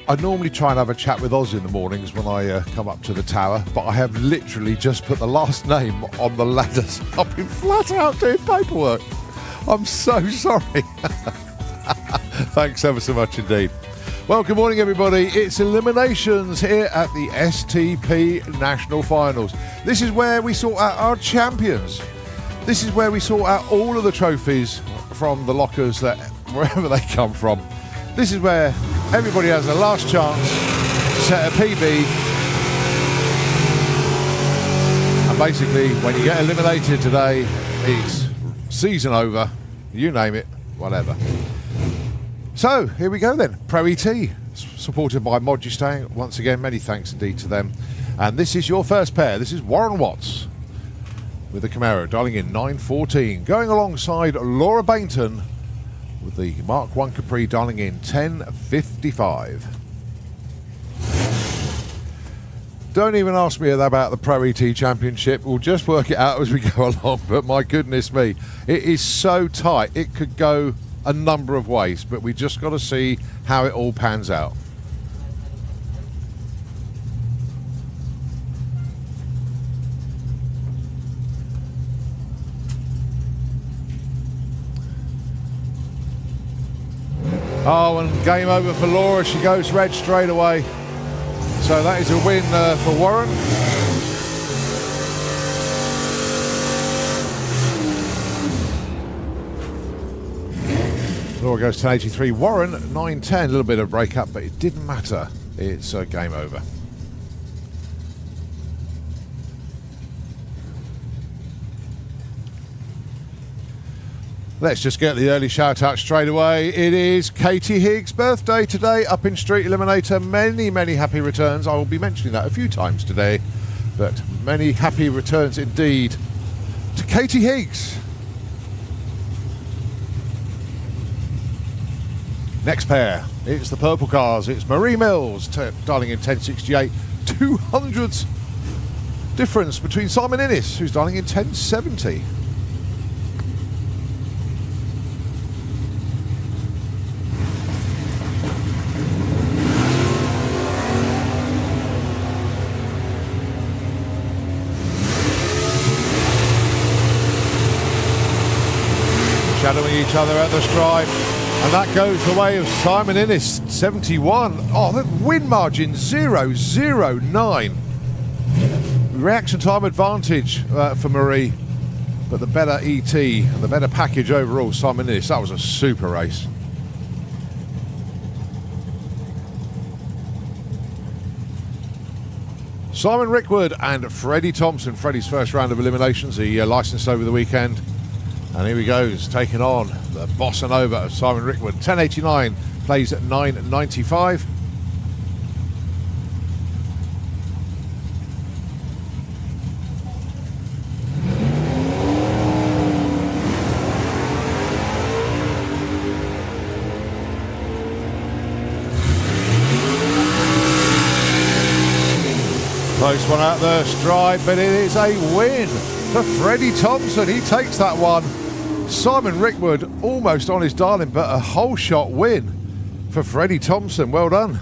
I normally try and have a chat with Oz in the mornings when I come up to the tower, but I have literally just put the last name on the ladders. I've been flat out doing paperwork. I'm so sorry. Thanks ever so much indeed. Well, good morning everybody. It's eliminations here at the STP National Finals. This is where we sort out our champions. This is where we sort out all of the trophies from the lockers, that wherever they come from. This is where everybody has a last chance to set a PB. And basically, when you get eliminated today, it's season over, you name it, whatever. So, here we go then. Pro ET, supported by Modustang. Once again, many thanks indeed to them. And this is your first pair. This is Warren Watts with the Camaro, dialing in 914. Going alongside Laura Bainton with the Mark 1 Capri, dialing in 1055. Don't even ask me about the Pro ET Championship. We'll just work it out as we go along. But my goodness me, it is so tight. It could go a number of ways, but we just got to see how it all pans out. Oh, and game over for Laura. She goes red straight away. So that is a win for Warren. Laura goes 1083. Warren 910. A little bit of break up, but it didn't matter. It's game over. Let's just get the early shout out straight away. It is Katie Higgs' birthday today up in Street Eliminator. Many, many happy returns. I will be mentioning that a few times today, but many happy returns indeed to Katie Higgs. Next pair, it's the purple cars. It's Marie Mills, dialing in 1068. 200s difference between Simon Innes, who's dialing in 1070. Shadowing each other at the stripe, and that goes the way of Simon Innes, 71. Oh, the win margin 0.009. Reaction time advantage for Marie, but the better ET and the better package overall, Simon Innes. That was a super race. Simon Rickwood and Freddie Thompson. Freddie's first round of eliminations. He licensed over the weekend. And here he goes, taking on the Bossa Nova of Simon Rickwood. 1089, plays at 995. Close one out the stripe, but it is a win for Freddie Thompson. He takes that one. Simon Rickwood almost on his darling, but a whole shot win for Freddie Thompson. Well done.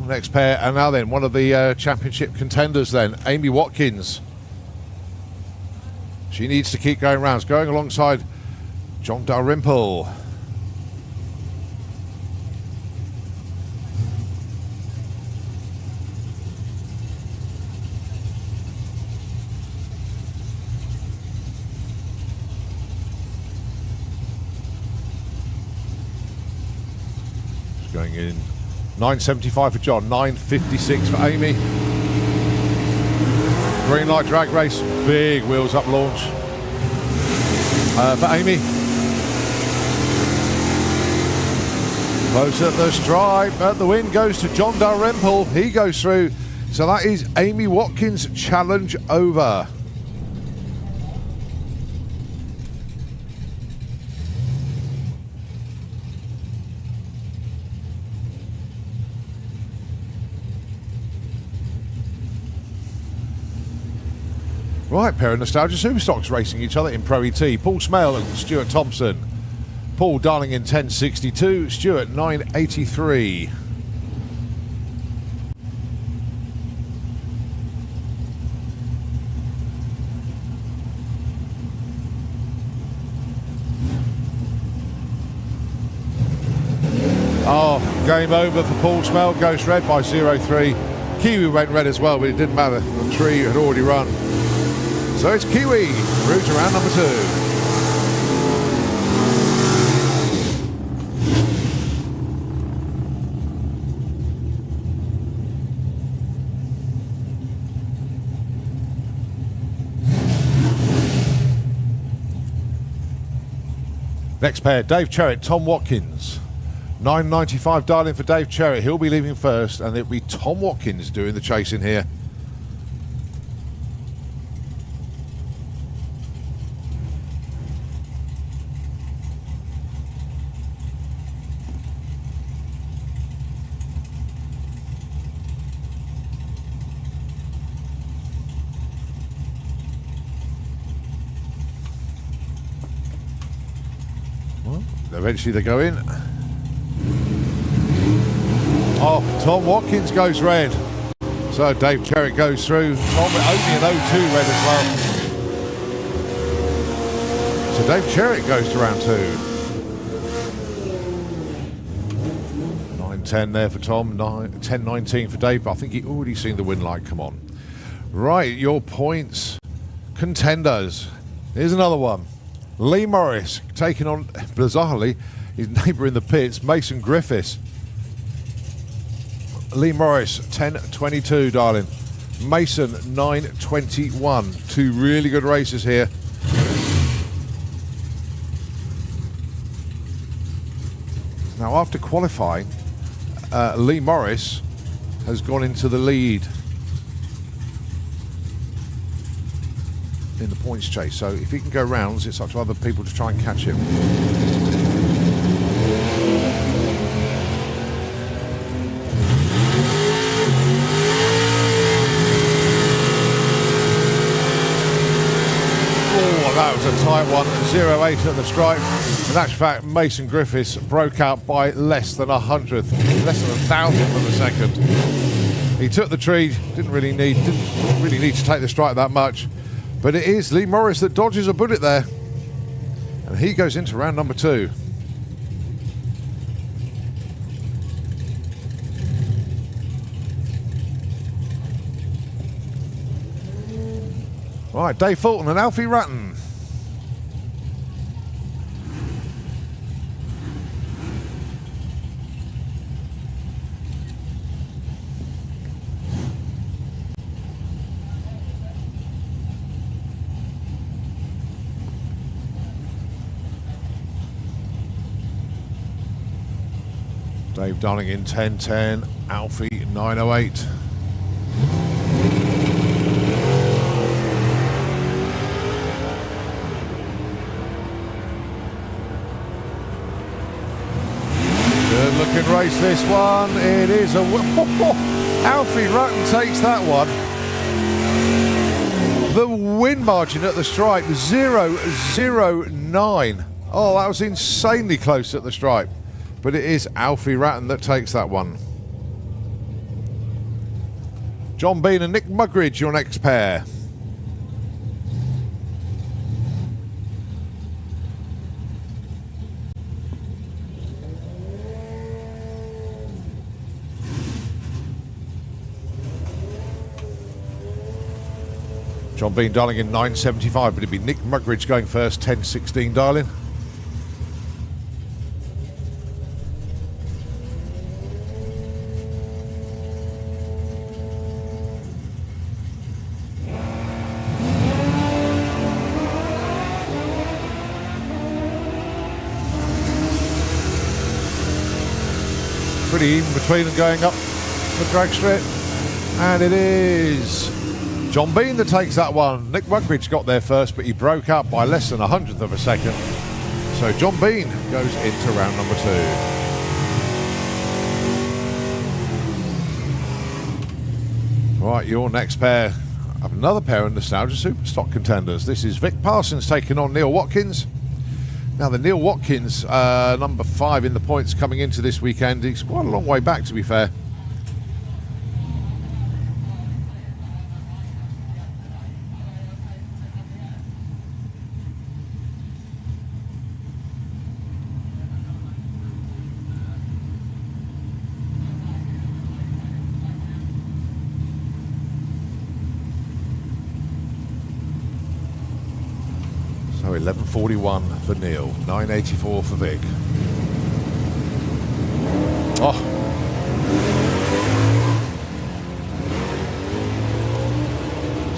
Next pair, and now then, one of the championship contenders then, Amy Watkins. She needs to keep going rounds, going alongside John Dalrymple. She's going in 9.75 for John, 9.56 for Amy. Green light drag race, big wheels up launch for Amy. Close at the stripe, but the win goes to John Dalrymple. He goes through, so that is Amy Watkins' challenge over. Right, pair of Nostalgia Superstocks racing each other in Pro ET. Paul Smale and Stuart Thompson. Paul Darling in 10.62, Stuart 9.83. Oh, game over for Paul Smale. Goes red by 0.3. Kiwi went red as well, but it didn't matter. The tree had already run. So it's Kiwi, through to round number 2. Next pair, Dave Cherritt, Tom Watkins. 9.95 darling for Dave Cherritt. He'll be leaving first, and it'll be Tom Watkins doing the chasing here. Eventually they go in. Oh, Tom Watkins goes red. So Dave Cherritt goes through. Tom only an 0.2 red as well. So Dave Cherritt goes to round 2. 9.10 there for Tom. 10.19 for Dave. But I think he already seen the win light come on. Right, your points. Contenders. Here's another one. Lee Morris taking on, bizarrely, his neighbour in the pits, Mason Griffiths. Lee Morris, 10.22, darling. Mason, 9.21. Two really good races here. Now, after qualifying, Lee Morris has gone into the lead in the points chase, so if he can go rounds, it's up to other people to try and catch him. Oh, that was a tight one. 0.8 at the stripe. In actual fact, Mason Griffiths broke out by less than 100th, less than 1,000th of a second. He took the tree, didn't really need to take the stripe that much. But it is Lee Morris that dodges a bullet there. And he goes into round number 2. Right, Dave Fulton and Alfie Ratton. Dave Darling in 10.10, Alfie 9.08. Good looking looking race, this one. It is a... Alfie Rutten takes that one. The win margin at the stripe, 0.009. Oh, that was insanely close at the stripe. But it is Alfie Rutten that takes that one. John Bean and Nick Mugridge, your next pair. John Bean dialing in 9.75, but it'd be Nick Mugridge going first, 10.16 dialing. Pretty even between them going up the drag strip, and it is John Bean that takes that one. Nick Mugridge got there first, but he broke up by less than 100th of a second. So John Bean goes into round number 2. Right, your next pair. Another pair of Nostalgia Superstock contenders. This is Vic Parsons taking on Neil Watkins. Now the Neil Watkins, number 5 in the points coming into this weekend. He's quite a long way back, to be fair. So 11.41 for Neil, 9.84 for Vic. Oh.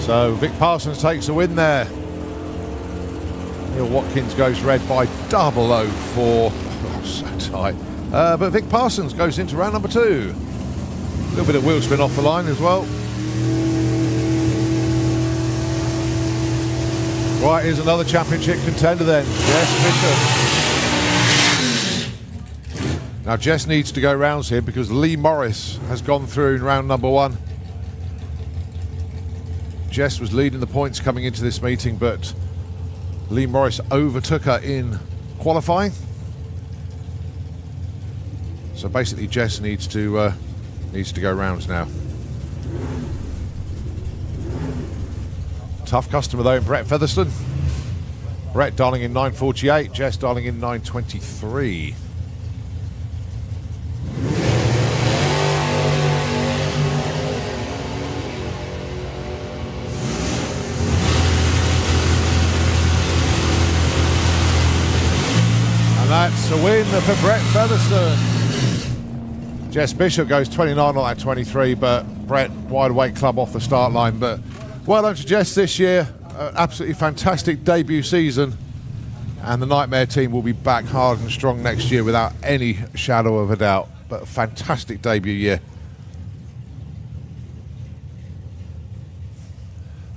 So Vic Parsons takes a win there. Neil Watkins goes red by 0.004. Oh, so tight. But Vic Parsons goes into round number 2. A little bit of wheel spin off the line as well. Right, here's another championship contender then, Jess Bishop. Now Jess needs to go rounds here because Lee Morris has gone through in round number 1. Jess was leading the points coming into this meeting, but Lee Morris overtook her in qualifying. So basically Jess needs to go rounds now. Tough customer though, Brett Featherstone. Brett dialing in 9.48, Jess dialing in 9.23. And that's a win for Brett Featherstone. Jess Bishop goes 29 on that 23, but Brett wide awake club off the start line. But well done to Jess this year. Absolutely fantastic debut season. And the Nightmare team will be back hard and strong next year without any shadow of a doubt. But a fantastic debut year.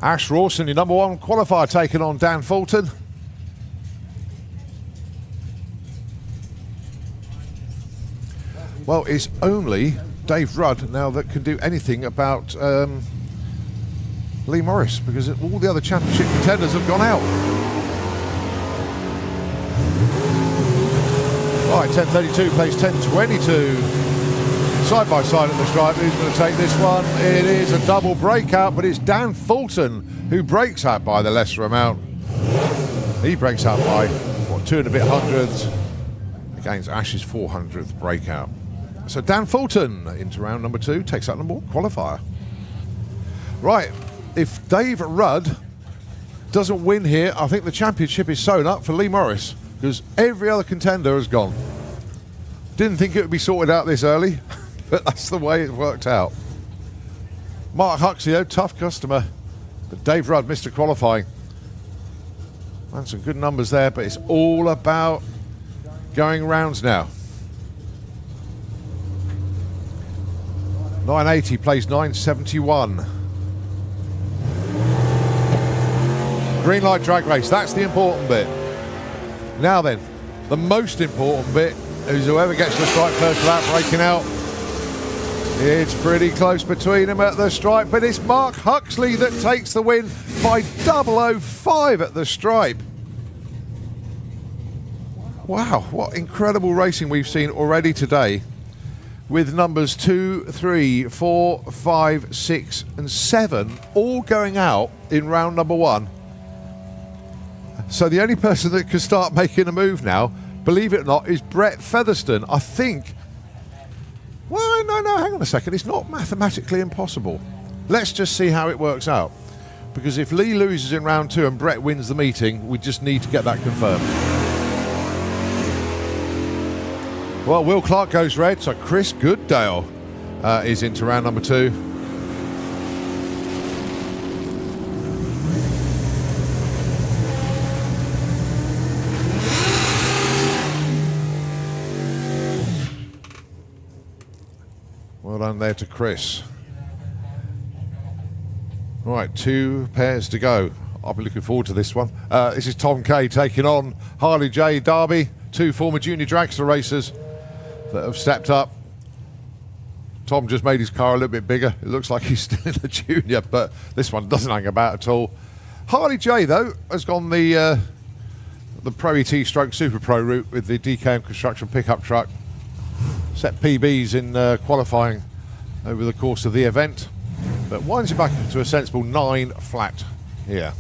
Ash Rawson, your number 1 qualifier, taking on Dan Fulton. Well, it's only Dave Rudd now that can do anything about Lee Morris, because all the other championship contenders have gone out. Right, 10.32 plays 10.22. Side by side at the stripe. Who's going to take this one? It is a double breakout, but it's Dan Fulton who breaks out by the lesser amount. He breaks out by, what, 2 and a bit hundredths against Ash's 400th breakout. So Dan Fulton into round number 2 takes out number 1 qualifier. Right. If Dave Rudd doesn't win here, I think the championship is sewn up for Lee Morris, because every other contender has gone. Didn't think it would be sorted out this early, but that's the way it worked out. Mark Huxley, though, tough customer, but Dave Rudd missed a qualifying. And some good numbers there, but it's all about going rounds now. 9.80 plays 9.71. Green light drag race, that's the important bit. Now then, the most important bit who's whoever gets the stripe first without breaking out. It's pretty close between them at the stripe, but it's Mark Huxley that takes the win by 0.005 at the stripe. Wow, what incredible racing we've seen already today, with numbers 2, 3, 4, 5, 6 and 7 all going out in round number 1. So the only person that can start making a move now, believe it or not, is Brett Featherstone. I think, well, no, hang on a second, it's not mathematically impossible. Let's just see how it works out. Because if Lee loses in round 2 and Brett wins the meeting, we just need to get that confirmed. Well, Will Clark goes red, so Chris Goodale is into round number 2. Well done there to Chris. Right, 2 pairs to go. I'll be looking forward to this one. This is Tom Kay taking on Harley J. Darby, 2 former junior dragster racers that have stepped up. Tom just made his car a little bit bigger. It looks like he's still in the junior, but this one doesn't hang about at all. Harley J, though, has gone the Pro ET stroke Super Pro route with the DKM Construction pickup truck. Set PBs in qualifying over the course of the event, but winds it back to a sensible 9 flat here.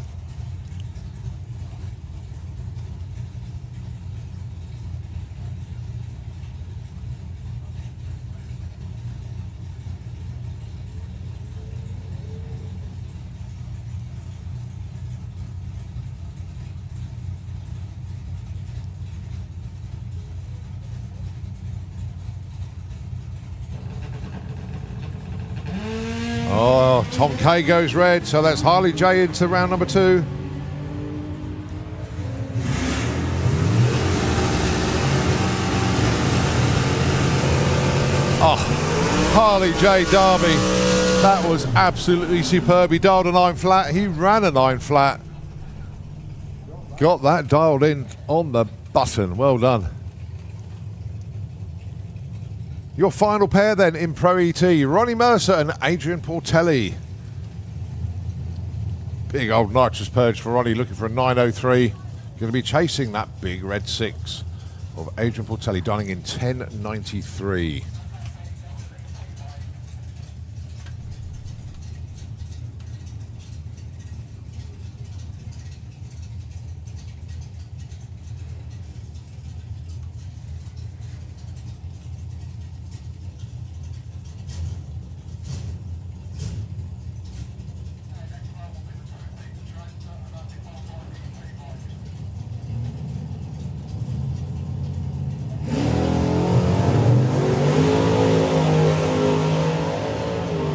Oh, Tom Kay goes red, so that's Harley J into round number 2. Oh, Harley J Darby, that was absolutely superb. He dialed a 9 flat, he ran a 9 flat. Got that dialed in on the button, well done. Your final pair then in Pro ET, Ronnie Mercer and Adrian Portelli. Big old nitrous purge for Ronnie, looking for a 903. Going to be chasing that big red 6 of Adrian Portelli, dialing in 1093.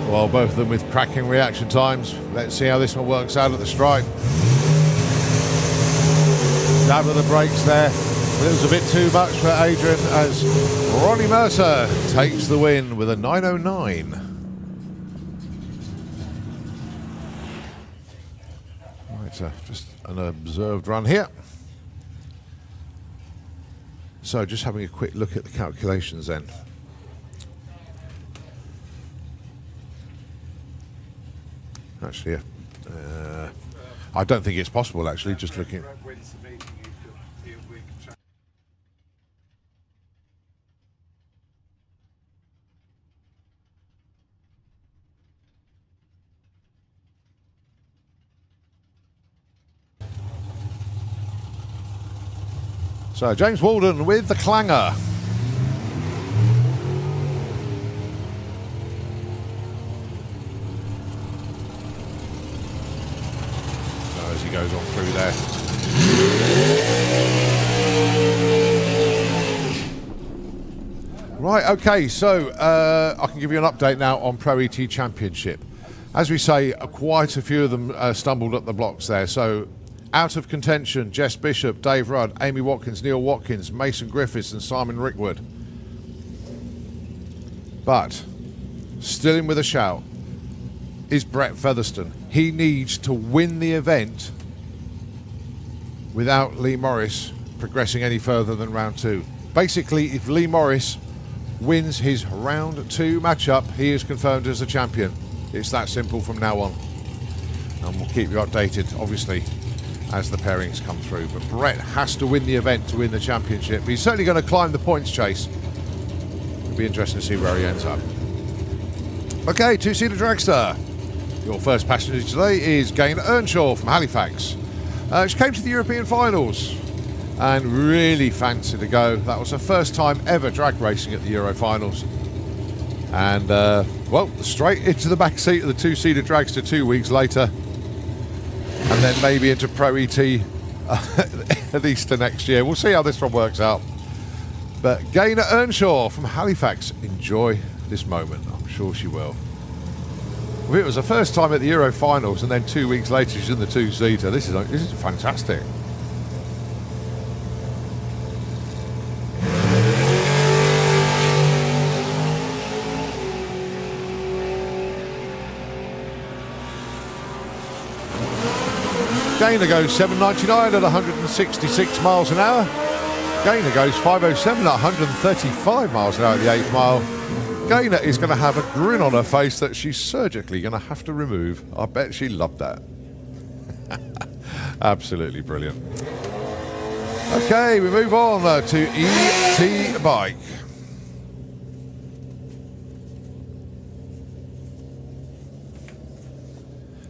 Well, both of them with cracking reaction times. Let's see how this one works out at the stripe. Dab of the brakes there. It was a bit too much for Adrian as Ronnie Mercer takes the win with a 909. Right, just an observed run here. So just having a quick look at the calculations then. Actually, I don't think it's possible, actually, just looking. So, James Walden with the clanger. As he goes on through there. Right, okay, so I can give you an update now on Pro ET Championship. As we say, quite a few of them stumbled at the blocks there. So out of contention, Jess Bishop, Dave Rudd, Amy Watkins, Neil Watkins, Mason Griffiths and Simon Rickwood. But still in with a shout is Brett Featherstone. He needs to win the event without Lee Morris progressing any further than round 2. Basically, if Lee Morris wins his round 2 matchup, he is confirmed as the champion. It's that simple from now on. And we'll keep you updated, obviously, as the pairings come through. But Brett has to win the event to win the championship. He's certainly going to climb the points chase. It'll be interesting to see where he ends up. Okay, two-seater dragster. Your first passenger today is Gaynor Earnshaw from Halifax. She came to the European finals and really fancied to go. That was her first time ever drag racing at the Euro finals. And, well, straight into the back seat of the two-seater dragster 2 weeks later. And then maybe into Pro ET at Easter next year. We'll see how this one works out. But Gaynor Earnshaw from Halifax, enjoy this moment. I'm sure she will. Well, it was her first time at the Euro finals, and then 2 weeks later she's in the two-seater. This is fantastic. Gaynor goes 7.99 at 166 miles an hour. Gaynor goes 5.07 at 135 miles an hour at the 8th mile. Gaynor is going to have a grin on her face that she's surgically going to have to remove. I bet she loved that. Absolutely brilliant. Okay, we move on to ET Bike.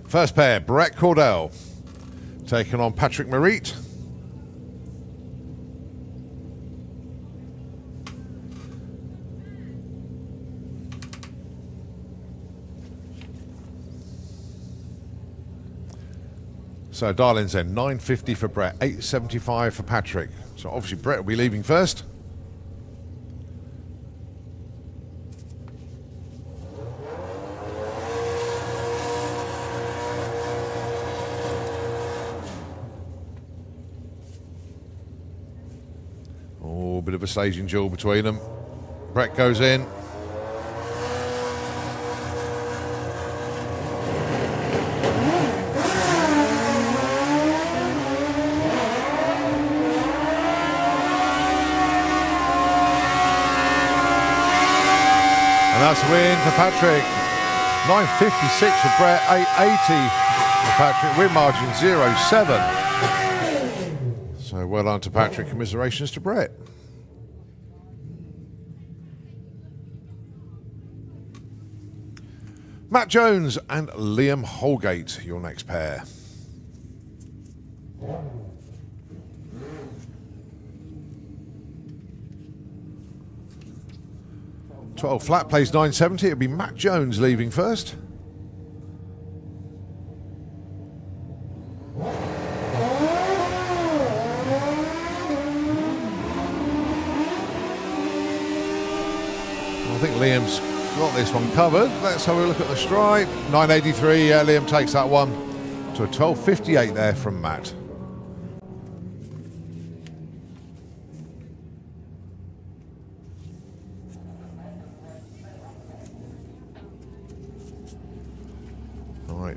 First pair, Brett Cordell taking on Patrick Merritt. So dial-ins then, 950 for Brett, 875 for Patrick. So obviously Brett will be leaving first. Oh, bit of a staging duel between them. Brett goes in. That's a win for Patrick. 9.56 for Brett, 8.80 for Patrick. Win margin 0.7. So well done to Patrick. Commiserations to Brett. Matt Jones and Liam Holgate, your next pair. 12 flat plays 970. It'll be Matt Jones leaving first. I think Liam's got this one covered. Let's have a look at the stride. 983. Yeah, Liam takes that one to a 12.58 there from Matt.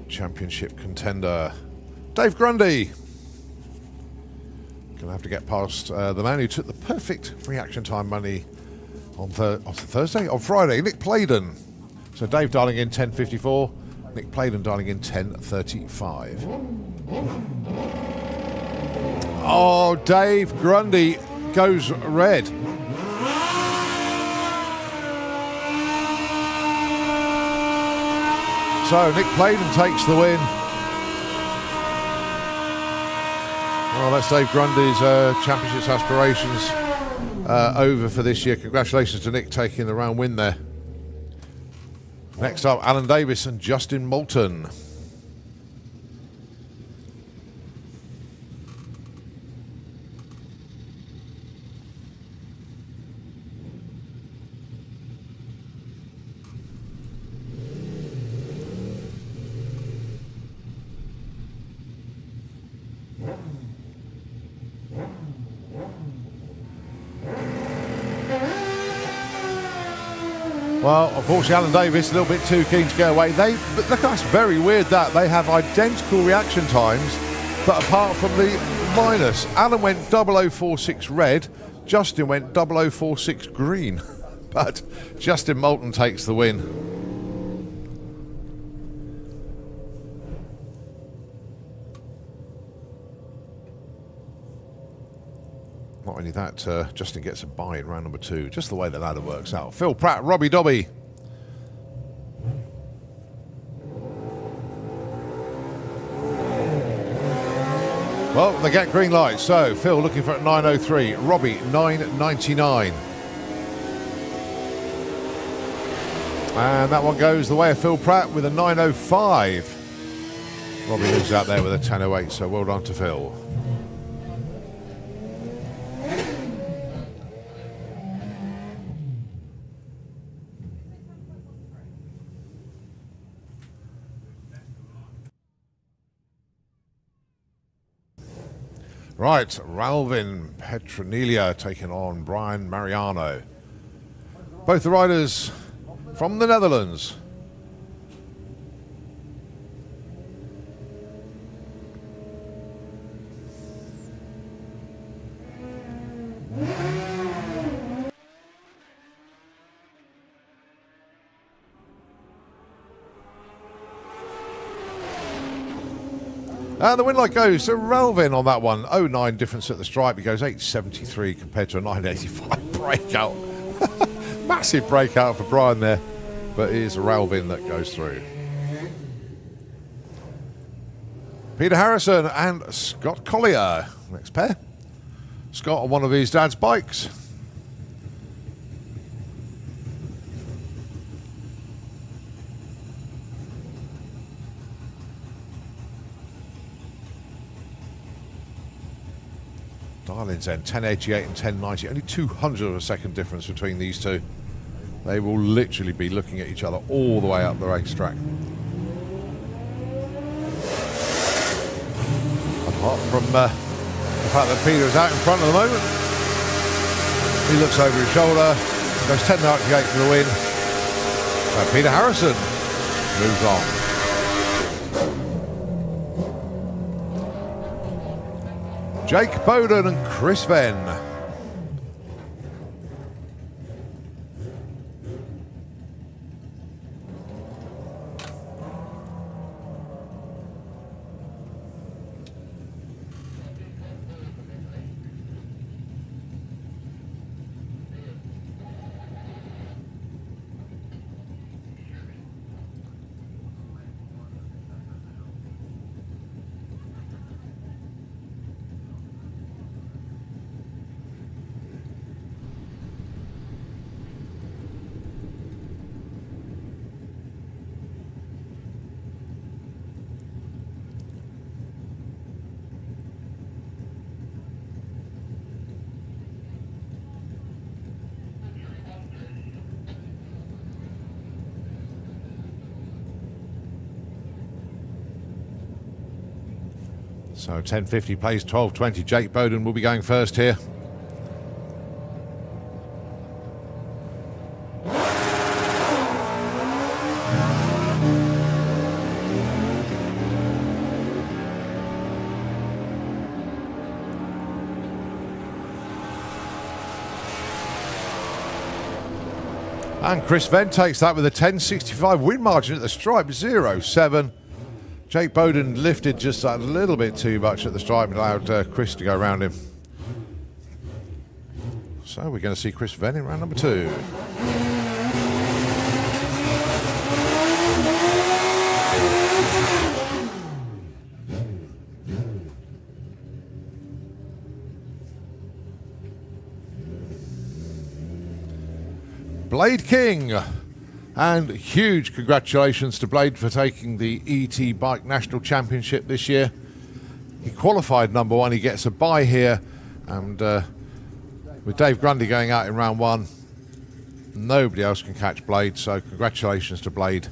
Championship contender Dave Grundy. Gonna have to get past the man who took the perfect reaction time money on Friday, Nick Playden. So Dave dialing in 10.54, Nick Playden dialing in 10.35. Oh, Dave Grundy goes red. So Nick Playden takes the win. Well, that's Dave Grundy's championships aspirations over for this year. Congratulations to Nick taking the round win there. Next up, Alan Davis and Justin Moulton. Well, unfortunately, Alan Davis a little bit too keen to get away. But look, that's very weird that they have identical reaction times, but apart from the minus, Alan went 0046 red, Justin went 0046 green, but Justin Moulton takes the win. Not only that, Justin gets a bye in round number 2. Just the way the ladder works out. Phil Pratt, Robbie Dobby. Well, they get green light. So Phil looking for 903. Robbie 999. And that one goes the way of Phil Pratt with a 905. Robbie moves out there with a 1008. So well done to Phil. Right, Ralvin Petronilla taking on Brian Mariano. Both the riders from the Netherlands. And the win light goes to Ralvin on that one. 0.9 difference at the stripe. He goes 8.73 compared to a 9.85 breakout. Massive breakout for Brian there. But it is Ralvin that goes through. Peter Harrison and Scott Collier. Next pair. Scott on one of his dad's bikes. Darling's end, 1088 and 1090. Only 200 of a second difference between these two. They will literally be looking at each other all the way up the racetrack. Apart from the fact that Peter is out in front at the moment. He looks over his shoulder, goes 1098 for the win. So Peter Harrison moves on. Jake Bowden and Chris Venn. So 1050 plays 1220. Jake Bowden will be going first here. And Chris Venn takes that with a 1065 win margin at the stripe, 0.7. Jake Bowden lifted just a little bit too much at the stripe and allowed Chris to go around him. So we're going to see Chris Venn in round number 2. Blade King, and huge congratulations to Blade for taking the ET Bike National Championship this year. He qualified number 1, he gets a bye here, and with Dave Grundy going out in round 1, nobody else can catch Blade, so congratulations to Blade.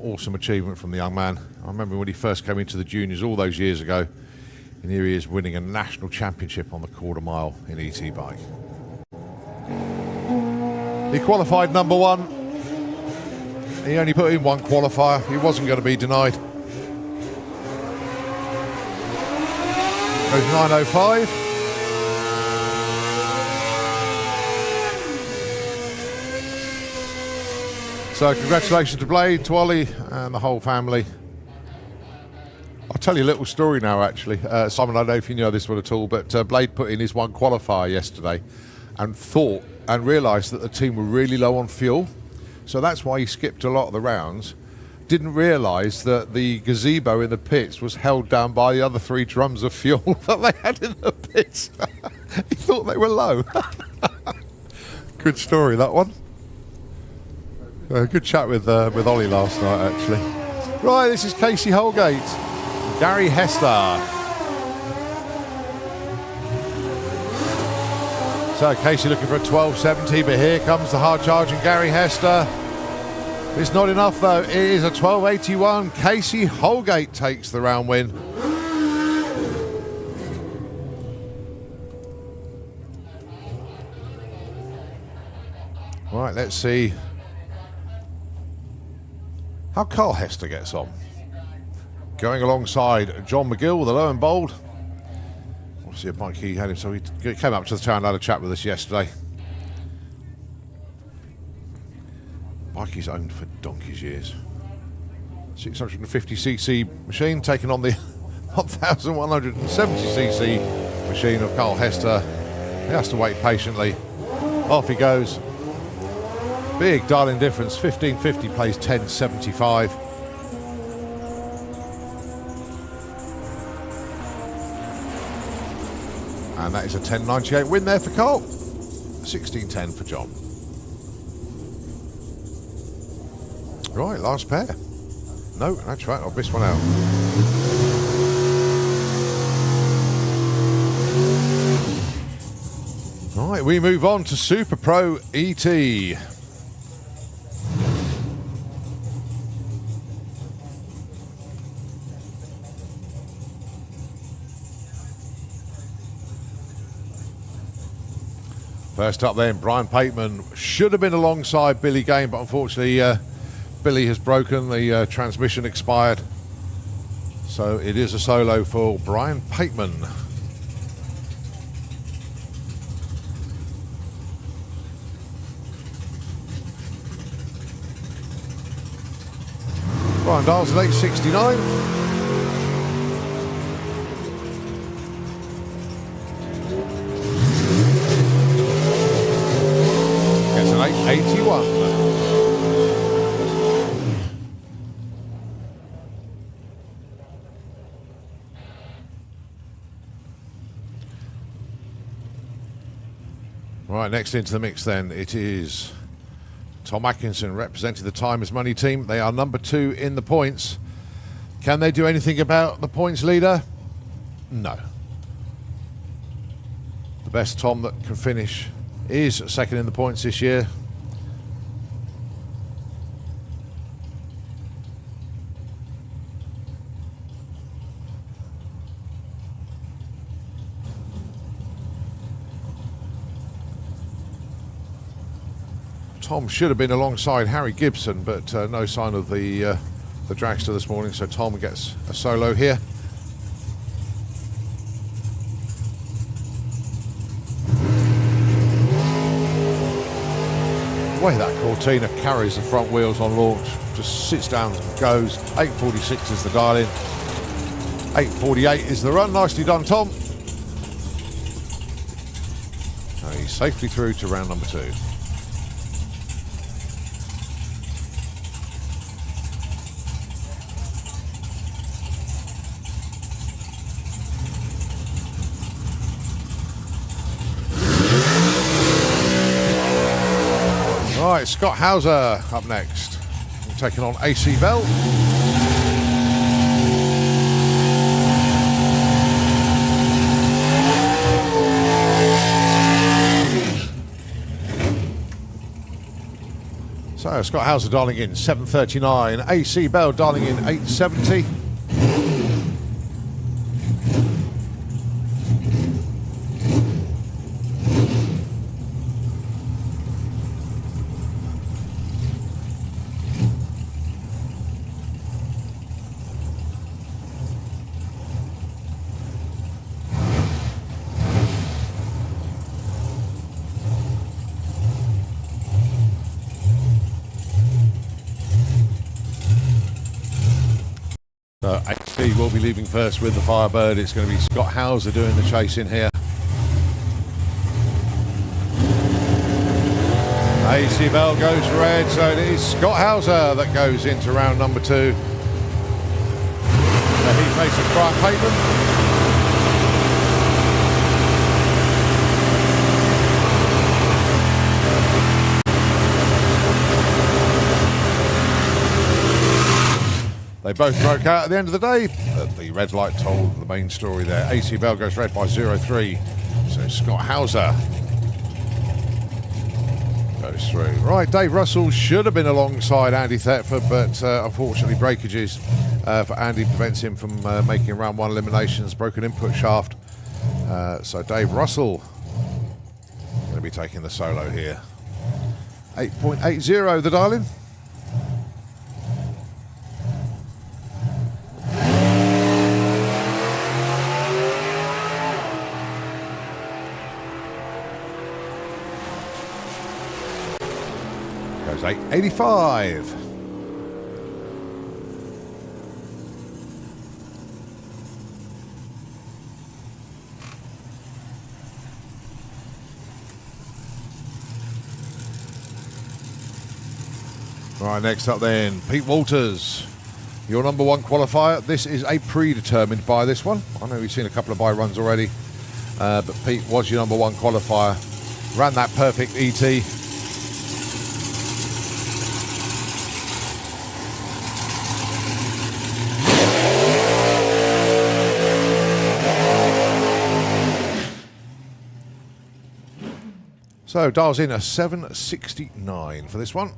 Awesome achievement from the young man. I remember when he first came into the juniors all those years ago, and here he is winning a national championship on the quarter mile in ET Bike. He qualified number 1. He only put in 1 qualifier. He wasn't going to be denied. Goes 905. So congratulations to Blade, to Ollie and the whole family. I'll tell you a little story now, actually. Simon, I don't know if you know this one at all, but Blade put in his one qualifier yesterday and thought and realised that the team were really low on fuel. So that's why he skipped a lot of the rounds. Didn't realise that the gazebo in the pits was held down by the other 3 drums of fuel that they had in the pits. He thought they were low. Good story, that one. Good chat with Ollie last night, actually. Right, this is Casey Holgate, Gary Hester. So Casey looking for a 12.70, but here comes the hard charging Gary Hester. It's not enough though, it is a 12.81. Casey Holgate takes the round win. Right, let's see how Carl Hester gets on. Going alongside John McGill with a low and bold. Obviously a bike he had him, so he came up to the town and had a chat with us yesterday. Bike he's owned for donkey's years. 650cc machine taking on the 1170cc machine of Carl Hester. He has to wait patiently. Off he goes. Big dialing difference, 1550 plays 1075. And that is a 1098 win there for Carl. 1610 for John. Right, last pair. No, that's right, I'll miss one out. Right, we move on to Super Pro ET. First up then, Brian Pateman should have been alongside Billy Game, but unfortunately Billy has broken, the transmission expired. So it is a solo for Brian Pateman. Brian Dials at 869. Gets an 881. Right, next into the mix then, it is Tom Atkinson representing the Time is Money team. They are number 2 in the points. Can they do anything about the points leader? No. The best Tom that can finish is second in the points this year. Tom should have been alongside Harry Gibson, but no sign of the dragster this morning, so Tom gets a solo here. The way that Cortina carries the front wheels on launch, just sits down and goes. 846 is the dial in. 848 is the run. Nicely done, Tom. And he's safely through to round number 2. Right, Scott Hauser up next. We're taking on AC Bell. So Scott Hauser dialing in 739, AC Bell dialing in 870. STP will be leaving first with the Firebird. It's going to be Scott Hauser doing the chase in here. AC Bell goes red, so it is Scott Hauser that goes into round number 2. He faces Brian Payton. They both broke out at the end of the day. The red light told the main story there. AC Bell goes red by 0-3. So Scott Hauser goes through. Right, Dave Russell should have been alongside Andy Thetford, but unfortunately breakages for Andy prevents him from making round 1 eliminations. Broken input shaft. So Dave Russell going to be taking the solo here. 8.80 the dial-in. Goes 885. Right, next up then, Pete Walters, your number 1 qualifier. This is a predetermined buy, this one. I know we've seen a couple of buy runs already, but Pete was your number 1 qualifier. Ran that perfect ET. So dials in a 769 for this one.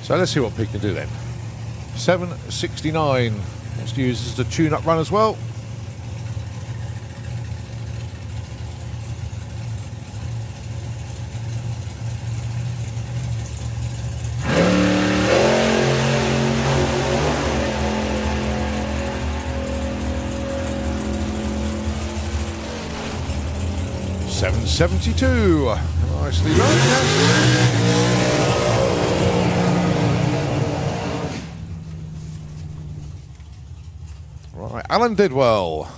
So let's see what Pete can do then. 769. Let's use this as a tune-up run as well. $772. Nicely done. Yes. Right, Alan did well.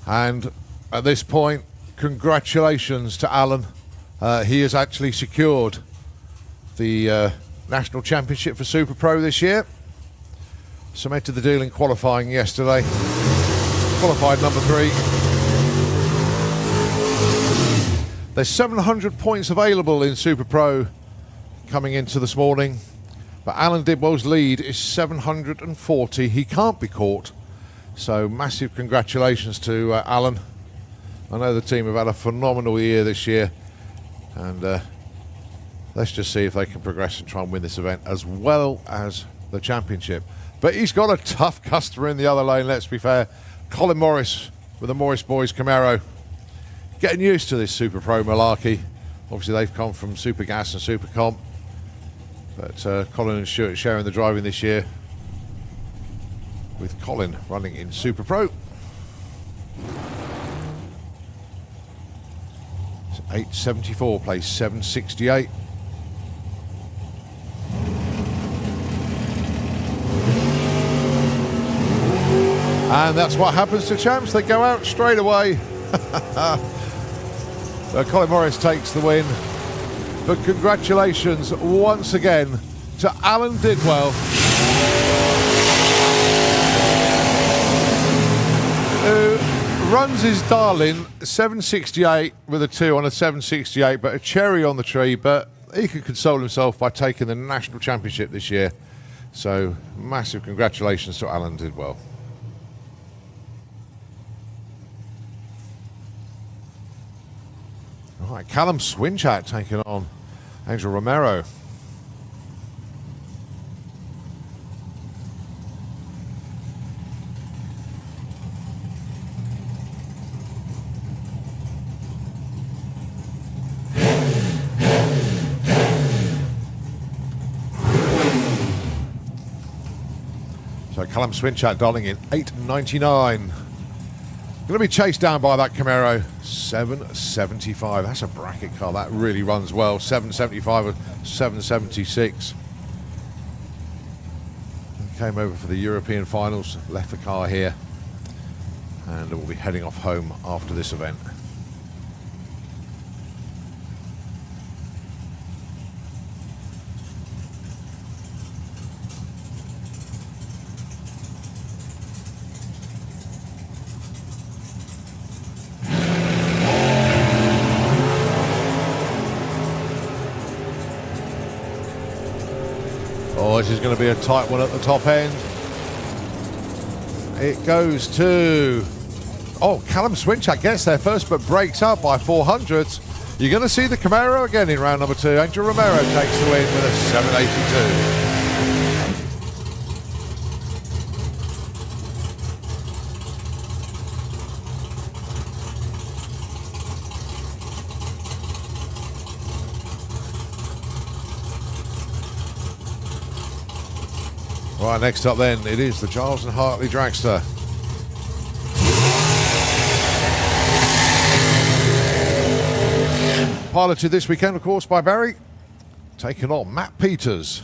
And at this point, congratulations to Alan. He has actually secured the National Championship for Super Pro this year. Cemented the deal in qualifying yesterday. Qualified number 3. There's 700 points available in Super Pro coming into this morning. But Alan Didwell's lead is 740. He can't be caught. So massive congratulations to Alan. I know the team have had a phenomenal year this year. And let's just see if they can progress and try and win this event as well as the championship. But he's got a tough customer in the other lane, let's be fair. Colin Morris with the Morris Boys Camaro. Getting used to this Super Pro malarkey. Obviously they've come from Super Gas and Super Comp. But Colin and Stuart sharing the driving this year, with Colin running in Super Pro. So 874 plays 768. And that's what happens to champs. They go out straight away. So Colin Morris takes the win. But congratulations once again to Alan Didwell. Runs his darling 768 with a 2 on a 768, but a cherry on the tree. But he could console himself by taking the national championship this year. So massive congratulations to Alan, did well. All right, Callum Swinchat taking on Angel Romero. So Callum Swinchat darling in 8.99. Going to be chased down by that Camaro 775. That's a bracket car. That really runs well. 775 and 776. Came over for the European finals. Left the car here. And we'll be heading off home after this event. Oh, this is going to be a tight one at the top end. It goes to... Oh, Callum Swinchat gets there first, but breaks up by 400s. You're going to see the Camaro again in round number 2. Angel Romero takes the win with a 782. Right, next up then, it is the Giles and Hartley Dragster. Piloted this weekend, of course, by Barry. Taking on Matt Peters.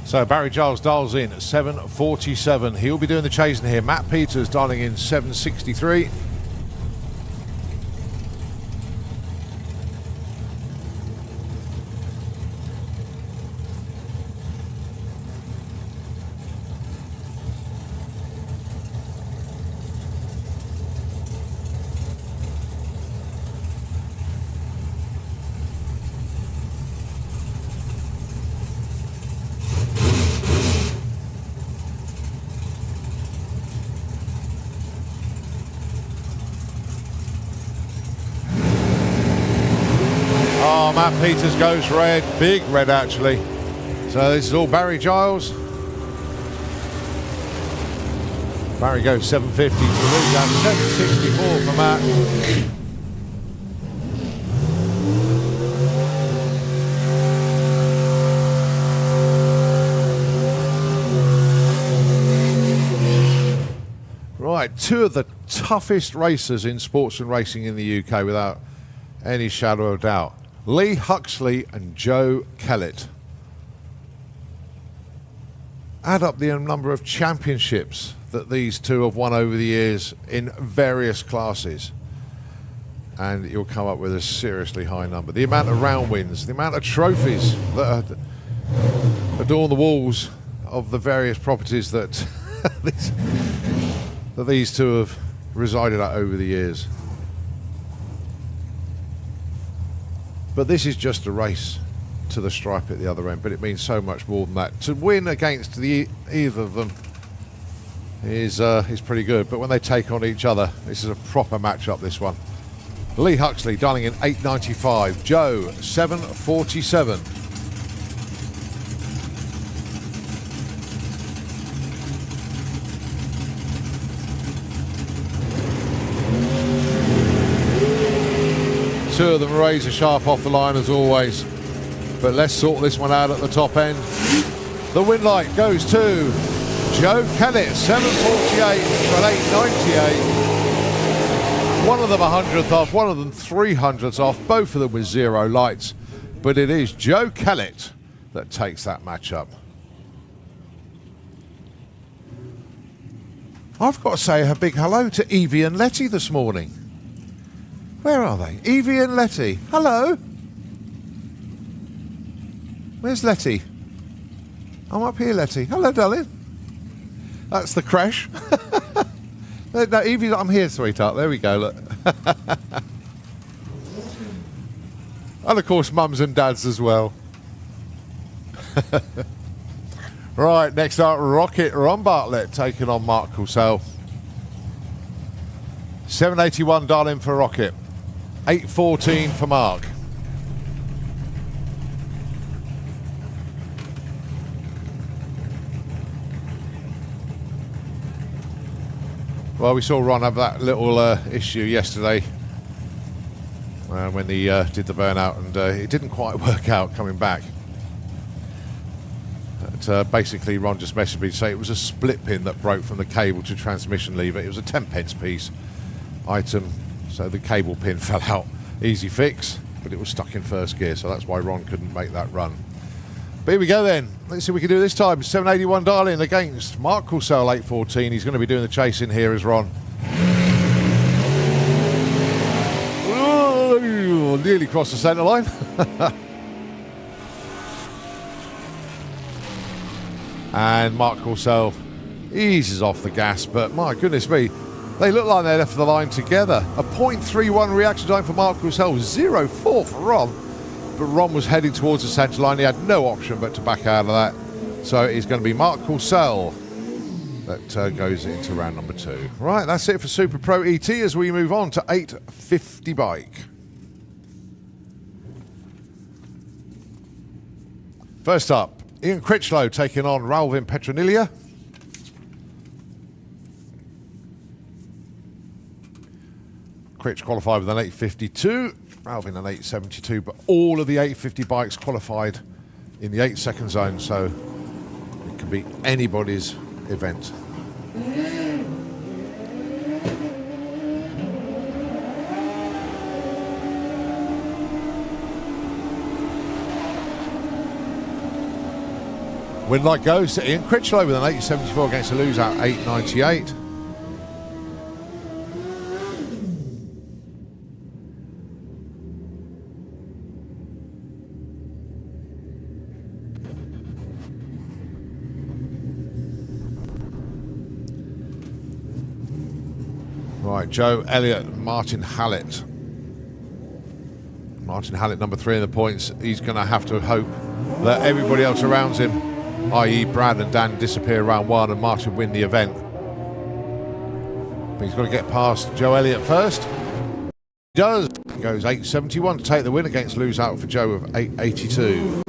So Barry Giles dials in at 747. He'll be doing the chasing here. Matt Peters dialing in 763. Oh, Matt Peters goes red, big red actually. So this is all Barry Giles. Barry goes 750 to lose that, 764 for Matt. Right, two of the toughest racers in sports and racing in the UK without any shadow of doubt. Lee Huxley and Joe Kellett. Add up the number of championships that these two have won over the years in various classes, and you'll come up with a seriously high number. The amount of round wins, the amount of trophies that adorn the walls of the various properties that these two have resided at over the years. But this is just a race to the stripe at the other end, but it means so much more than that. To win against either of them is pretty good, but when they take on each other, this is a proper matchup, this one. Lee Huxley dialing in 895, Joe 747. Two of them razor sharp off the line as always, But let's sort this one out at the top end. The win light goes to Joe Kellett, 748 for an 898. One of them 100th off, one of them 300ths off, both of them with 0 lights. But it is Joe Kellett that takes that matchup. I've got to say a big hello to Evie and Letty this morning. Where are they? Evie and Letty. Hello. Where's Letty? I'm up here, Letty. Hello, darling. That's the crash. No, Evie, I'm here, sweetheart. There we go, look. And of course, mums and dads as well. Right, next up, Rocket Ron Bartlett taking on Mark Coulsell. 781 darling for Rocket. 814 for Mark. Well, we saw Ron have that little issue yesterday when he did the burnout, and it didn't quite work out coming back. But, basically, Ron just messaged me to say it was a split pin that broke from the cable to transmission lever. It was a 10p piece item, so the cable pin fell out. Easy fix, but it was stuck in first gear, so that's why Ron couldn't make that run. But here we go then. Let's see what we can do this time. 781 darling against Mark Coulsell, 814. He's going to be doing the chasing here as Ron. Oh, nearly crossed the centre line. And Mark Coulsell eases off the gas, but my goodness me, they look like they left the line together. A 0.31 reaction time for Mark Coulsell, 0.4 for Ron. But Ron was heading towards the centre line. He had no option but to back out of that. So it's going to be Mark Coulsell that goes into round number 2. Right, that's it for Super Pro ET as we move on to 850 bike. First up, Ian Critchlow taking on Ralvin Petronilla. Critch qualified with an 852. Ralvin an 872, but all of the 850 bikes qualified in the 8-second zone, so it can be anybody's event. Win light goes to Ian Critchlow with an 874 against a lose out 898. Right, Joe Elliott, Martin Hallett. Martin Hallett, number 3 in the points. He's going to have to hope that everybody else around him, i.e. Brad and Dan, disappear round 1 and Martin win the event. But he's got to get past Joe Elliott first. He does. He goes 871 to take the win against lose out for Joe of 882.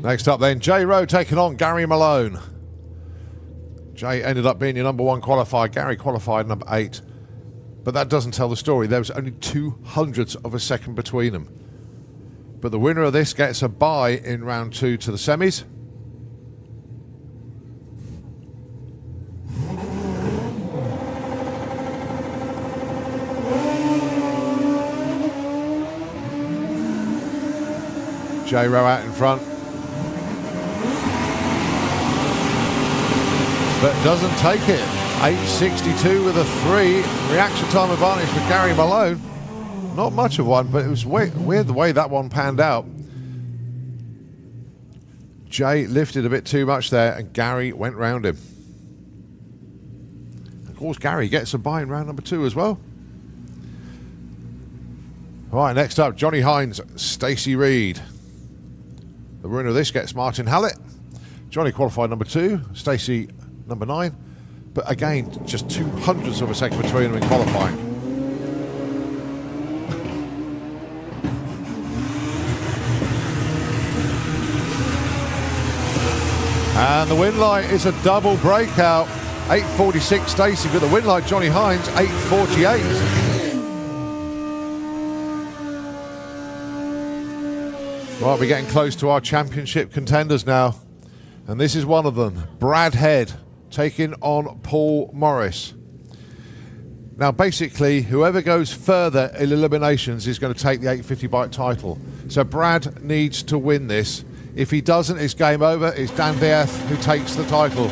Next up then, Jay Rowe taking on Gary Malone. Jay ended up being your number 1 qualifier. Gary qualified number 8. But that doesn't tell the story. There was only 200ths of a second between them. But the winner of this gets a bye in round 2 to the semis. Jay Rowe out in front. But doesn't take it. 862 with a 3. Reaction time advantage for Gary Malone. Not much of one, but it was weird the way that one panned out. Jay lifted a bit too much there, and Gary went round him. Of course, Gary gets a bye in round number 2 as well. All right, next up, Johnny Hines, Stacey Reed. The winner of this gets Martin Hallett. Johnny qualified number 2, Stacey number 9, but again, just 200ths of a second between them in qualifying. And the win light is a double breakout. 8:46 Stacey, but the win light Johnny Hines 8:48. Right, we're getting close to our championship contenders now. And this is one of them, Brad Head, taking on Paul Morris. Now, basically, whoever goes further in eliminations is going to take the 850 bike title. So Brad needs to win this. If he doesn't, it's game over. It's Dan Diaz who takes the title.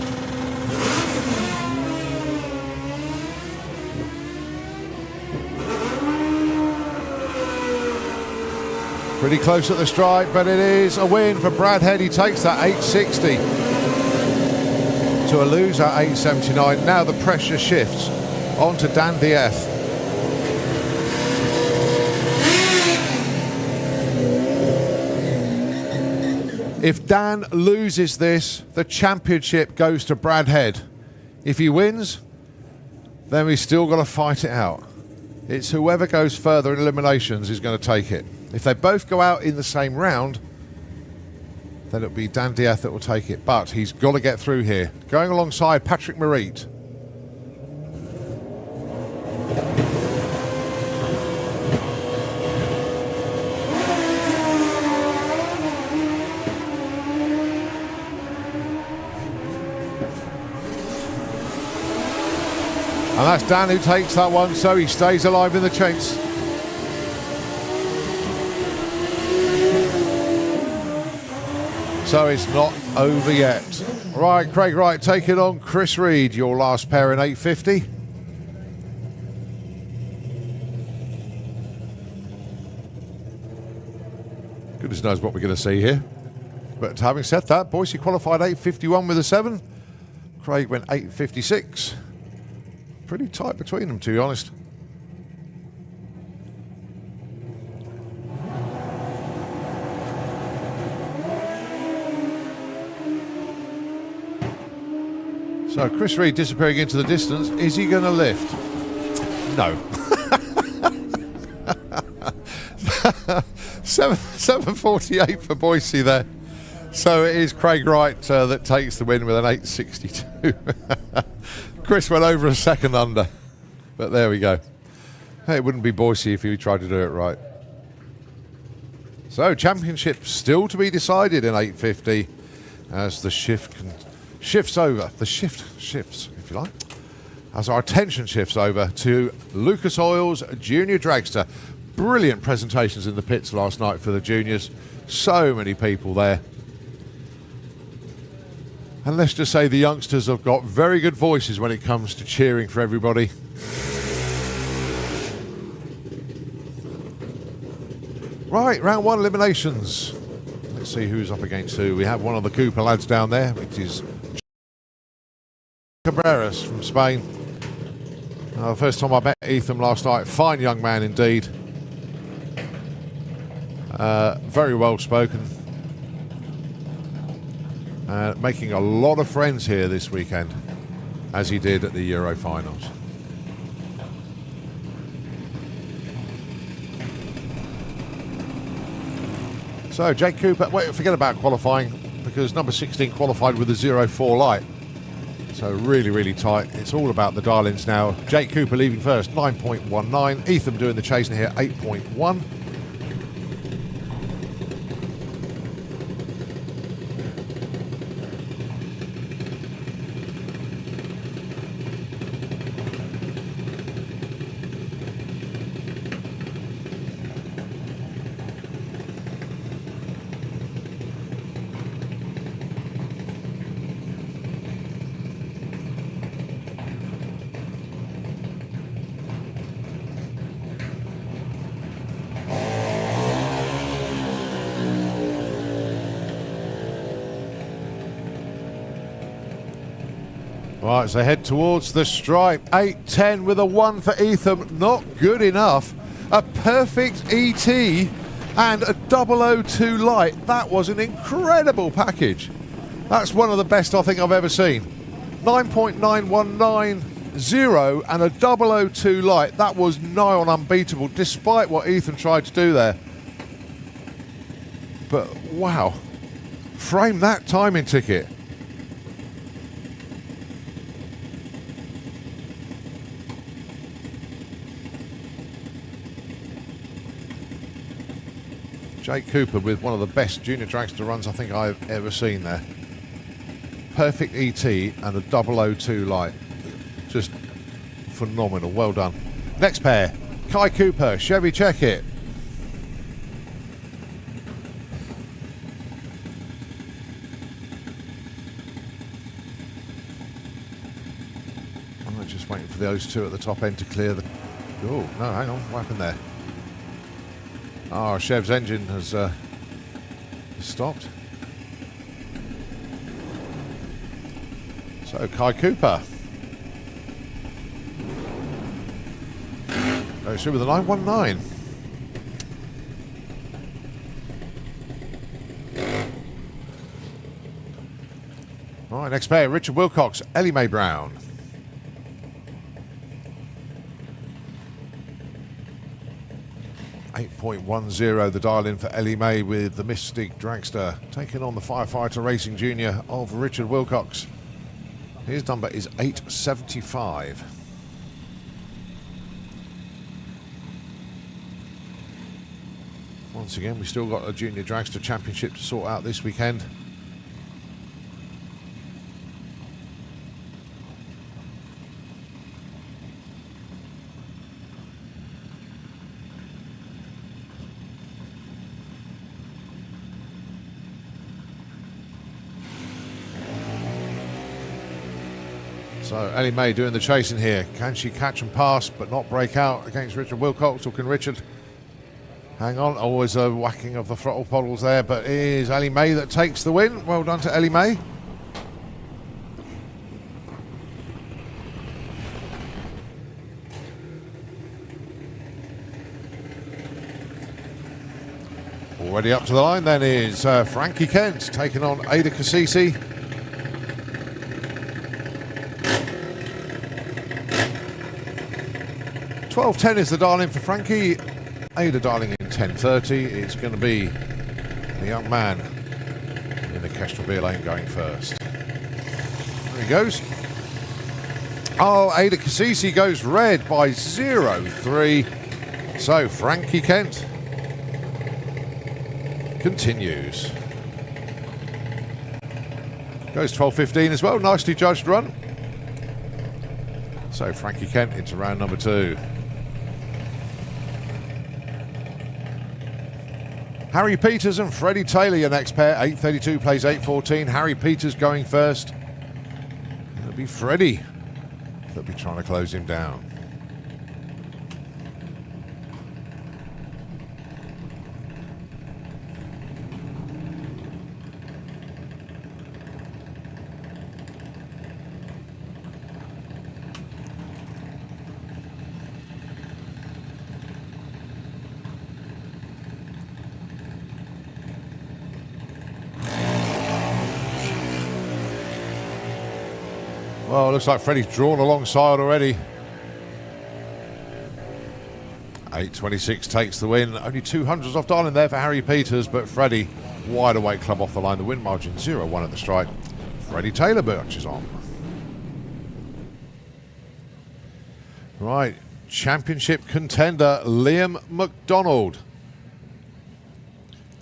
Pretty close at the stripe, but it is a win for Brad Head. He takes that 860 to a loser 879. Now the pressure shifts onto Dan Diaz. If Dan loses this, the championship goes to Brad Head. If he wins, then we've still got to fight it out. It's whoever goes further in eliminations is going to take it. If they both go out in the same round, then it'll be Dan Diaz that will take it. But he's got to get through here. Going alongside Patrick Marit. And that's Dan who takes that one, so he stays alive in the chase. So it's not over yet. Right, Craig Wright taking on Chris Reed, your last pair in 850. Goodness knows what we're going to see here. But having said that, Boise qualified 851 with a 7. Craig went 856. Pretty tight between them, to be honest. So Chris Reed disappearing into the distance. Is he going to lift? No. 7:48 for Boise there. So it is Craig Wright that takes the win with an 8:62. Chris went over a second under, but there we go. Hey, it wouldn't be Boise if he tried to do it right. So championship still to be decided in 850 as the shift shifts over. The shift shifts, if you like, as our attention shifts over to Lucas Oil's Junior Dragster. Brilliant presentations in the pits last night for the juniors. So many people there. And let's just say the youngsters have got very good voices when it comes to cheering for everybody. Right, round one eliminations. Let's see who's up against who. We have one of the Cooper lads down there, which is Cabreras from Spain. First time I met Ethan last night. Fine young man indeed. Very well spoken. Making a lot of friends here this weekend, as he did at the Euro finals. So Jake Cooper, wait, forget about qualifying, because number 16 qualified with a 0.4 light. So really, really tight. It's all about the dial-ins now. Jake Cooper leaving first, 9.19. Ethan doing the chasing here, 8.1. Right, so head towards the stripe. 8.10 with a 1 for Ethan. Not good enough. A perfect ET and a 002 light. That was an incredible package. That's one of the best I think I've ever seen. 9.9190 and a 002 light. That was nigh on unbeatable, despite what Ethan tried to do there. But wow, frame that timing ticket. Jake Cooper with one of the best junior dragster runs I think I've ever seen there. Perfect ET and a 002 light. Just phenomenal. Well done. Next pair. Kai Cooper, Chevy Check It. I'm just waiting for those two at the top end to clear the... Oh, no, hang on. What happened there? Oh, Chev's engine has stopped. So, Kai Cooper. Goes through with a 919. All right, next pair, Richard Wilcox, Ellie Mae Brown. .10 the dial-in for Ellie Mae with the Mystic Dragster, taking on the Firefighter Racing Junior of Richard Wilcox. His number is 875. Once again, we still got a Junior Dragster Championship to sort out this weekend. So Ellie Mae doing the chasing here. Can she catch and pass but not break out against Richard Wilcox, or can Richard hang on? Always a whacking of the throttle pedals there, but it is Ellie Mae that takes the win. Well done to Ellie Mae. Already up to the line then is Frankie Kent taking on Ada Cassisi. $12.10 is the dial-in for Frankie. Ada dialing in 10.30. It's going to be the young man in the Kestrel beer lane going first. There he goes. Oh, Ada Cassisi goes red by 0.3. So Frankie Kent continues. Goes 12.15 as well. Nicely judged run. So Frankie Kent into round number 2. Harry Peters and Freddie Taylor, your next pair. 8.32 plays 8.14. Harry Peters going first. It'll be Freddie that'll be trying to close him down. Well, it looks like Freddie's drawn alongside already. 8.26 takes the win. Only 200s off dialing there for Harry Peters, but Freddie, wide awake club off the line. The win margin 0-1 at the strike. Freddie Taylor birches on. Right, championship contender Liam McDonald.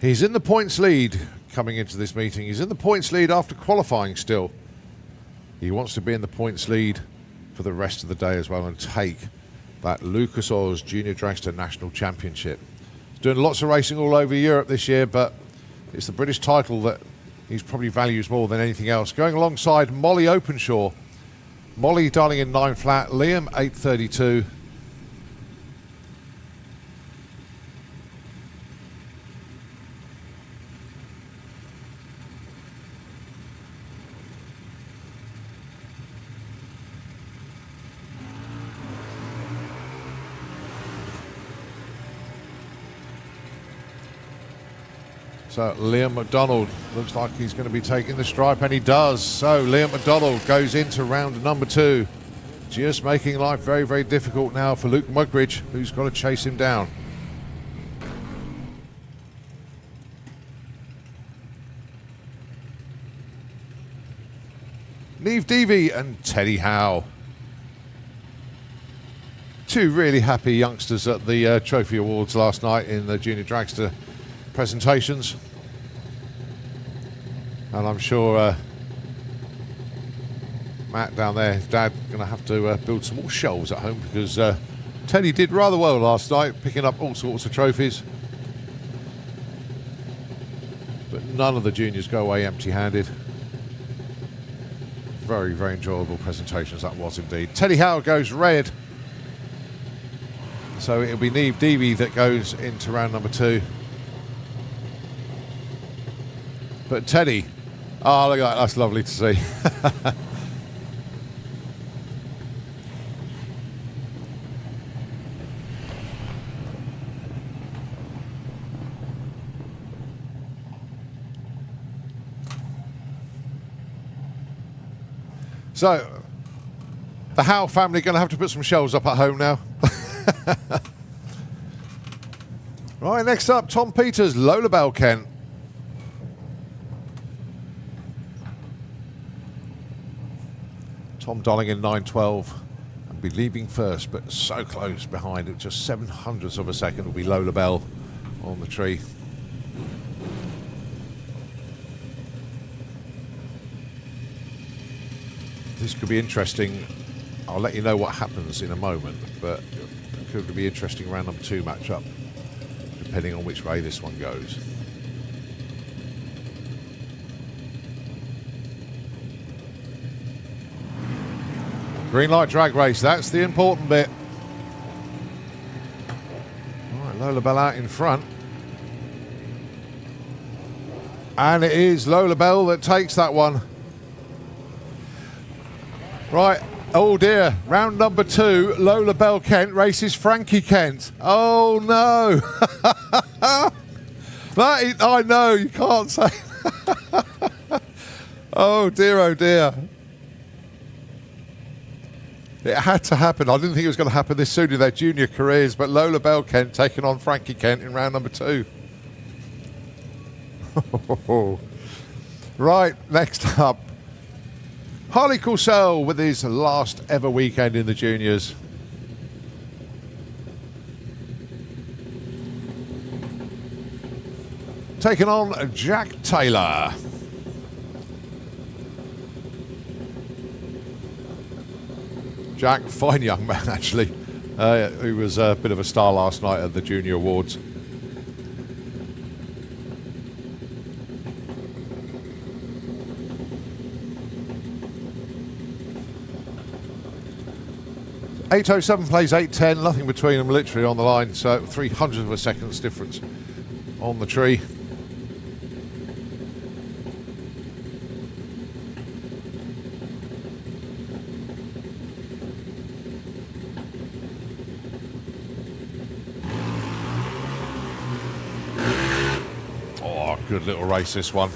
He's in the points lead coming into this meeting. He's in the points lead after qualifying still. He wants to be in the points lead for the rest of the day as well and take that Lucas Oils Junior Dragster National Championship. He's doing lots of racing all over Europe this year, but it's the British title that he's probably values more than anything else. Going alongside Molly Openshaw. Molly dialing in 9 flat, Liam 8.32. So Liam McDonald looks like he's going to be taking the stripe, and he does. So Liam McDonald goes into round number 2. Just making life very, very difficult now for Luke Mugridge, who's got to chase him down. Neve Deavy and Teddy Howe. Two really happy youngsters at the Trophy Awards last night in the Junior Dragster presentations. And I'm sure Matt down there, his dad, going to have to build some more shelves at home, because Teddy did rather well last night, picking up all sorts of trophies. But none of the juniors go away empty-handed. Very, very enjoyable presentations that was indeed. Teddy Howard goes red. So it'll be Neve Deevy that goes into round number 2. But Teddy, oh, look at that, that's lovely to see. So, the Howe family going to have to put some shelves up at home now. Right, next up, Tom Peters, Lola Bell Kent. Tom Dolling in 9.12 and be leaving first, but so close behind it, just 700ths of a second will be Lola Bell on the tree. This could be interesting. I'll let you know what happens in a moment, but it could be interesting round number 2 matchup, depending on which way this one goes. Green light drag race, that's the important bit. All right, Lola Bell out in front. And it is Lola Bell that takes that one. Right, oh dear, round number 2, Lola Bell Kent races Frankie Kent. Oh no. That is, I know, you can't say. Oh dear, oh dear. It had to happen. I didn't think it was going to happen this soon in their junior careers, but Lola Bell Kent taking on Frankie Kent in round number 2. Right, next up, Harley Coursell with his last ever weekend in the juniors. Taking on Jack Taylor. Jack, fine young man actually, who was a bit of a star last night at the Junior Awards. .807 plays 8:10, nothing between them, literally on the line, so 300 of a second's difference on the tree. Oh, good little race this one.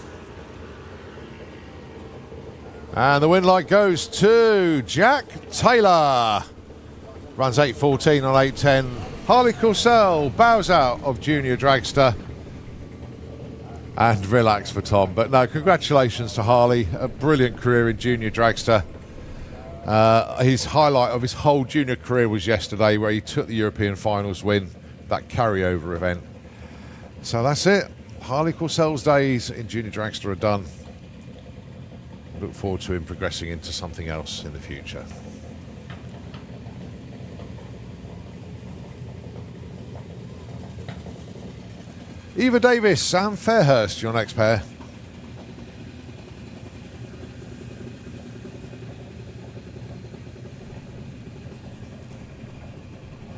And the win light goes to Jack Taylor. Runs 8.14 on 8.10. Harley Coursell bows out of Junior Dragster. And relax for Tom. But no, congratulations to Harley. A brilliant career in Junior Dragster. His highlight of his whole junior career was yesterday, where he took the European Finals win, that carryover event. So that's it. Harley Coursell's days in Junior Dragster are done. Look forward to him progressing into something else in the future. Eva Davis, Sam Fairhurst, your next pair.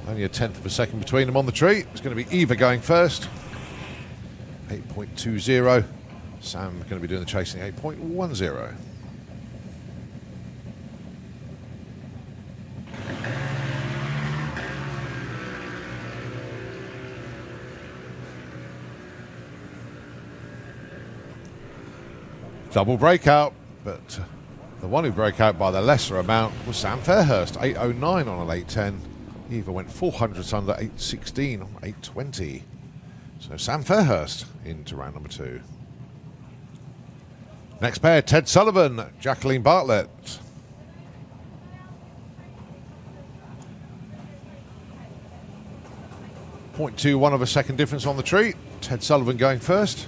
Only a tenth of a second between them on the tree. It's going to be Eva going first. 8.20. Sam going to be doing the chasing, 8.10. Double breakout, but the one who broke out by the lesser amount was Sam Fairhurst, 8.09 on an 8.10. Eva went 400ths under, 8.16 on 8.20. So Sam Fairhurst into round number 2. Next pair, Ted Sullivan, Jacqueline Bartlett. .21 of a second difference on the tree. Ted Sullivan going first.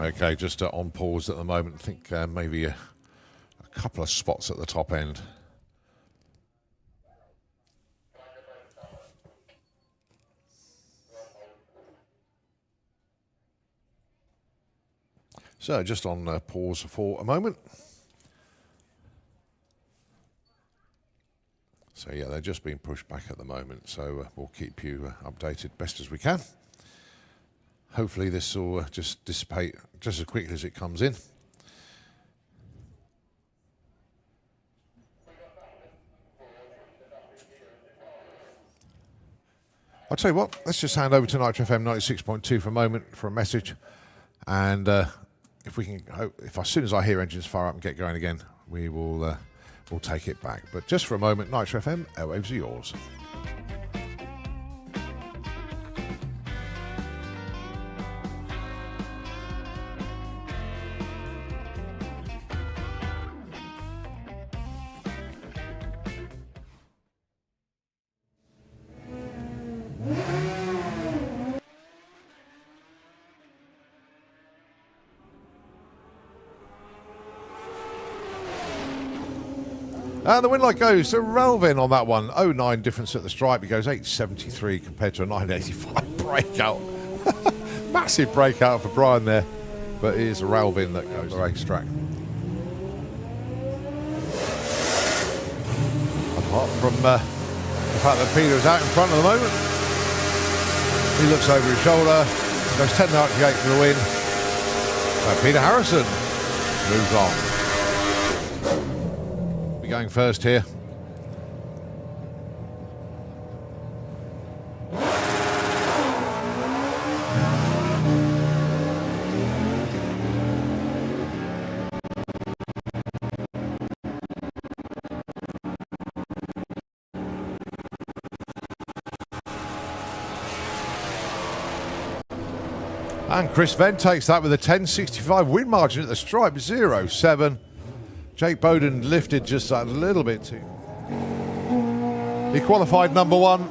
Okay, just on pause at the moment. I think maybe a couple of spots at the top end. So just on pause for a moment. So yeah, they're just being pushed back at the moment. So we'll keep you updated best as we can. Hopefully this will just dissipate just as quickly as it comes in. I'll tell you what, let's just hand over to Nitro FM 96.2 for a moment for a message. And if we can, if as soon as I hear engines fire up and get going again, we will we'll take it back. But just for a moment, Nitro FM, airwaves are yours. And the win light goes to Ralvin on that one. 0.9 difference at the stripe. He goes 8.73 compared to a 9.85 breakout. Massive breakout for Brian there. But it is Ralvin that goes the racetrack. Apart from the fact that Peter is out in front at the moment. He looks over his shoulder. Goes 10.98 for the win. So Peter Harrison moves on. Going first here. And Chris Venn takes that with a 10.65 win margin at the stripe, 0.7. Jake Bowden lifted just a little bit too. He qualified number one.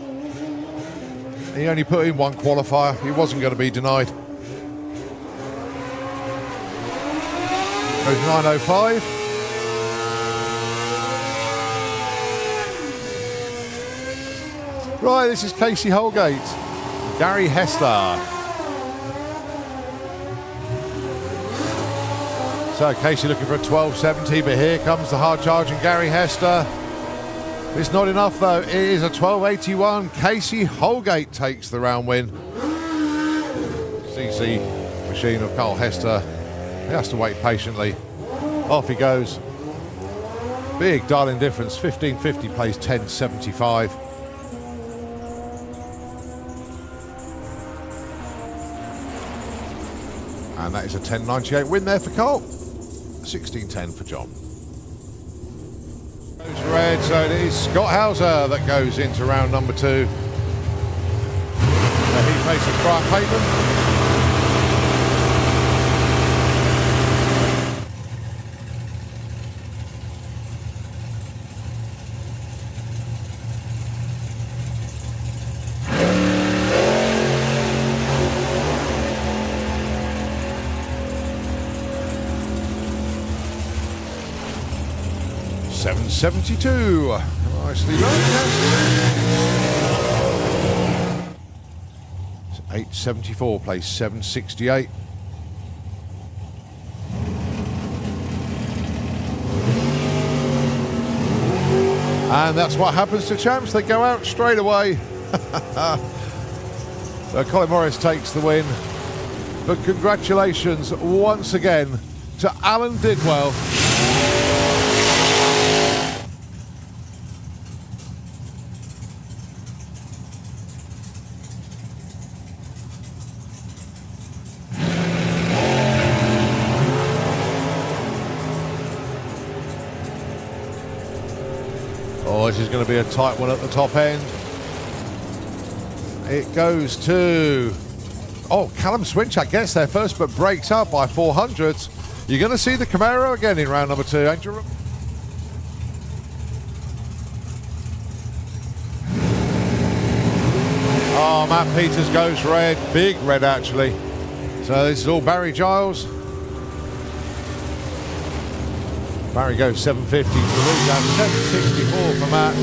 He only put in one qualifier. He wasn't going to be denied. Goes 9.05. Right, this is Casey Holgate. Gary Hester. So Casey looking for a 12.70, but here comes the hard charging Gary Hester. It's not enough though, it is a 12.81. Casey Holgate takes the round win. CC machine of Carl Hester. He has to wait patiently. Off he goes. Big darling difference, 15.50 plays 10.75. And that is a 10.98 win there for Carl. 16.10 for John. Goes red, so it is Scott Hauser that goes into round number 2. He faces Brian Payton. .72. Nicely done. It's 8.74 plays 7.68. And that's what happens to champs. They go out straight away. So Colin Morris takes the win. But congratulations once again to Alan Didwell. Oh, this is going to be a tight one at the top end. It goes to... Oh, Callum Swinchak gets there first, but breaks up by 400s. You're going to see the Camaro again in round number 2, ain't you? Oh, Matt Peters goes red. Big red, actually. So this is all Barry Giles. Barry goes 750 to lose out. 764 for Matt.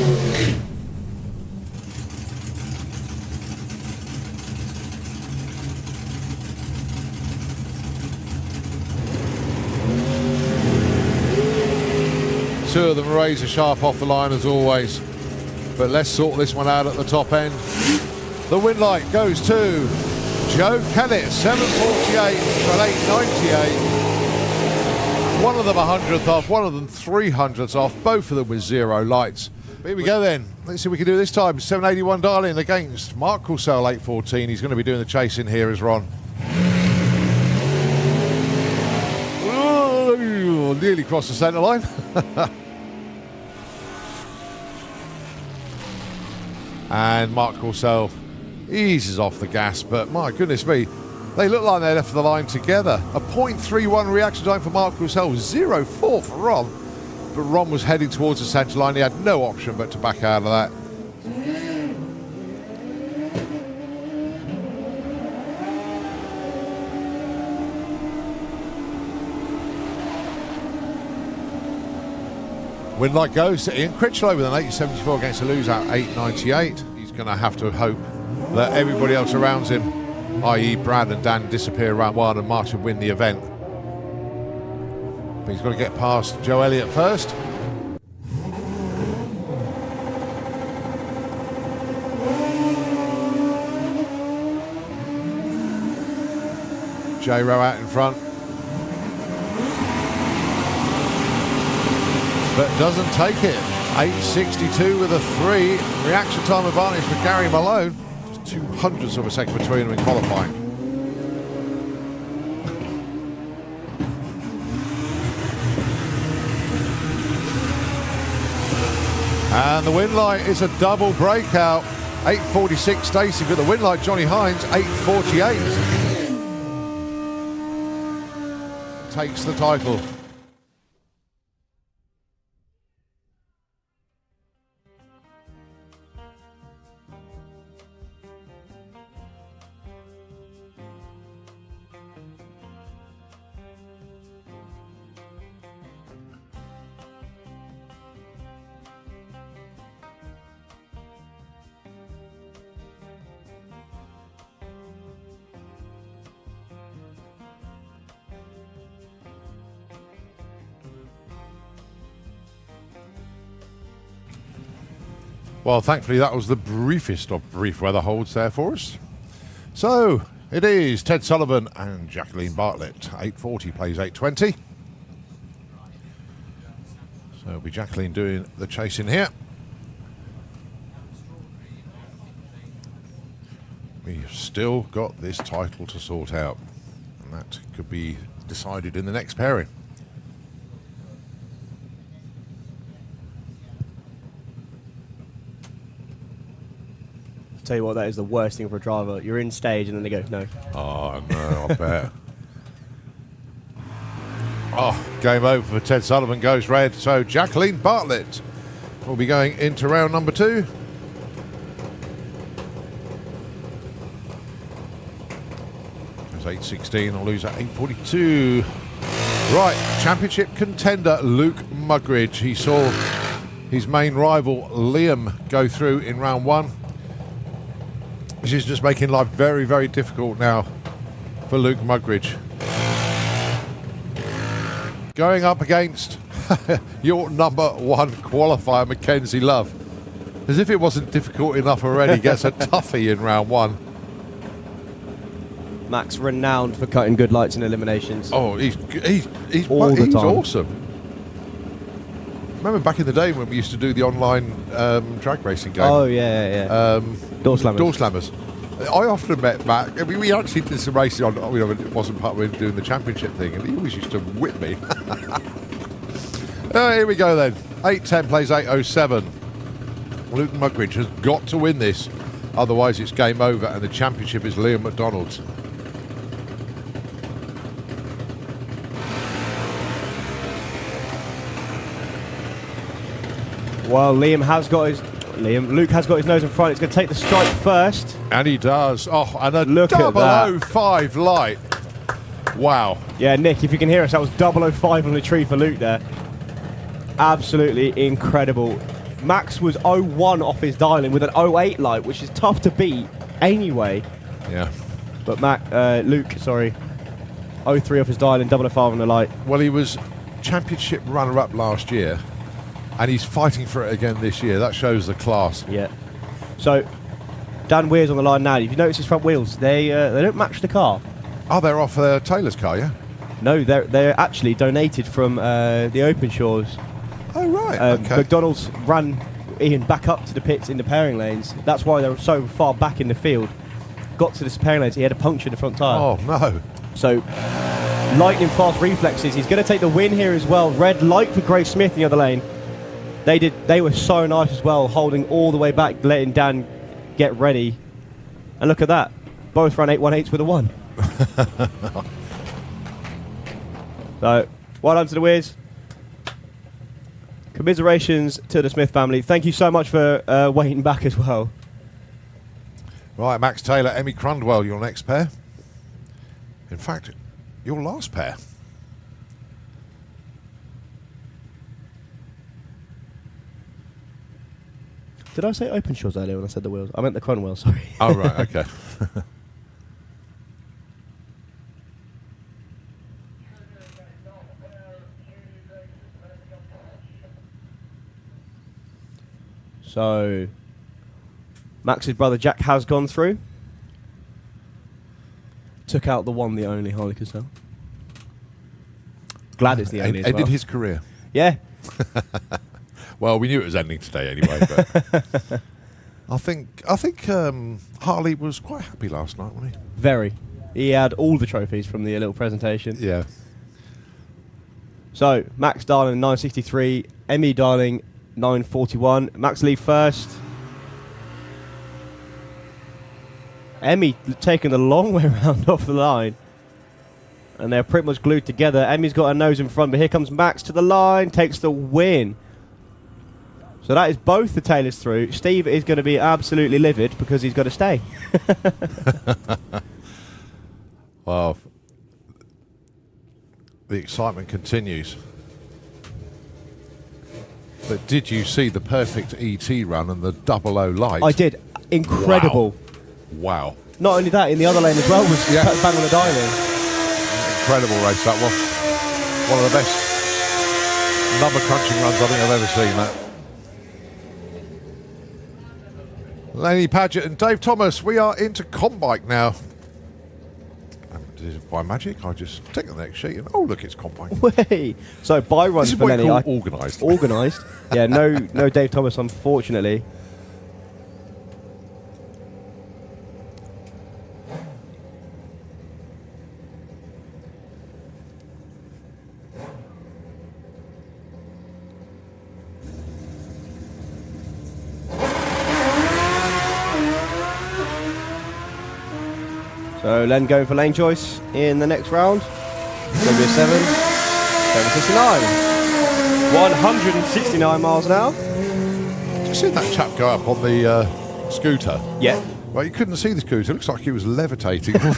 Two of them razor sharp off the line as always. But let's sort this one out at the top end. The win light goes to Joe Kennett, 748 for 898. One of them 100th off, one of them 300ths off, both of them with 0 lights. But here we go then. Let's see what we can do this time. 781 Darling against Mark Courcelle, 814. He's going to be doing the chasing here as Ron. Oh, nearly crossed the centre line. And Mark Courcelle eases off the gas, but my goodness me, they look like they left the line together. A 0.31 reaction time for Mark Courcelle, 0.4 for Ron, but Ron was heading towards the centre line. He had no option but to back out of that. Win light goes to Ian Critchlow with an 874 against a lose out 898. He's going to have to hope that everybody else around him, i.e. Brad and Dan, disappear round 1 and Martin win the event. But he's got to get past Joe Elliott first. J-Row out in front. But doesn't take it. 862 with a 3. Reaction time advantage for Gary Malone. Just 200ths of a second between them in qualifying. And the win light is a double breakout. 846 Stacey with the win light. Johnny Hines, 848. Takes the title. Well, thankfully that was the briefest of brief weather holds there for us. So, it is Ted Sullivan and Jacqueline Bartlett. 840 plays 820. So it'll be Jacqueline doing the chasing here. We've still got this title to sort out. And that could be decided in the next pairing. Tell you what, that is the worst thing for a driver. You're in stage and then they go, no. Oh, no, I bet. Oh, game over for Ted Sullivan, goes red. So Jacqueline Bartlett will be going into round number 2. There's 816, I'll lose at 842. Right, championship contender Luke Mugridge. He saw his main rival Liam go through in round 1. This is just making life very, very difficult now for Luke Mugridge. Going up against your number 1 qualifier, Mackenzie Love. As if it wasn't difficult enough already, gets a toughie in round 1. Max renowned for cutting good lights and eliminations. Oh, he's All the time. awesome. Remember back in the day when we used to do the online drag racing game? Oh, yeah. Door slammers. Door slammers. I often met Matt. I mean, we actually did some racing on, you know, it wasn't part of doing the championship thing, and he always used to whip me. Here we go then. 810 plays 807. Luke Mugridge has got to win this. Otherwise, it's game over, and the championship is Liam McDonald's. Well, Luke has got his nose in front. It's going to take the stripe first. And he does. Oh, and a Look at that. 005 light. Wow. Yeah, Nick, if you can hear us, that was 005 on the tree for Luke there. Absolutely incredible. Max was 01 off his dialing with an 08 light, which is tough to beat anyway. Yeah. But Luke, 03 off his dialing, 005 on the light. Well, he was championship runner-up last year, and he's fighting for it again this year. That shows the class. Yeah. So, Dan Weir's on the line now. If you notice his front wheels, they don't match the car. Oh, they're off Taylor's car, yeah? No, they're actually donated from the Openshaws. Oh, right. Okay. McDonald's ran Ian back up to the pits in the pairing lanes. That's why they were so far back in the field. Got to the pairing lanes, he had a puncture in the front tyre. Oh, no. So, lightning fast reflexes. He's going to take the win here as well. Red light for Gray Smith in the other lane. They were so nice as well, holding all the way back, letting Dan get ready. And look at that. Both ran 818s with a 1. So, well done to the Wiz. Commiserations to the Smith family. Thank you so much for waiting back as well. Right, Max Taylor, Emmy Crundwell, your next pair. In fact, your last pair. Did I say Openshaws earlier when I said the wheels? I meant the Crundwell, sorry. Oh, right, okay. So, Max's brother Jack has gone through. Took out the one, the only Harley Cosell. Glad it's the only as well. Ended his career. Yeah. Well, we knew it was ending today anyway, but I think Harley was quite happy last night, wasn't he? Very. He had all the trophies from the little presentation. Yeah. So, Max Darling 963, Emmy Darling 941. Max lead first. Emmy taking the long way around off the line. And they're pretty much glued together. Emmy's got her nose in front, but here comes Max to the line, takes the win. So that is both the Taylors through. Steve is going to be absolutely livid because he's got to stay. Well, the excitement continues. But did you see the perfect ET run and the 00 light? I did. Incredible. Wow. Not only that, in the other lane as well was bang on the dialing. Incredible race that was. One of the best number crunching runs I think I've ever seen. That. Laney Paget and Dave Thomas, we are into Combike now. By magic, I just take the next sheet and oh look, it's Combike. Way. So by runs for Lenny. Organised. Organised. Yeah, no Dave Thomas, unfortunately. So Len going for lane choice in the next round. It's going to be a 769. 169 miles an hour. Just seen that chap go up on the scooter. Yeah. Well, you couldn't see the scooter. It looks like he was levitating on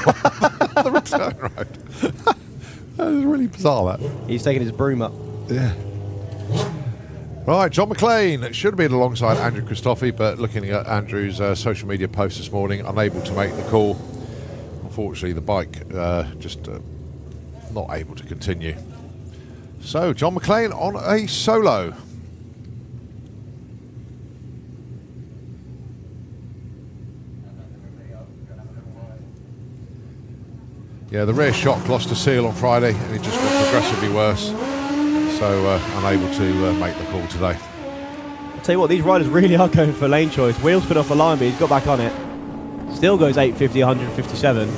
the return road. That was really bizarre, that. He's taking his broom up. Yeah. Right, John McLean should have been alongside Andrew Christophe, but looking at Andrew's social media post this morning, unable to make the call. Unfortunately, the bike just not able to continue. So, John McLean on a solo. Yeah, the rear shock lost a seal on Friday, and it just got progressively worse. So, unable to make the call today. I'll tell you what, these riders really are going for lane choice. Wheels put off the line, but he's got back on it. Still goes 850, 157.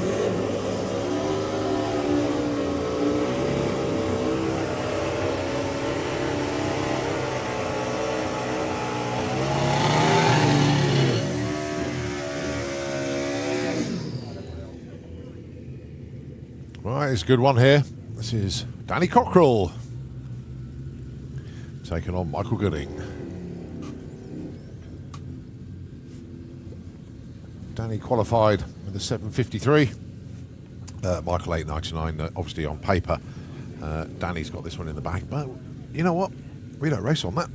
Right, it's a good one here. This is Danny Cockrell taking on Michael Gooding. Danny qualified with a 7:53. Michael 8:99, obviously on paper. Danny's got this one in the bag, but you know what? We don't race on that.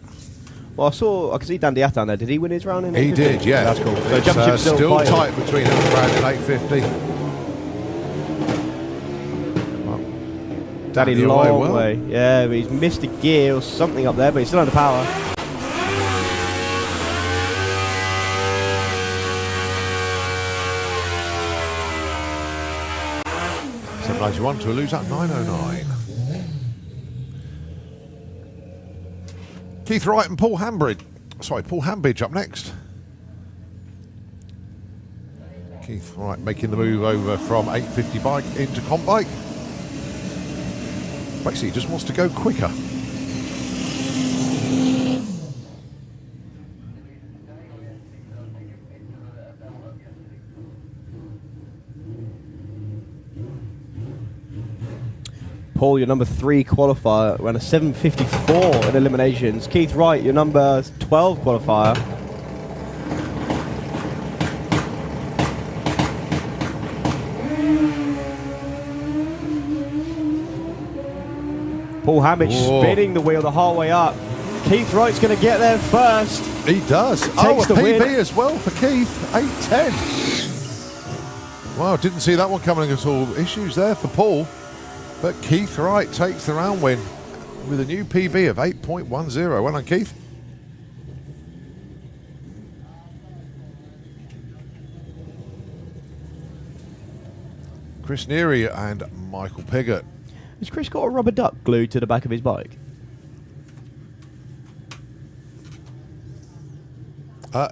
Well, I could see Dan Diaz down there. Did he win his round in 8:50? He did, yeah. That's cool. So It's, championship's still fighting. tight between him and Brad in 8:50. Danny Danny long away well. way. Yeah, but he's missed a gear or something up there, but he's still under power. 791 to a loser at 909. Keith Wright and Paul Hambidge up next. Keith Wright making the move over from 850 bike into comp bike. Basically, he just wants to go quicker. Paul, your number 3 qualifier, ran a 7:54 in eliminations. Keith Wright, your number 12 qualifier. Paul Hambidge spinning the wheel the whole way up. Keith Wright's going to get there first. He does. Takes A the PB win. as well for Keith, 8:10. Wow, didn't see that one coming at all. Issues there for Paul. But Keith Wright takes the round win with a new PB of 8.10. Well done, Keith. Chris Neary and Michael Piggott. Has Chris got a rubber duck glued to the back of his bike?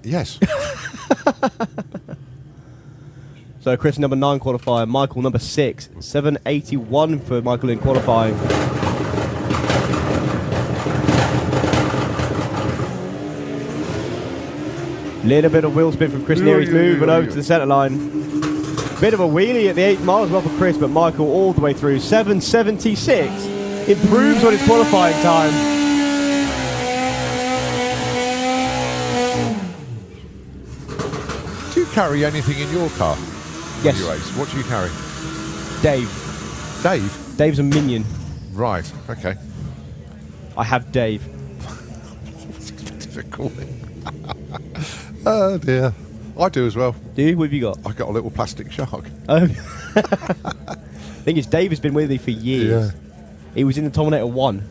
Yes. So Chris, number 9 qualifier. Michael, number 6. 7:81 for Michael in qualifying. Little bit of wheel spin from Chris Neary's moving over to the centre line. Bit of a wheelie at the 8 miles well for Chris, but Michael all the way through. 7:76. Improves on his qualifying time. Do you carry anything in your car? Yes. You race? What do you carry? Dave. Dave? Dave's a minion. Right, okay. I have Dave. Difficult. Oh dear. I do as well. Do you? What have you got? I got a little plastic shark. Thing is, Dave has been with me for years. Yeah. He was in the Terminator 1.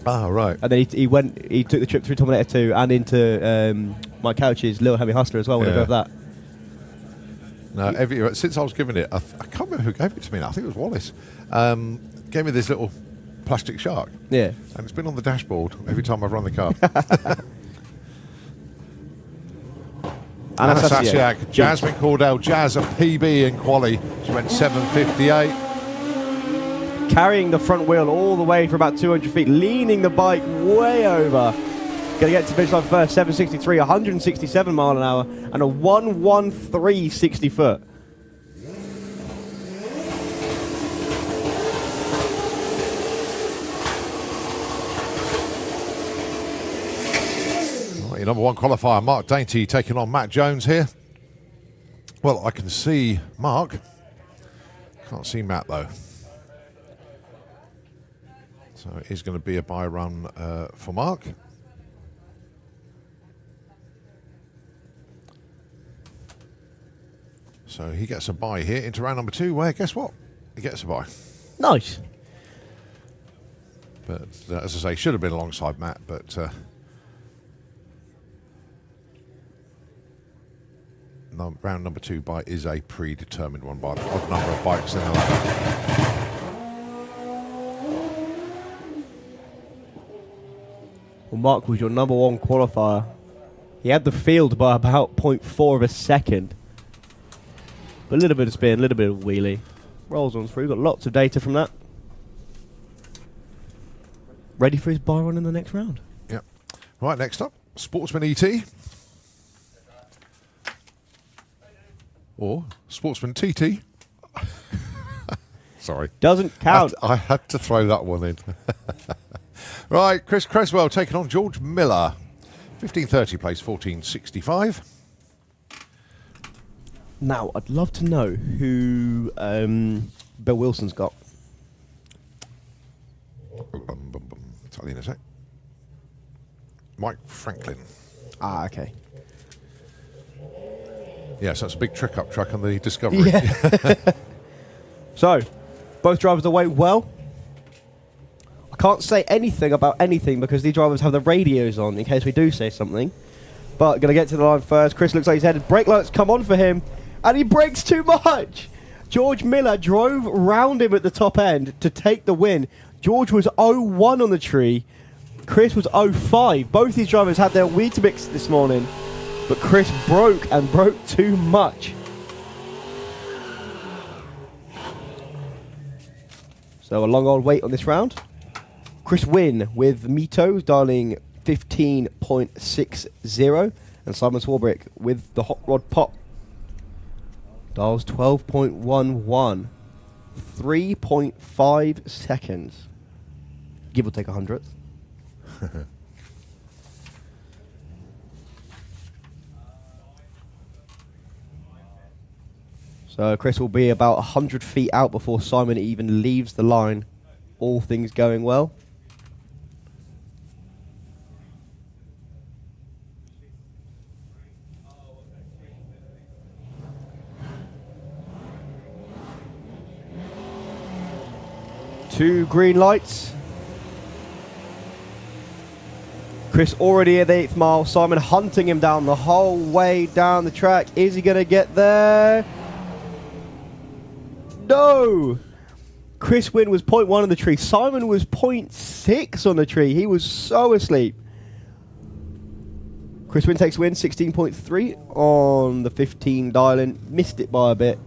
Ah, right. And then he took the trip through Terminator 2 and into my couch's Little Heavy Hustler as well when I drove that. No, since I was given it, I can't remember who gave it to me now. I think it was Wallace. Gave me this little plastic shark. Yeah. And it's been on the dashboard every time I've run the car. Anastasiak, Jasmine Cordell, Jazz a PB in quali. She went 7:58. Carrying the front wheel all the way for about 200 feet, leaning the bike way over. Going to get to finish line first, 7:63, 167 mile an hour, and a 1:13 60 foot. Your number 1 qualifier, Mark Dainty, taking on Matt Jones here. Well, I can see Mark. Can't see Matt, though. So it is going to be a bye run for Mark. So he gets a bye here into round number 2, where, guess what? He gets a bye. Nice. But as I say, should have been alongside Matt, but... round number 2 bike is a predetermined one by the odd number of bikes in the ladder. Well, Mark was your number 1 qualifier. He had the field by about 0.4 of a second. A little bit of spin, a little bit of wheelie. Rolls on through, got lots of data from that. Ready for his bye run in the next round. Yep. Right, next up, Sportsman ET. Or Sportsman TT. Sorry. Doesn't count. I had to throw that one in. Right, Chris Cresswell taking on George Miller. 1530 plays 1465. Now, I'd love to know who Bill Wilson's got. Tell you in a sec. Mike Franklin. Ah, okay. Yes, that's a big trick-up truck on the Discovery. Yeah. So, both drivers away well. I can't say anything about anything because these drivers have the radios on in case we do say something. But going to get to the line first. Chris looks like he's headed. Brake lights come on for him. And he brakes too much. George Miller drove round him at the top end to take the win. George was 0-1 on the tree. Chris was 0-5. Both these drivers had their Weetabix this morning. But Chris broke and broke too much. So a long old wait on this round. Chris win with Mito dialing 15.60 and Simon Swarbrick with the Hot Rod Pop dials 12.11. 3.5 seconds. Give or take 100th. So Chris will be about 100 feet out before Simon even leaves the line. All things going well. Two green lights. Chris already at the 8th mile. Simon hunting him down the whole way down the track. Is he going to get there? No! Chris Wynn was 0.1 on the tree. Simon was 0.6 on the tree. He was so asleep. Chris Wynn takes win, 16.3 on the 15 dial-in. Missed it by a bit.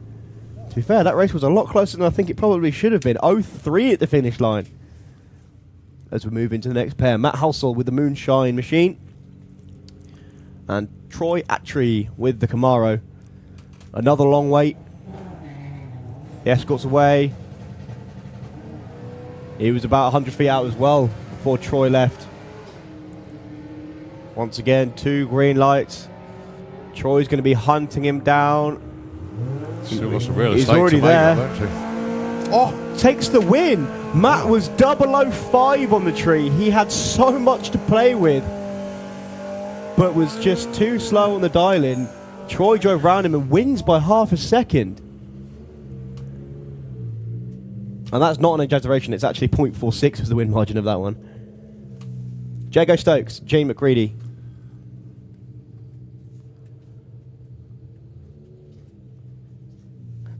To be fair, that race was a lot closer than I think it probably should have been. 0-3 at the finish line. As we move into the next pair. Matt Halsall with the Moonshine Machine. And Troy Attree with the Camaro. Another long wait. The escort's away. He was about 100 feet out as well before Troy left. Once again, two green lights. Troy's going to be hunting him down. Still got some real estate He's already to make there. up, don't he? Oh! Takes the win. Matt was 005 on the tree. He had so much to play with, but was just too slow on the dial-in. Troy drove round him and wins by half a second. And that's not an exaggeration. It's actually 0.46 was the win margin of that one. Jago Stokes, Jane McCready.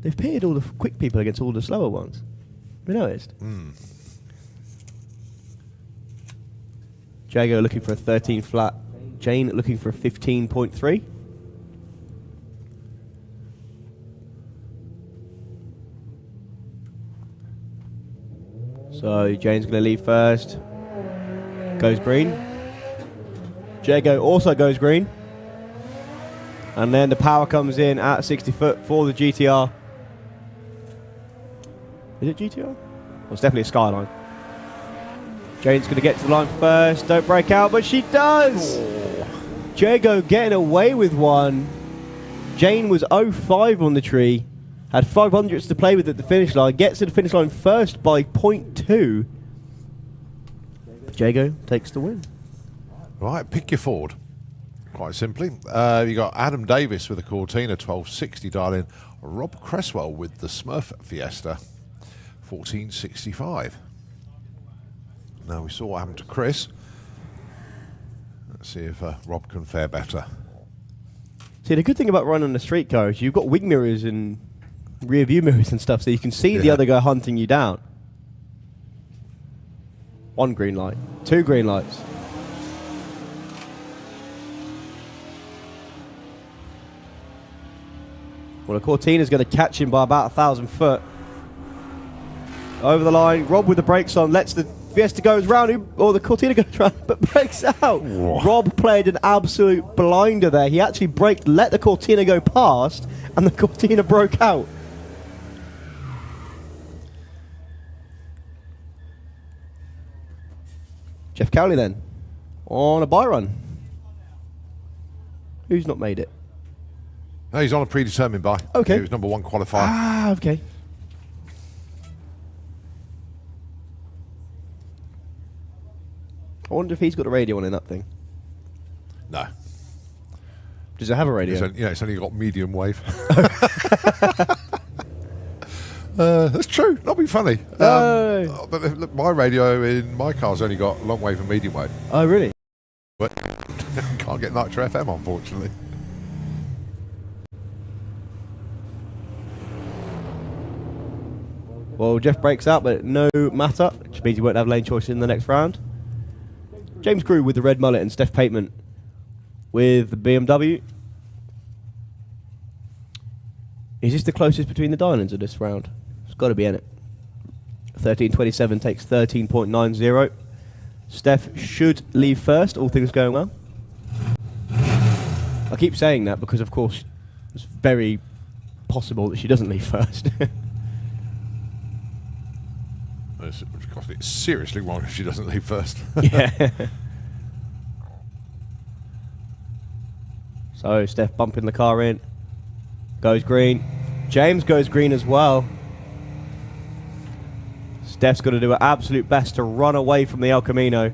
They've pitted all the quick people against all the slower ones. Have you noticed? Jago looking for a 13 flat. Jane looking for a 15.3. So Jane's going to leave first. Goes green. Jago also goes green. And then the power comes in at 60 foot for the GTR. Is it GTR? Well, it's definitely a Skyline. Jane's going to get to the line first. Don't break out, but she does! Oh. Jago getting away with one. Jane was 0.5 on the tree. Had 500s to play with at the finish line. Gets to the finish line first by 0.2. Jago takes the win. Right, pick your Ford. Quite simply. You got Adam Davis with the Cortina 1260 dial-in. Rob Cresswell with the Smurf Fiesta 1465. Now we saw what happened to Chris. Let's see if Rob can fare better. See, the good thing about running a street car is you've got wing mirrors and rear view mirrors and stuff, so you can see the other guy hunting you down. One green light. Two green lights. Well, the Cortina's going to catch him by about 1,000 foot. Over the line, Rob with the brakes on, lets the Fiesta goes round, or the Cortina goes round, but breaks out. Whoa. Rob played an absolute blinder there. He actually braked, let the Cortina go past, and the Cortina broke out. Jeff Cowley then, on a bye run. Who's not made it? No, he's on a predetermined bye. Okay. He was number 1 qualifier. Ah, okay. I wonder if he's got a radio on in that thing. No. Does it have a radio? It's only got medium wave. That's true. Not be funny. No. But look, my radio in my car's only got long wave and medium wave. Oh, really? But can't get Nitro FM, unfortunately. Well, Jeff breaks out, but no matter, which means he won't have lane choice in the next round. James Grew with the red mullet and Steph Pateman with the BMW. Is this the closest between the Dylands of this round? It's got to be in it. 13.27 takes 13.90. Steph should leave first, all things going well. I keep saying that because, of course, it's very possible that she doesn't leave first. It's seriously wrong if she doesn't leave first. Yeah. So Steph bumping the car in. Goes green. James goes green as well. Steph's got to do her absolute best to run away from the El Camino.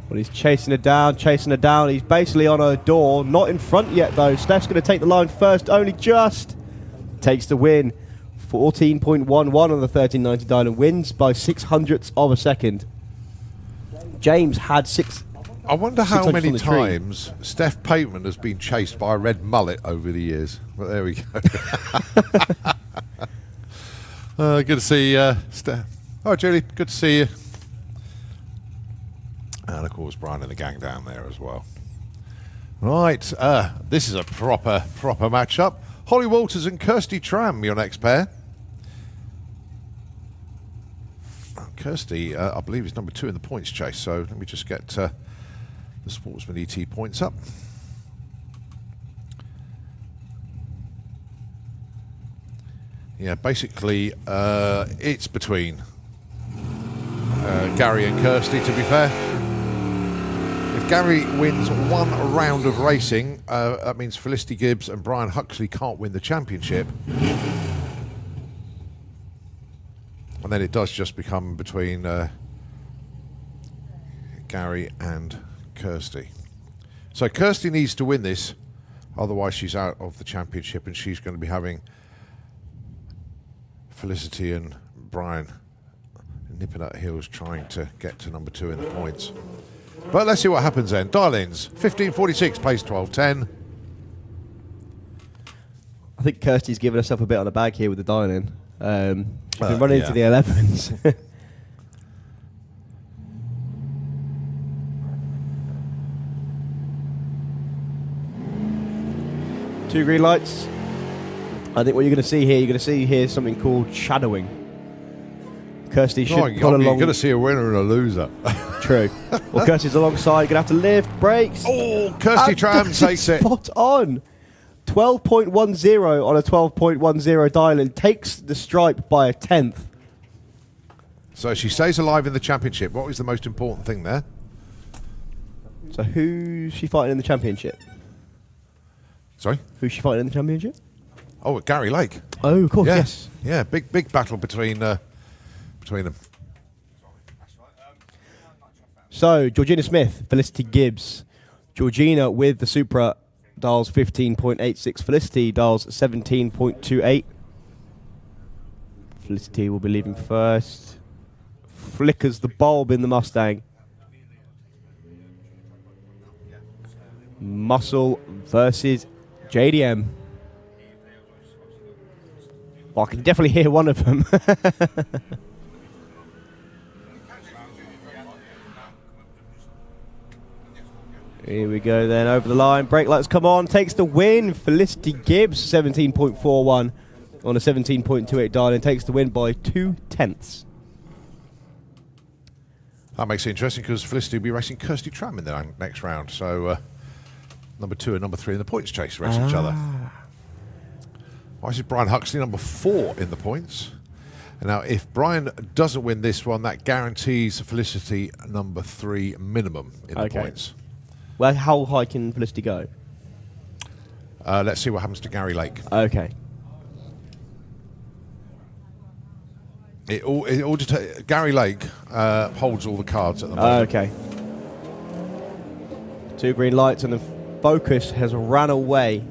Well, he's chasing her down, chasing her down. He's basically on her door. Not in front yet, though. Steph's going to take the line first. Only just takes the win. 14.11 on the 1390 dial and wins by 600ths of a second. James had I wonder how many on the tree. times Steph Pateman has been chased by a red mullet over the years. But there we go. Good to see Steph. Oh, Julie, good to see you. And of course, Brian and the gang down there as well. Right, this is a proper matchup. Holly Walters and Kirsty Tram, your next pair. Kirsty, I believe, is number 2 in the points chase. So let me just get the Sportsman ET points up. Yeah, basically, it's between Gary and Kirsty, to be fair. If Gary wins one round of racing, that means Felicity Gibbs and Brian Huxley can't win the championship. And then it does just become between Gary and Kirsty. So Kirsty needs to win this, otherwise she's out of the championship, and she's going to be having Felicity and Brian nipping at heels trying to get to number 2 in the points. But let's see what happens then. Dial-ins, 15.46, place 12.10. I think Kirsty's given herself a bit on the bag here with the dial-in. She's been running into the 11s. Two green lights. I think what you're going to see here, is something called shadowing. Kirsty should pull along. You're going to see a winner and a loser. True. Well, Kirsty's alongside. You're going to have to lift, brakes. Oh, Kirsty Tram takes it. Spot on. 12.10 on a 12.10 dial-in. Takes the stripe by a 1/10. So she stays alive in the championship. What was the most important thing there? So who's she fighting in the championship? Sorry? Who's she fighting in the championship? Oh, Gary Lake. Oh, of course, yes. Yeah, big battle between them. So, Georgina Smith, Felicity Gibbs. Georgina with the Supra dials 15.86. Felicity dials 17.28. Felicity will be leaving first. Flickers the bulb in the Mustang. Muscle versus JDM. Well, I can definitely hear one of them. Here we go then, over the line. Brake lights come on, takes the win. Felicity Gibbs, 17.41 on a 17.28 dial-in, takes the win by 2/10. That makes it interesting because Felicity will be racing Kirsty Tram in the next round. So number 2 and number 3 in the points chase race each other. Why is it Brian Huxley, number 4 in the points? Now, if Brian doesn't win this one, that guarantees Felicity number 3 minimum in the points. Well, how high can Felicity go? Let's see what happens to Gary Lake. Okay. Gary Lake holds all the cards at the moment. Okay. 2 green lights and the focus has ran away.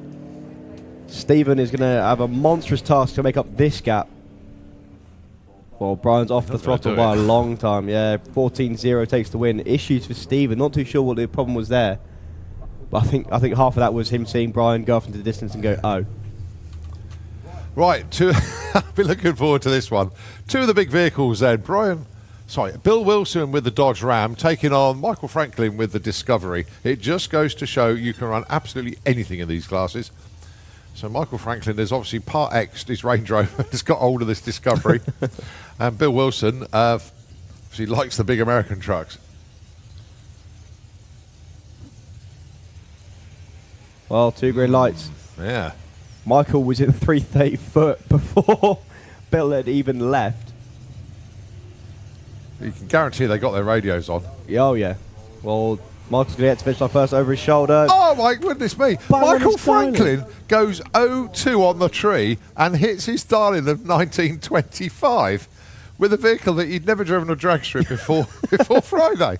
Stephen is going to have a monstrous task to make up this gap. Well, Brian's off the throttle by a long time. Yeah, 14-0 takes the win. Issues for Stephen. Not too sure what the problem was there. But I think half of that was him seeing Brian go off into the distance and go, oh. Right, I've been looking forward to this one. 2 of the big vehicles then. Bill Wilson with the Dodge Ram taking on Michael Franklin with the Discovery. It just goes to show you can run absolutely anything in these classes. So Michael Franklin is obviously part X, his Range Rover, has got hold of this Discovery. And Bill Wilson, he likes the big American trucks. Well, 2 green lights. Yeah. Michael was in 330 foot before Bill had even left. You can guarantee they got their radios on. Oh, yeah. Well, Michael's going to get to finish line first over his shoulder. Oh, my goodness me. Michael Franklin goes 0-2 on the tree and hits his darling of 1925 with a vehicle that he'd never driven a drag strip before Friday.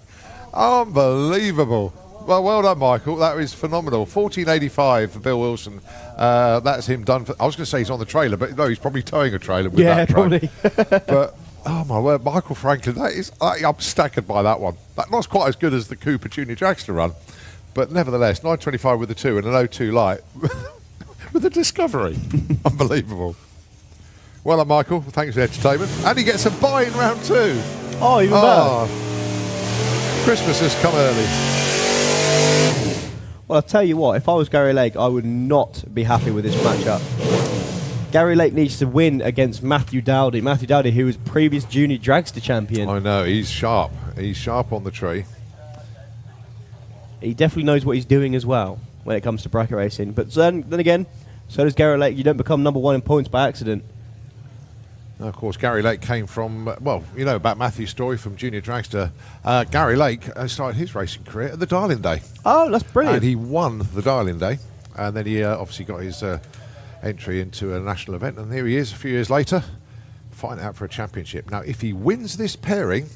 Unbelievable. Well done, Michael. That was phenomenal. 1485 for Bill Wilson. That's him done. I was going to say he's on the trailer, but no, he's probably towing a trailer with that probably. But, oh my word, Michael Franklin, I'm staggered by that one. That's not quite as good as the Cooper Junior Dragster run, but nevertheless, 925 with the 2 and an 02 light with a Discovery. Unbelievable. Well done, Michael. Thanks for the entertainment. And he gets a buy in round 2. Oh, even better. Christmas has come early. Well, I'll tell you what, if I was Gary Lake, I would not be happy with this matchup. Gary Lake needs to win against Matthew Dowdy. Matthew Dowdy, who was previous junior dragster champion. I know, he's sharp. He's sharp on the tree. He definitely knows what he's doing as well when it comes to bracket racing. But then again, so does Gary Lake. You don't become number 1 in points by accident. Now, of course, Gary Lake came from, well, you know about Matthew's story from Junior Dragster. Gary Lake started his racing career at the Darling Day. Oh, that's brilliant. And he won the Darling Day. And then he obviously got his entry into a national event. And here he is a few years later, fighting out for a championship. Now, if he wins this pairing,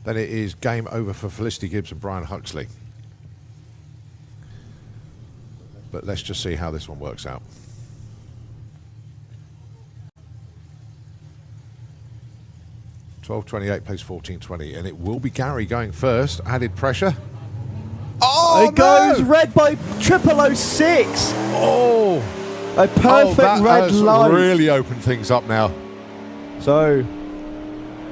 then it is game over for Felicity Gibbs and Brian Huxley. But let's just see how this one works out. 12.28 plays 14.20, and it will be Gary going first. Added pressure. Oh, it goes red by 0006. Oh, a perfect red line. Really opened things up now. So,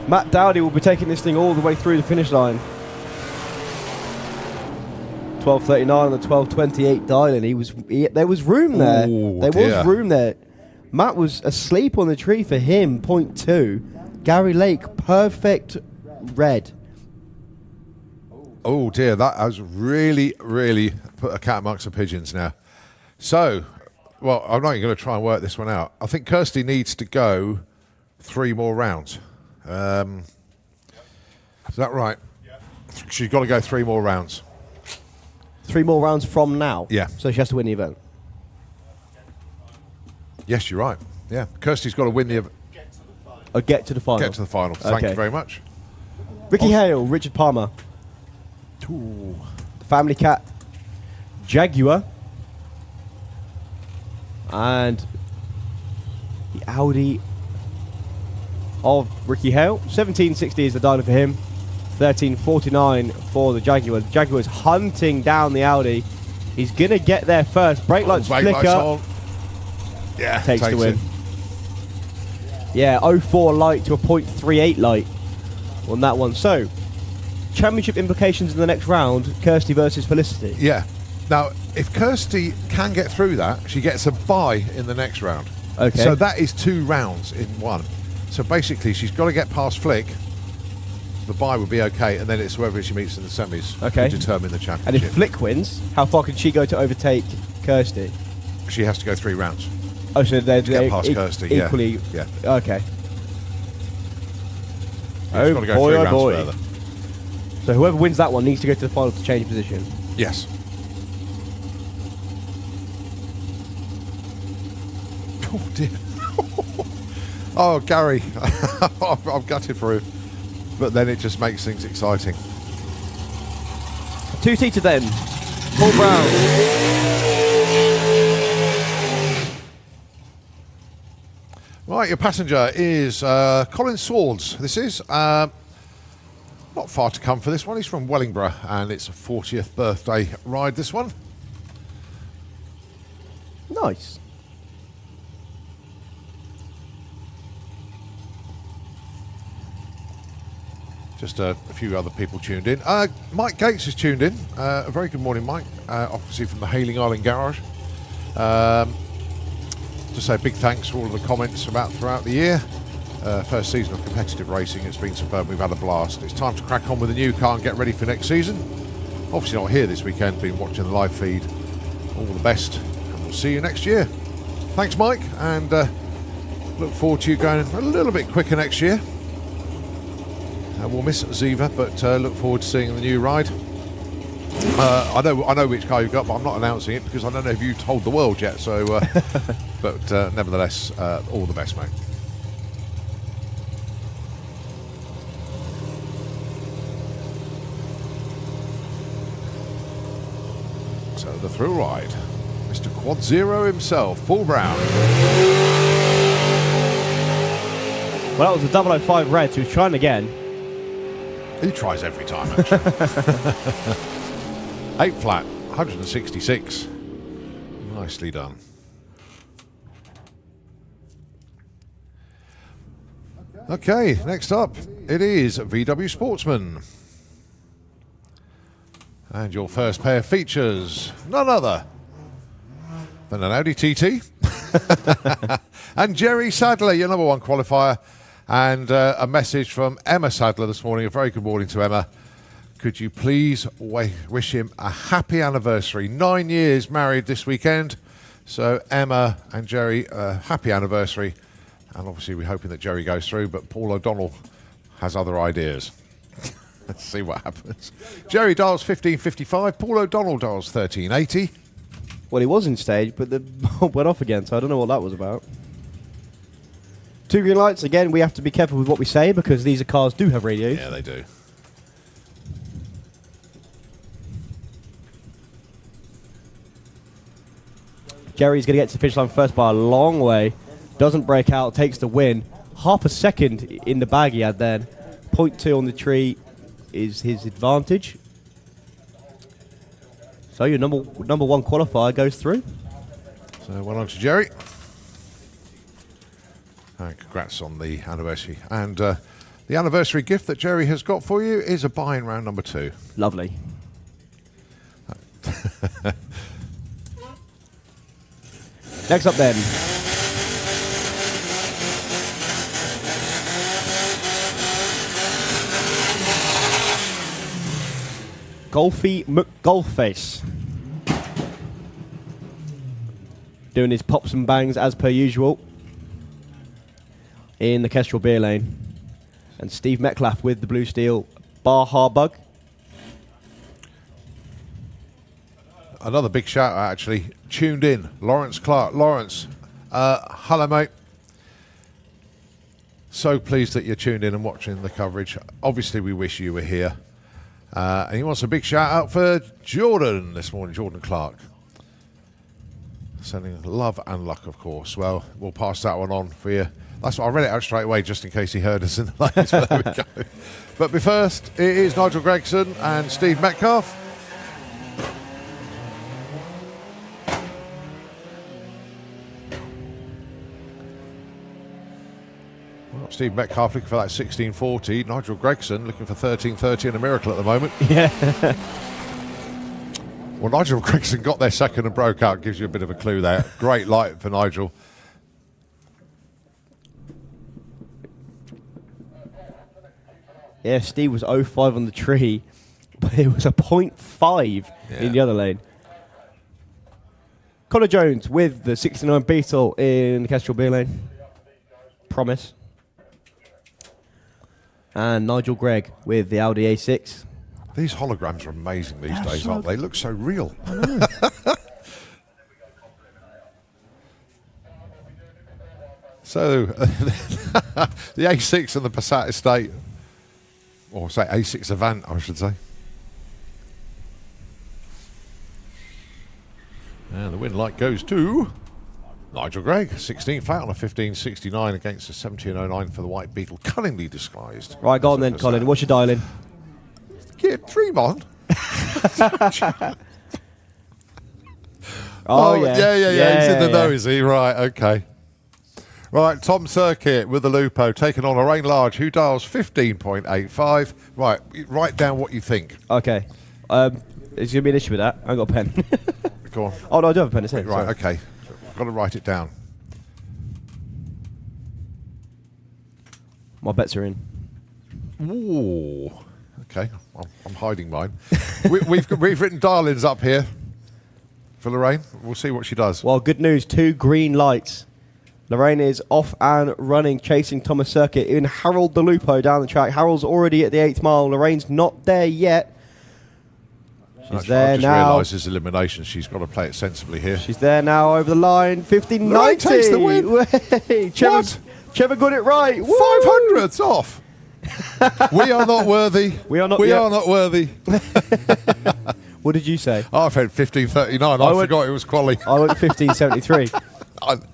Matt Dowdy will be taking this thing all the way through the finish line. 12.39 on the 12.28 dialing. There was room there. Was room there. Matt was asleep on the tree for him. 0.2. Gary Lake, perfect red. Oh dear, that has really, really put a cat amongst the pigeons now. So, well, I'm not even going to try and work this one out. I think Kirsty needs to go 3 more rounds. Is that right? Yeah. She's got to go 3 more rounds. 3 more rounds from now? Yeah. So she has to win the event? Yes, you're right. Yeah, Kirsty's got to win the event. Get to the final. Get to the final. Thank you very much. Ricky Hale, Richard Palmer. Ooh. The Family Cat, Jaguar, and the Audi of Ricky Hale. 1760 is the dialer for him. 1349 for the Jaguar. The Jaguar's hunting down the Audi. He's going to get there first. Brake lights flicker. Yeah, takes the win. Yeah, 04 light to a 0.38 light on that one. So, championship implications in the next round, Kirsty versus Felicity. Yeah. Now, if Kirsty can get through that, she gets a bye in the next round. Okay. So that is 2 rounds in one. So basically, she's got to get past Flick. The bye would be okay, and then it's whoever she meets in the semis to determine the championship. And if Flick wins, how far can she go to overtake Kirsty? She has to go 3 rounds. Oh, so they're get past Kirsty, equally. Yeah. Okay. It's got to go 3 rounds further. So whoever wins that one needs to go to the final to change position. Yes. Oh dear. Oh, Gary. I'm gutted for him. But then it just makes things exciting. 2-seater then. Paul Brown. Right, your passenger is Colin Swords. This is not far to come for this one. He's from Wellingborough, and it's a 40th birthday ride, this one. Nice. Just a few other people tuned in. Mike Gates is tuned in. A very good morning, Mike. Obviously from the Hailing Island Garage. Just say big thanks for all of the comments about throughout the year. First season of competitive racing, it's been superb. We've had a blast. It's time to crack on with the new car and get ready for next season. Obviously not here this weekend, been watching the live feed. All the best, and we'll see you next year. Thanks, Mike, and look forward to you going a little bit quicker next year. We'll miss Ziva, but look forward to seeing the new ride. I know which car you've got, but I'm not announcing it because I don't know if you told the world yet. So, but nevertheless, all the best, mate. So the thrill ride, Mr. Quad Zero himself, Paul Brown. Well, that was a 005 Reds who was trying again. He tries every time, actually. 8 flat, 166. Nicely done. Okay, next up, it is VW Sportsman. And your first pair features none other than an Audi TT. And Jerry Sadler, your number 1 qualifier. And a message from Emma Sadler this morning. A very good morning to Emma. Could you please wish him a happy anniversary? 9 years married this weekend. So Emma and Jerry, happy anniversary. And obviously we're hoping that Jerry goes through, but Paul O'Donnell has other ideas. Let's see what happens. Jerry dials 1555. Paul O'Donnell dials 1380. Well, he was in stage, but the bulb went off again, so I don't know what that was about. 2 green lights. Again, we have to be careful with what we say because these cars do have radios. Yeah, they do. Jerry's going to get to the finish line first by a long way. Doesn't break out, takes the win. Half a second in the bag he had then. 0.2 on the tree is his advantage. So your number 1 qualifier goes through. So well on to Jerry. Congrats on the anniversary. And the anniversary gift that Jerry has got for you is a buy-in round number 2. Lovely. Next up then. Golfy McGolfface. Doing his pops and bangs as per usual in the Kestrel beer lane. And Steve Metcalf with the Blue Steel Baja Bug. Another big shout out, actually. Tuned in, Lawrence Clark. Lawrence, hello, mate. So pleased that you're tuned in and watching the coverage. Obviously, we wish you were here. And he wants a big shout out for Jordan this morning, Jordan Clark. Sending love and luck, of course. Well, we'll pass that one on for you. That's what I read it out straight away just in case he heard us in the lanes. But there we go. But first, it is Nigel Gregson and Steve Metcalf. Well, Steve Metcalf looking for that 1640. Nigel Gregson looking for 1330 and a miracle at the moment. Yeah. Well, Nigel Gregson got there second and broke out. Gives you a bit of a clue there. Great light for Nigel. Yeah, Steve was 0.5 on the tree, but it was a 0.5 in the other lane. Connor Jones with the 69 Beetle in the Kestrel beer lane. Promise. And Nigel Gregg with the Audi A6. These holograms are amazing these days, aren't they? They look so real. So, the A6 and the Passat Estate, or say A6 Avant, I should say. And the win light goes to Nigel Gregg, 16 flat on a 15.69 against a 17.09 for the White Beetle, cunningly disguised. Right, go on then, Colin. What's your dialing? Yeah, dream on. Yeah, He's in the know, is he? Right, okay. Right, Tom Circuit with the Lupo taking on a Rain Large who dials 15.85. Right, write down what you think. Okay. There's going to be an issue with that. I haven't got a pen. Go on. Oh, no, I do have a pen. It's here. Right, Sorry. okay. I've got to write it down. My bets are in. Ooh. Okay, I'm hiding mine. we've written dial-ins up here for Lorraine. We'll see what she does. Well, good news. 2 green lights. Lorraine is off and running, chasing Thomas Circuit in Harold the Lupo down the track. Harold's already at the 8th mile. Lorraine's not there yet. She's there now. I just realised there's elimination. She's got to play it sensibly here. She's there now over the line. 15.90. Lorraine takes the win. What? Trevor got it right. 500's off. We are not worthy. We are not worthy. What did you say? I've had 15.39. I forgot it was quali. I went 15.73.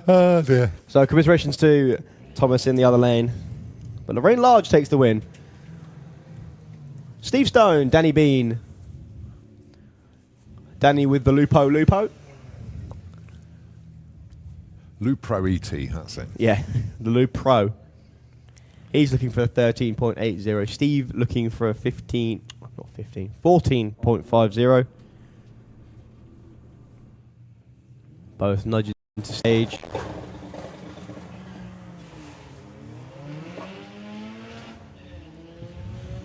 Oh dear. So commiserations to Thomas in the other lane. But Lorraine Large takes the win. Steve Stone, Danny Bean. Danny with the Lupo. Lupro ET, that's it. Yeah, the Lupro. He's looking for a 13.80. Steve looking for a 14.50. Both nudges into stage.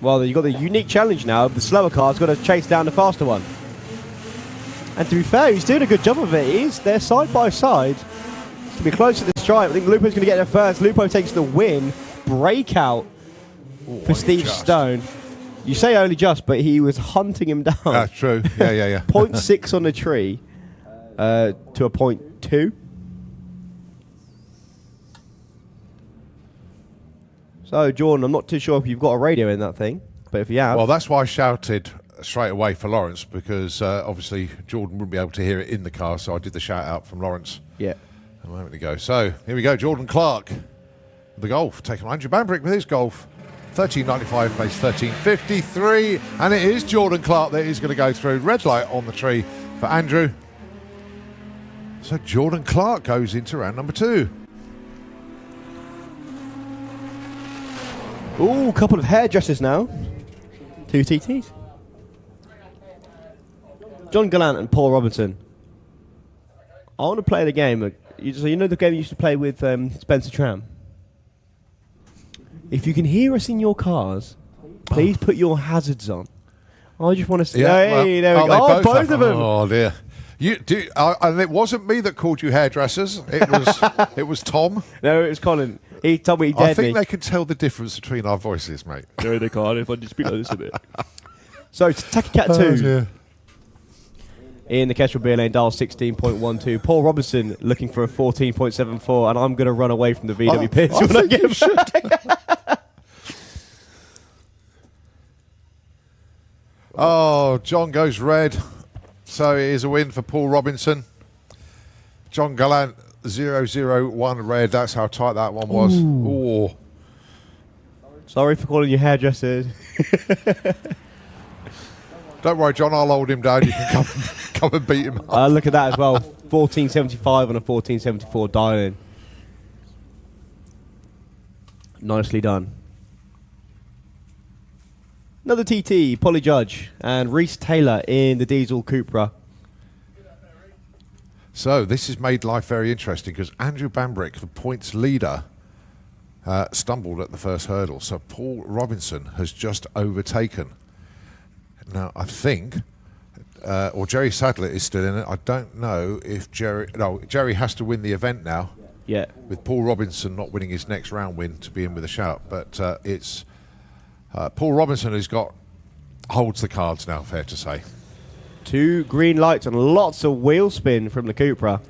Well, you've got the unique challenge now. The slower car's got to chase down the faster one. And to be fair, he's doing a good job of it. They're side by side. To be close to the stripe. I think Lupo's going to get there first. Lupo takes the win. Breakout for Steve Stone. You say only just, but he was hunting him down. That's true. Yeah. 0.6 on the tree to a 0.2. So, Jordan, I'm not too sure if you've got a radio in that thing, but if you have... Well, that's why I shouted straight away for Lawrence, because obviously Jordan wouldn't be able to hear it in the car, so I did the shout-out from Lawrence. Yeah. A moment ago. So, here we go. Jordan Clark, the Golf, taking on Andrew Bambrick with his Golf. 13.95, place 13.53, and it is Jordan Clark that is going to go through. Red light on the tree for Andrew. So, Jordan Clark goes into round number 2. Ooh, couple of hairdressers now. 2 TTs. John Gallant and Paul Robinson. I want to play the game. So you know the game you used to play with Spencer Tram? If you can hear us in your cars, please put your hazards on. I just want to see. Yeah, hey, there we go. Oh, both of them. Oh, dear. And it wasn't me that called you hairdressers. It was Tom. No, it was Colin. He told me he dared me. I think they can tell the difference between our voices, mate. No, they can't. If I just speak like this a bit. So, Taki Cat 2. Dear. In the Kestrel beer lane, dial 16.12. Paul Robinson looking for a 14.74, and I'm going to run away from the VW pits when I get back. Oh, John goes red. So it is a win for Paul Robinson. John Gallant, 001 red. That's how tight that one was. Ooh. Sorry for calling you hairdressers. Don't worry, John, I'll hold him down. You can come and beat him up. Look at that as well. 14.75 on a 14.74 dial-in. Nicely done. Another TT, Polly Judge and Reese Taylor in the diesel Cupra. So this has made life very interesting because Andrew Bambrick, the points leader, stumbled at the first hurdle. So Paul Robinson has just overtaken. Now, I think, or Jerry Sadler is still in it. I don't know if Jerry... No, Jerry has to win the event now. Yeah. with Paul Robinson not winning his next round win to be in with a shout. But it's Paul Robinson who's holds the cards now, fair to say. 2 green lights and lots of wheel spin from the Cupra.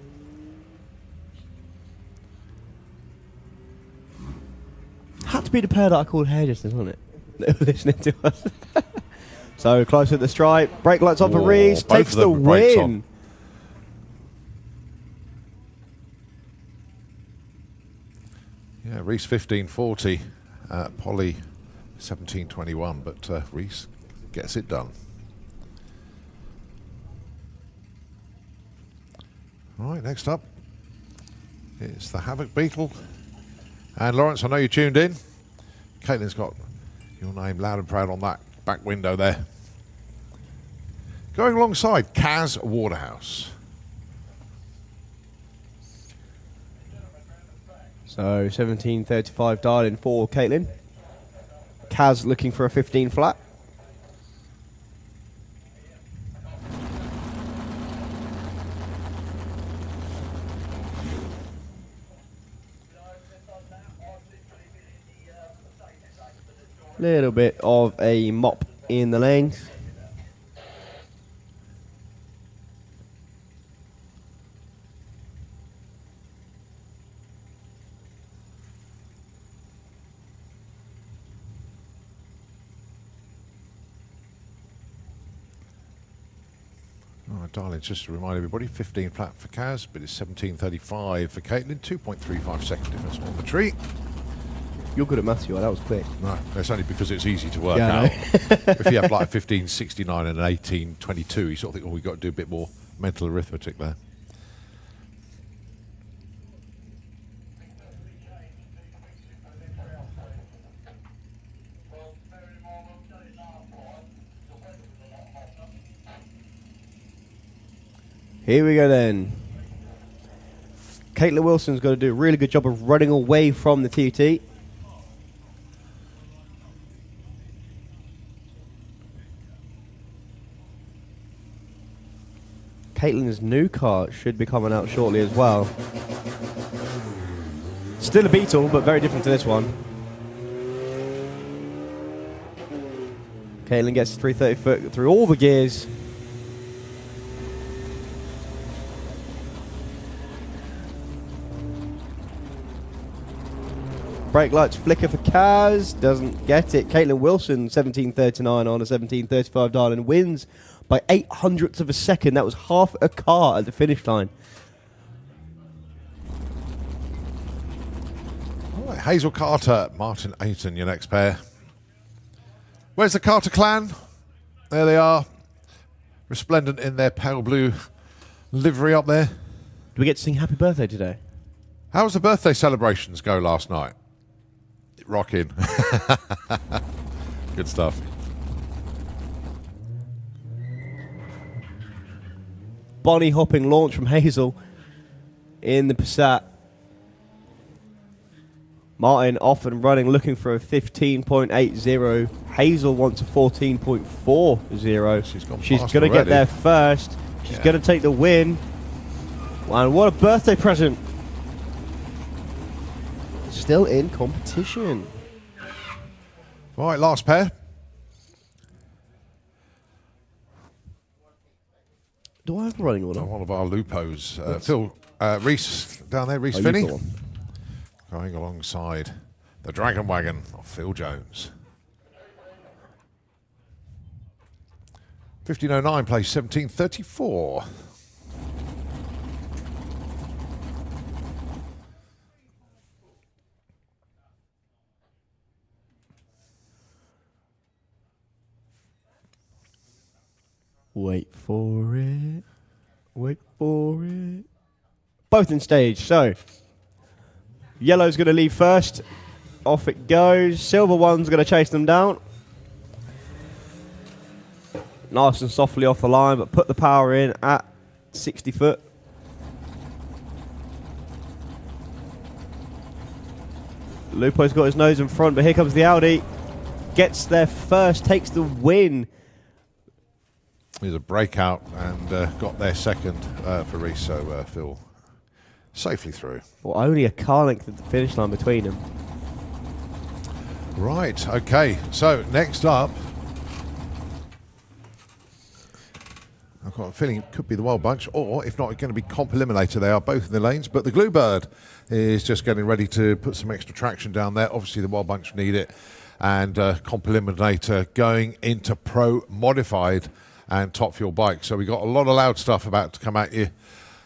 Had to be the pair that I called hairdressers, wasn't it? They were listening to us. So close at the stripe. Brake lights on for Reese. Both Takes of them the brakes win. on. Yeah, Reese 15.40, Polly 17.21, but Reese gets it done. All right, next up, it's the Havoc Beetle. And Lawrence, I know you tuned in. Caitlin's got your name loud and proud on that back window there. Going alongside Kaz Waterhouse. So 17.35 dial-in for Caitlin. Kaz looking for a 15 flat. Little bit of a mop in the lanes. Oh, darling, just to remind everybody, 15 flat for Kaz, but it's 17.35 for Caitlin, 2.35 second difference on the tree. You're good at maths, you are. That was quick. No, that's only because it's easy to work Yeah, I out. If you have like a 15.69 and an 18.22, you sort of think, oh, we've got to do a bit more mental arithmetic there. Here we go then. Caitlin Wilson's got to do a really good job of running away from the TT. Caitlin's new car should be coming out shortly as well. Still a Beetle, but very different to this one. Caitlin gets 330 foot through all the gears. Brake lights flicker for Kaz. Doesn't get it. Caitlin Wilson, 17.39 on a 17.35 dial and wins by 0.08 of a second. That was half a car at the finish line. All right, Hazel Carter, Martin Ayton, your next pair. Where's the Carter clan? There they are, resplendent in their pale blue livery up there. Do we get to sing happy birthday today? How was the birthday celebrations go last night? Rocking. Good stuff. Bonnie hopping launch from Hazel in the Passat. Martin off and running, looking for a 15.80. Hazel wants a 14.40. She's going to get there first. She's going to take the win. And what a birthday present. Still in competition. All right, last pair. Do I have a running order? One of our Lupos. Phil, Reese down there, Reese Oh, Finney. you go on. Going alongside the Dragon Wagon of Phil Jones. 15.09 plays 17.34. Wait for it. Wait for it. Both in stage. So, yellow's going to leave first. Off it goes. Silver one's going to chase them down. Nice and softly off the line, but put the power in at 60 foot. Lupo's got his nose in front, but here comes the Audi. Gets there first, takes the win. Here's a breakout and got there second for Reese, so Phil Safely through. Well, only a car length at the finish line between them. Right, okay. So, next up, I've got a feeling it could be the Wild Bunch, or if not, it's going to be Comp Eliminator. They are both in the lanes, but the Bluebird is just getting ready to put some extra traction down there. Obviously, the Wild Bunch need it. And Comp Eliminator going into Pro Modified and Top Fuel bikes. So we got a lot of loud stuff about to come at you.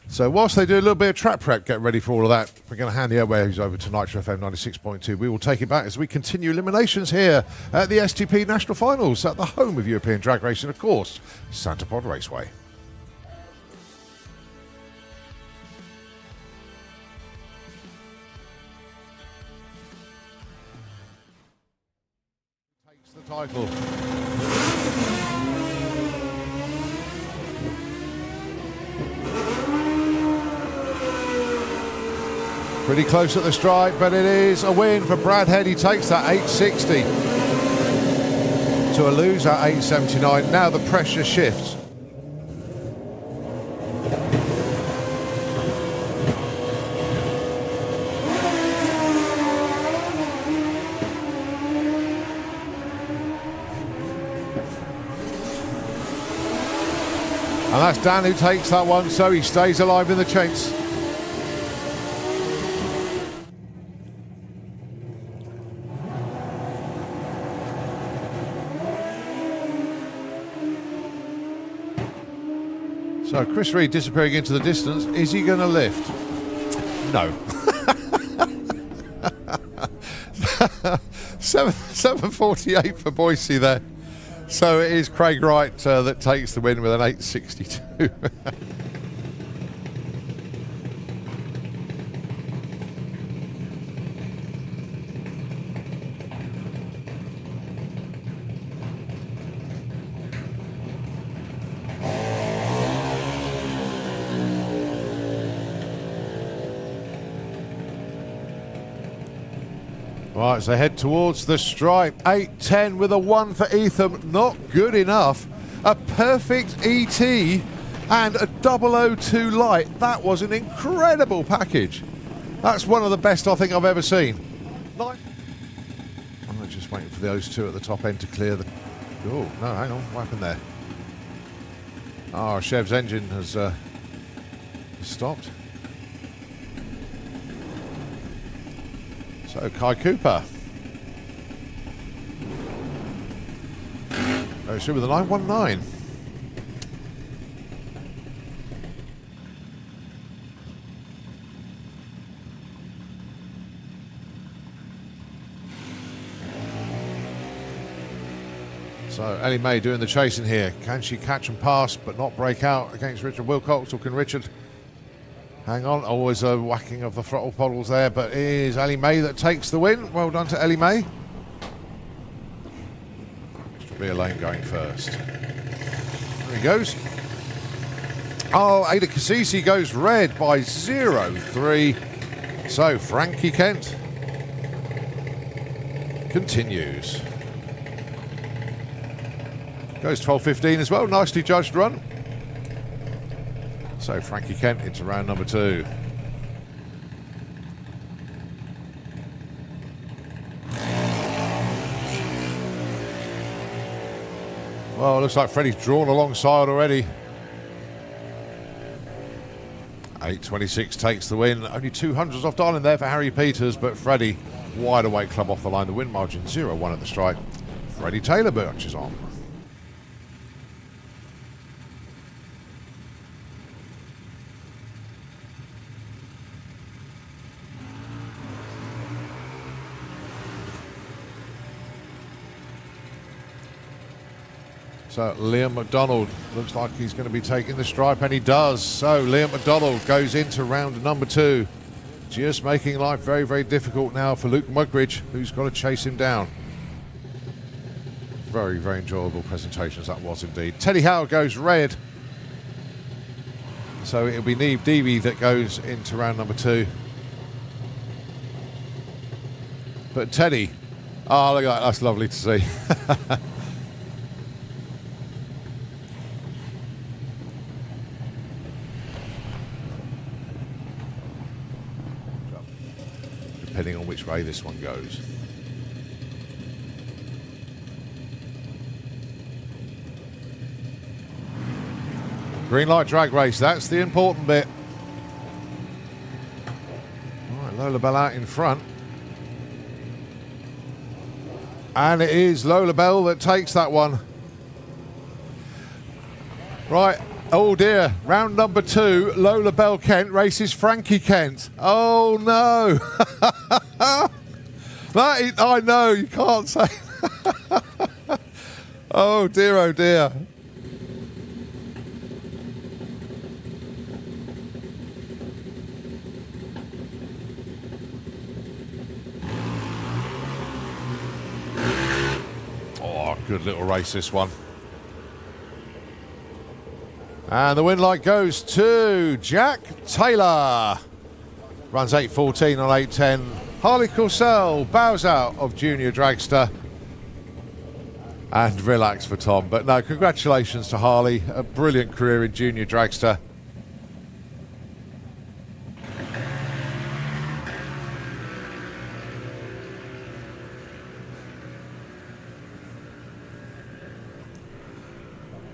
So whilst they do a little bit of track prep, get ready for all of that, we're going to hand the airwaves over to Nitro FM 96.2. We will take it back as we continue eliminations here at the STP National Finals at the home of European drag racing, of course, Santa Pod Raceway. Takes the title. Pretty close at the stripe, but it is a win for Brad Head. He takes that 860 to a loser 879. Now the pressure shifts. And that's Dan who takes that one, so he stays alive in the chase. So Chris Reed disappearing into the distance. Is he going to lift? No. 7:48 for Boise there. So it is Craig Wright that takes the win with an 862. Right, as they head towards the stripe, 8:10 with a 1 for Etham, not good enough. A perfect ET and a 002 light. That was an incredible package. That's one of the best I think I've ever seen. I'm just waiting for those two at the top end to clear the... Oh, no, hang on, what happened there? Oh, Chev's engine has stopped. So Kai Cooper goes through with a 919. So Ellie May doing the chasing here. Can she catch and pass but not break out against Richard Wilcox, or can Richard hang on? Always a whacking of the throttle pedals there, but it is Ellie May that takes the win. Well done to Ellie May. Extra rear lane going first. There he goes. Oh, Ada Cassisi goes red by 0-3. So Frankie Kent continues. Goes 12:15 as well. Nicely judged run. So Frankie Kent into round number 2. Well, it looks like Freddie's drawn alongside already. 8:26 takes the win. Only 200s off darling there for Harry Peters, but Freddie wide awake club off the line. The win margin 0-1 at the stripe. Freddie Taylor Birch on. So Liam McDonald looks like he's going to be taking the stripe, and he does. So Liam McDonald goes into round number 2. Just making life very, very difficult now for Luke Mugridge, who's got to chase him down. Very, very enjoyable presentations that was indeed. Teddy Howard goes red. So it'll be Neve Deevy that goes into round number 2. But Teddy, oh, look at that, that's lovely to see. depending on which way this one goes. Green light drag race, that's the important bit. All right, Lola Bell out in front. And it is Lola Bell that takes that one. Right, oh dear, round number 2, Lola Bell Kent races Frankie Kent. Oh no. I know, you can't say. Oh dear, oh dear. Oh, good little race this one. And the win light goes to Jack Taylor. Runs 8.14 on 8.10. Harley Corsell bows out of Junior Dragster. And relax for Tom. But no, congratulations to Harley. A brilliant career in Junior Dragster.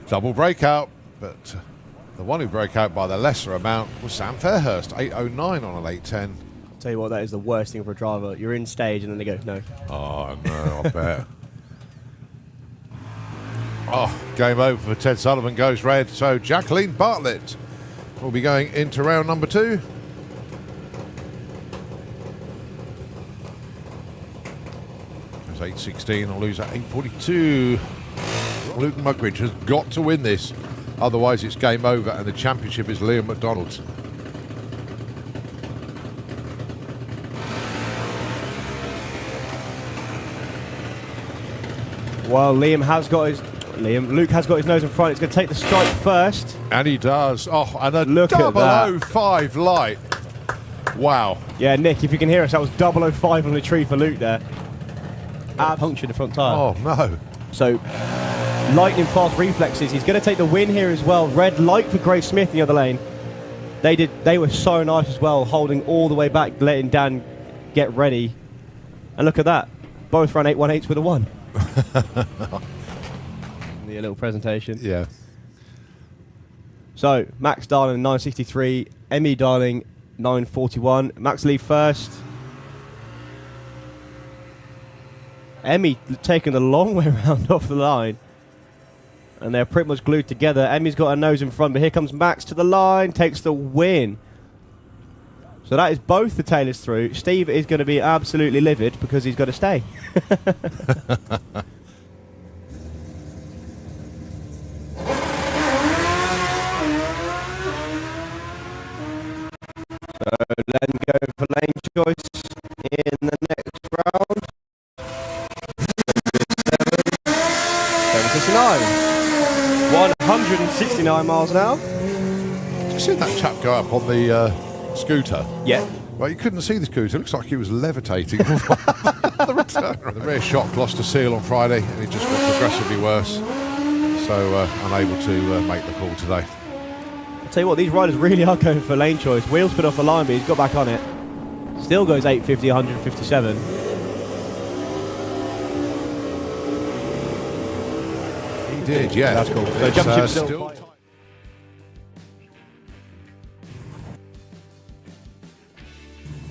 Double breakout, but the one who broke out by the lesser amount was Sam Fairhurst, 8.09 on an 8.10. I'll tell you what, that is the worst thing for a driver. You're in stage and then they go, no. Oh, no, I bet. Oh, game over for Ted Sullivan, goes red. So Jacqueline Bartlett will be going into round number 2. There's 8.16, I'll lose at 8.42. Luke Mugridge has got to win this, otherwise it's game over and the championship is Liam McDonald's. Well, Luke has got his nose in front. He's going to take the strike first. And he does. Oh, and a Look at that. 005 light. Wow. Yeah, Nick, if you can hear us, that was 005 on the tree for Luke there. Punctured the front tyre. Oh, no. So, lightning fast reflexes. He's going to take the win here as well. Red light for Grace Smith in the other lane. They were so nice as well, holding all the way back, letting Dan get ready. And look at that. Both ran 8.18s with a 1. A little presentation. Yeah. So, Max Darling 9.63, Emmy Darling 9.41. Max lead first. Emmy taking the long way around off the line. And they're pretty much glued together. Emmy's got her nose in front, but here comes Max to the line, takes the win. So that is both the Taylors through. Steve is going to be absolutely livid because he's got to stay. So then go for lane choice in the next round. 7.69. 169 miles an hour. Did you see that chap go up on the scooter? Yeah. Well, you couldn't see the scooter. It looks like he was levitating. The return. The rear shock lost a seal on Friday, and it just got progressively worse. So unable to make the call today. I'll tell you what, these riders really are going for lane choice. Wheels put off the line, but he's got back on it. Still goes 8.50, 157. He did, yeah. That's cool. So championship still.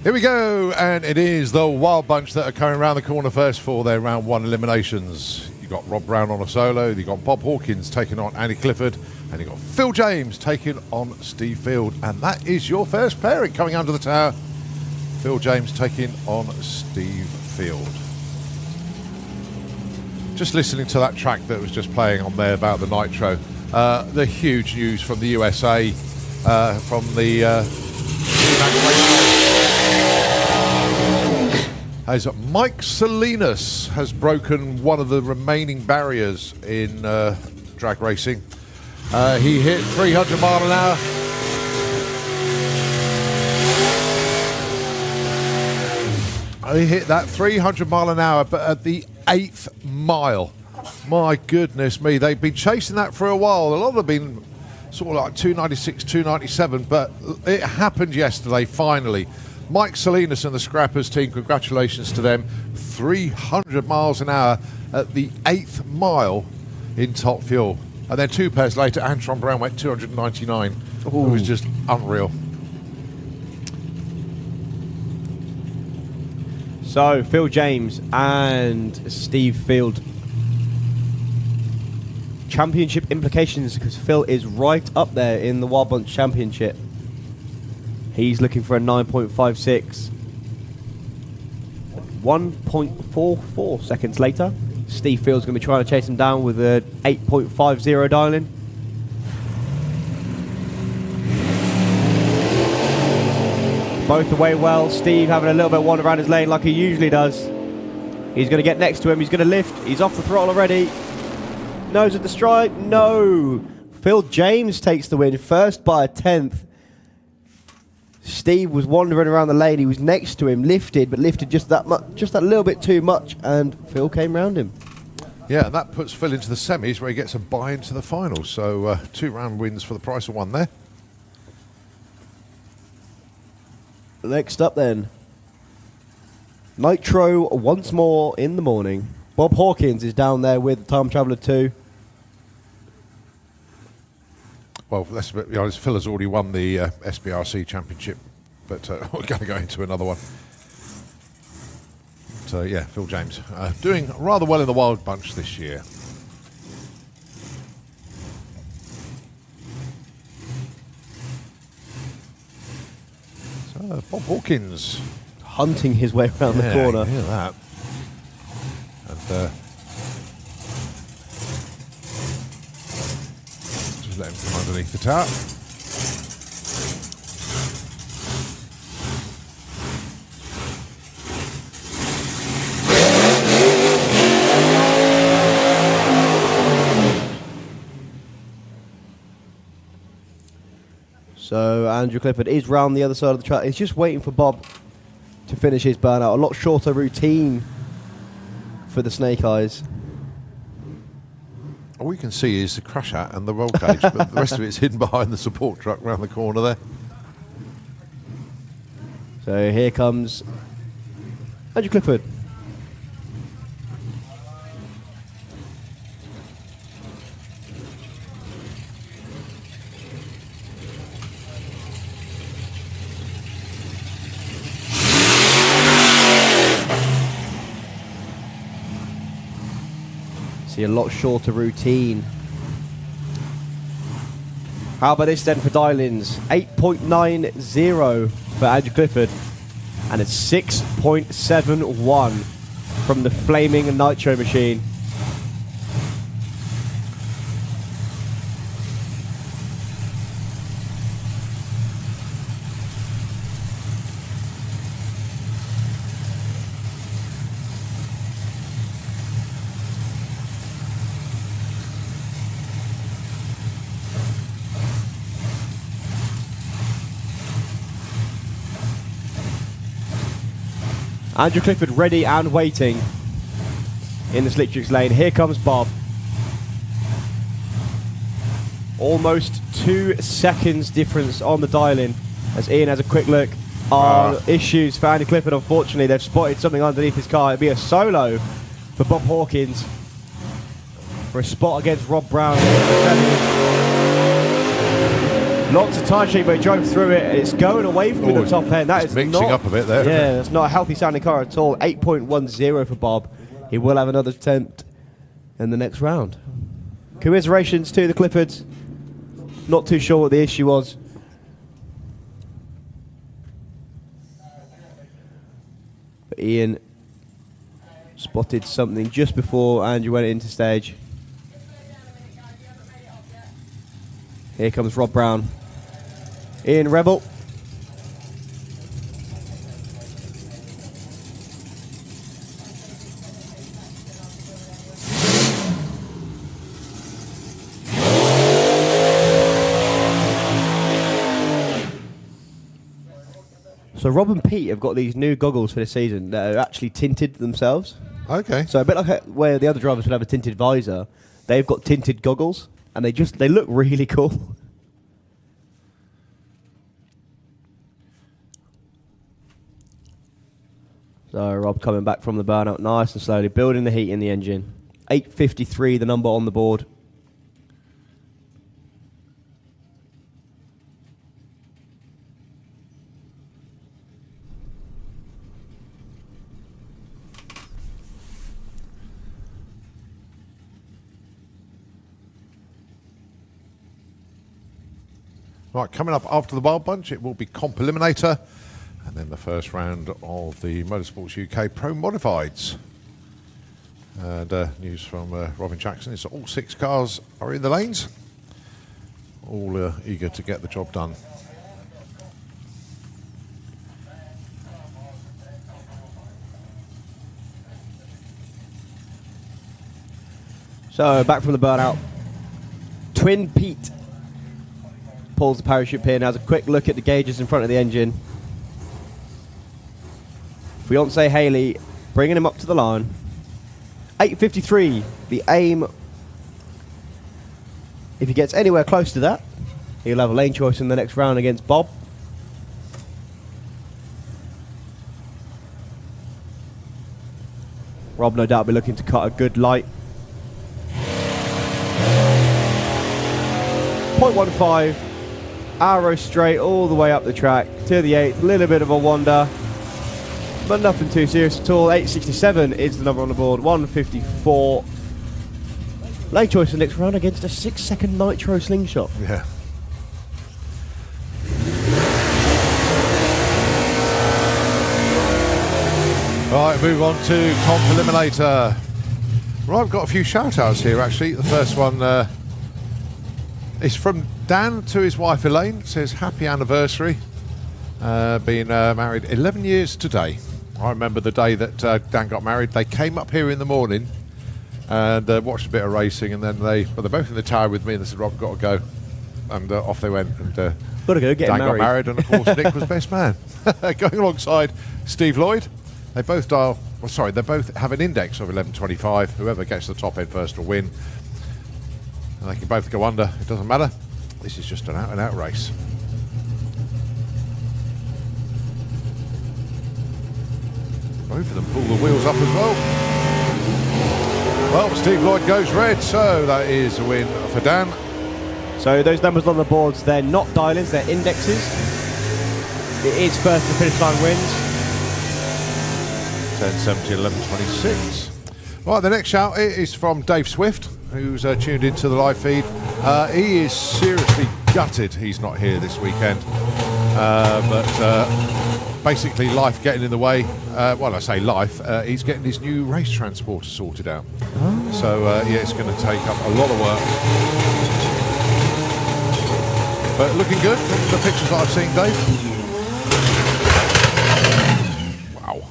Here we go, and it is the Wild Bunch that are coming around the corner first for their round 1 eliminations. You got Rob Brown on a solo, you got Bob Hawkins taking on Andy Clifford, and you got Phil James taking on Steve Field. And that is your first pairing coming under the tower. Phil James taking on Steve Field. Just listening to that track that was just playing on there about the Nitro, the huge news from the USA, from the as Mike Salinas has broken one of the remaining barriers in drag racing. He hit 300 mile an hour. He hit that 300 mile an hour, but at the 8th mile. My goodness me, they've been chasing that for a while. A lot of them have been sort of like 296, 297, but it happened yesterday, finally. Mike Salinas and the Scrappers team, congratulations to them. 300 miles an hour at the 8th mile in top fuel. And then 2 pairs later, Antron Brown went 299. It was just unreal. So, Phil James and Steve Field. Championship implications, because Phil is right up there in the Wild Bunch Championship. He's looking for a 9.56. 1.44 seconds later, Steve Field's going to be trying to chase him down with a 8.50 dial-in. Both away well. Steve having a little bit of wander around his lane like he usually does. He's going to get next to him. He's going to lift. He's off the throttle already. Nose at the stripe. No. Phil James takes the win. First by a 10th. Steve was wandering around the lane. He was next to him, lifted, but lifted just that much, just that little bit too much, and Phil came round him. Yeah, and that puts Phil into the semis where he gets a bye into the finals. So 2 round wins for the price of 1 there. Next up then, Nitro once more in the morning. Bob Hawkins is down there with Time Traveller 2. Well, let's be honest, Phil has already won the SBRC Championship, but we're going to go into another one. So, yeah, Phil James doing rather well in the Wild Bunch this year. So, Bob Hawkins. Hunting his way around the corner. Hear that. And just let him come underneath the tower. So Andrew Clifford is round the other side of the track. He's just waiting for Bob to finish his burnout. A lot shorter routine for the Snake Eyes. All we can see is the crash hat and the roll cage, but the rest of it's hidden behind the support truck round the corner there. So here comes Andrew Clifford. See a lot shorter routine. How about this then for dial-ins? 8.90 for Andrew Clifford, and it's 6.71 from the flaming Nitro machine. Andrew Clifford ready and waiting in the Slicktrix lane. Here comes Bob. Almost 2 seconds difference on the dial-in as Ian has a quick look. Issues for Andrew Clifford, unfortunately. They've spotted something underneath his car. It'll be a solo for Bob Hawkins for a spot against Rob Brown. Lots of time shaking, but he drove through it. It's going away from the top end. That is mixing up a bit there. Yeah, that's not a healthy sounding car at all. 8.10 for Bob. He will have another attempt in the next round. Commiserations to the Cliffords. Not too sure what the issue was. But Ian spotted something just before Andrew went into stage. Here comes Rob Brown. Ian Rebel. So Rob and Pete have got these new goggles for this season that are actually tinted themselves. Okay. So a bit like where the other drivers would have a tinted visor, they've got tinted goggles. And they look really cool. So Rob coming back from the burnout nice and slowly, building the heat in the engine. 8:53, the number on the board. Right, coming up after the Wild Bunch, it will be Comp Eliminator, and then the first round of the Motorsports UK Pro Modifieds. And news from Robin Jackson is that all 6 cars are in the lanes, all eager to get the job done. So back from the burnout, Twin Pete pulls the parachute pin, has a quick look at the gauges in front of the engine. Fiance Haley bringing him up to the line. 8:53, the aim. If he gets anywhere close to that, he'll have a lane choice in the next round against Bob. Rob no doubt will be looking to cut a good light. 0.15. Arrow straight all the way up the track to the 8th. A little bit of a wander, but nothing too serious at all. 867 is the number on the board. 154. Lane choice the next round against a 6-second nitro slingshot. Yeah. Right, move on to Comp Eliminator. Right, I've got a few shout-outs here, actually. The first one is from Dan to his wife Elaine. It says, happy anniversary. Been married 11 years today. I remember the day that Dan got married. They came up here in the morning and watched a bit of racing, and then they're both in the tower with me, and they said, Rob, got to go. And off they went. And Gotta go, get Dan married. got married, and of course Nick was best man. Going alongside Steve Lloyd. They both they both have an index of 11.25. Whoever gets the top end first will win. And they can both go under, it doesn't matter. This is just an out and out race. Both of them pull the wheels up as well. Well, Steve Lloyd goes red, so that is a win for Dan. So those numbers on the boards, they're not dial-ins, they're indexes. It is first to finish line wins. 10.70, 11.26. Right, the next shout is from Dave Swift, who's tuned into the live feed. He is seriously gutted he's not here this weekend. But basically life getting in the way. Well, I say life. He's getting his new race transporter sorted out. Oh. So, yeah, it's going to take up a lot of work. But looking good from the pictures that I've seen, Dave. Wow.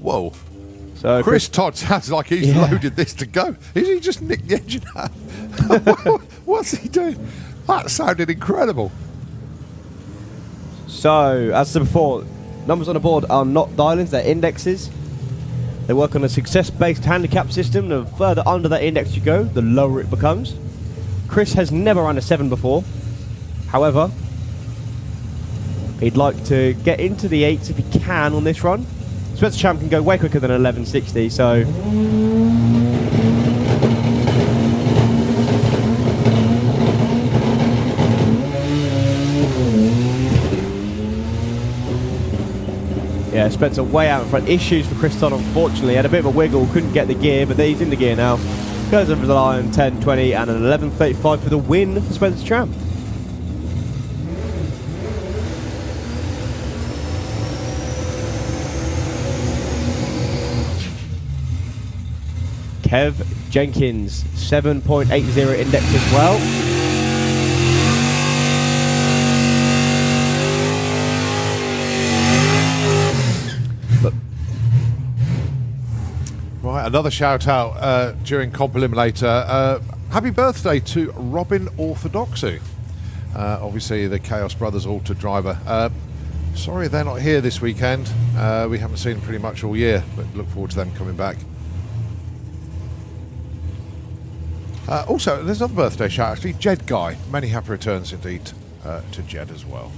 Whoa. So Chris Todd sounds like he's loaded this to go. Is he just nicked the engine up? What's he doing? That sounded incredible. So, as I said before, numbers on the board are not dial-ins, they're indexes. They work on a success-based handicap system. The further under that index you go, the lower it becomes. Chris has never run a 7 before. However, he'd like to get into the 8s if he can on this run. Spencer Champ can go way quicker than 11.60, so... Yeah, Spencer way out in front. Issues for Chris Todd, unfortunately. Had a bit of a wiggle, couldn't get the gear, but he's in the gear now. Goes over the line, 10.20 and an 11.35 for the win for Spencer Champ. Kev Jenkins, 7.80 index as well. Right, another shout out during Comp Eliminator. Happy birthday to Robin Orthodoxy. Obviously the Chaos Brothers Auto driver. Sorry they're not here this weekend. We haven't seen them pretty much all year, but look forward to them coming back. Also, there's another birthday shout actually, Jed Guy. Many happy returns indeed to Jed as well.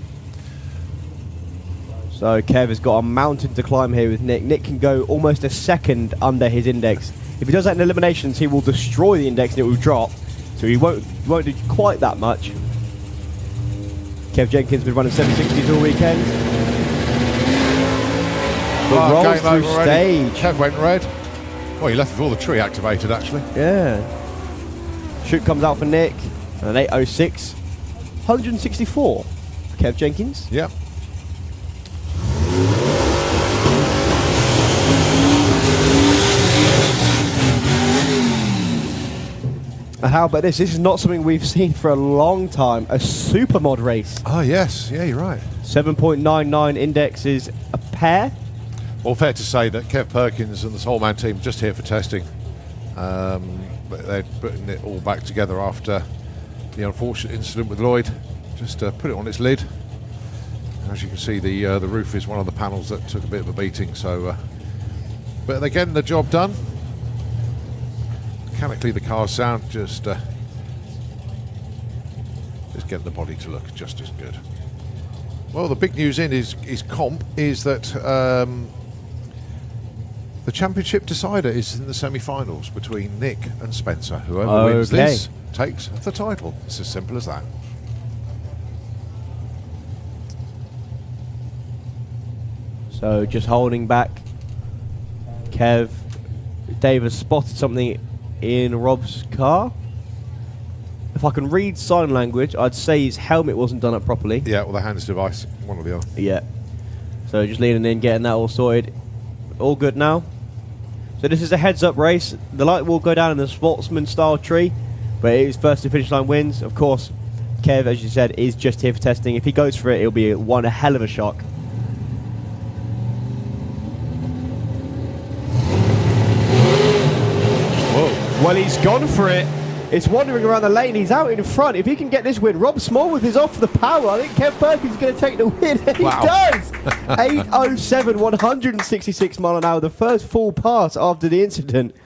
So Kev has got a mountain to climb here with Nick. Nick can go almost a second under his index. If he does that in eliminations, he will destroy the index and it will drop. So he won't do quite that much. Kev Jenkins been running 760s all weekend. But rolls through stage. Kev went red. Well, he left with all the tree activated, actually. Yeah. Shoot comes out for Nick. And an 806. 164 for Kev Jenkins. Yeah. And how about this? This is not something we've seen for a long time. A supermod race. Oh, yes. Yeah, you're right. 7.99 index is a pair. Well, fair to say that Kev Perkins and the Soulman team just here for testing. But they're putting it all back together after the unfortunate incident with Lloyd. Just put it on its lid. As you can see, the roof is one of the panels that took a bit of a beating. So, but they're getting the job done. Mechanically, the cars sound just getting the body to look just as good. Well, the big news in is comp is that the championship decider is in the semi-finals between Nick and Spencer. Whoever wins this takes the title. It's as simple as that. So just holding back. Kev, Dave has spotted something in Rob's car. If I can read sign language, I'd say his helmet wasn't done up properly. Yeah, well, the hands device, one or the other. Yeah. So just leaning in, getting that all sorted. All good now. So this is a heads-up race. The light will go down in the sportsman-style tree, but it is first to finish line wins. Of course, Kev, as you said, is just here for testing. If he goes for it, it'll be one hell of a shock. Whoa. Well, he's gone for it. It's wandering around the lane. He's out in front. If he can get this win, Rob Smallworth is off the power. I think Kev Perkins is going to take the win. And wow. He does. 807, 166 mile an hour. The first full pass after the incident.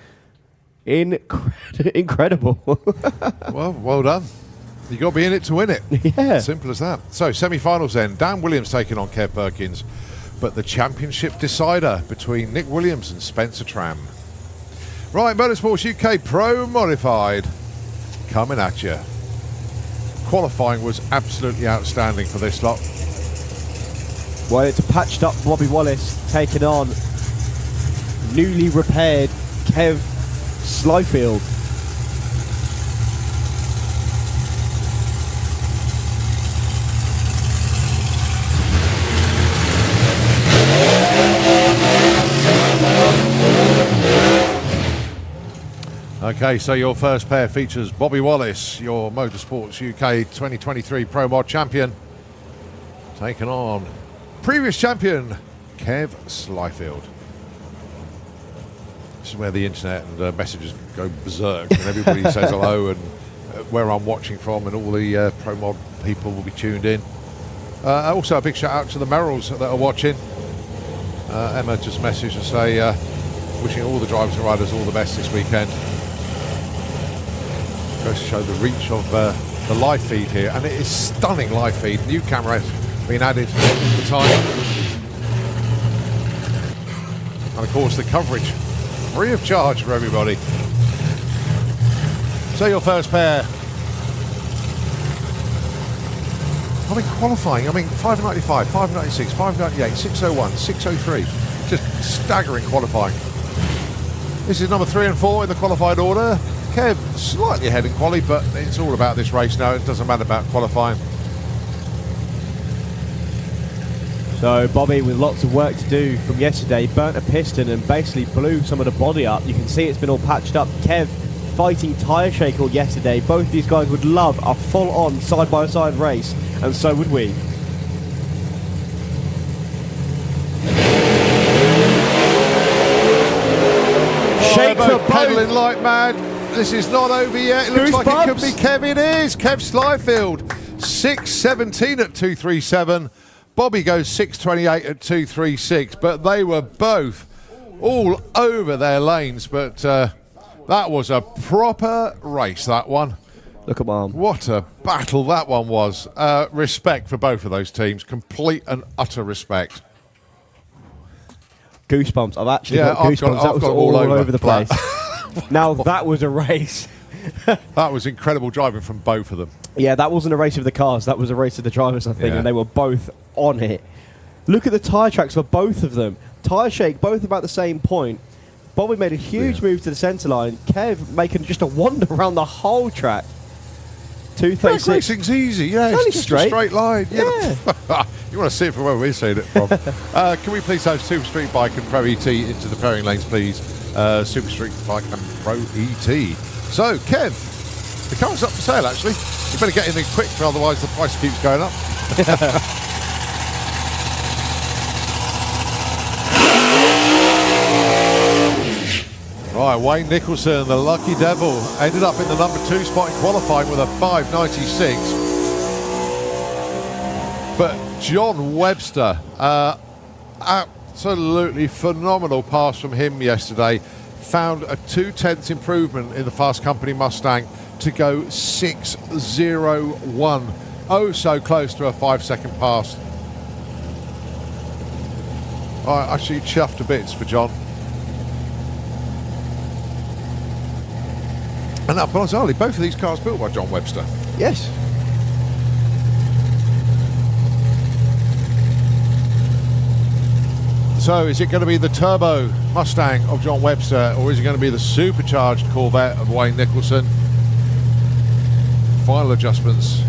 Incredible. Well done. You got to be in it to win it. Yeah. Simple as that. So semi-finals then. Dan Williams taking on Kev Perkins, but the championship decider between Nick Williams and Spencer Tram. Right, Motorsports UK Pro Modified coming at you. Qualifying was absolutely outstanding for this lot. Well, it's a patched up Bobby Wallace taking on newly repaired Kev Slyfield. Okay, so your first pair features Bobby Wallace, your Motorsports UK 2023 Pro Mod champion, taking on previous champion Kev Slyfield. This is where the internet and messages go berserk and everybody says hello and where I'm watching from, and all the Pro Mod people will be tuned in. Also a big shout out to the Merrills that are watching. Emma just messaged to say wishing all the drivers and riders all the best this weekend. Goes to show the reach of the live feed here, and it is stunning live feed. New camera has been added all the time, and of course the coverage free of charge for everybody. So your first pair. I mean, qualifying, 595, 596, 598, 601, 603. Just staggering qualifying. This is number 3 and 4 in the qualified order. Kev slightly ahead in quali, but it's all about this race now. It doesn't matter about qualifying. So Bobby, with lots of work to do from yesterday, burnt a piston and basically blew some of the body up. You can see it's been all patched up. Kev fighting tyre shackle yesterday. Both these guys would love a full-on side-by-side race, and so would we. Shake for both. Pedaling like mad. This is not over yet. It looks like it could be Kev. It is. Kev Slyfield, 6:17 at 237. Bobby goes 6:28 at 236. But they were both all over their lanes. But that was a proper race, that one. Look at Mom. What a battle that one was. Respect for both of those teams. Complete and utter respect. Goosebumps. I've actually Yeah, got I've goosebumps. got- That I've was got all all over. over the place. Now, that was a race. That was incredible driving from both of them. Yeah, that wasn't a race of the cars. That was a race of the drivers, I think, Yeah. and they were both on it. Look at the tyre tracks for both of them. Tyre shake, both about the same point. Bobby made a huge move to the centre line. Kev making just a wander around the whole track. Drag 236. racing's easy, yeah. It's only It's just straight. a straight line. Yeah. You want to see it from where we're seeing it from. Can we please have Super Street Bike and Pro ET into the pairing lanes, please? Super Street Bike and Pro ET. So, Kev, the car's up for sale, actually. You better get in there quick, otherwise the price keeps going up. Right, Wayne Nicholson, the lucky devil, ended up in the number 2 spot in qualifying with a 5.96. But John Webster, absolutely phenomenal pass from him yesterday. Found a 0.2 improvement in the Fast Company Mustang to go 6.01. Oh, so close to a 5-second pass. Actually chuffed to bits for John. And now, bizarrely, both of these cars built by John Webster. Yes. So is it going to be the turbo Mustang of John Webster, or is it going to be the supercharged Corvette of Wayne Nicholson? Final adjustments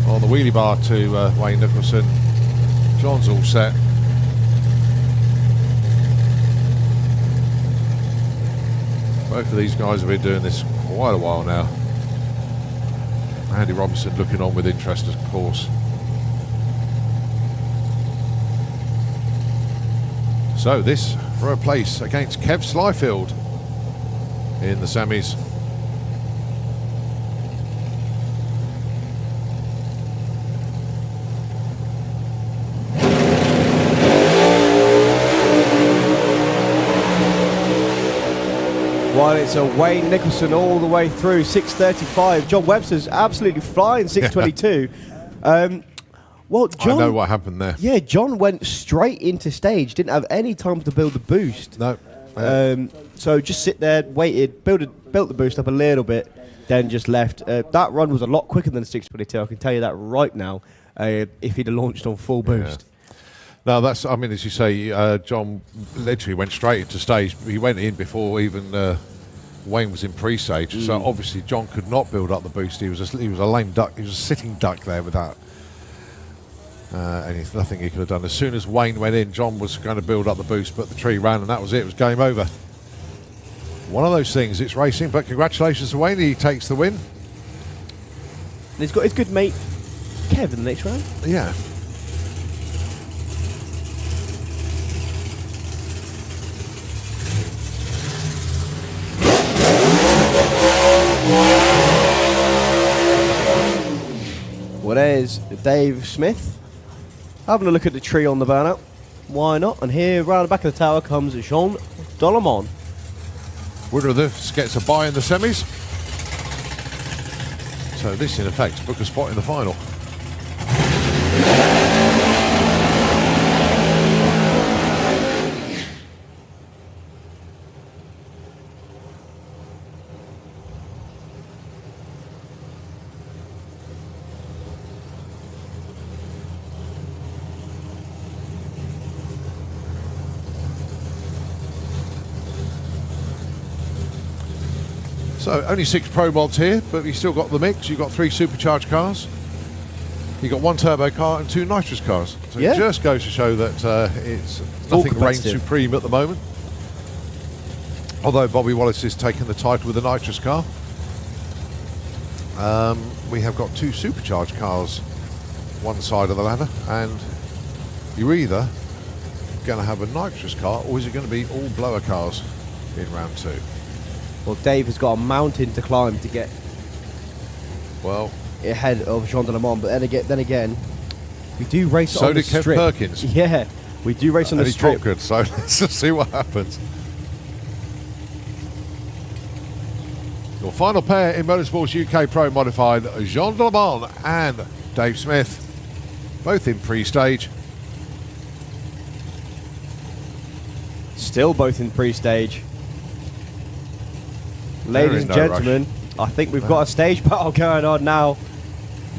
on the wheelie bar to Wayne Nicholson. John's all set. Both of these guys have been doing this quite a while now. Andy Robinson looking on with interest, of course. So this for a place against Kev Slyfield in the semis. While it's a Wayne Nicholson all the way through, 6.35. John Webster's absolutely flying, 6.22. Well, John, I know what happened there. Yeah, John went straight into stage. Didn't have any time to build the boost. No. So just sit there, waited, built the boost up a little bit, then just left. That run was a lot quicker than 6.22. I can tell you that right now. If he'd have launched on full boost. No, that's, I mean, as you say, John literally went straight into stage. He went in before even Wayne was in pre-stage. So obviously John could not build up the boost. He was a lame duck. He was a sitting duck there without nothing he could have done. As soon as Wayne went in, John was going to build up the boost, but the tree ran, and that was it. It was game over. One of those things. It's racing, but congratulations to Wayne. He takes the win. And he's got his good mate Kev in the next round. Yeah. Well, there's Dave Smith having a look at the tree on the burnout. Why not? And here, round the back of the tower, comes Jean Dolomon. Winner of this gets a bye in the semis. So this, in effect, book a spot in the final. So only 6 Pro mods here, but you've still got the mix. You've got 3 supercharged cars. You've got 1 turbo car and 2 nitrous cars. So Yeah. it just goes to show that it's All nothing reigns competitive. supreme at the moment. Although Bobby Wallace is taking the title with the nitrous car. We have got 2 supercharged cars one side of the ladder, and you're either going to have a nitrous car, or is it going to be all blower cars in round 2? Well, Dave has got a mountain to climb to get Well, ahead of Jean Dolomon, but then again, we do race so on the did Kev strip. Perkins. Yeah, we do race on And the he's dropped strip. good, so let's just see what happens. Your final pair in Motorsports UK Pro Modified, Jean Dolomon and Dave Smith, both in pre-stage. Still both in pre-stage. They're Ladies in and no gentlemen, I think we've got a stage battle going on now.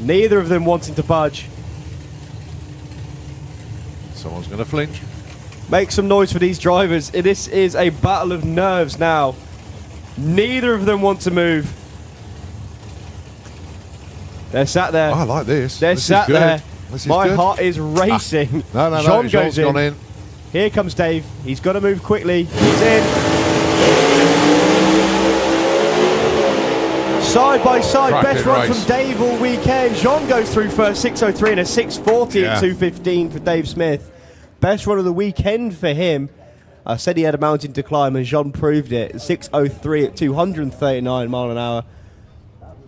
Neither of them wanting to budge. Someone's going to flinch. Make some noise for these drivers. This is a battle of nerves now. Neither of them want to move. They're sat there. I like this. They're This is sat good. there. This is My good. heart is racing. No. Jean goes Jean's in. gone in. Here comes Dave. He's got to move quickly. He's in. Side by side, Cracking best run race. from Dave all weekend. Jean goes through first, 6:03 and a 6:40 Yeah. at 2:15 for Dave Smith. Best run of the weekend for him. I said he had a mountain to climb, and Jean proved it. 6:03 at 239 mile an hour.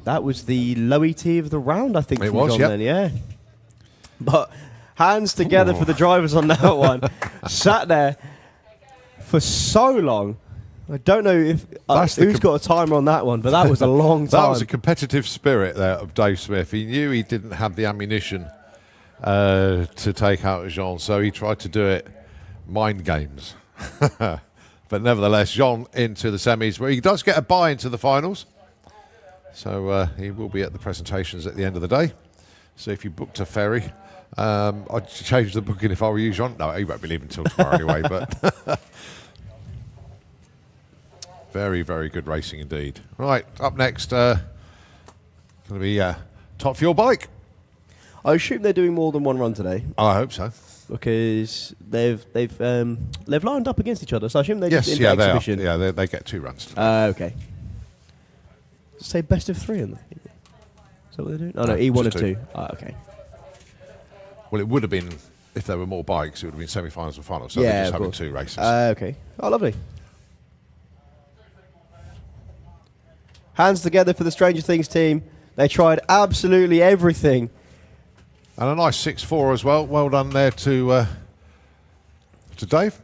That was the low ET of the round, I think. It from was, Jean yep. then, yeah. But hands together for the drivers on that one. Sat there for so long. I don't know if who's got a timer on that one, but that was a long time. That was a competitive spirit there of Dave Smith. He knew he didn't have the ammunition to take out Jean, so he tried to do it mind games. But nevertheless, Jean into the semis, where he does get a bye into the finals. So he will be at the presentations at the end of the day. So if you booked a ferry, I'd change the booking if I were you, Jean. No, he won't be leaving until tomorrow anyway, but very, very good racing indeed. Right, up next, going to be Top Fuel Bike. I assume they're doing more than one run today I hope so. because they've lined up against each other. So I assume they're just Yes, in yeah, the they are. exhibition. Yeah, they get 2 runs. Okay. Say best of 3 in there. Is that what they're doing? Oh no, No, E1 of just 2. two. Okay. Well, it would have been, if there were more bikes, it would have been semi-finals and finals. So Yeah, they're just of having course. 2 races. Okay. Oh, lovely. Hands together for the Stranger Things team. They tried absolutely everything. And a nice 6.4 as well. Well done there to Dave.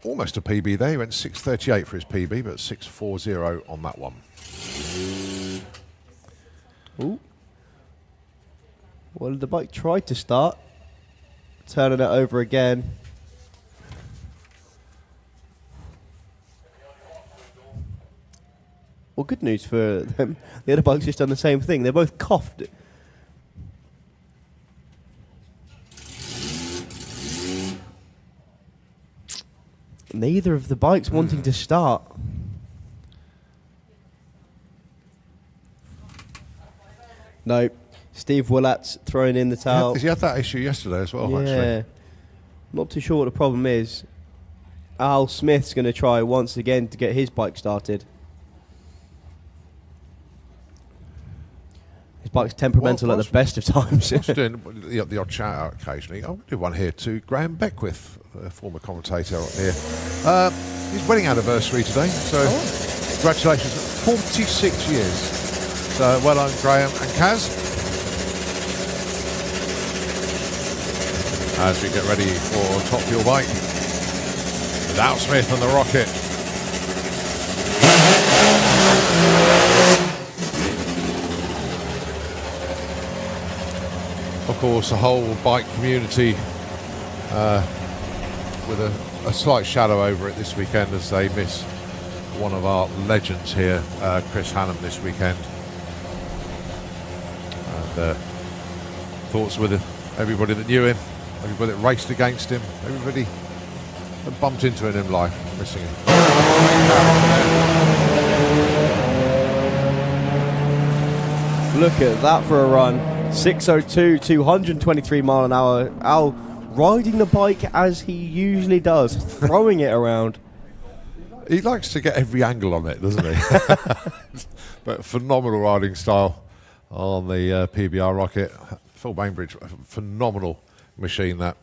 Almost a PB there. He went 6.38 for his PB, but 6.40 on that one. Ooh. Well, the bike tried to start. Turning it over again. Well, good news for them. The other bike's just done the same thing. They both coughed. Neither of the bikes wanting to start. No. Steve Willat's throwing in the towel. He had that issue yesterday as well, actually. Not too sure what the problem is. Al Smith's going to try once again to get his bike started. His bike's temperamental at the best of times. Just doing the odd shout out occasionally. I'll do one here to Graham Beckwith, a former commentator on here. His wedding anniversary today, so congratulations. 46 years. So well done, Graham and Kaz. As we get ready for Top Fuel Bike with Al Smith and the Rocket. Of course, the whole bike community with a slight shadow over it this weekend as they miss one of our legends here, Chris Hannum, this weekend. And thoughts with everybody that knew him, everybody that raced against him, everybody that bumped into him in life, missing him. Look at that for a run. 6:02, 223 mile an hour. Al riding the bike as he usually does, throwing it around. He likes to get every angle on it, doesn't he? But phenomenal riding style on the PBR Rocket. Phil Bainbridge, a phenomenal machine that.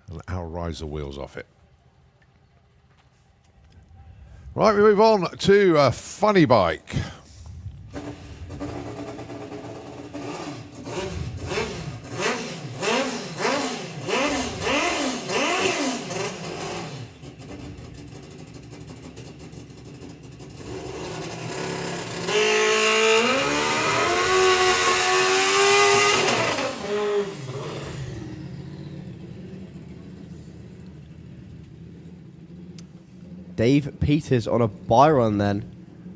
And Al rides the wheels off it. Right, we move on to a funny bike. Dave Peters on a buy run then.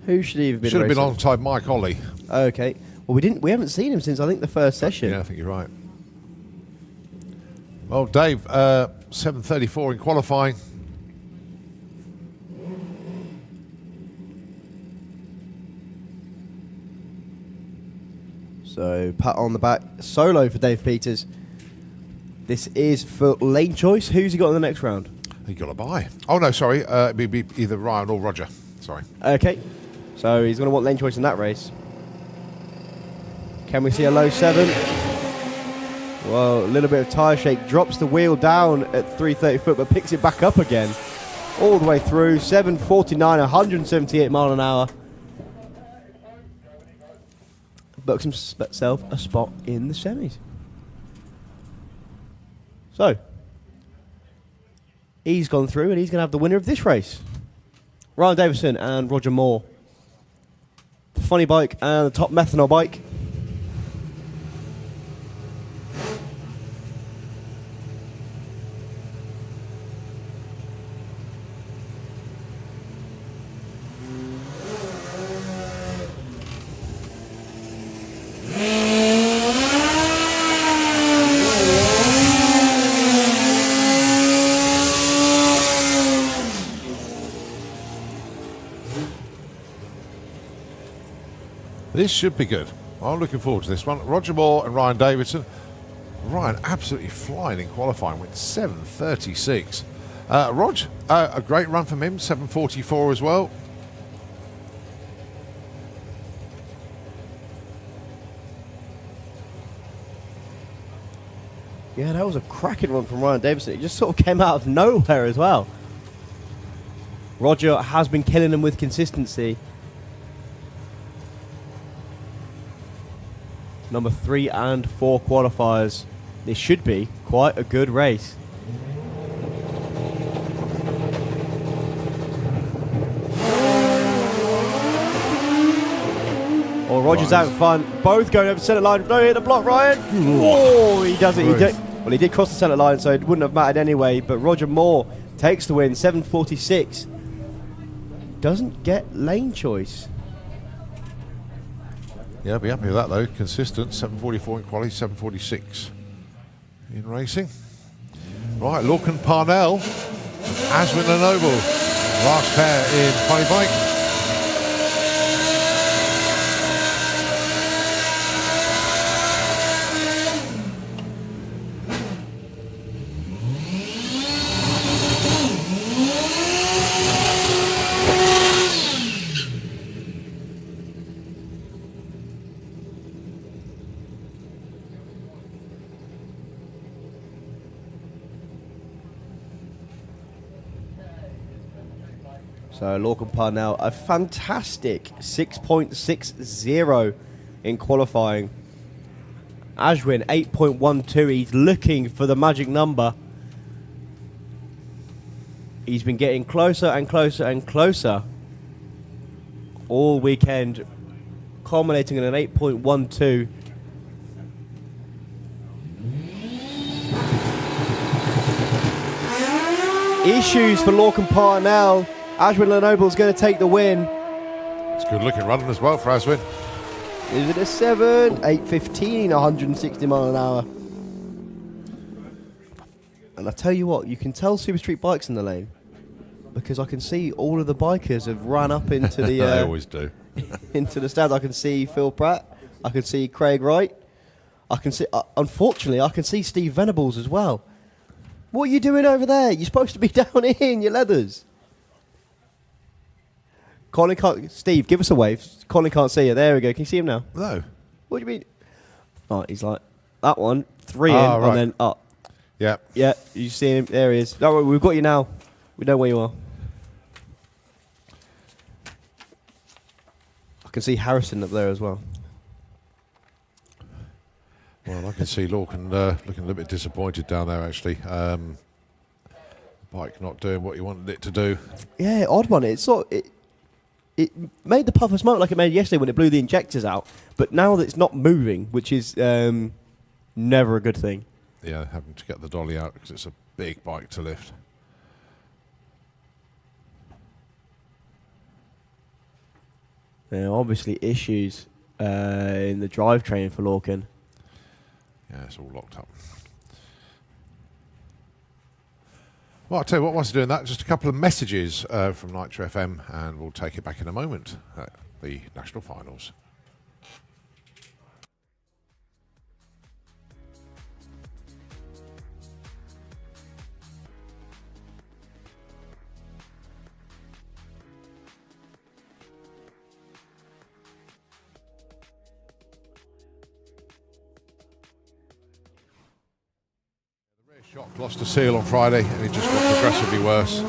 Who should he have been Should have been racing? alongside Mike Ollie. Okay. Well, we haven't seen him since I think the first session. Yeah, I think you're right. Well, Dave, 7:34 in qualifying. So, pat on the back. Solo for Dave Peters. This is for lane choice. Who's he got in the next round? He got a bye. Oh, no, sorry. It'd be either Ryan or Roger. Sorry. Okay. So, he's going to want lane choice in that race. Can we see a low 7? Well, a little bit of tyre shake. Drops the wheel down at 330 foot, but picks it back up again. All the way through. 749, 178 mile an hour. Books himself a spot in the semis. So, he's gone through and he's going to have the winner of this race. Ryan Davison and Roger Moore. The funny bike and the top methanol bike. This should be good. I'm looking forward to this one. Roger Moore and Ryan Davidson. Ryan absolutely flying in qualifying with 7:36. Rog, a great run from him, 7:44 as well. Yeah, that was a cracking run from Ryan Davison. It just sort of came out of nowhere as well. Roger has been killing them with consistency. Number 3 and 4 qualifiers. This should be quite a good race. Oh, Roger's out in front. Both going over the centre line. No, hit the block, Ryan. Oh, he does it. Well, he did cross the centre line, so it wouldn't have mattered anyway. But Roger Moore takes the win, 7:46. Doesn't get lane choice. Yeah, I'll be happy with that though. Consistent, 7:44 in quality, 7:46 in racing. Right, Lorcan Parnell, Aswin and Noble, last pair in funny bike. So Lorcan Parnell, a fantastic 6.60 in qualifying. Ashwin, 8.12. He's looking for the magic number. He's been getting closer and closer and closer all weekend, culminating in an 8.12. Issues for Lorcan Parnell. Ashwin Lenoble's going to take the win. It's a good looking run as well for Aswin. Is it a 7? 8.15, 160 mile an hour. And I tell you what, you can tell Super Street Bikes in the lane because I can see all of the bikers have run up into the They always do. into the stand. I can see Phil Pratt. I can see Craig Wright. I can see, unfortunately, I can see Steve Venables as well. What are you doing over there? You're supposed to be down here in your leathers. Colin can't. Steve, give us a wave. Colin can't see you. There we go. Can you see him now? No. What do you mean? Oh, he's like that one. 3 in right. and then up. Yeah. Yeah, you see him. There he is. Don't worry, we've got you now. We know where you are. I can see Harrison up there as well. Well, I can see Lorcan looking a little bit disappointed down there actually. Bike not doing what you wanted it to do. Yeah, odd one. It's sort. It made the puffer smoke like it made yesterday when it blew the injectors out. But now that it's not moving, which is never a good thing. Yeah, having to get the dolly out because it's a big bike to lift. Obviously issues in the drivetrain for Lorcan. Yeah, it's all locked up. Well, I'll tell you what, whilst doing that, just a couple of messages from Nitro FM, and we'll take it back in a moment at the national finals. Shock lost a seal on Friday, and it just got progressively worse,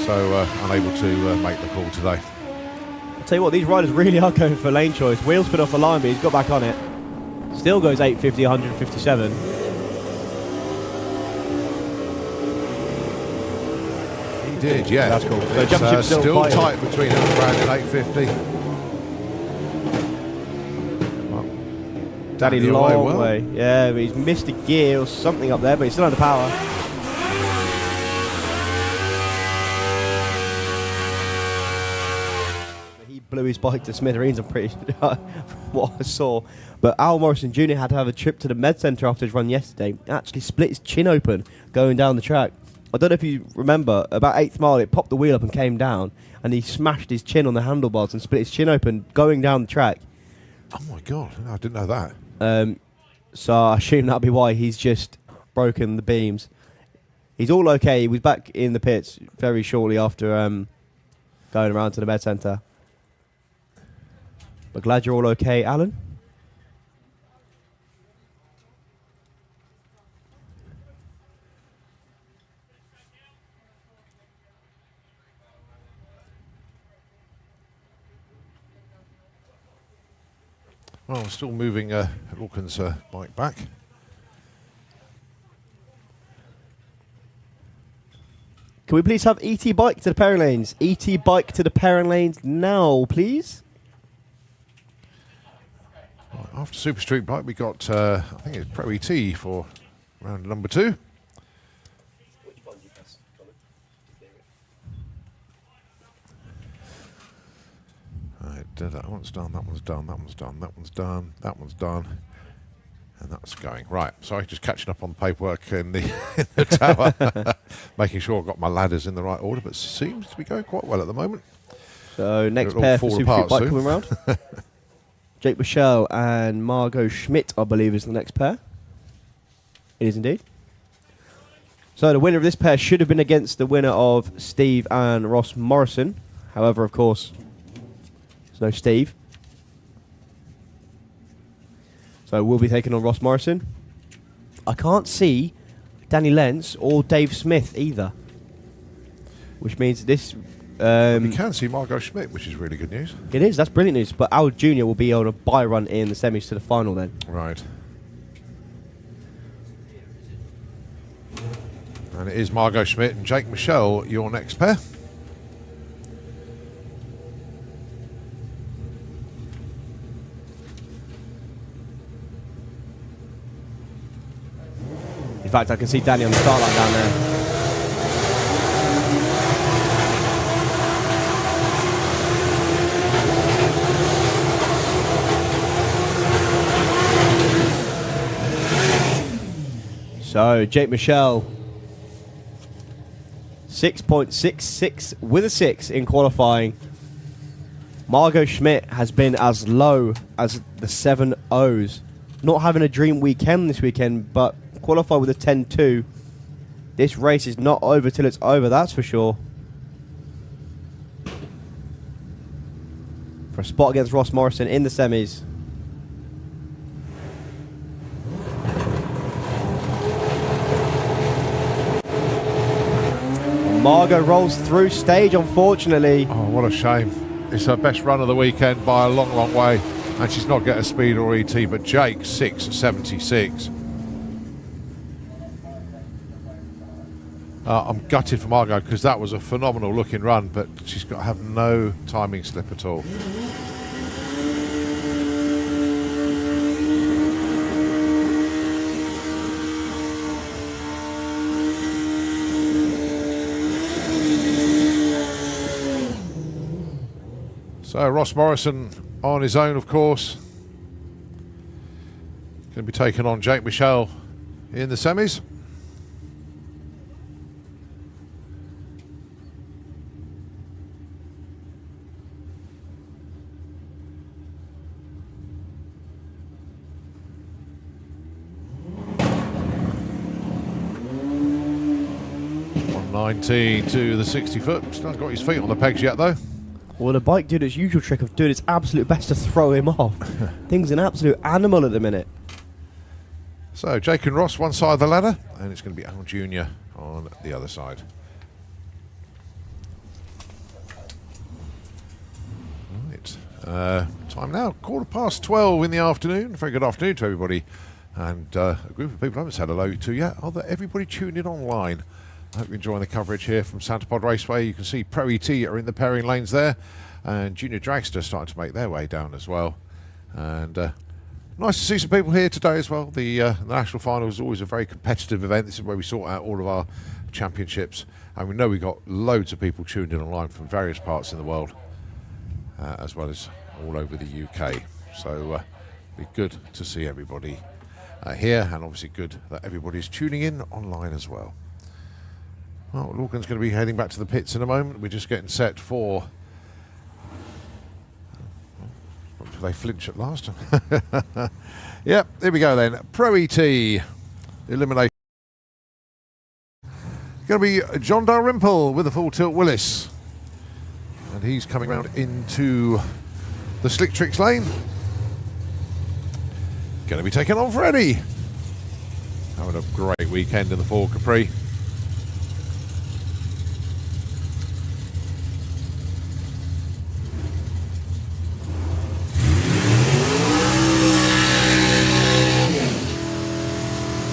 so unable to make the call today. I'll tell you what, these riders really are going for lane choice. Wheels put off the line, but he's got back on it. Still goes 850, 157. He did, yeah. That's cool. So It's still tight between him and Brandon, 850. Daddy long way. Yeah, but he's missed a gear or something up there, but he's still under power. He blew his bike to smithereens, I'm pretty sure, what I saw. But Al Morrison Jr. had to have a trip to the med centre after his run yesterday. Actually split his chin open going down the track. I don't know if you remember, about 8th mile, it popped the wheel up and came down, and he smashed his chin on the handlebars and split his chin open going down the track. Oh my God, I didn't know that. So I assume that'll be why he's just broken the beams. He's all okay. He was back in the pits very shortly after going around to the med centre. But glad you're all okay, Alan. Well, we're still moving Lorcan's bike back. Can we please have ET bike to the pairing lanes? ET bike to the pairing lanes now, please. Right, after Super Street Bike, we got, I think it's Pro ET for round number 2. That one's done, that one's done, that one's done, that one's done, that one's done, and that's going. Right, sorry, just catching up on the paperwork in the, in the tower, making sure I've got my ladders in the right order, but seems to be going quite well at the moment. So next pair for Super Street Bike coming round. Jake Michelle and Margot Schmidt, I believe, is the next pair. It is indeed. So the winner of this pair should have been against the winner of Steve and Ross Morrison. However, of course, there's no Steve. So we'll be taking on Ross Morrison. I can't see Danny Lentz or Dave Smith either. Which means this... we can see Margot Schmidt, which is really good news. It is, that's brilliant news. But Al Jr. will be on a bye run in the semis to the final then. Right. And it is Margot Schmidt and Jake Michelle, your next pair. In fact, I can see Danny on the start line down there. So, Jake Michelle, 6.66 with a 6 in qualifying. Margot Schmidt has been as low as the 7.0s. Not having a dream weekend this weekend, but qualified with a 10.2. This race is not over till it's over, that's for sure. For a spot against Ross Morrison in the semis. Margot rolls through stage, unfortunately. Oh, what a shame. It's her best run of the weekend by a long, long way. And she's not getting a speed or ET, but Jake, 6.76. I'm gutted for Margot because that was a phenomenal looking run, but she's got to have no timing slip at all. So Ross Morrison on his own, of course. Going to be taking on Jake Michelle in the semis. $1.19 to the 60 foot. Still hasn't got his feet on the pegs yet, though. Well, the bike did its usual trick of doing its absolute best to throw him off. Thing's an absolute animal at the minute. So Jake and Ross one side of the ladder, and it's going to be Al Jr. on the other side. Right, time now, 12:15 in the afternoon. Very good afternoon to everybody. And a group of people I haven't said hello to yet. Are there everybody tuned in online? I hope you're enjoying the coverage here from Santa Pod Raceway. You can see Pro ET are in the pairing lanes there, and Junior Dragster starting to make their way down as well. And nice to see some people here today as well. The National Final is always a very competitive event. This is where we sort out all of our championships. And we know we've got loads of people tuned in online from various parts in the world, as well as all over the UK. So it'll be good to see everybody here, and obviously good that everybody's tuning in online as well. Well, Lorcan's going to be heading back to the pits in a moment. We're just getting set for... They flinch at last. Yep, here we go then. Pro ET elimination. Going to be John Dalrymple with a full tilt Willis. And he's coming round into the Slick Tricks lane. Going to be taking on Freddie. Having a great weekend in the Ford Capri.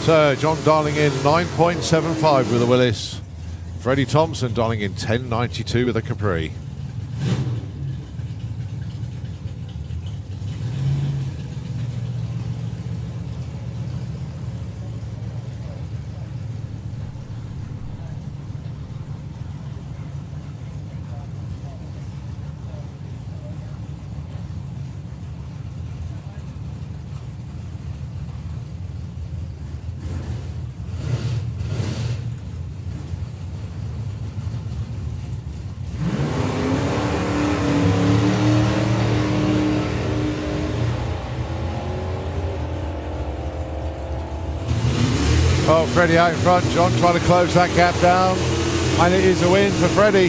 So John dialing in 9.75 with a Willis. Freddie Thompson dialing in 10.92 with a Capri. Oh, Freddie out in front. John trying to close that gap down. And it is a win for Freddie.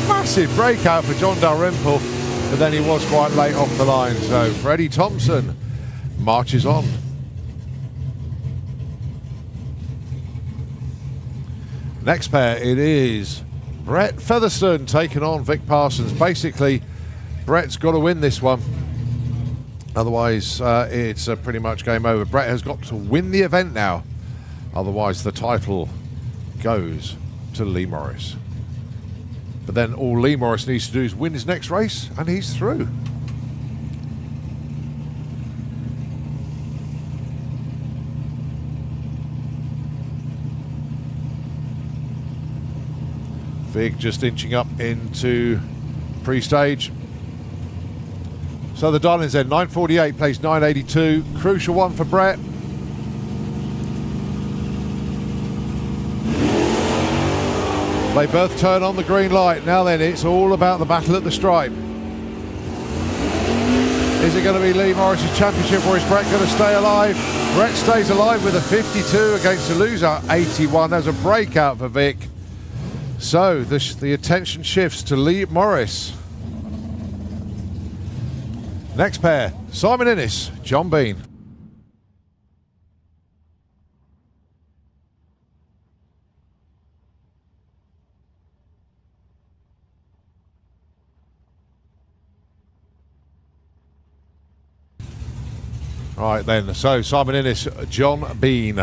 Massive breakout for John Dalrymple. But then he was quite late off the line. So Freddie Thompson marches on. Next pair, it is Brett Featherstone taking on Vic Parsons. Basically, Brett's got to win this one. Otherwise, it's pretty much game over. Brett has got to win the event now. Otherwise, the title goes to Lee Morris. But then all Lee Morris needs to do is win his next race, and he's through. Vig just inching up into pre-stage. So the Darlings then, 9.48 plays 9.82. Crucial one for Brett. They both turn on the green light. Now then, it's all about the battle at the stripe. Is it going to be Lee Morris's championship, or is Brett going to stay alive? Brett stays alive with a 52 against a loser, 81. There's a breakout for Vic. So the attention shifts to Lee Morris. Next pair, Simon Innes, John Bean. Right then, so Simon Innes, John Bean.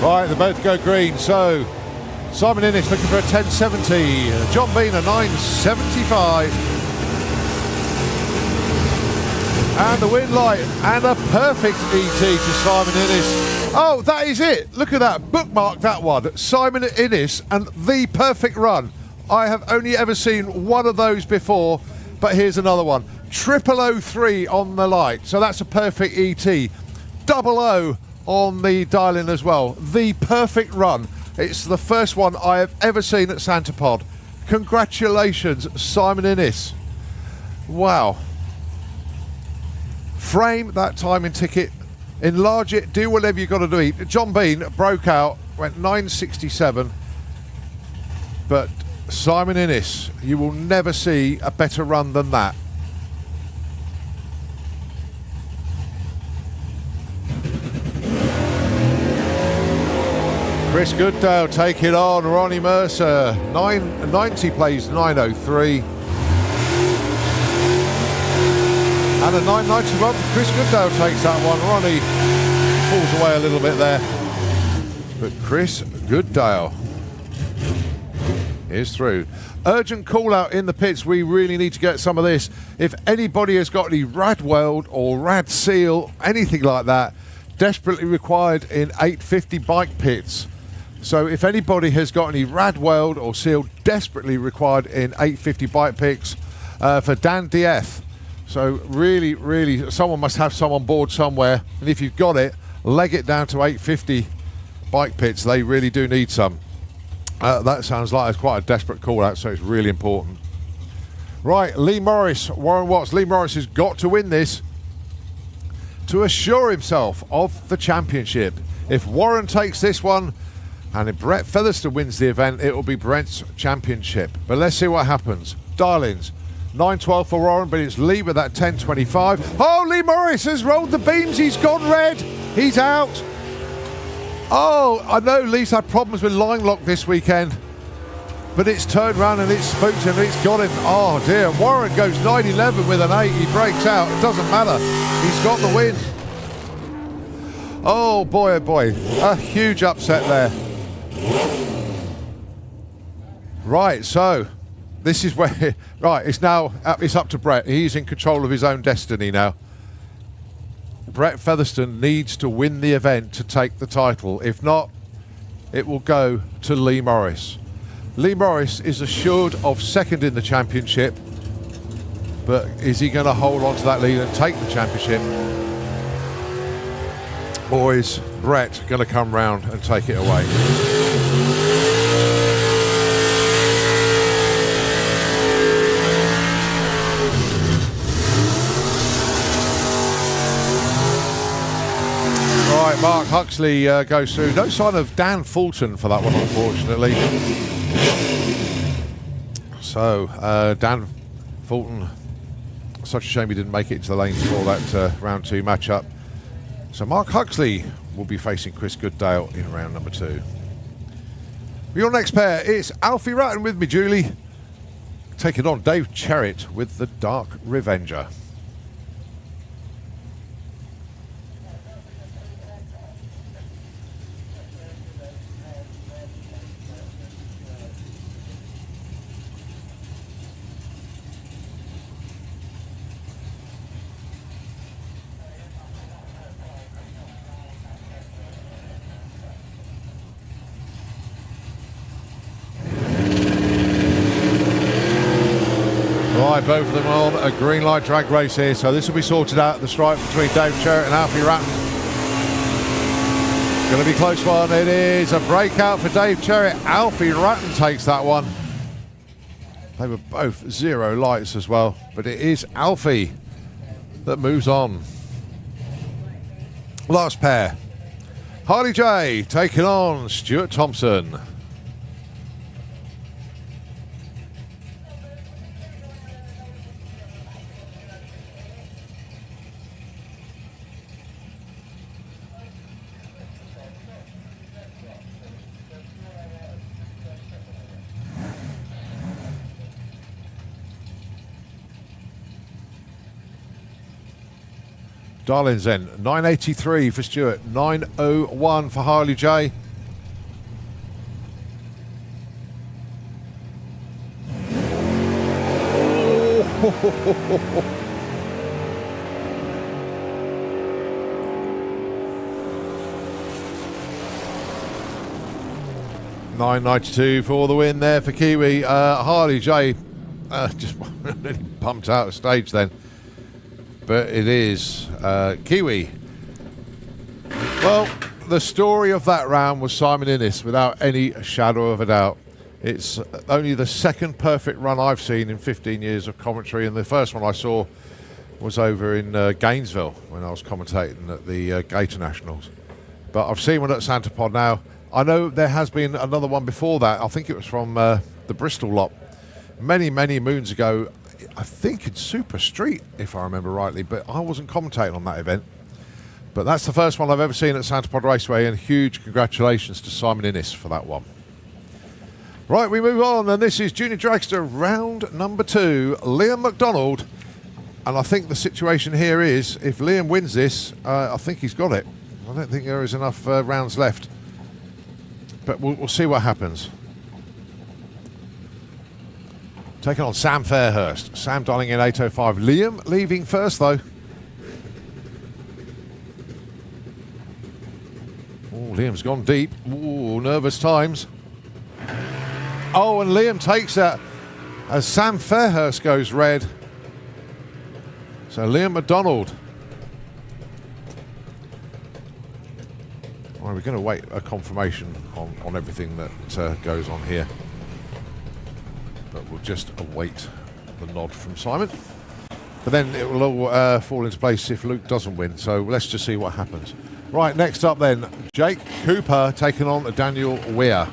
Right, they both go green, so Simon Innes looking for a 10.70, John Bean a 9.75. And the wind light. And a perfect ET to Simon Innes. Oh, that is it. Look at that. Bookmark that one. Simon Innes and the perfect run. I have only ever seen one of those before, but here's another one. 0003 on the light. So that's a perfect ET. 00 on the dial-in as well. The perfect run. It's the first one I have ever seen at Santa Pod. Congratulations, Simon Innes. Wow. Frame that timing ticket, enlarge it, do whatever you've got to do. John Bean broke out, went 9.67, but Simon Innes, you will never see a better run than that. Chris Goodale take it on, Ronnie Mercer, 990 plays 903. And a 991 for Chris Goodale takes that one. Ronnie falls away a little bit there. But Chris Goodale is through. Urgent call out in the pits. We really need to get some of this. If anybody has got any rad weld or rad seal, anything like that, desperately required in 850 bike pits. So if anybody has got any rad weld or seal, desperately required in 850 bike pits for Dan Dieth. So really, really, someone must have some on board somewhere. And if you've got it, leg it down to 850 bike pits. They really do need some. That sounds like it's quite a desperate call out, so it's really important. Right, Lee Morris, Warren Watts. Lee Morris has got to win this to assure himself of the championship. If Warren takes this one, and if Brett Featherstone wins the event, it will be Brent's championship. But let's see what happens. Dial-ins. 9.12 for Warren, but it's Lee with that 10.25. Oh, Lee Morris has rolled the beams. He's gone red. He's out. Oh, I know Lee's had problems with line lock this weekend, but it's turned around and it's spooked him. It's got him. Oh, dear. Warren goes 9.11 with an 8. He breaks out. It doesn't matter. He's got the win. Oh, boy, oh, boy. A huge upset there. Right, so this is where, right, it's up to Brett. He's in control of his own destiny now. Brett Featherstone needs to win the event to take the title. If not, it will go to Lee Morris. Lee Morris is assured of second in the championship, but is he going to hold on to that lead and take the championship? Or is Brett going to come round and take it away? Right, Mark Huxley goes through. No sign of Dan Fulton for that one, unfortunately. So, Dan Fulton, such a shame he didn't make it into the lanes for that round 2 matchup. So Mark Huxley will be facing Chris Goodale in round number 2. Your next pair, it's Alfie Ratton with me, Julie, taking on Dave Cherritt with the Dark Revenger. Right, both of them on a green light drag race here, so this will be sorted out at the stripe between Dave Cherritt and Alfie Ratton. Going to be a close one. It is a breakout for Dave Cherritt. Alfie Ratton takes that one. They were both 0 lights as well, but it is Alfie that moves on. Last pair. Harley J taking on Stuart Thompson. Darlings then, 983 for Stuart, 901 for Harley J. 9.92 for the win there for Kiwi. Harley J just really bumped out of stage then. But it is Kiwi. Well, the story of that round was Simon Innes, without any shadow of a doubt. It's only the second perfect run I've seen in 15 years of commentary, and the first one I saw was over in Gainesville when I was commentating at the Gator Nationals. But I've seen one at Santapod now. I know there has been another one before that. I think it was from the Bristol lot many, many moons ago. I think in Super Street, if I remember rightly, but I wasn't commentating on that event. But that's the first one I've ever seen at Santapod Raceway, and huge congratulations to Simon Innes for that one. Right, we move on, and this is Junior Dragster round number 2. Liam McDonald, and I think the situation here is, if Liam wins this, I think he's got it. I don't think there is enough rounds left, but we'll see what happens. Taking on Sam Fairhurst. Sam dialing in 805. Liam leaving first, though. Oh, Liam's gone deep. Ooh, nervous times. Oh, and Liam takes that as Sam Fairhurst goes red. So Liam McDonald. Well, we're going to wait a confirmation on everything that goes on here. But we'll just await the nod from Simon. But then it will all fall into place if Luke doesn't win. So let's just see what happens. Right, next up then, Jake Cooper taking on Daniel Weir.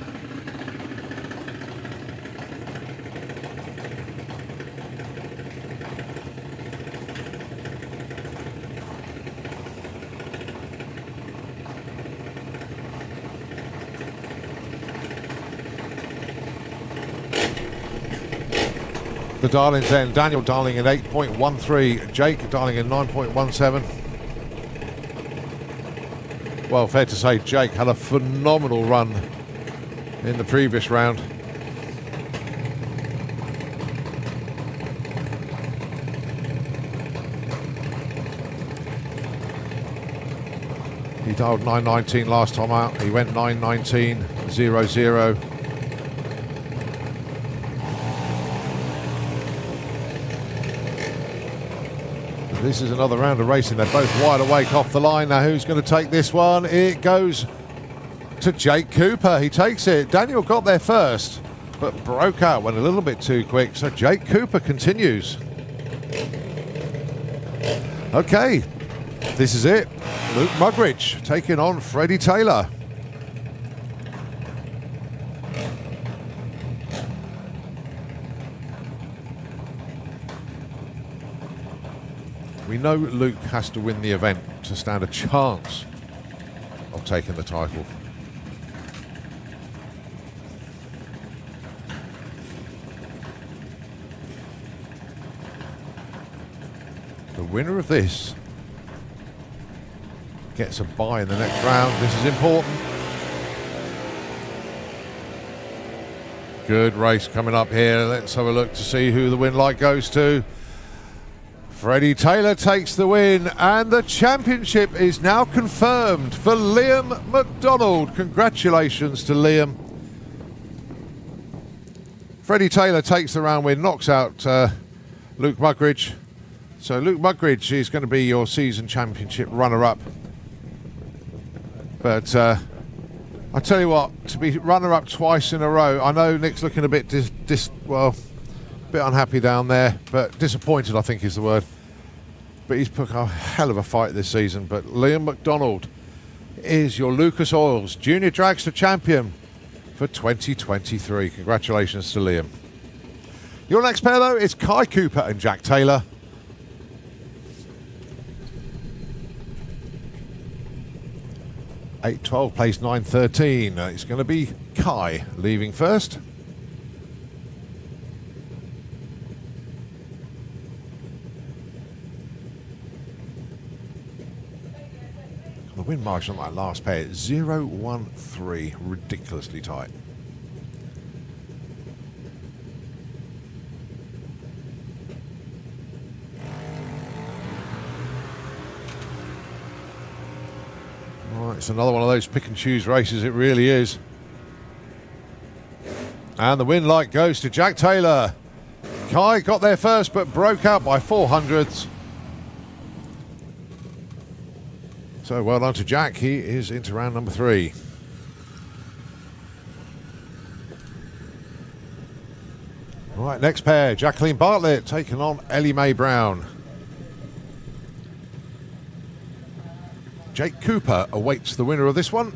The dialings then, Daniel dialing in 8.13, Jake dialing in 9.17. Well, fair to say Jake had a phenomenal run in the previous round. He dialed 9.19 last time out, he went 9.19.00. This is another round of racing. They're both wide awake off the line. Now, who's going to take this one? It goes to Jake Cooper. He takes it. Daniel got there first, but broke out, went a little bit too quick. So Jake Cooper continues. Okay, this is it. Luke Mugridge taking on Freddie Taylor. We know Luke has to win the event to stand a chance of taking the title. The winner of this gets a bye in the next round. This is important. Good race coming up here. Let's have a look to see who the win light goes to. Freddie Taylor takes the win, and the championship is now confirmed for Liam McDonald. Congratulations to Liam. Freddie Taylor takes the round win, knocks out Luke Mugridge. So Luke Mugridge is going to be your season championship runner-up. But I tell you what, to be runner-up twice in a row, I know Nick's looking a bit bit unhappy down there, but disappointed, I think is the word. But he's put a hell of a fight this season. But Liam McDonald is your Lucas Oils Junior Dragster champion for 2023. Congratulations to Liam. Your next pair, though, is Kai Cooper and Jack Taylor. (8.12) plays 9.13. It's going to be Kai leaving first. The win margin on that last pair, 0.13, ridiculously tight. Right, it's another one of those pick and choose races, it really is. And the win light goes to Jack Taylor. Kai got there first, but broke out by 400s. So well done to Jack. He is into round number 3. Right, next pair. Jacqueline Bartlett taking on Ellie Mae Brown. Jake Cooper awaits the winner of this one.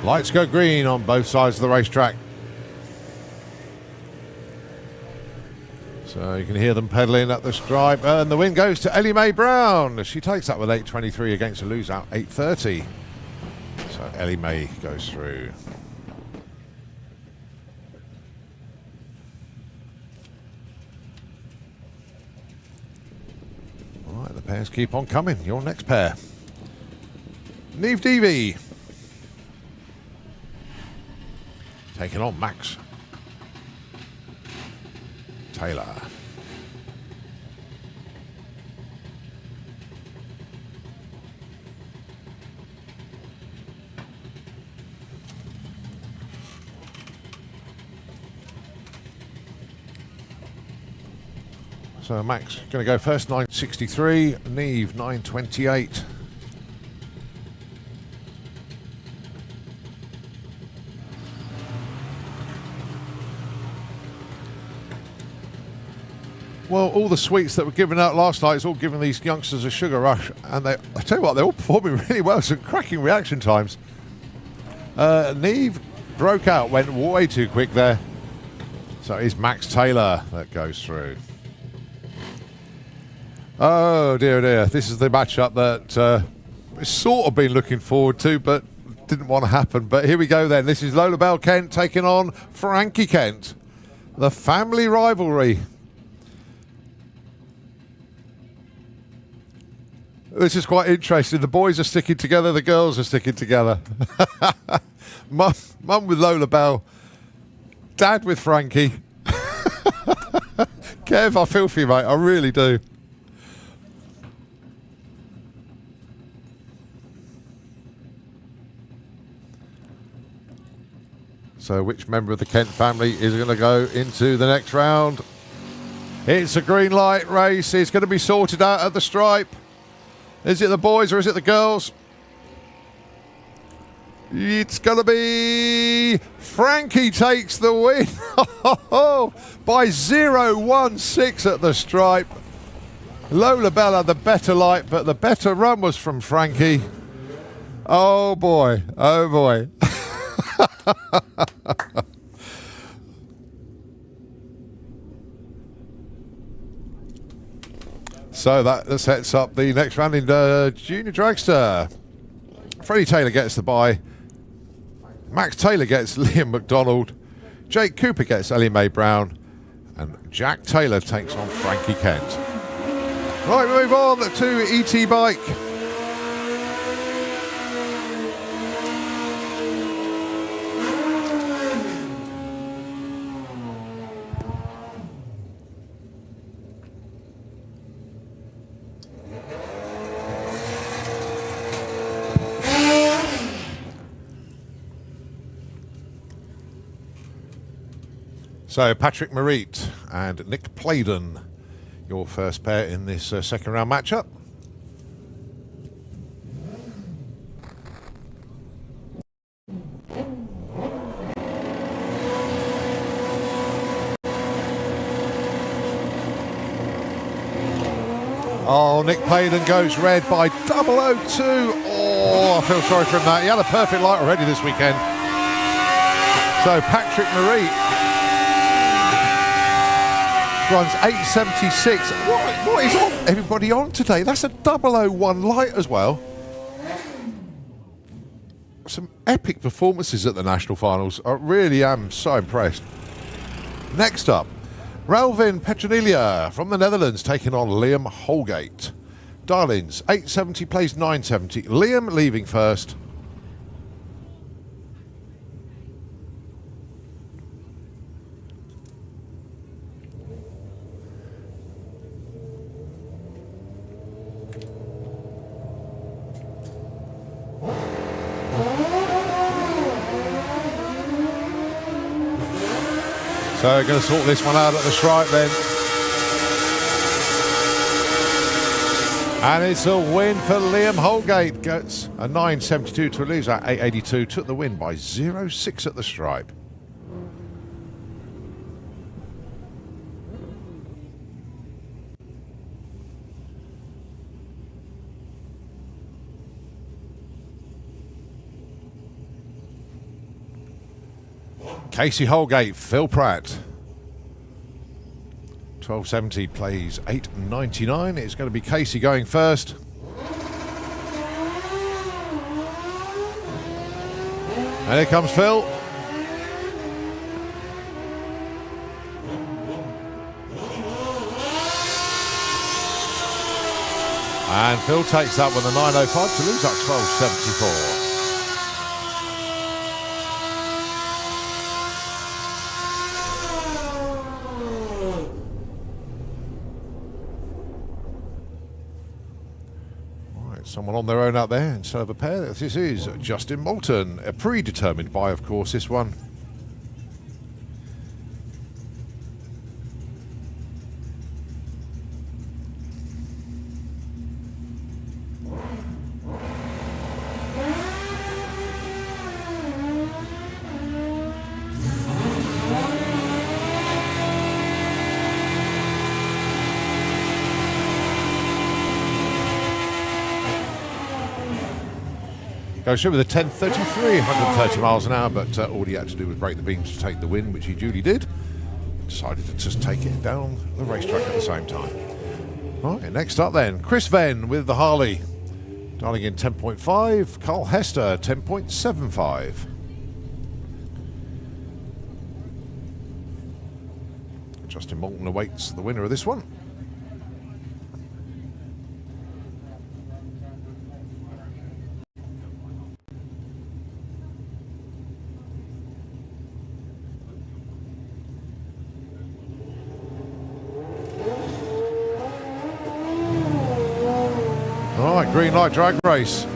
Lights go green on both sides of the racetrack. So you can hear them pedalling up the stripe. And the win goes to Ellie Mae Brown. She takes that with 8.23 against a loser 8.30. So Ellie Mae goes through. All right, the pairs keep on coming. Your next pair. Neve Deevy taking on Max Taylor. So Max going to go first, 9.63, Neve 9.28. Well, all the sweets that were given out last night is all giving these youngsters a sugar rush, and I tell you what, they're all performing really well. Some cracking reaction times. Neve broke out, went way too quick there. So it's Max Taylor that goes through. Oh dear, dear. This is the matchup that we've sort of been looking forward to, but didn't want to happen. But here we go then. This is Lola Bell Kent taking on Frankie Kent. The family rivalry. This is quite interesting. The boys are sticking together, the girls are sticking together. Mum with Lola Bell, Dad with Frankie. Kev, I feel for you, mate. I really do. So which member of the Kent family is going to go into the next round? It's a green light race. It's going to be sorted out at the stripe. Is it the boys or is it the girls? It's going to be Frankie takes the win by 0.16 at the stripe. Lola Bell had the better light, but the better run was from Frankie. Oh boy, oh boy. So that sets up the next round in Junior Dragster. Freddie Taylor gets the bye. Max Taylor gets Liam McDonald. Jake Cooper gets Ellie Mae Brown. And Jack Taylor takes on Frankie Kent. Right, we move on to ET Bike. So Patrick Marit and Nick Pladen, your first pair in this second round matchup. Oh, Nick Pladen goes red by 002. Oh, I feel sorry for him that. He had a perfect light already this weekend. So Patrick Marit runs 8.76. What is on everybody on today? That's a 001 light as well. Some epic performances at the national finals. I really am so impressed. Next up, Ralvin Petronelia from the Netherlands taking on Liam Holgate. Darlings, 870 plays 970. Liam leaving first. So we're going to sort this one out at the stripe then. And it's a win for Liam Holgate. Gets a 9.72 to lose at 8.82. Took the win by 0.6 at the stripe. Casey Holgate, Phil Pratt. 12.70 plays 8.99. It's going to be Casey going first. And here comes Phil. And Phil takes that with a 9.05 to lose at 12.74. Someone on their own out there instead of a pair. This is Justin Moulton, a predetermined buy, of course, this one. Goes through with a 10.33, 130 miles an hour, but all he had to do was break the beams to take the win, which he duly did. Decided to just take it down the racetrack at the same time. Right, next up then, Chris Venn with the Harley. Dialing in 10.5, Carl Hester 10.75. Justin Moulton awaits the winner of this one. Alright, green light drag race.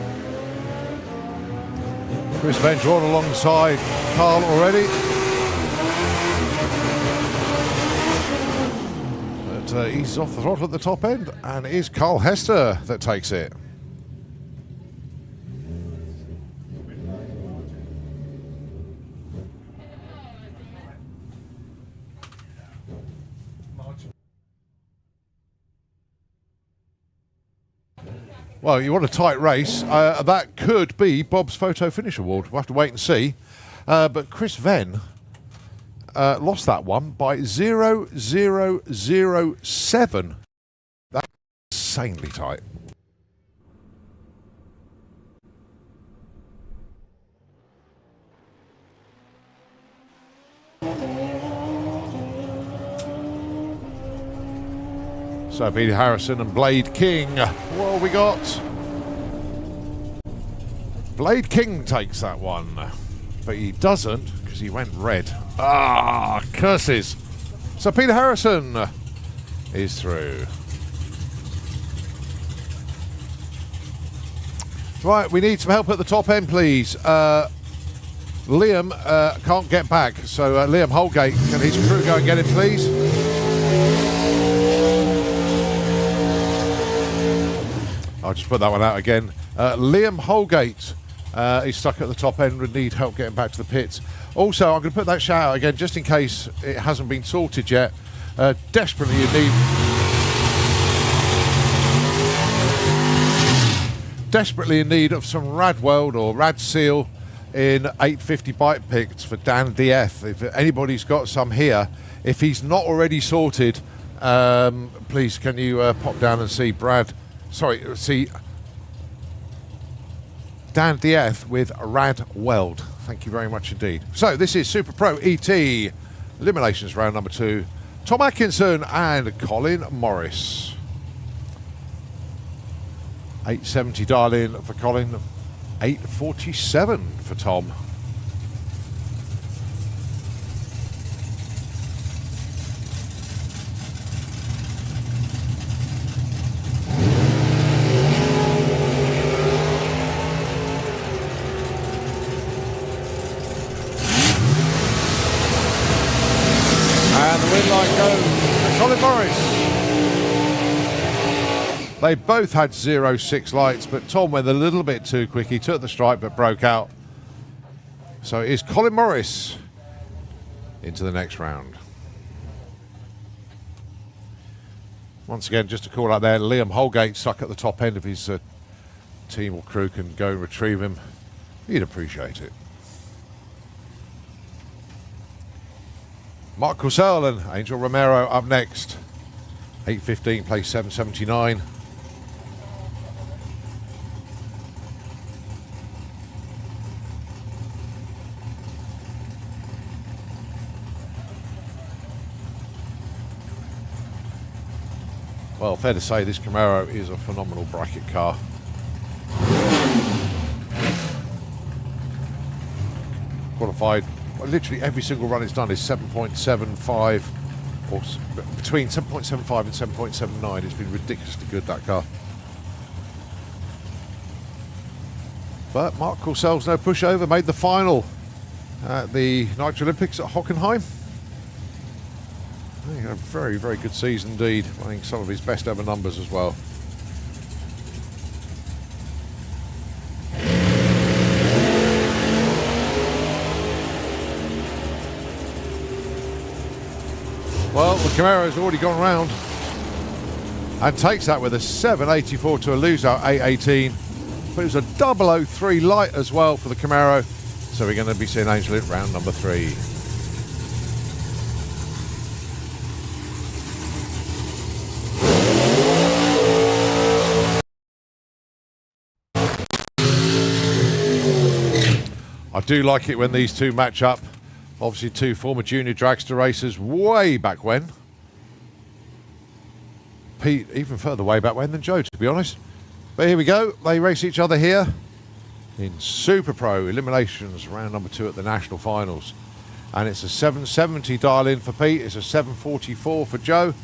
Chris Venn drawn alongside Carl already. But he's off the throttle at the top end, and it is Carl Hester that takes it. Well, you want a tight race. That could be Bob's Photo Finish Award. We'll have to wait and see. But Chris Venn lost that one by 0.007. That's insanely tight. So Peter Harrison and Blade King. What have we got? Blade King takes that one. But he doesn't because he went red. Ah, curses. So Peter Harrison is through. Right, we need some help at the top end, please. Liam can't get back. So Liam Holgate, can his crew go and get him, please? I'll just put that one out again. Liam Holgate is stuck at the top end, would need help getting back to the pits. Also, I'm going to put that shout out again just in case it hasn't been sorted yet. Desperately in need of some rad weld or rad seal in 850 bike picks for Dan DF. If anybody's got some here, if he's not already sorted, please can you pop down and see Dan DF with Rad Weld. Thank you very much indeed. So this is Super Pro ET Eliminations round number 2. Tom Atkinson and Colin Morris. 870 dial in for Colin, 847 for Tom. And the win line goes to Colin Morris. They both had 0-6 lights, but Tom went a little bit too quick. He took the strike but broke out. So it is Colin Morris into the next round. Once again, just to call out there, Liam Holgate stuck at the top end. If his team or crew can go and retrieve him, he'd appreciate it. Mark Corsell and Angel Romero up next. 8:15, place 779. Well, fair to say this Camaro is a phenomenal bracket car. Qualified, well, literally every single run it's done is 7.75, or between 7.75 and 7.79. It's been ridiculously good, that car. But Mark Corsell's no pushover, made the final at the Nitro Olympics at Hockenheim. He had a very, very good season indeed, running some of his best ever numbers as well. Well, the Camaro's already gone round and takes that with a 784 to a loser, 818. But it was a 003 light as well for the Camaro. So we're going to be seeing Angel in round number 3. I do like it when these two match up. Obviously two former junior dragster racers way back when. Pete even further way back when than Joe, to be honest. But here we go. They race each other here in Super Pro Eliminations, round number 2 at the National Finals. And it's a 770 dial in for Pete. It's a 744 for Joe.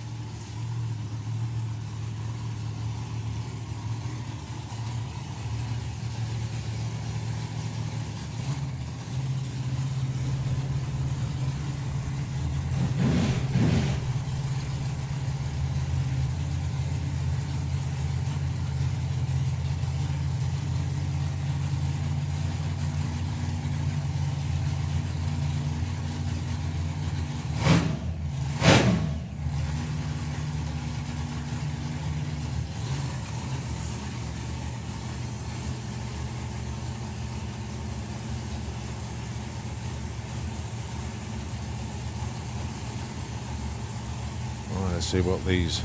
Let's see what these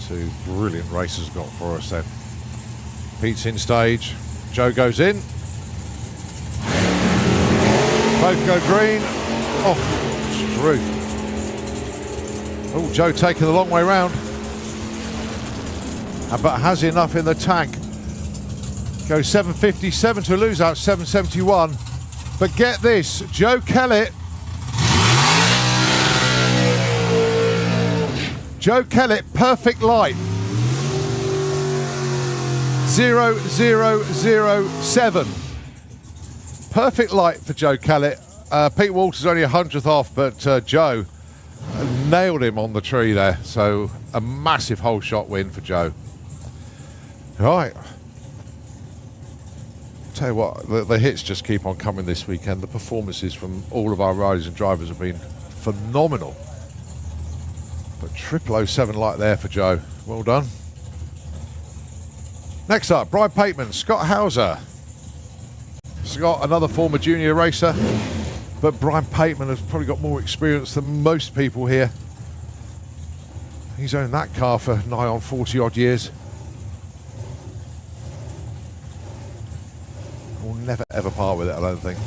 two brilliant racers got for us then. Pete's in stage, Joe goes in. Both go green. Oh, truth. Oh, Joe taking the long way round. But has enough in the tank. Goes 757 to lose out 771. But get this, Joe Kellett. Joe Kellett, perfect light. 0007. Perfect light for Joe Kellett. Pete Walters only 100th off, but Joe nailed him on the tree there. So a massive whole shot win for Joe. Right. Tell you what, the hits just keep on coming this weekend. The performances from all of our riders and drivers have been phenomenal. But 0007 light there for Joe. Well done. Next up, Brian Pateman, Scott Hauser. Scott, another former junior racer, but Brian Pateman has probably got more experience than most people here. He's owned that car for nigh on 40 odd years. We'll never ever part with it, I don't think.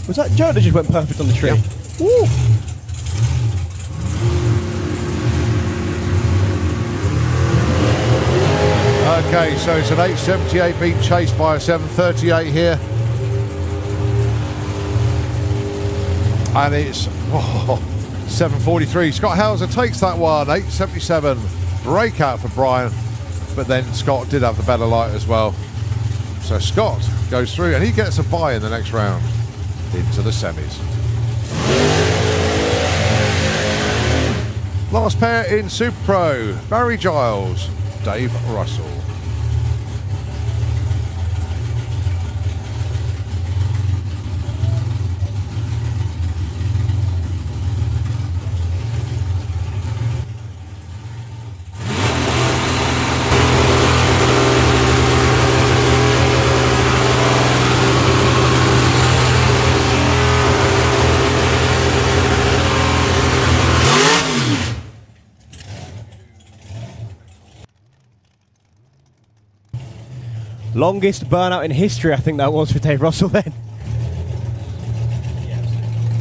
Was that Joe that just went perfect on the tree? Yep. Woo! Okay, so it's an 878 being chased by a 738 here. And it's 743. Scott Hauser takes that one, 877. Breakout for Brian, but then Scott did have the better light as well. So Scott goes through and he gets a bye in the next round into the semis. Last pair in Super Pro, Barry Giles, Dave Russell. Longest burnout in history, I think that was for Dave Russell then.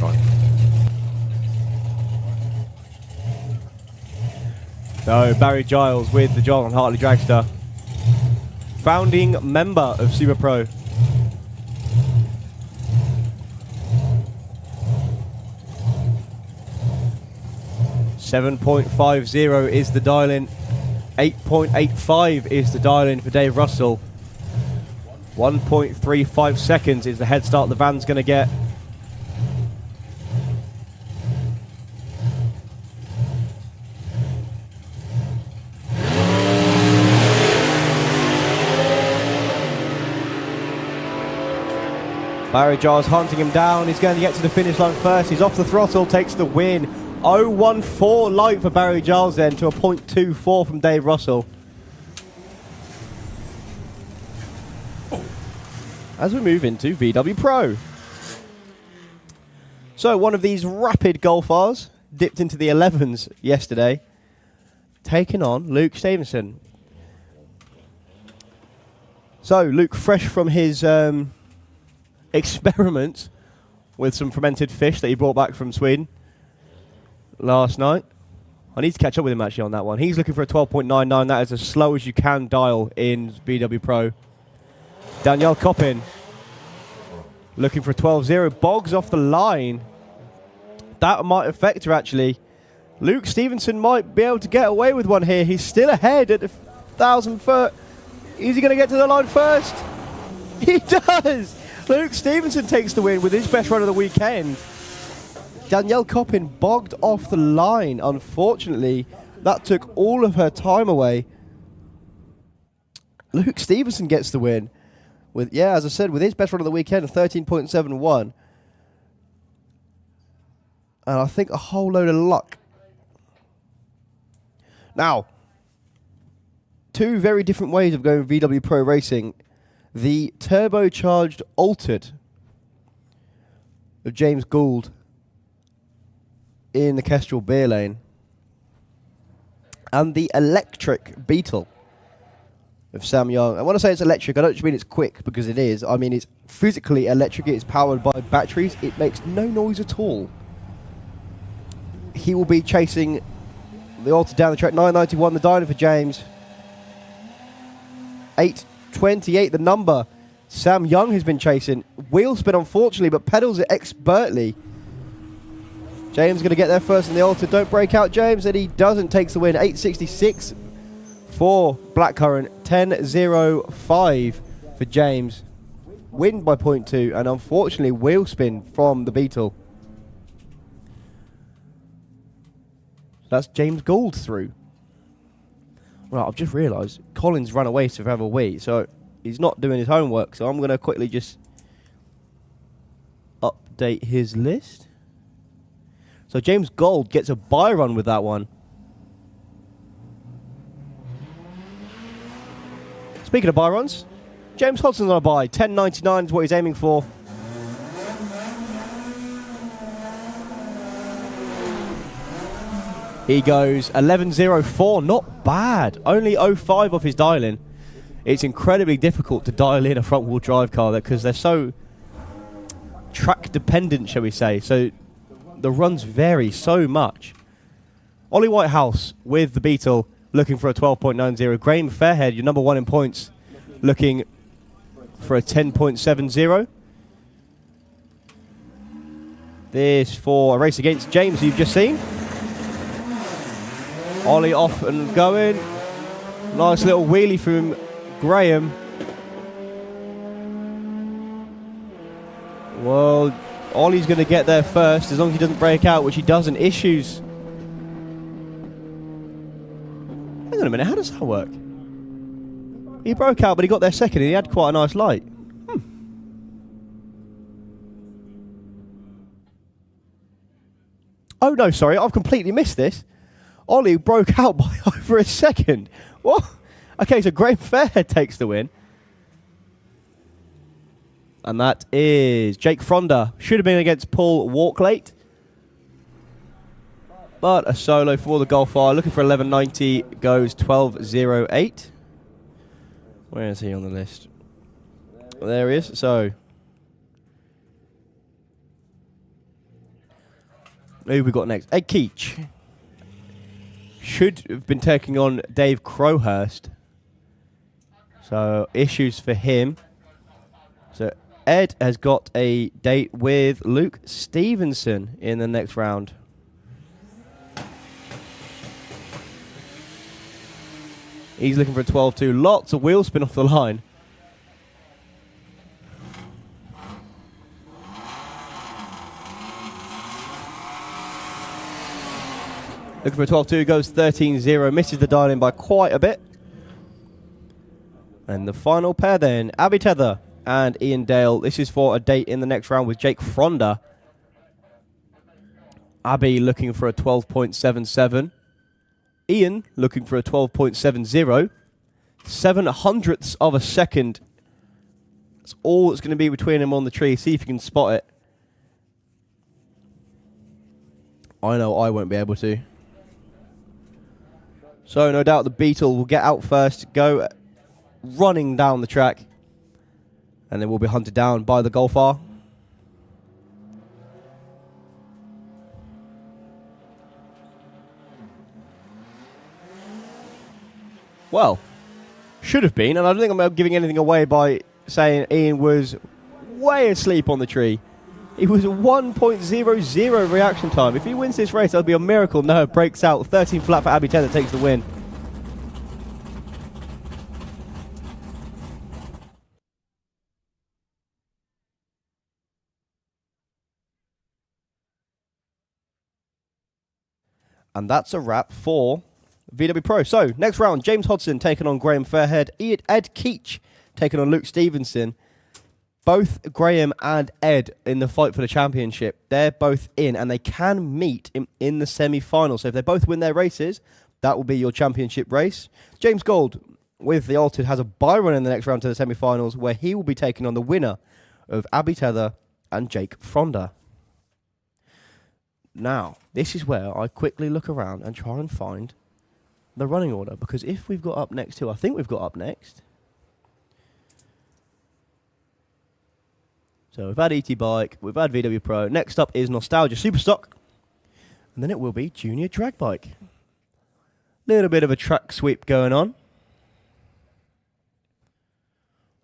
Right. So Barry Giles with the John Hartley Dragster. Founding member of Super Pro. $7.50 is the dial-in. 8.85 is the dial-in for Dave Russell. 1.35 seconds is the head start the van's going to get. Barry Giles hunting him down. He's going to get to the finish line first. He's off the throttle, takes the win. 0.14 light for Barry Giles then to a 0.24 from Dave Russell. As we move into VW Pro. So one of these rapid golfers dipped into the 11s yesterday, taking on Luke Stevenson. So Luke, fresh from his experiment with some fermented fish that he brought back from Sweden last night. I need to catch up with him actually on that one. He's looking for a 12.99. That is as slow as you can dial in VW Pro. Danielle Coppin looking for a 12.0. Boggs off the line. That might affect her actually. Luke Stevenson might be able to get away with one here. He's still ahead at 1,000 foot. Is he going to get to the line first? He does! Luke Stevenson takes the win with his best run of the weekend. Danielle Coppin bogged off the line. Unfortunately, that took all of her time away. Luke Stevenson gets the win. With, yeah, as I said, with his best run of the weekend, 13.71. And I think a whole load of luck. Now, two very different ways of going VW Pro Racing. The turbocharged Altered of James Gould in the Kestrel beer lane. And the electric Beetle of Sam Young. And when I say it's electric, I don't just mean it's quick, because it is. I mean it's physically electric. It's powered by batteries. It makes no noise at all. He will be chasing the Alta down the track. 991 the dyno for James. 828 the number. Sam Young has been chasing. Wheel spin unfortunately, but pedals it expertly. James going to get there first in the Alta. Don't break out, James. And he doesn't. Takes the win. 866 for Blackcurrant. 10.05 for James. Win by 0.2. And unfortunately, wheel spin from the Beetle. That's James Gould through. Right, I've just realised Colin's run away to have a wee, so he's not doing his homework, so I'm going to quickly just update his list. So James Gould gets a bye run with that one. Speaking of bye runs, James Hodson's on a bye. 10.99 is what he's aiming for. He goes 11.04, not bad. Only 0.5 off his dial-in. It's incredibly difficult to dial in a front-wheel drive car because they're so track dependent, shall we say. So the runs vary so much. Ollie Whitehouse with the Beetle looking for a 12.90. Graham Fairhead, your number one in points, looking for a 10.70. This for a race against James, who you've just seen. Ollie off and going. Nice little wheelie from Graham. Well, Ollie's going to get there first, as long as he doesn't break out, which he doesn't. Issues. Hang on a minute, how does that work? He broke out, but he got there second, and he had quite a nice light. Oh no, sorry, I've completely missed this. Ollie broke out by over a second. What? Okay, so Graham Fairhead takes the win. And that is Jake Fronda. Should have been against Paul Walklate. But a solo for the Golfar. Looking for 11.90. Goes 12.08. Where is he on the list? There he is. So who we got next? Ed Keach. Should have been taking on Dave Crowhurst. So issues for him. So Ed has got a date with Luke Stevenson in the next round. He's looking for a 12.2. Lots of wheel spin off the line. Looking for a 12.2, goes 13.0, misses the dial in by quite a bit. And the final pair then, Abby Tether and Ian Dale. This is for a date in the next round with Jake Fronda. Abby looking for a 12.77. Ian looking for a 12.70. 7/100ths of a second. That's all that's going to be between them on the tree. See if you can spot it. I know I won't be able to. So no doubt the Beetle will get out first, go running down the track, and then will be hunted down by the Golfar. Well, should have been, and I don't think I'm giving anything away by saying Ian was way asleep on the tree. It was a 1.00 reaction time. If he wins this race, that'll be a miracle. No, it breaks out. 13 flat for Abby Tether, takes the win. And that's a wrap for VW Pro. So, next round, James Hodson taking on Graham Fairhead. Ed Keach taking on Luke Stevenson. Both Graham and Ed in the fight for the championship. They're both in, and they can meet in the semi-final. So if they both win their races, that will be your championship race. James Gold, with the Altered, has a bye run in the next round to the semi-finals, where he will be taking on the winner of Abby Tether and Jake Fronda. Now, this is where I quickly look around and try and find the running order, because if we've got up next to, I think we've got up next. So we've had ET Bike, we've had VW Pro. Next up is Nostalgia Superstock. And then it will be Junior Drag Bike. Little bit of a track sweep going on.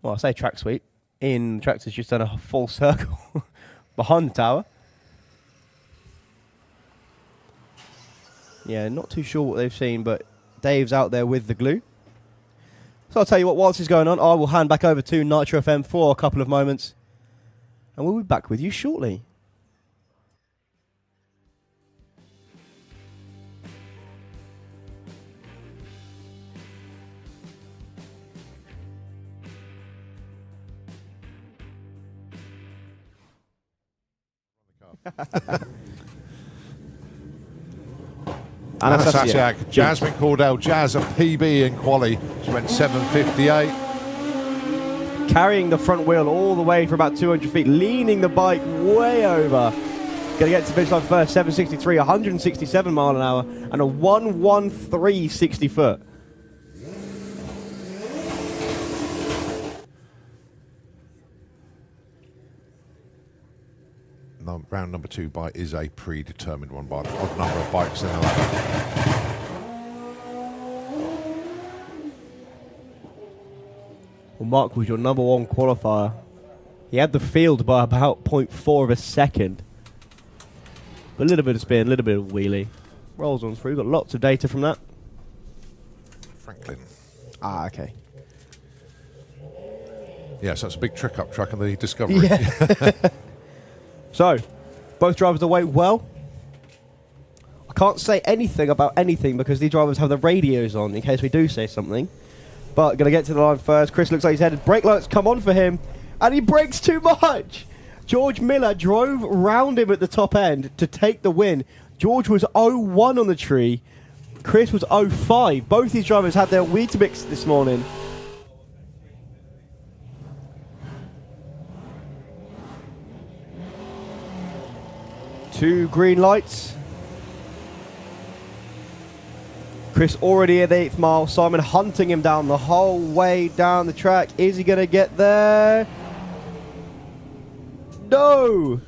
Well, I say track sweep. Ian, the tractor's just done a full circle behind the tower. Yeah, not too sure what they've seen, but Dave's out there with the glue. So I'll tell you what, whilst this is going on, I will hand back over to Nitro FM for a couple of moments. And we'll be back with you shortly. Anastasiak, Jasmine Cordell, Jazz a PB in quali. She went 7.58. Carrying the front wheel all the way for about 200 feet, leaning the bike way over. Going to get to the finish line first, 7.63, 167 mile an hour, and a 1.13 60 foot. round number 2 bye is a predetermined one by the odd number of bikes in the ladder. Well, Mark was your number 1 qualifier. He had the field by about 0.4 of a second. A little bit of spin, a little bit of wheelie. Rolls on through. Got lots of data from that. Franklin. Ah, okay. Yes, that's a big trick-up truck in the Discovery. Yeah. So, both drivers away well. I can't say anything about anything because these drivers have the radios on in case we do say something. But going to get to the line first. Chris looks like he's headed. Brake lights come on for him. And he brakes too much. George Miller drove round him at the top end to take the win. George was 0-1 on the tree. Chris was 0-5. Both these drivers had their Weetabix this morning. Two green lights. Chris already at the 8th mile. Simon hunting him down the whole way down the track. Is he going to get there? No!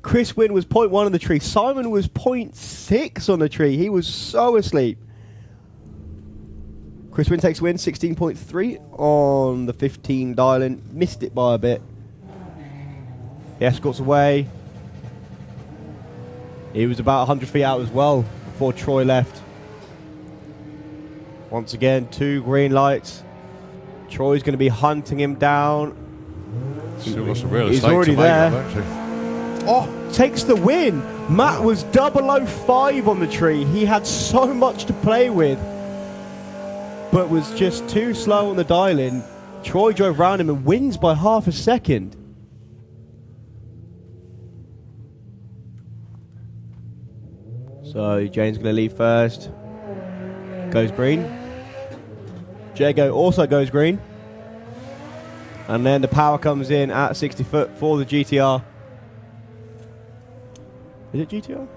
Chris Wynn was 0.1 on the tree. Simon was 0.6 on the tree. He was so asleep. Chris Wynn takes win, 16.3 on the 15 dial-in. Missed it by a bit. He escorts away. He was about 100 feet out as well before Troy left. Once again, two green lights. Troy's going to be hunting him down. Still got some real He's estate already to make there. up, actually. Oh! Takes the win. Matt was 005 on the tree. He had so much to play with, but was just too slow on the dial-in. Troy drove round him and wins by half a second. So Jane's going to leave first. Goes green. Jago also goes green. And then the power comes in at 60 foot for the GTR. Is it GTR? Well,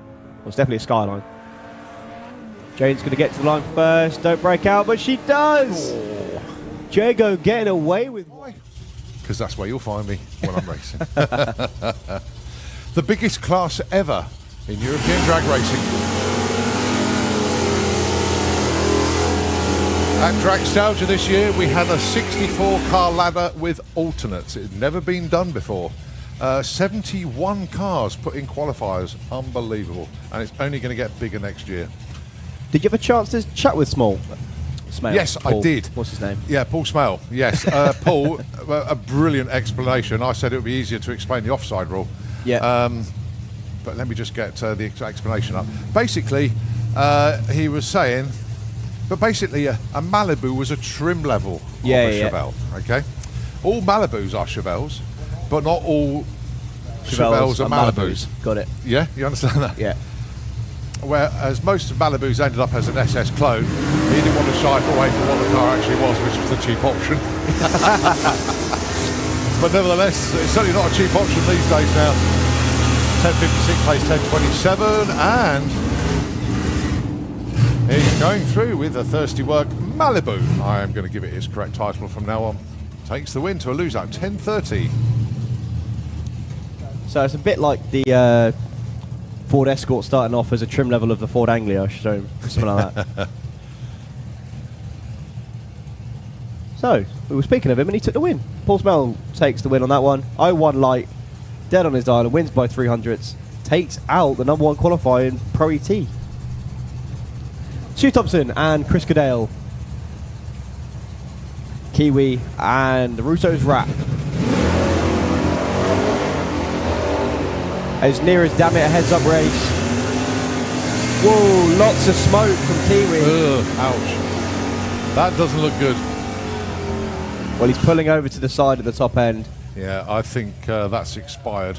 it's definitely a Skyline. Jane's going to get to the line first. Don't break out, but she does! Oh. Jago getting away with... Because that's where you'll find me when I'm racing. The biggest class ever in European drag racing. At Dragstalgia this year, we had a 64-car ladder with alternates. It had never been done before. 71 cars put in qualifiers. Unbelievable. And it's only going to get bigger next year. Did you have a chance to chat with Small? Smale. Yes, Paul. I did. What's his name? Yeah, Paul Smale. Yes. Paul, a brilliant explanation. I said it would be easier to explain the offside rule. Yeah. But let me just get the explanation up. Basically, he was saying... But basically, a Malibu was a trim level of a Chevelle, okay? All Malibus are Chevelles, but not all Chevelles are Malibus. Got it. Yeah, you understand that? Yeah. Whereas most of Malibus ended up as an SS clone, he didn't want to shy away from what the car actually was, which was the cheap option. But nevertheless, it's certainly not a cheap option these days now. 1056 plays 1027, and... he's going through with a thirsty work Malibu. I am going to give it its correct title from now on. Takes the win to a loser, 10:30. So it's a bit like the Ford Escort starting off as a trim level of the Ford Anglia, so something like that. So, we were speaking of him and he took the win. Paul Smell takes the win on that one. 0-1 light, dead on his dial and wins by 300ths. Takes out the #1 qualifier in Pro ET. Stu Thompson and Chris Cadale. Kiwi and Russo's Wrap. As near as damn it, a heads up race. Whoa, lots of smoke from Kiwi. Ugh, ouch. That doesn't look good. Well, he's pulling over to the side at the top end. Yeah, I think that's expired.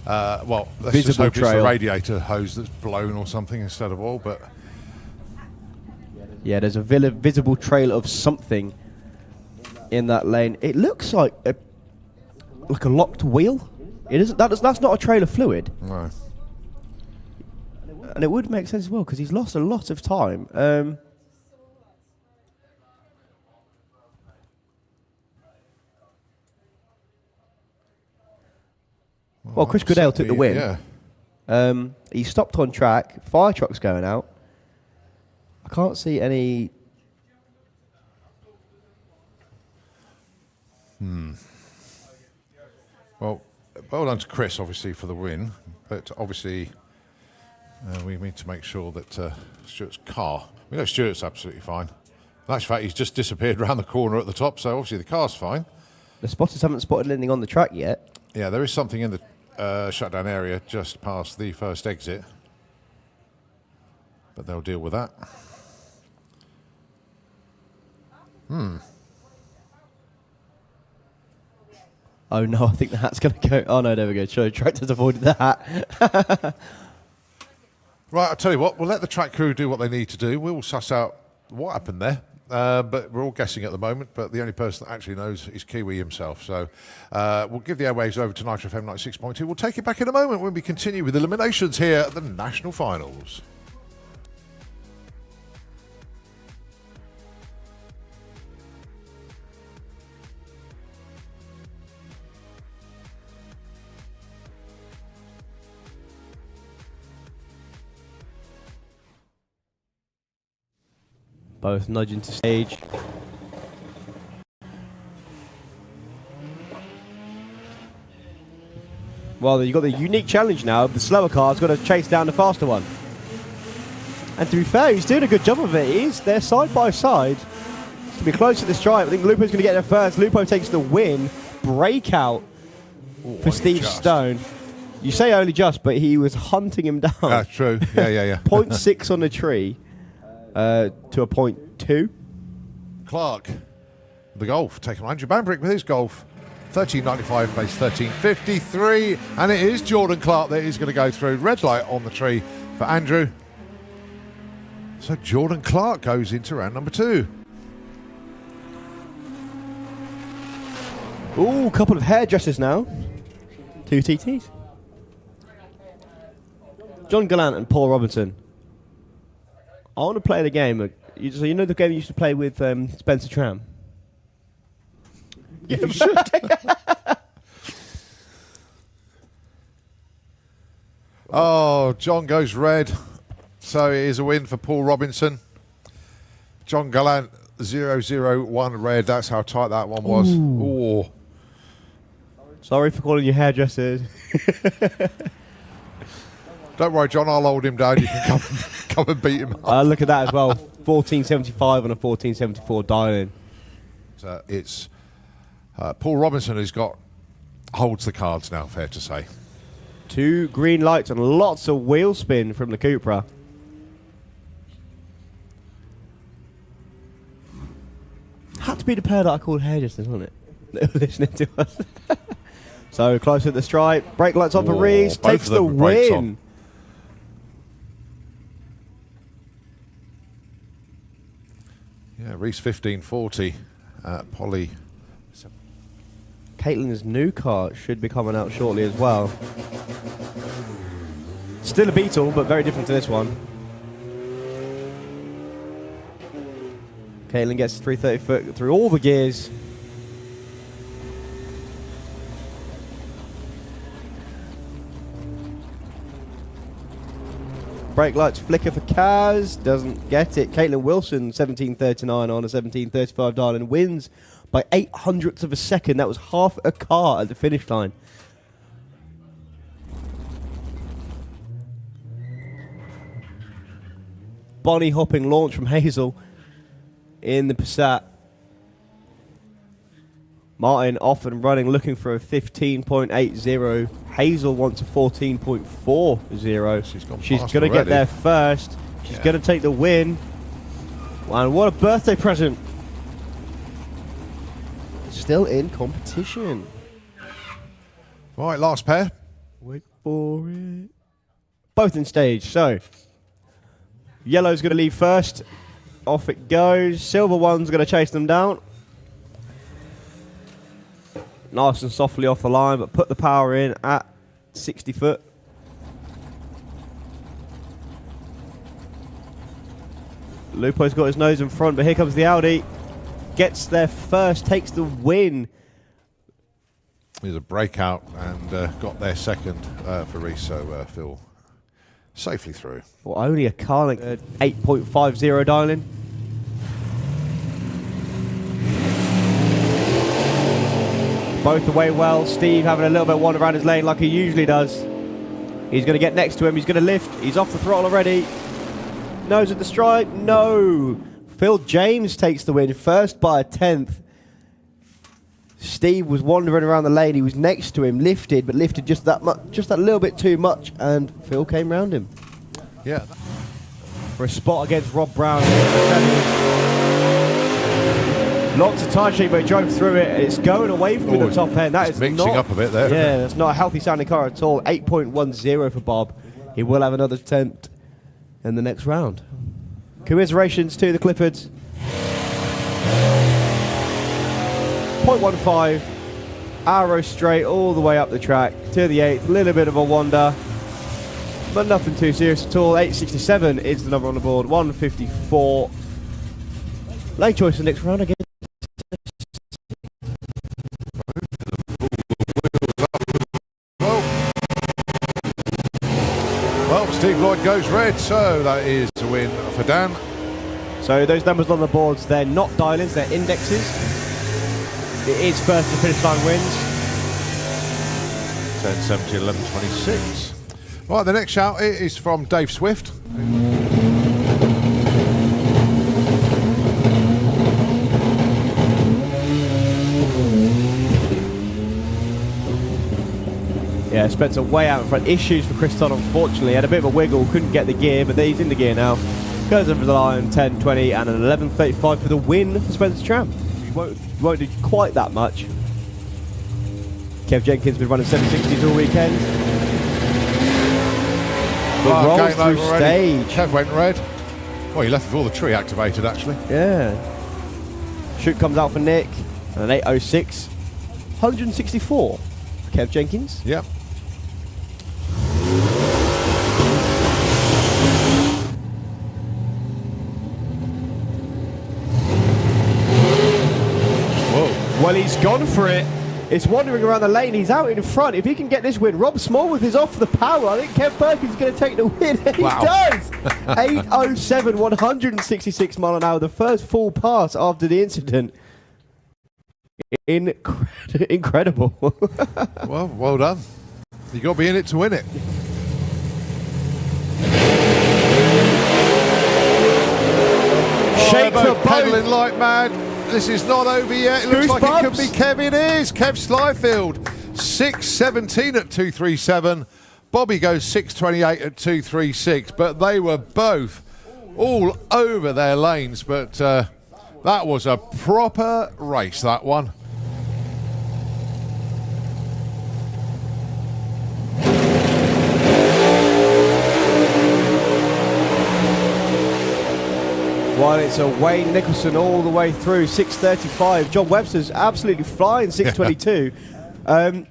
Well, let's Visible just hope trail. it's the radiator hose that's blown or something instead of oil, but... Yeah, there's a visible trail of something in that lane. It looks like a locked wheel. It isn't. That's not a trail of fluid. No. And it would make sense as well because he's lost a lot of time. Well, Chris Goodale took the win. Yeah. He stopped on track. Fire truck's going out. I can't see any. Well done to Chris, obviously, for the win. But obviously, we need to make sure that Stuart's car. We know Stuart's absolutely fine. In actual fact, he's just disappeared around the corner at the top, so obviously the car's fine. The spotters haven't spotted anything on the track yet. Yeah, there is something in the shutdown area just past the first exit. But they'll deal with that. Oh no, I think the hat's going to go. Oh no, there we go. Sure, tractors avoided the hat. Right, I'll tell you what, we'll let the track crew do what they need to do. We'll suss out what happened there. But we're all guessing at the moment, but the only person that actually knows is Kiwi himself. So we'll give the airwaves over to Nitro FM 96.2. We'll take it back in a moment when we continue with eliminations here at the National Finals. Both nudging to stage. Well, you've got the unique challenge now. The slower car's got to chase down the faster one. And to be fair, he's doing a good job of it. They're side by side. To be close to the stripe. I think Lupo's going to get there first. Lupo takes the win. Breakout for Steve Stone. You say only just, but he was hunting him down. That's true. Yeah. 0.6 on the tree. To a 0.2. Clark, the Golf, taking on Andrew Bambrick with his Golf. 13.95, pace 13.53. And it is Jordan Clark that is going to go through. Red light on the tree for Andrew. So Jordan Clark goes into round number 2. Ooh, couple of hairdressers now. 2 TTs. John Gallant and Paul Robinson. I want to play the game. So you know the game you used to play with Spencer Tram? Yeah, you should. Oh, John goes red. So it is a win for Paul Robinson. John Gallant, 0-0-1 red. That's how tight that one was. Ooh. Sorry for calling you hairdressers. Don't worry, John. I'll hold him down. You can come and beat him up. Look at that as well. 1475 on a 1474 dial-in. So it's Paul Robinson who's holds the cards now, fair to say. 2 green lights and lots of wheel spin from the Cupra. Had to be the pair that I called hairdressers, wasn't it? They were listening to us. So close at the stripe. Brake lights on for Reese. Takes the win. Yeah, Reese 1540. Polly. Caitlin's new car should be coming out shortly as well. Still a Beetle, but very different to this one. Caitlin gets 330 foot through all the gears. Brake lights flicker for Kaz. Doesn't get it. Caitlin Wilson, 1739 on a 1735 dial and wins by 0.08 of a second. That was half a car at the finish line. Bonnie hopping launch from Hazel in the Passat. Martin off and running, looking for a 15.80. Hazel wants a 14.40. She's going to get there first. She's going to take the win. And what a birthday present. Still in competition. Right, last pair. Wait for it. Both in stage. So, yellow's going to leave first. Off it goes. Silver one's going to chase them down. Nice and softly off the line, but put the power in at 60 foot. Lupo's got his nose in front, but here comes the Audi. Gets there first, takes the win. Here's a breakout and got their second for Reese, so Phil safely through. Well, only a car 8.50 dialing. Both away well. Steve having a little bit of wander around his lane like he usually does. He's going to get next to him. He's going to lift. He's off the throttle already. Nose at the stripe. No. Phil James takes the win. First by a 10th. Steve was wandering around the lane. He was next to him. Lifted, but lifted just that much, just that little bit too much. And Phil came round him. Yeah. For a spot against Rob Brown. Lots of tire shape, but he drove through it. It's going away from the top end. That is mixing up a bit there. Yeah, that's not a healthy sounding car at all. 8.10 for Bob. He will have another attempt in the next round. Commiserations to the Cliffords. 0.15. Arrow straight all the way up the track to the 8th. Little bit of a wander, but nothing too serious at all. 867 is the number on the board. 154. Lane choice for the next round again. Well, Steve Lloyd goes red, so that is a win for Dan. So those numbers on the boards, they're not dial-ins, they're indexes. It is first to finish line wins. 10, 17, 11, 26. Right, the next shout is from Dave Swift. Yeah, Spencer way out in front. Issues for Christon, unfortunately. Had a bit of a wiggle, couldn't get the gear, but he's in the gear now. Goes over the line, 10, 20, and an 11.35 for the win for Spencer Tramp. He won't do quite that much. Kev Jenkins been running 760s all weekend. But rolls through stage. Kev went red. Well, he left with all the tree activated, actually. Yeah. Shoot comes out for Nick. And an 806. 164 for Kev Jenkins. Yep. Well, he's gone for it. It's wandering around the lane. He's out in front. If he can get this win, Rob Smallworth is off the power. I think Kev Perkins is going to take the win. He does. 807, 166 mile an hour. The first full pass after the incident. Incredible. Well done. You got to be in it to win it. Shake for both. Pedaling like mad. This is not over yet. It looks like it could be Kev. It is. Kev Slyfield, 6.17 at 237. Bobby goes 6.28 at 236. But they were both all over their lanes. But that was a proper race, that one. Well, it's a Wayne Nicholson all the way through, 6.35. John Webster's absolutely flying, 6.22.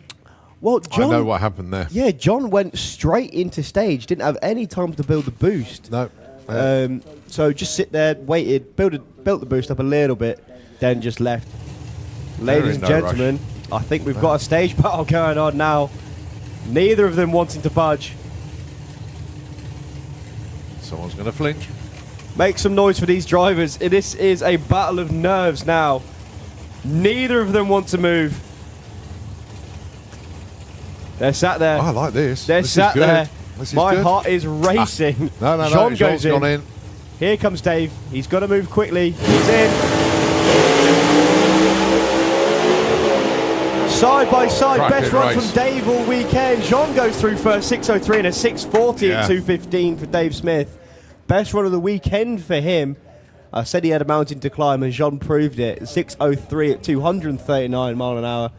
Well, John, I know what happened there. Yeah, John went straight into stage, didn't have any time to build the boost. No. So just sit there, waited, built the boost up a little bit, then just left. Ladies and gentlemen, I think we've got a stage battle going on now. Neither of them wanting to budge. Someone's going to flinch. Make some noise for these drivers. This is a battle of nerves now. Neither of them want to move. They're sat there. Oh, I like this. They're sat there. My good. heart is racing. No. John goes in. Gone in. Here comes Dave. He's got to move quickly. He's in. Side by side, best run from Dave all weekend. Jean goes through first, 6.03 and a 6.40 at 2.15 for Dave Smith. Best run of the weekend for him. I said he had a mountain to climb, and Jean proved it. 6.03 at 239 mile an hour.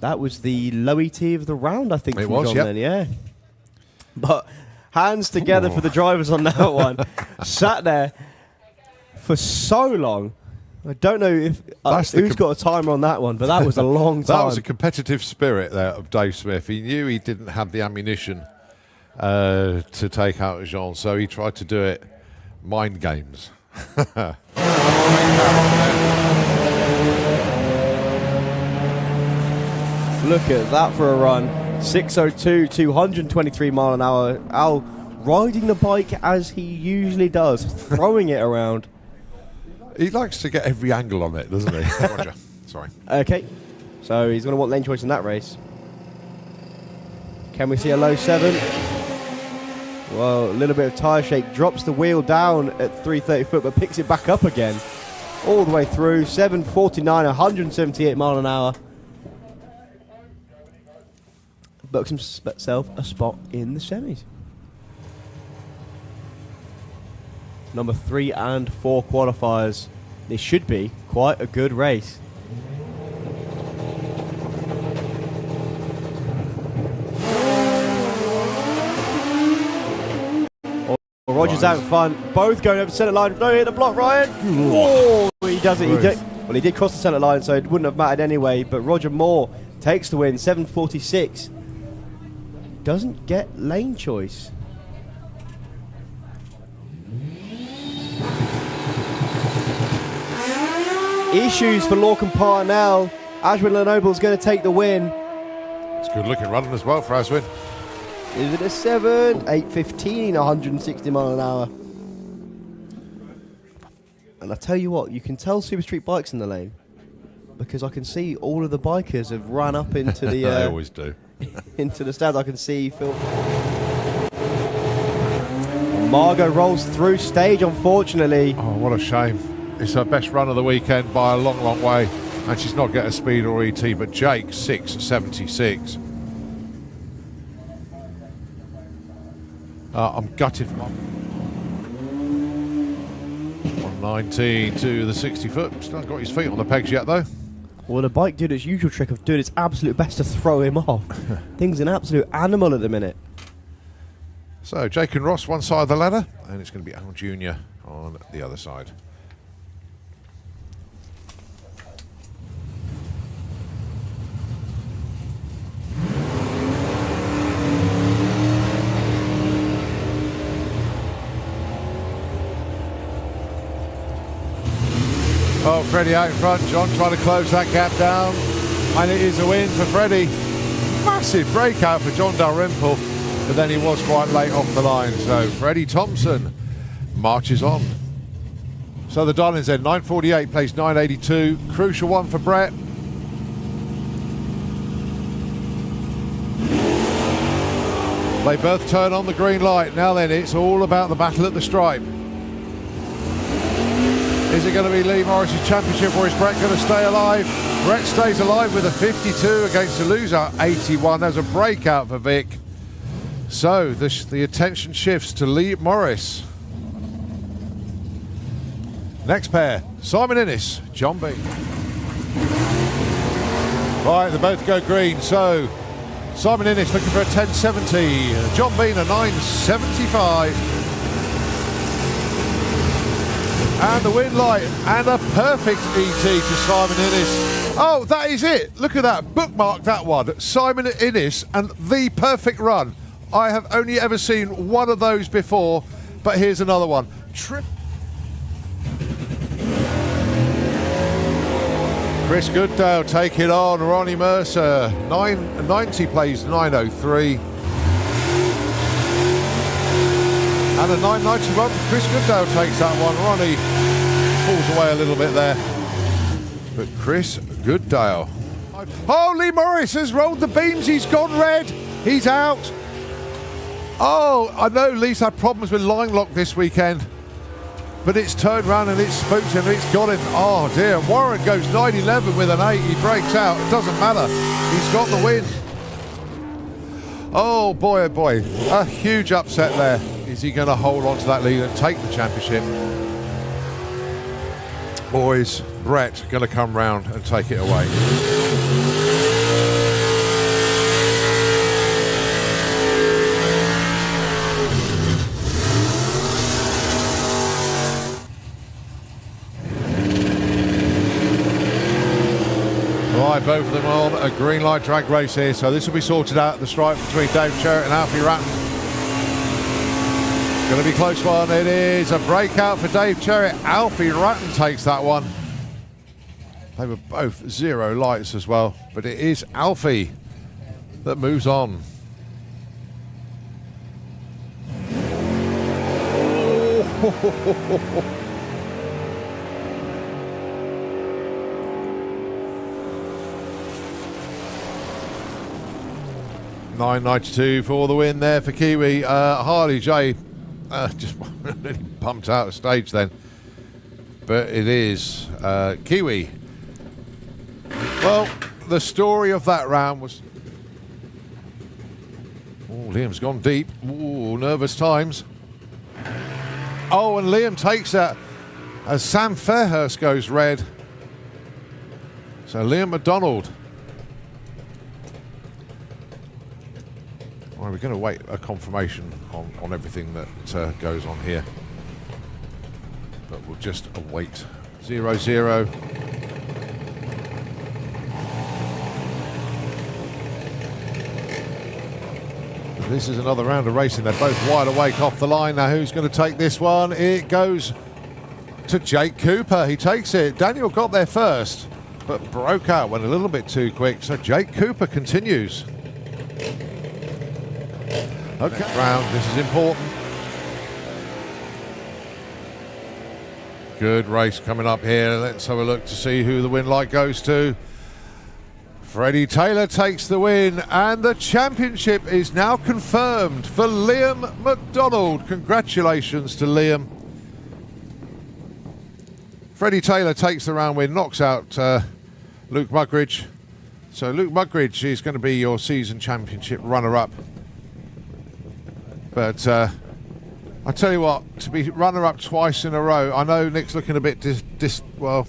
That was the low ET of the round, I think, it from was, John then, yeah. But hands together for the drivers on that one. Sat there for so long. I don't know if who's got a timer on that one, but that was a long time. That was a competitive spirit there of Dave Smith. He knew he didn't have the ammunition to take out Jean, so he tried to do it mind games. Look at that for a run. 6:02, 223 mile an hour. Al riding the bike as he usually does, throwing it around. He likes to get every angle on it, doesn't he? Roger. Sorry. Okay, so he's going to want lane choice in that race. Can we see a low 7? Well, a little bit of tyre shake. Drops the wheel down at 330 foot, but picks it back up again. All the way through. 7:49, 178 mile an hour. Books himself a spot in the semis. Number 3 and 4 qualifiers. This should be quite a good race. Roger's out in front, both going over the centre line. No, hit the block, Ryan. Oh, he does it. Well, he did cross the centre line, so it wouldn't have mattered anyway. But Roger Moore takes the win, 7:46. Doesn't get lane choice. Issues for Lorcan Parnell. Ashwin Lenoble's going to take the win. It's a good looking run as well for Ashwin. Is it a 7? 8:15, 160 mile an hour. And I tell you what, you can tell Super Street Bike's in the lane because I can see all of the bikers have run up into the. They always do. Into the stand. I can see Phil. Margot rolls through stage, unfortunately. Oh, what a shame. It's her best run of the weekend by a long, long way. And she's not getting a speed or ET, but Jake, 6:76. I'm gutted. 119 to the 60 foot. Still hasn't got his feet on the pegs yet, though. Well, the bike did its usual trick of doing its absolute best to throw him off. Thing's an absolute animal at the minute. So, Jake and Ross, one side of the ladder, and it's going to be Al Jr. on the other side. Oh, Freddie out in front. John trying to close that gap down. And it is a win for Freddie. Massive breakout for John Dalrymple. But then he was quite late off the line. So Freddie Thompson marches on. So the Darlings then, 9:48 plays 9:82. Crucial one for Brett. They both turn on the green light. Now then, it's all about the battle at the stripe. Is it going to be Lee Morris's championship, or is Brett going to stay alive? Brett stays alive with a 52 against the loser, 81. There's a breakout for Vic. So the attention shifts to Lee Morris. Next pair, Simon Innes, John Bean. Right, they both go green. So Simon Innes looking for a 1070. John Bean a 975. And the win light and a perfect ET to Simon Innes. Oh, that is it. Look at that. Bookmark that one. Simon Innes and the perfect run. I have only ever seen one of those before, but here's another one. Chris Goodale take it on. Ronnie Mercer, 990 plays 903. And a 991 for Chris Goodale takes that one. Ronnie falls away a little bit there. But Chris Goodale. Oh, Lee Morris has rolled the beams. He's gone red. He's out. Oh, I know Lee's had problems with line lock this weekend. But it's turned round and it's spooked him and it's got him. Oh dear. Warren goes 911 with an 8. He breaks out. It doesn't matter. He's got the win. Oh boy, a huge upset there. Is he going to hold on to that lead and take the championship? Or is Brett going to come round and take it away? Right, both of them on a green light drag race here, so this will be sorted out at the stripe between Dave Cherrett and Alfie Ratton. Going to be a close one. It is a breakout for Dave Cherrett. Alfie Ratton takes that one. They were both 0 lights as well, but it is Alfie that moves on. $9.92 for the win there for Kiwi. Harley J just really bumped out of stage then. But it is Kiwi. Well, the story of that round was... Oh, Liam's gone deep. Ooh, nervous times. Oh, and Liam takes that as Sam Fairhurst goes red. So Liam McDonald. Well, we're going to wait a confirmation on everything that goes on here. But we'll just await. 0-0. This is another round of racing. They're both wide awake off the line. Now who's going to take this one? It goes to Jake Cooper. He takes it. Daniel got there first, but broke out, went a little bit too quick. So Jake Cooper continues. Okay, next round, this is important. Good race coming up here. Let's have a look to see who the win light goes to. Freddie Taylor takes the win, and the championship is now confirmed for Liam McDonald. Congratulations to Liam. Freddie Taylor takes the round win, knocks out Luke Mugridge. So Luke Mugridge is going to be your season championship runner-up. But I tell you what, to be runner-up twice in a row, I know Nick's looking a bit well.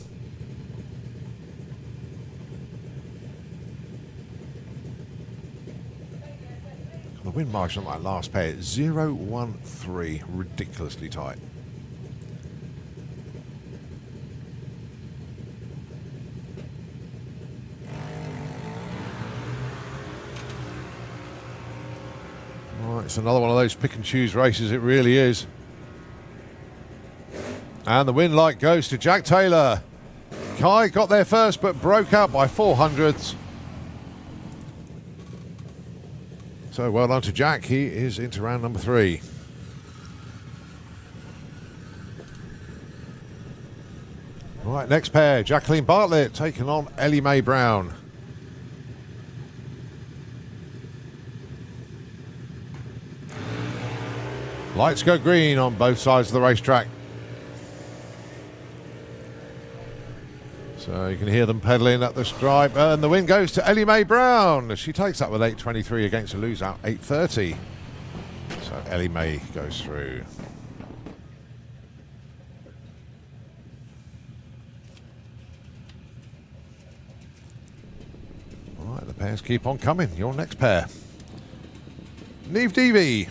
The win margin on that last pair, 0-1-3, ridiculously tight. Right, it's another one of those pick and choose races, it really is. And the win light goes to Jack Taylor. Kai got there first, but broke out by 400ths. So well done to Jack. He is into round number 3. Right, next pair. Jacqueline Bartlett taking on Ellie Mae Brown. Lights go green on both sides of the racetrack. So you can hear them pedaling at the stripe, and the win goes to Ellie Mae Brown. She takes that with 8.23 against a lose out 8.30. So Ellie Mae goes through. All right, the pairs keep on coming. Your next pair. Neve Deevy.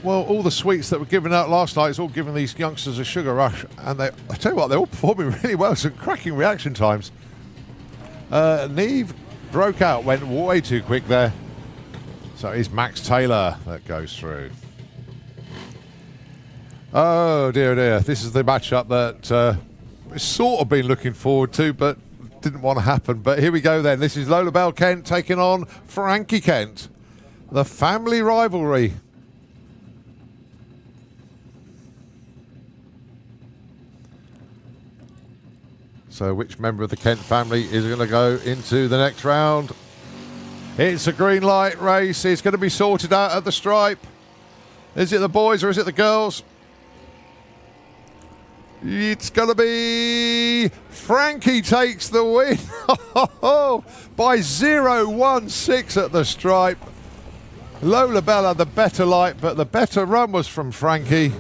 Well, all the sweets that were given out last night is all giving these youngsters a sugar rush, and I tell you what, they're all performing really well. Some cracking reaction times. Neve broke out, went way too quick there. So it's Max Taylor that goes through. Oh dear, dear. This is the matchup that we've sort of been looking forward to, but didn't want to happen. But here we go then. This is Lola Bell Kent taking on Frankie Kent. The family rivalry. So which member of the Kent family is going to go into the next round? It's a green light race. It's going to be sorted out at the stripe. Is it the boys or is it the girls? It's going to be Frankie takes the win by 0-1-6 at the stripe. Lola Bell had the better light, but the better run was from Frankie.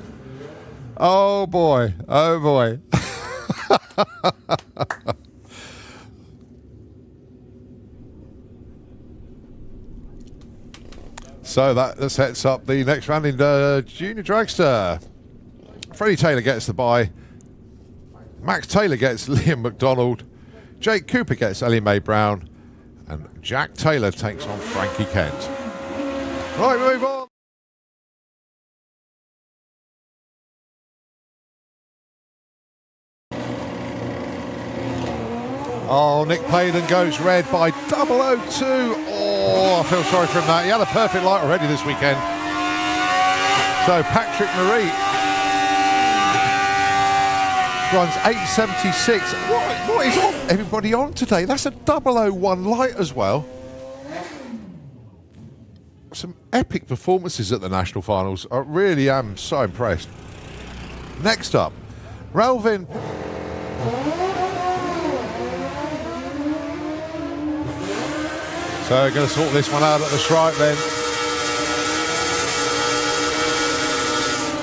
Oh boy, oh boy. So that sets up the next round in Junior Dragster. Freddie Taylor gets the bye. Max Taylor gets Liam McDonald. Jake Cooper gets Ellie Mae Brown. And Jack Taylor takes on Frankie Kent. Right, move on. Oh, Nick Payden goes red by 002. Oh, I feel sorry for him that. He had a perfect light already this weekend. So Patrick Marie runs 876. What is on everybody on today? That's a 001 light as well. Some epic performances at the national finals. I really am so impressed. Next up, Ralvin. So going to sort this one out at the stripe then.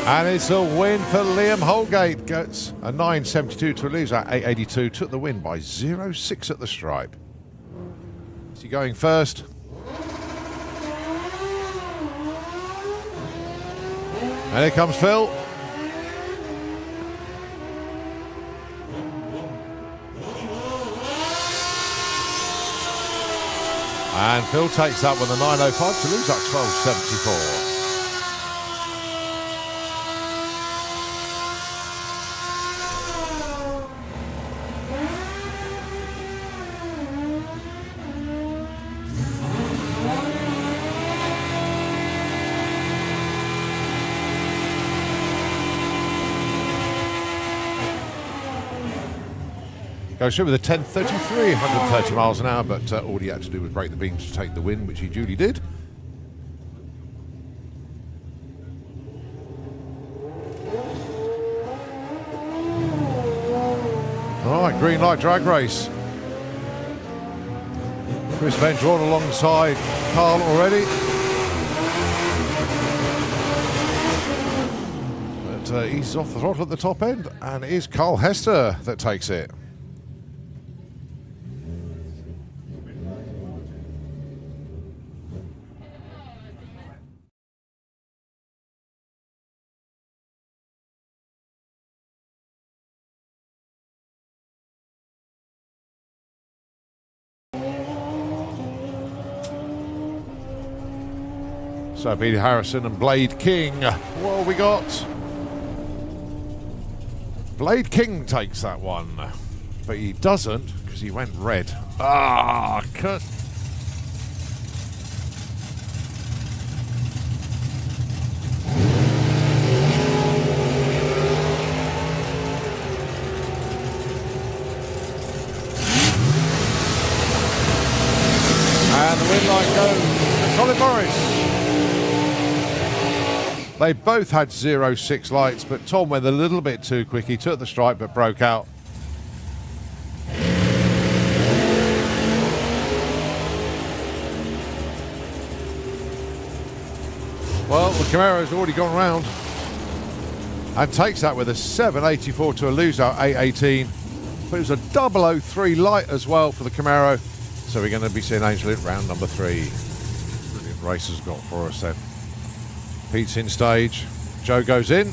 And it's a win for Liam Holgate. Gets a 9.72 to lose at 8.82. Took the win by 0.6 at the stripe. Is he going first? And here comes Phil. And Phil takes that with a 9.05 to lose at 12.74. Goes through with a 10.33, 130 miles an hour, but all he had to do was break the beams to take the win, which he duly did. All right, green light drag race. Chris Venn drawn alongside Carl already. But he's off the throttle at the top end, and it is Carl Hester that takes it. So Peter Harrison and Blade King. What have we got? Blade King takes that one. But he doesn't because he went red. Ah, cut. And the win line goes to Colin Morris. They both had 0.6 lights, but Tom went a little bit too quick. He took the stripe but broke out. Well, the Camaro's already gone round and takes that with a 7.84 to a loser, 8.18. But it was a 003 light as well for the Camaro. So we're going to be seeing Angel in round number 3. Brilliant race has got for us then. Pete's in stage. Joe goes in.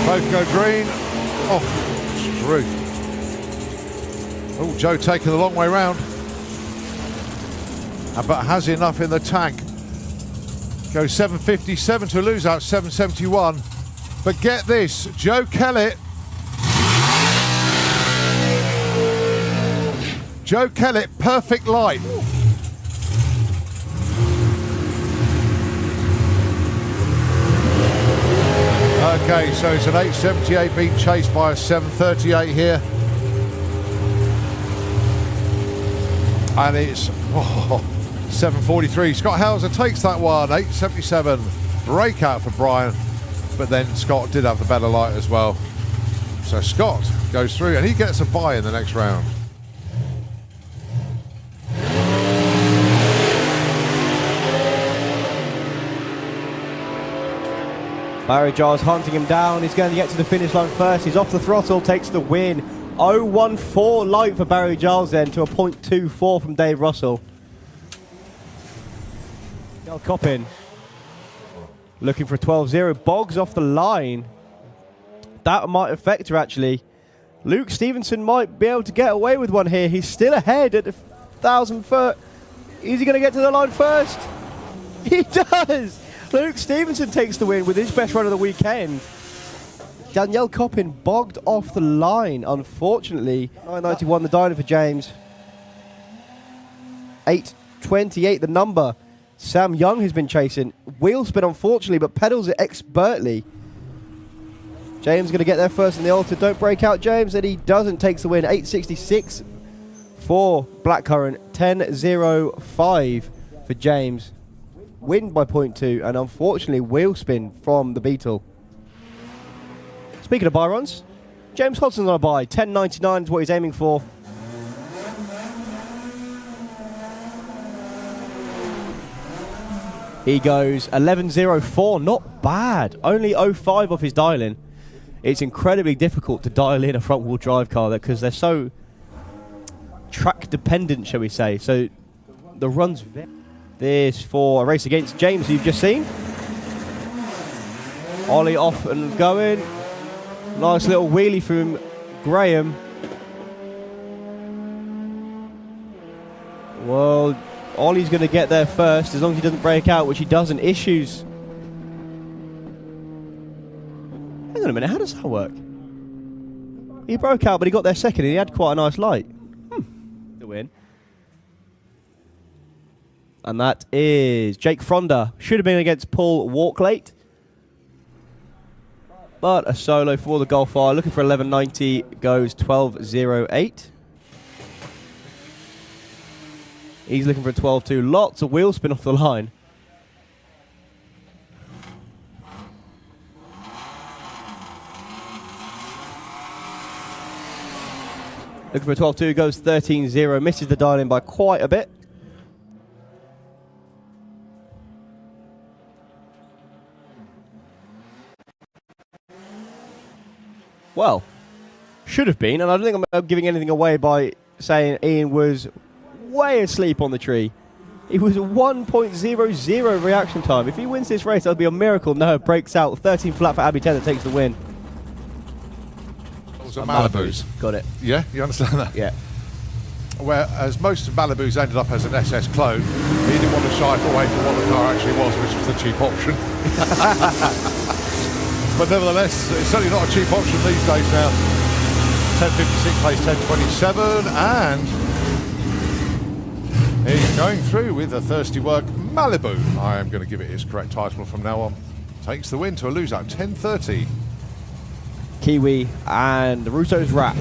Both go green. Oh, Struth. Oh, Joe taking the long way round. But has enough in the tank. Goes 7.57 to lose out 7.71. But get this, Joe Kellett. Joe Kellett, perfect light. Okay, so it's an 8.78 being chased by a 7.38 here. And it's 7.43. Scott Hauser takes that one, 8.77. Breakout for Brian, but then Scott did have the better light as well. So Scott goes through and he gets a bye in the next round. Barry Giles hunting him down. He's going to get to the finish line first. He's off the throttle, takes the win. 0.14 light for Barry Giles then to a 0.24 from Dave Russell. Del Coppin looking for a 12.0. Boggs off the line. That might affect her actually. Luke Stevenson might be able to get away with one here. He's still ahead at 1,000 foot. Is he going to get to the line first? He does! Luke Stevenson takes the win with his best run of the weekend. Danielle Coppin bogged off the line, unfortunately. 991 the dyno for James. 828 the number. Sam Young has been chasing. Wheel spin, unfortunately, but pedals it expertly. James going to get there first in the altar. Don't break out, James. And he doesn't. Takes the win. 866 for Blackcurrant. 10.05 for James. Win by 0.2. And unfortunately, wheel spin from the Beetle. Speaking of buy runs, James Hodson's on a buy. 10.99 is what he's aiming for. He goes 11.04. Not bad. Only 0.5 off his dial-in. It's incredibly difficult to dial in a front-wheel drive car because they're so track-dependent, shall we say. So the runs... This for a race against James, who you've just seen. Ollie off and going. Nice little wheelie from Graham. Well, Ollie's going to get there first, as long as he doesn't break out, which he doesn't. Issues. Hang on a minute, how does that work? He broke out, but he got there second, and he had quite a nice light. The win. And that is Jake Fronda. Should have been against Paul Walklate. But a solo for the Golf R. Looking for 1190. Goes 12.08. He's looking for a 12.2. Lots of wheel spin off the line. Looking for a 12.2. Goes 13.0. Misses the dial in by quite a bit. Well, should have been, and I don't think I'm giving anything away by saying Ian was way asleep on the tree. He was a 1.00 reaction time. If he wins this race, that'll be a miracle. No, it breaks out. 13 flat for Abby Taylor takes the win. Those are Malibus. Got it. Yeah, you understand that? Yeah. Whereas most of Malibu's ended up as an SS clone, he didn't want to shy away from what the car actually was, which was the cheap option. But nevertheless, it's certainly not a cheap option these days now. 10.56 plays 10.27, and he's going through with a thirsty work. Malibu, I am going to give it its correct title from now on, takes the win to a lose-out. 10.30. Kiwi and Russo's wrap.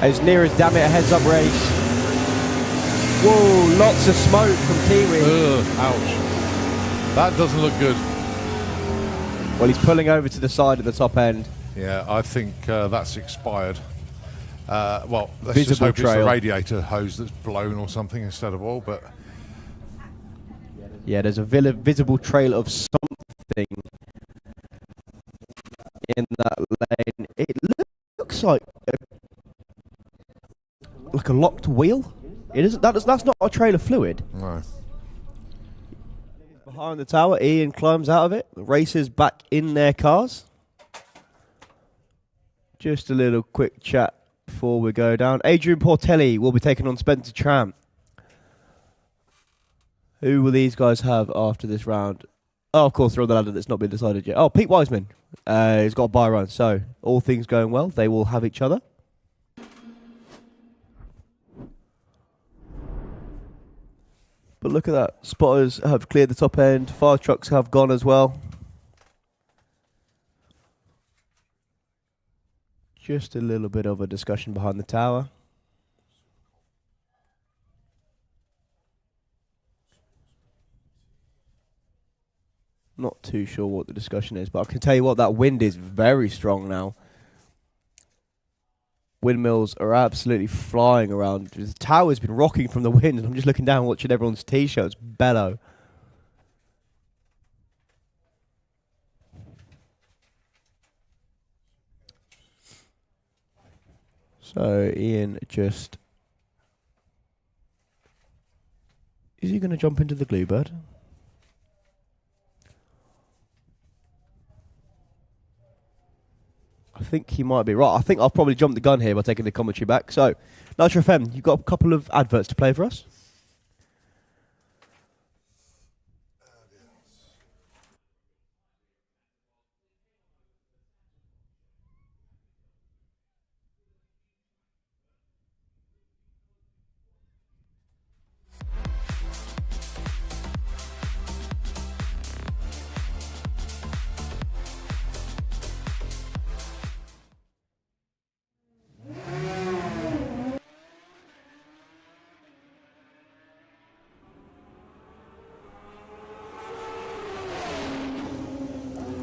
As near as damn it, a heads-up race. Whoa, lots of smoke from Kiwi. Ugh, ouch. That doesn't look good. Well, he's pulling over to the side at the top end. Yeah, I think that's expired. Well, let's Visible just hope trail. it's the radiator hose that's blown or something instead of oil, but... Yeah, there's a visible trail of something in that lane. It looks like a locked wheel. It isn't. That's not a trail of fluid. No. Behind the tower, Ian climbs out of it. The racers back in their cars. Just a little quick chat before we go down. Adrian Portelli will be taking on Spencer Tramp. Who will these guys have after this round? Oh, of course, they're on the ladder that's not been decided yet. Oh, Pete Wiseman has got a bye run. So, all things going well, they will have each other. But look at that. Spotters have cleared the top end. Fire trucks have gone as well. Just a little bit of a discussion behind the tower. Not too sure what the discussion is, but I can tell you what, that wind is very strong now. Windmills are absolutely flying around. The tower's been rocking from the wind, and I'm just looking down watching everyone's T-shirts bellow. So Ian just... Is he going to jump into the Bluebird? think he might be right. I think I'll probably jump the gun here by taking the commentary back. So, Nitro FM, you've got a couple of adverts to play for us.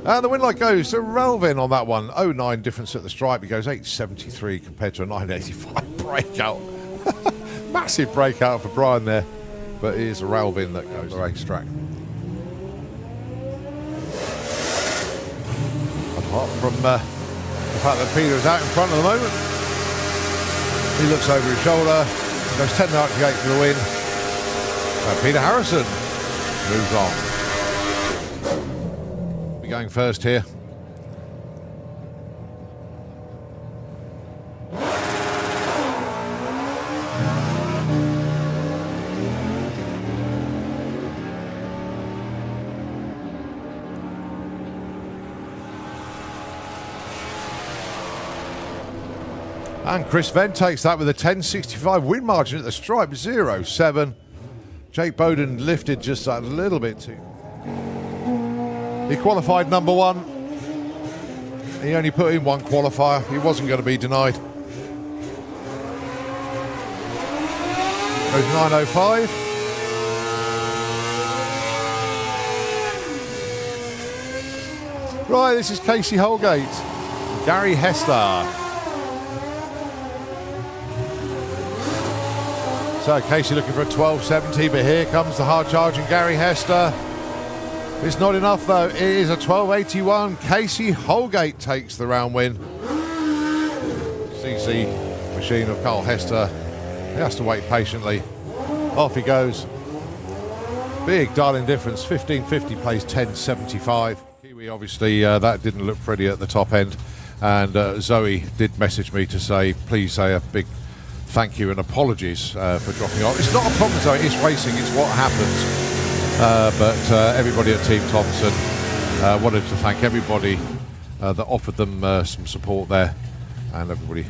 And the win light goes to Ralvin on that one. 0.9 difference at the stripe. He goes 8.73 compared to a 9.85 breakout. Massive breakout for Brian there. But it is Ralvin that goes the racetrack. Apart from the fact that Peter is out in front at the moment. He looks over his shoulder. Goes 10.98 for the win. Peter Harrison moves on. Going first here. And Chris Venn takes that with a 10.65 win margin at the stripe, 0.7. Jake Bowden lifted just a little bit too. He qualified number one. He only put in one qualifier. He wasn't going to be denied. Goes 9.05. Right, this is Casey Holgate. Gary Hester. So Casey looking for a 12.70, but here comes the hard charging Gary Hester. It's not enough though, it is a 12.81. Casey Holgate takes the round win. CC machine of Carl Hester. He has to wait patiently. Off he goes. Big dialing difference, 15.50 plays 10.75. Kiwi obviously, that didn't look pretty at the top end. And Zoe did message me to say, please say a big thank you and apologies for dropping off. It's not a problem Zoe, it's racing, it's what happens. But everybody at Team Thompson wanted to thank everybody that offered them some support there, and everybody,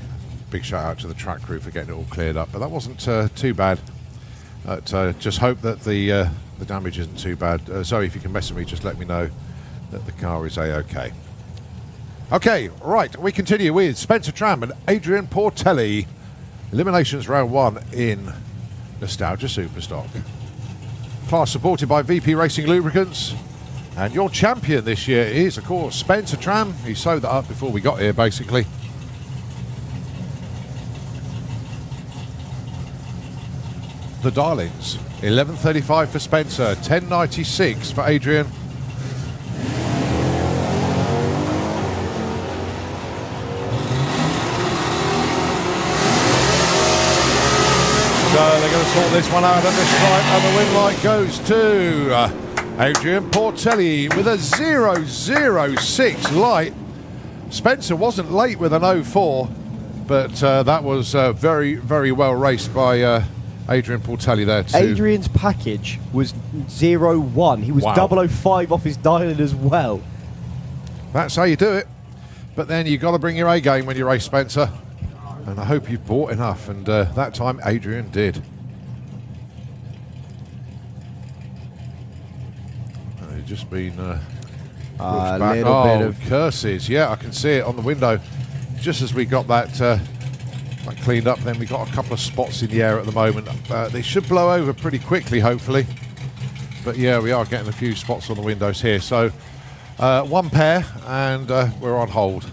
big shout out to the track crew for getting it all cleared up. But that wasn't too bad. Just hope that the damage isn't too bad. Zoe, if you can message me, just let me know that the car is a-okay. Okay, right, we continue with Spencer Tram and Adrian Portelli. Eliminations round one in Nostalgia Superstock. Class supported by VP Racing Lubricants, and your champion this year is of course Spencer Tram. He sewed that up before we got here basically. The dialings, 11.35 for Spencer, 10.96 for Adrian. So they're going to sort this one out at the stripe, and the win light goes to Adrian Portelli with a 0.06 light. Spencer wasn't late with an 0.4, but that was very, very well raced by Adrian Portelli there too. Adrian's package was 0.1. He was Wow. 0.05 off his dialing as well. That's how you do it. But then you've got to bring your A game when you race Spencer. And I hope you've bought enough, and that time Adrian did. He's just been a little bit of curses. Yeah, I can see it on the window. Just as we got that cleaned up, then we got a couple of spots in the air at the moment. They should blow over pretty quickly, hopefully. But yeah, we are getting a few spots on the windows here. So one pair, and we're on hold.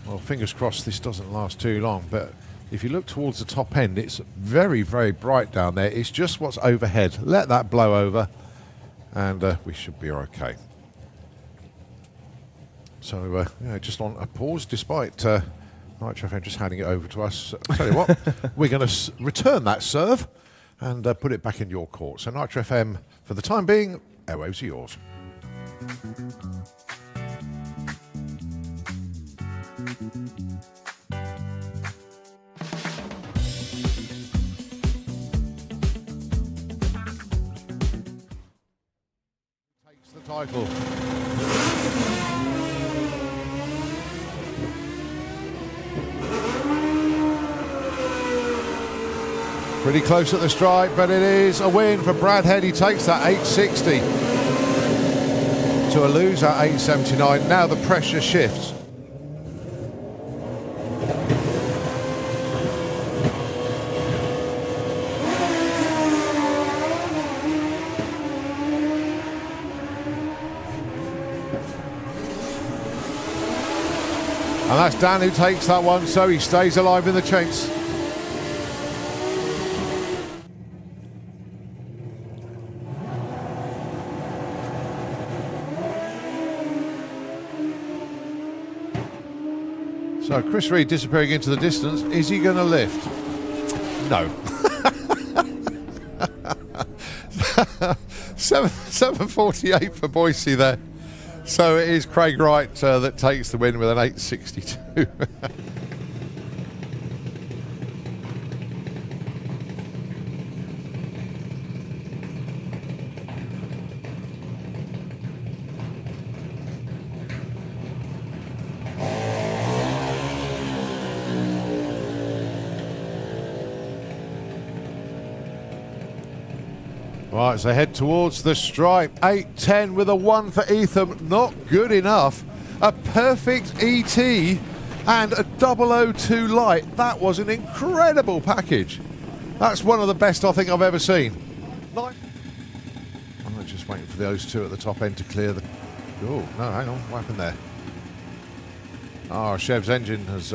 Well, fingers crossed this doesn't last too long, but if you look towards the top end, it's very, very bright down there. It's just what's overhead. Let that blow over, and we should be okay. So, yeah, just on a pause, despite Nitro FM just handing it over to us. I'll tell you what, we're going to return that serve and put it back in your court. So, Nitro FM, for the time being, airwaves are yours. title. Pretty close at the stripe, but it is a win for Brad Head. He takes that 860 to a loser 879. Now the pressure shifts. And that's Dan who takes that one, so he stays alive in the chase. So Chris Reed disappearing into the distance. Is he going to lift? No. 7:48 for Boise there. So it is Craig Wright that takes the win with an 862. Right, so head towards the stripe. 8:10 with a 1 for Etham. Not good enough. A perfect ET and a 002 light. That was an incredible package. That's one of the best I think I've ever seen. I'm just waiting for those two at the top end to clear the... Oh, no, hang on. What happened there? Oh, Chev's engine has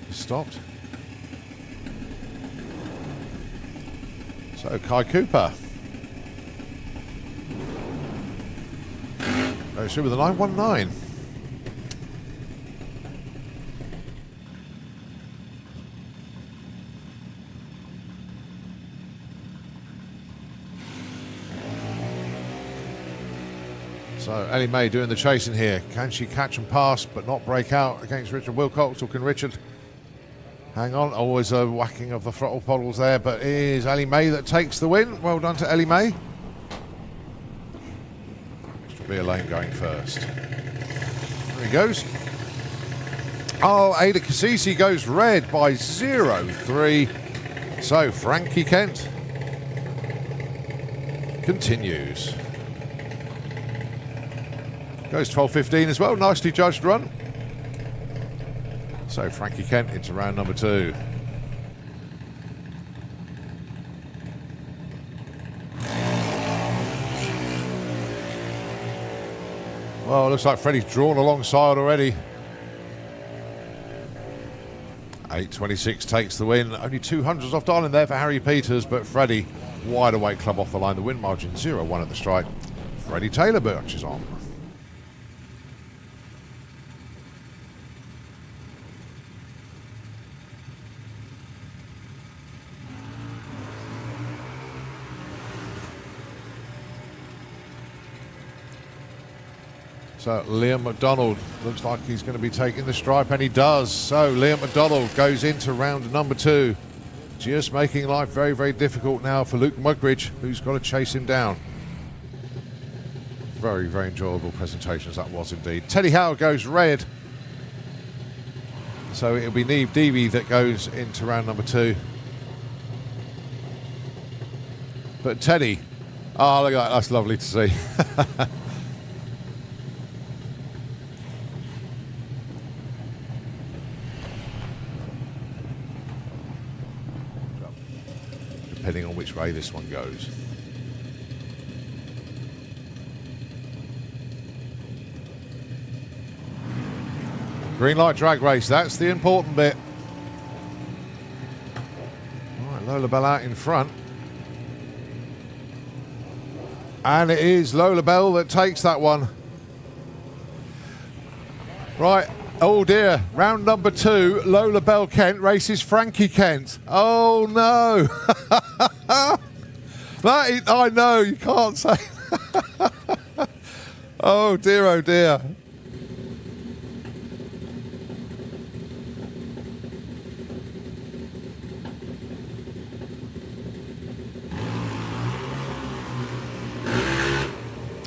stopped. So Kai Cooper goes through with a 919. So Ellie May doing the chasing here. Can she catch and pass but not break out against Richard Wilcox, or can Richard hang on? Always a whacking of the throttle pedals there, but it is Ellie May that takes the win. Well done to Ellie May. Mr. Beer Lane going first. There he goes. Oh, Ada Cassisi goes red by 0-3. So Frankie Kent continues. Goes 12:15 as well. Nicely judged run. So Frankie Kent into round number 2. Well, it looks like Freddie's drawn alongside already. 8:26 takes the win. Only 200s off Darling there for Harry Peters, but Freddie, wide awake club off the line. The win margin 0-1 at the strike. Freddie Taylor marches on. So Liam McDonald looks like he's going to be taking the stripe, and he does. So Liam McDonald goes into round number 2. Just making life very, very difficult now for Luke Mugridge, who's got to chase him down. Very, very enjoyable presentations that was indeed. Teddy Howard goes red. So it'll be Neve Deevy that goes into round number 2. But Teddy, oh, look at that, that's lovely to see. Depending on which way this one goes. Green light drag race, that's the important bit. All right, Lola Bell out in front. And it is Lola Bell that takes that one. Right, oh dear, round number 2, Lola Bell Kent races Frankie Kent. Oh no. I know, you can't say. Oh dear, oh dear.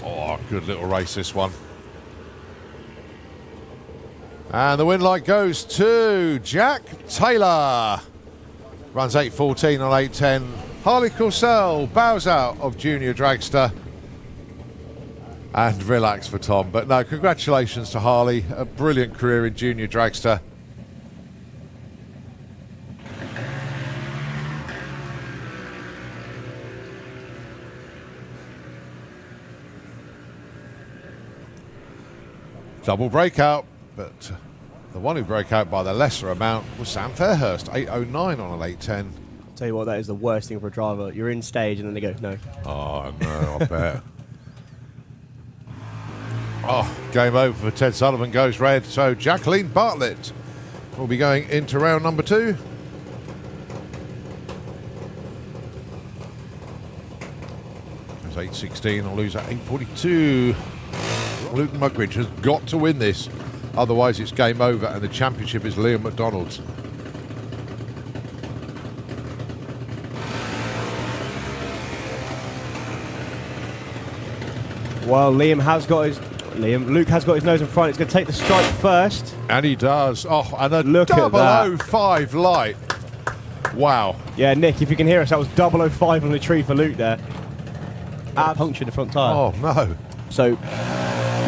Oh, Good little race, this one. And the win light goes to Jack Taylor. Runs 8.14 on 8.10. Harley Corsell bows out of Junior Dragster. And relax for Tom. But no, congratulations to Harley. A brilliant career in Junior Dragster. Double breakout, but the one who broke out by the lesser amount was Sam Fairhurst, 8.09 on an 8.10. Tell you what, that is the worst thing for a driver. You're in stage and then they go, no. Oh, no, I bet. Oh, game over for Ted Sullivan, goes red. So Jacqueline Bartlett will be going into round number 2. There's 8.16, I'll lose at 8.42. Luton Mugridge has got to win this, otherwise it's game over and the championship is Liam McDonald's. Well, Luke has got his nose in front. He's going to take the stripe first. And he does. Oh, and a Look at that. 005 light. Wow. Yeah, Nick, if you can hear us, that was 005 on the tree for Luke there. Puncture in the front tyre. Oh, no. So,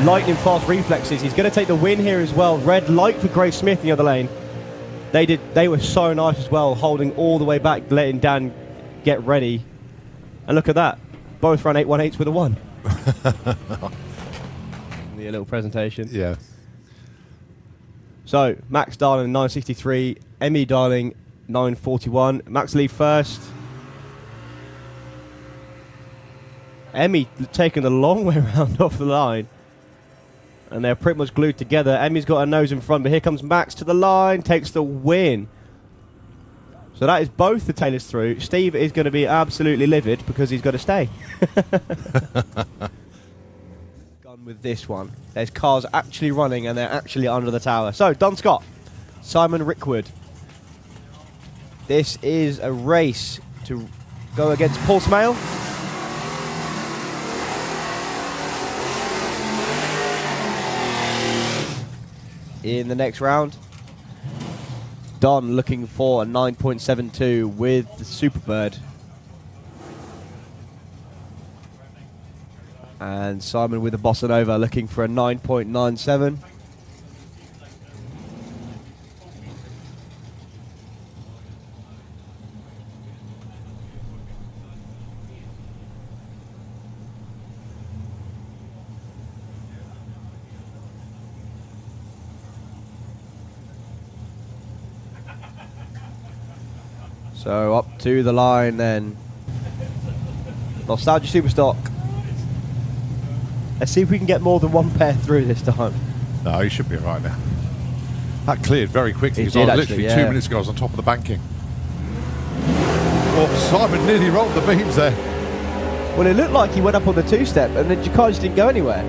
lightning fast reflexes. He's going to take the win here as well. Red light for Grace Smith in the other lane. They were so nice as well, holding all the way back, letting Dan get ready. And look at that. Both ran 8.18s with a 1. A little presentation. Yeah. So, Max Darling 9.63, Emmy Darling 9.41. Max Lee first. Emmy taking the long way around off the line. And they're pretty much glued together. Emmy's got her nose in front, but here comes Max to the line, takes the win. So that is both the Taylors through. Steve is going to be absolutely livid because he's got to stay. Gone with this one. There's cars actually running and they're actually under the tower. So, Don Scott, Simon Rickwood. This is a race to go against Paul Smale. In the next round, Don looking for a 9.72 with the Superbird. And Simon with the Bossa Nova looking for a 9.97. So up to the line then. Nostalgia Superstock. Let's see if we can get more than one pair through this time. No, he should be right now. That cleared very quickly. It did, literally actually, 2 minutes ago I was on top of the banking. Oh, Simon nearly rolled the beams there. Well, it looked like he went up on the two-step and then Jakar just didn't go anywhere.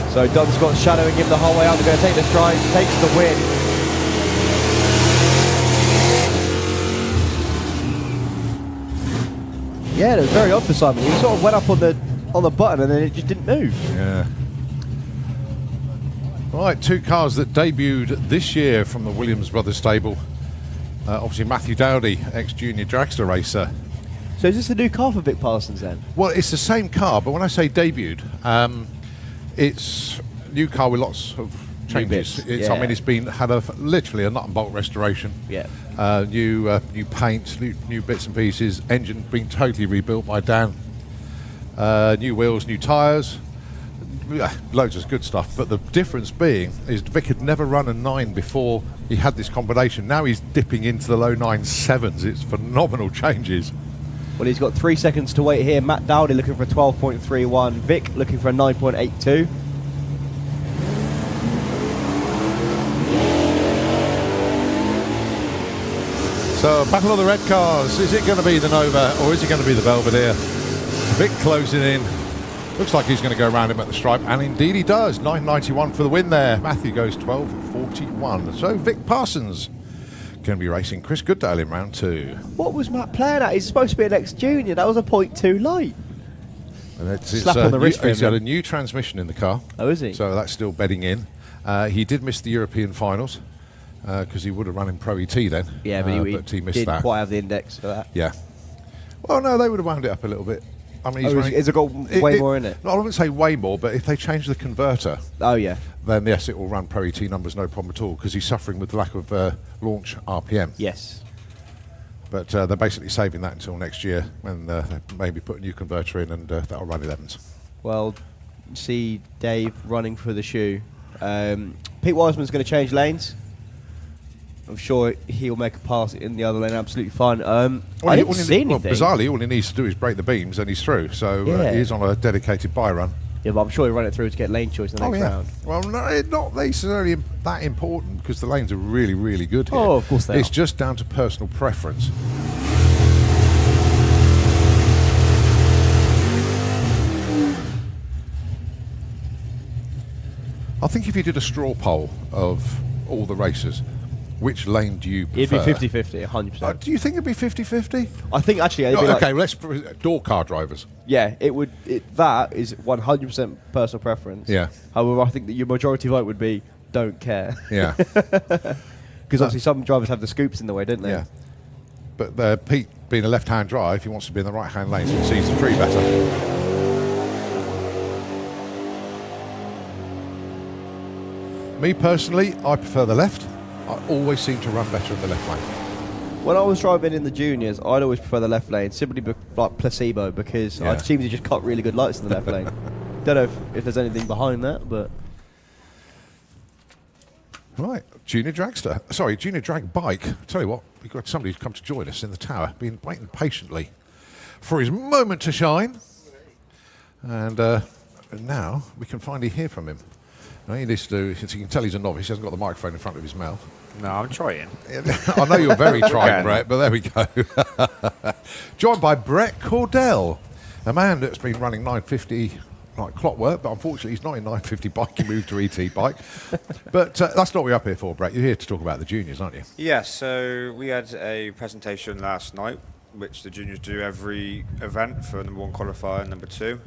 So Don Scott's shadowing him the whole way out. They're going to take the stride, takes the win. Yeah, it was very odd for Simon. He sort of went up on the button and then it just didn't move. Yeah. Right, 2 cars that debuted this year from the Williams Brothers stable. Obviously Matthew Dowdy, ex-junior dragster racer. So is this a new car for Vic Parsons then? Well, it's the same car, but when I say debuted, it's a new car with lots of changes. I mean, it's been had literally a nut and bolt restoration. Yeah. New paint, new bits and pieces. Engine being totally rebuilt by Dan. New wheels, new tyres. Loads of good stuff. But the difference being is Vic had never run a 9 before he had this combination. Now he's dipping into the low 9.7s. It's phenomenal changes. Well, he's got 3 seconds to wait here. Matt Dowdy looking for a 12.31. Vic looking for a 9.82. So, battle of the red cars. Is it going to be the Nova or is it going to be the Belvedere? Vic closing in. Looks like he's going to go around him at the stripe, and indeed he does. 9.91 for the win there. Matthew goes 12.41. So, Vic Parsons going to be racing Chris Goodale in round 2. What was Matt playing at? He's supposed to be an ex-junior. That was a .2 light. And Slap on the wrist for he's him, got a then. new transmission in the car. Oh, is he? So that's still bedding in. He did miss the European finals because he would have run in Pro ET then. Yeah, but he missed didn't that. quite have the index for that. Yeah. Well, no, they would have wound it up a little bit. I mean, Has it got way more in it? No, I wouldn't say way more, but if they change the converter, Oh, yeah. then yes, it will run Pro ET numbers no problem at all because he's suffering with the lack of launch RPM. Yes. But they're basically saving that until next year when they maybe put a new converter in and that'll run 11s. Well, see Dave running for the shoe. Pete Wiseman's going to change lanes. I'm sure he'll make a pass in the other lane absolutely fine. I didn't see anything. Bizarrely, all he needs to do is break the beams and he's through. So Yeah. he's on a dedicated bye run. Yeah, but I'm sure he'll run it through to get lane choice in the next round. Well, no, not necessarily that important because the lanes are really, really good here. Oh, of course they It's are. just down to personal preference. I think if you did a straw poll of all the races, which lane do you prefer? It'd be 50-50, 100%. Do you think it'd be 50-50? I think actually it'd be like, Okay, let's door car drivers. yeah, it would. That is 100% personal preference. Yeah. However, I think that your majority vote would be don't care. Yeah, Because obviously some drivers have the scoops in the way, don't they? yeah. But Pete, being a left-hand drive, he wants to be in the right-hand lane so he sees the tree better. Me personally, I prefer the left. I always seem to run better in the left lane. When I was driving in the juniors, I'd always prefer the left lane, simply like placebo, because Yeah. I seem to just cut really good lights in the left lane. Don't know if there's anything behind that, but Right, junior dragster. Sorry, junior drag bike. Tell you what, we've got somebody who's come to join us in the tower, been waiting patiently for his moment to shine. And now we can finally hear from him. Now he needs to do, as you can tell he's a novice, he hasn't got the microphone in front of his mouth. No, I'm trying. I know you're very trying, Okay. Brett, but there we go. Joined by Brett Cordell, a man that's been running 950 like clockwork, but unfortunately he's not in 950 bike, he moved to ET bike. But that's not what we're up here for, Brett. You're here to talk about the juniors, aren't you? Yeah, so we had a presentation last night, which the juniors do every event for number one qualifier and number two.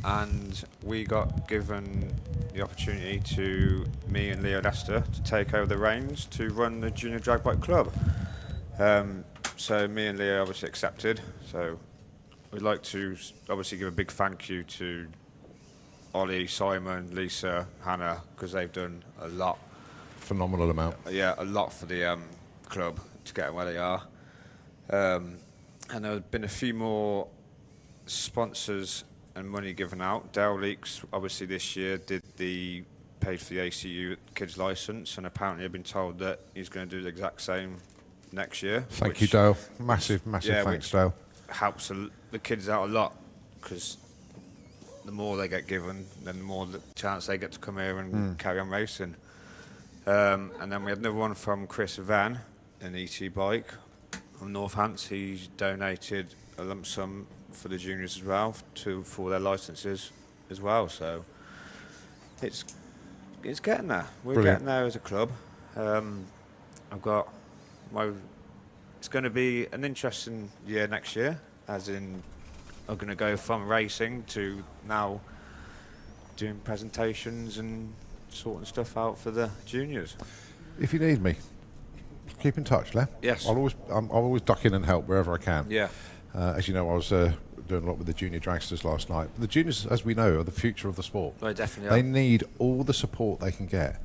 And we got given the opportunity to, me and Leo Lester, to take over the reins to run the Junior Drag Bike Club. So me and Leo obviously accepted. So we'd like to obviously give a big thank you to Ollie, Simon, Lisa, Hannah, because they've done a lot. Phenomenal amount. Yeah, a lot for the club to get them where they are. And there have been a few more sponsors and money given out. Dale Leaks, obviously this year, paid for the ACU kids license, and apparently I've been told that he's going to do the exact same next year. Thank you, Dale. Massive Yeah, thanks, which Dale. helps the kids out a lot, because the more they get given, then the more the chance they get to come here and carry on racing. And then we had another one from Chris Van, an ET bike from Northants. He's donated a lump sum for the juniors as well for their licenses as well. So it's getting there. We're Brilliant. getting there as a club. I've got it's going to be an interesting year next year, as in I'm going to go from racing to now doing presentations and sorting stuff out for the juniors. If you need me, keep in touch, Le. Yes. I'll always duck in and help wherever I can. Yeah. As you know, I was doing a lot with the junior dragsters last night. The juniors, as we know, are the future of the sport. They definitely They are. need all the support they can get.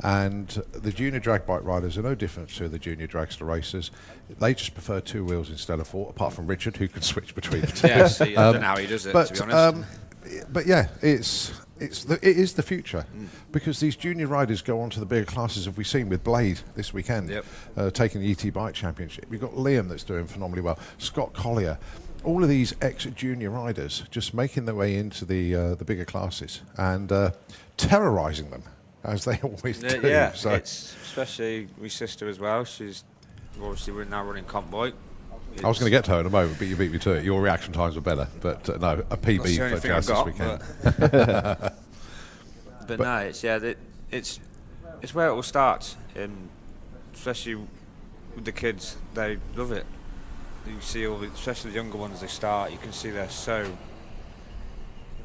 And the junior drag bike riders are no different to the junior dragster racers. They just prefer two wheels instead of four, apart from Richard, who can switch between the two. Yeah, see, I don't know how he does it, to be honest. But yeah, it is the future, because these junior riders go on to the bigger classes. Have we seen with Blade this weekend, Yep. taking the ET Bike Championship? We've got Liam that's doing phenomenally well. Scott Collier, all of these ex-junior riders just making their way into the bigger classes and terrorising them as they always do. Yeah, So it's especially my sister as well. She's obviously now running comp bike. I was going to get to her in a moment, but you beat me to it. Your reaction times were better, but no, a PB That's the only for thing Jazz I've this got, weekend. But no, it's where it all starts, and especially with the kids, they love it. You see especially the younger ones, they start. You can see they're so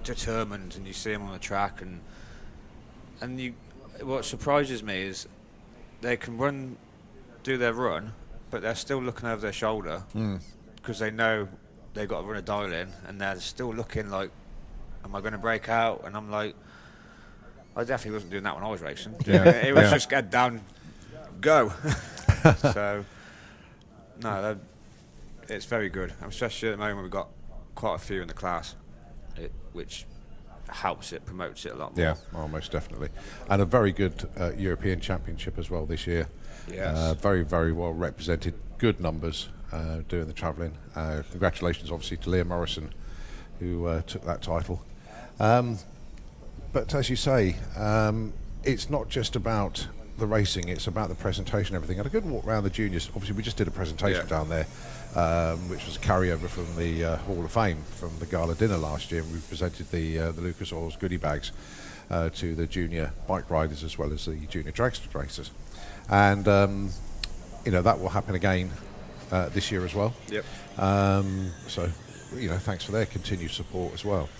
determined, and you see them on the track, and you. What surprises me is they can do their run, but they're still looking over their shoulder because they know they've got to run a dial in, and they're still looking like, am I going to break out? And I'm like, I definitely wasn't doing that when I was racing. It was just get down, go. So, no, it's very good. Especially at the moment we've got quite a few in the class, which helps it, promotes it a lot more. Yeah, most definitely. And a very good European Championship as well this year. Yes. Very, very well represented. Good numbers doing the travelling. Congratulations, obviously, to Leah Morrison, who took that title. But as you say, it's not just about the racing, it's about the presentation and everything. And I couldn't walk around the juniors. Obviously, we just did a presentation down there, which was a carryover from the Hall of Fame from the gala dinner last year. We presented the Lucas Oil's goodie bags to the junior bike riders as well as the junior dragster racers. And, that will happen again this year as well. Yep. So, thanks for their continued support as well.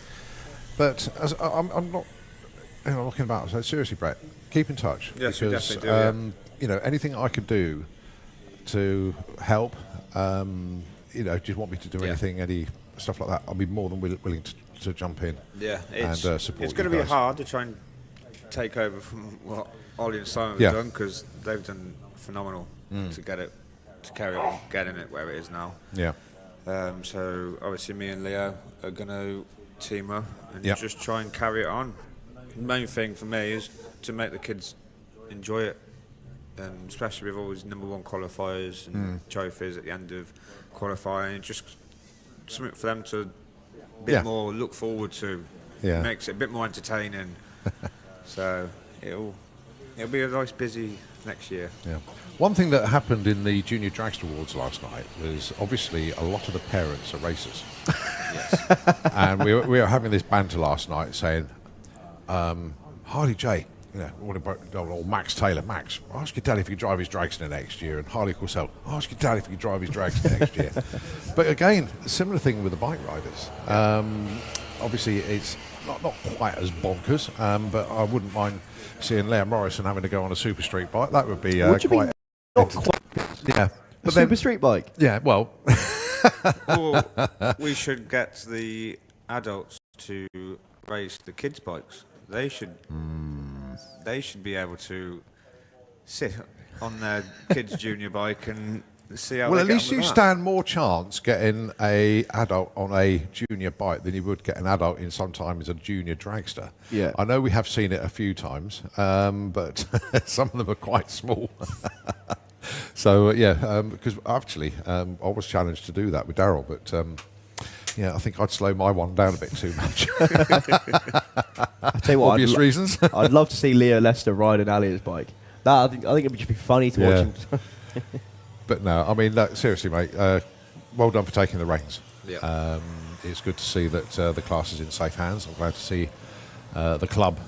But as I'm not looking about, so seriously, Brett, keep in touch. Yes, we because, definitely do, anything I could do to help, do you want me to do anything, any stuff like that, I'll be more than willing to jump in. Yeah, and support. It's going to be hard to try and take over from what Ollie and Simon have done, because they've done phenomenal to get it, to carry on getting it where it is now. Yeah. So obviously me and Leo are going to team up and just try and carry it on. The main thing for me is to make the kids enjoy it, and especially with all these number one qualifiers and trophies at the end of qualifying, just something for them to bit more look forward to. Makes it a bit more entertaining. So it'll be a nice busy next year. Yeah. One thing that happened in the Junior Dragster Awards last night was obviously a lot of the parents are racers. Yes. And we were having this banter last night saying, Harley J, or Max Taylor, Max, ask your dad if he can drive his dragster next year, and Harley Corsell, ask your dad if he can drive his dragster next year. But again, a similar thing with the bike riders. Obviously, it's not quite as bonkers, but I wouldn't mind seeing Leah Morrison having to go on a super street bike. That would be quite. Yeah, but super street bike. Yeah, well. Or we should get the adults to race the kids' bikes. They should be able to sit on their kids' junior bike and see how. Well, they at get least on you with that. stand more chance getting a adult on a junior bike than you would get an adult in sometimes a junior dragster. Yeah, I know we have seen it a few times, but some of them are quite small. So because actually I was challenged to do that with Daryl, but I think I'd slow my one down a bit too much. I tell you what, obvious reasons. I'd love to see Leo Lester ride an Elliot's bike. That I think it would just be funny to watch him. But no, I mean, seriously, mate. Well done for taking the reins. Yeah. It's good to see that the class is in safe hands. I'm glad to see the club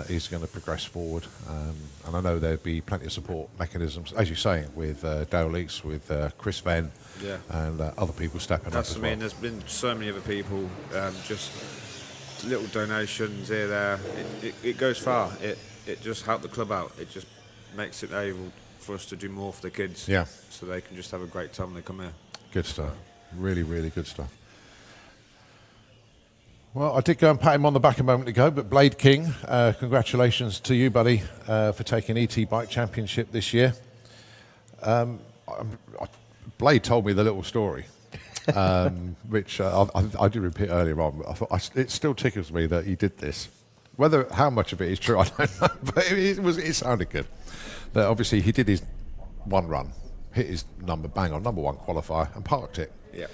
is going to progress forward, and I know there'd be plenty of support mechanisms, as you say, with Dale Leaks, with Chris Venn, and other people stepping up as well. There's been so many other people, just little donations here, there. It goes far. It just helped the club out. It just makes it able for us to do more for the kids. Yeah. So they can just have a great time when they come here. Good stuff. Really, really good stuff. Well, I did go and pat him on the back a moment ago, but Blade King, congratulations to you, buddy, for taking ET Bike Championship this year. Blade told me the little story, which I did repeat earlier on. It still tickles me that he did this. How much of it is true, I don't know, but it sounded good. That obviously he did his one run, hit his number bang on, number one qualifier, and parked it. Yeah.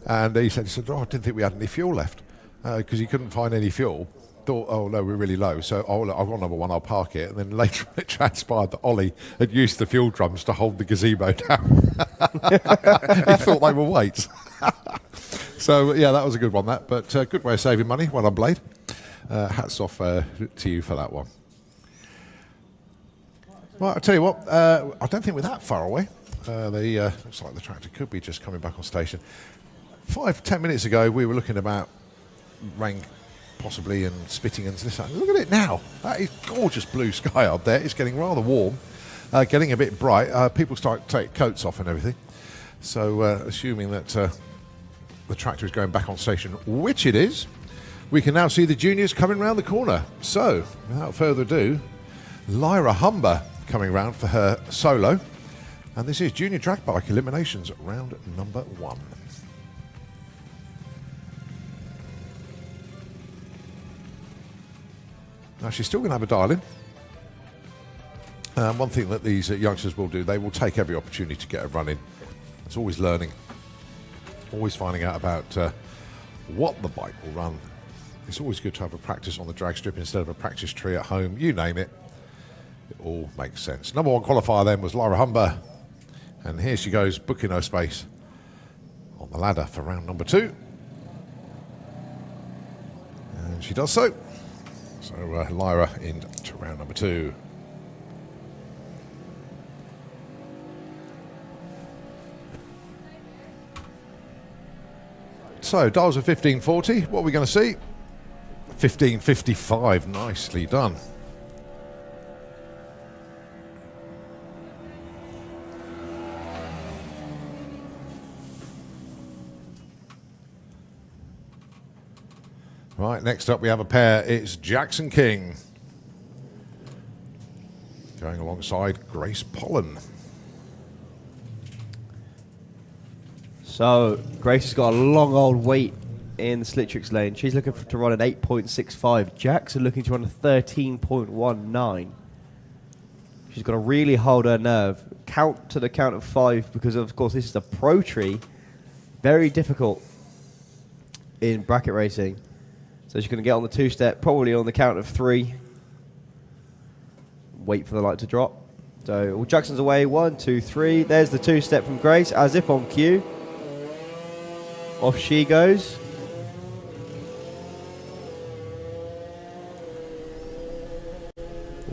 And he said, I didn't think we had any fuel left. Because he couldn't find any fuel. Thought, oh no, we're really low. So I've got number one, I'll park it. And then later it transpired that Ollie had used the fuel drums to hold the gazebo down. He thought they were weights. So that was a good one. But good way of saving money. Well done, Blade. Hats off to you for that one. Well, I'll tell you what. I don't think we're that far away. Looks like the tractor could be just coming back on station. 5-10 minutes ago, we were looking about rain possibly, and spitting and this. Look at it now. That is gorgeous blue sky up there. It's getting rather warm, getting a bit bright. People start to take coats off and everything. So assuming that the tractor is going back on station, which it is, we can now see the juniors coming round the corner. So without further ado, Lyra Humber coming round for her solo. And this is Junior Drag Bike Eliminations, round number 1. Now she's still going to have a dial in. One thing that these youngsters will do, they will take every opportunity to get a run in. It's always learning, always finding out about what the bike will run. It's always good to have a practice on the drag strip instead of a practice tree at home. You name it, it all makes sense. Number 1 qualifier then was Lyra Humber. And here she goes, booking her space on the ladder for round number 2. And she does so. So Lyra into round number 2. So dials are 1540. What are we going to see? 1555. Nicely done. Right, next up we have a pair. It's Jackson King going alongside Grace Pollen. So Grace has got a long old wait in the Slitrix lane. She's looking to run an 8.65. Jackson looking to run a 13.19. She's got to really hold her nerve. Count to the count of 5 because, of course, this is a pro tree. Very difficult in bracket racing. So she's going to get on the 2-step, probably on the count of 3. Wait for the light to drop. So all Jackson's away. 1, 2, 3. There's the 2-step from Grace, as if on cue. Off she goes.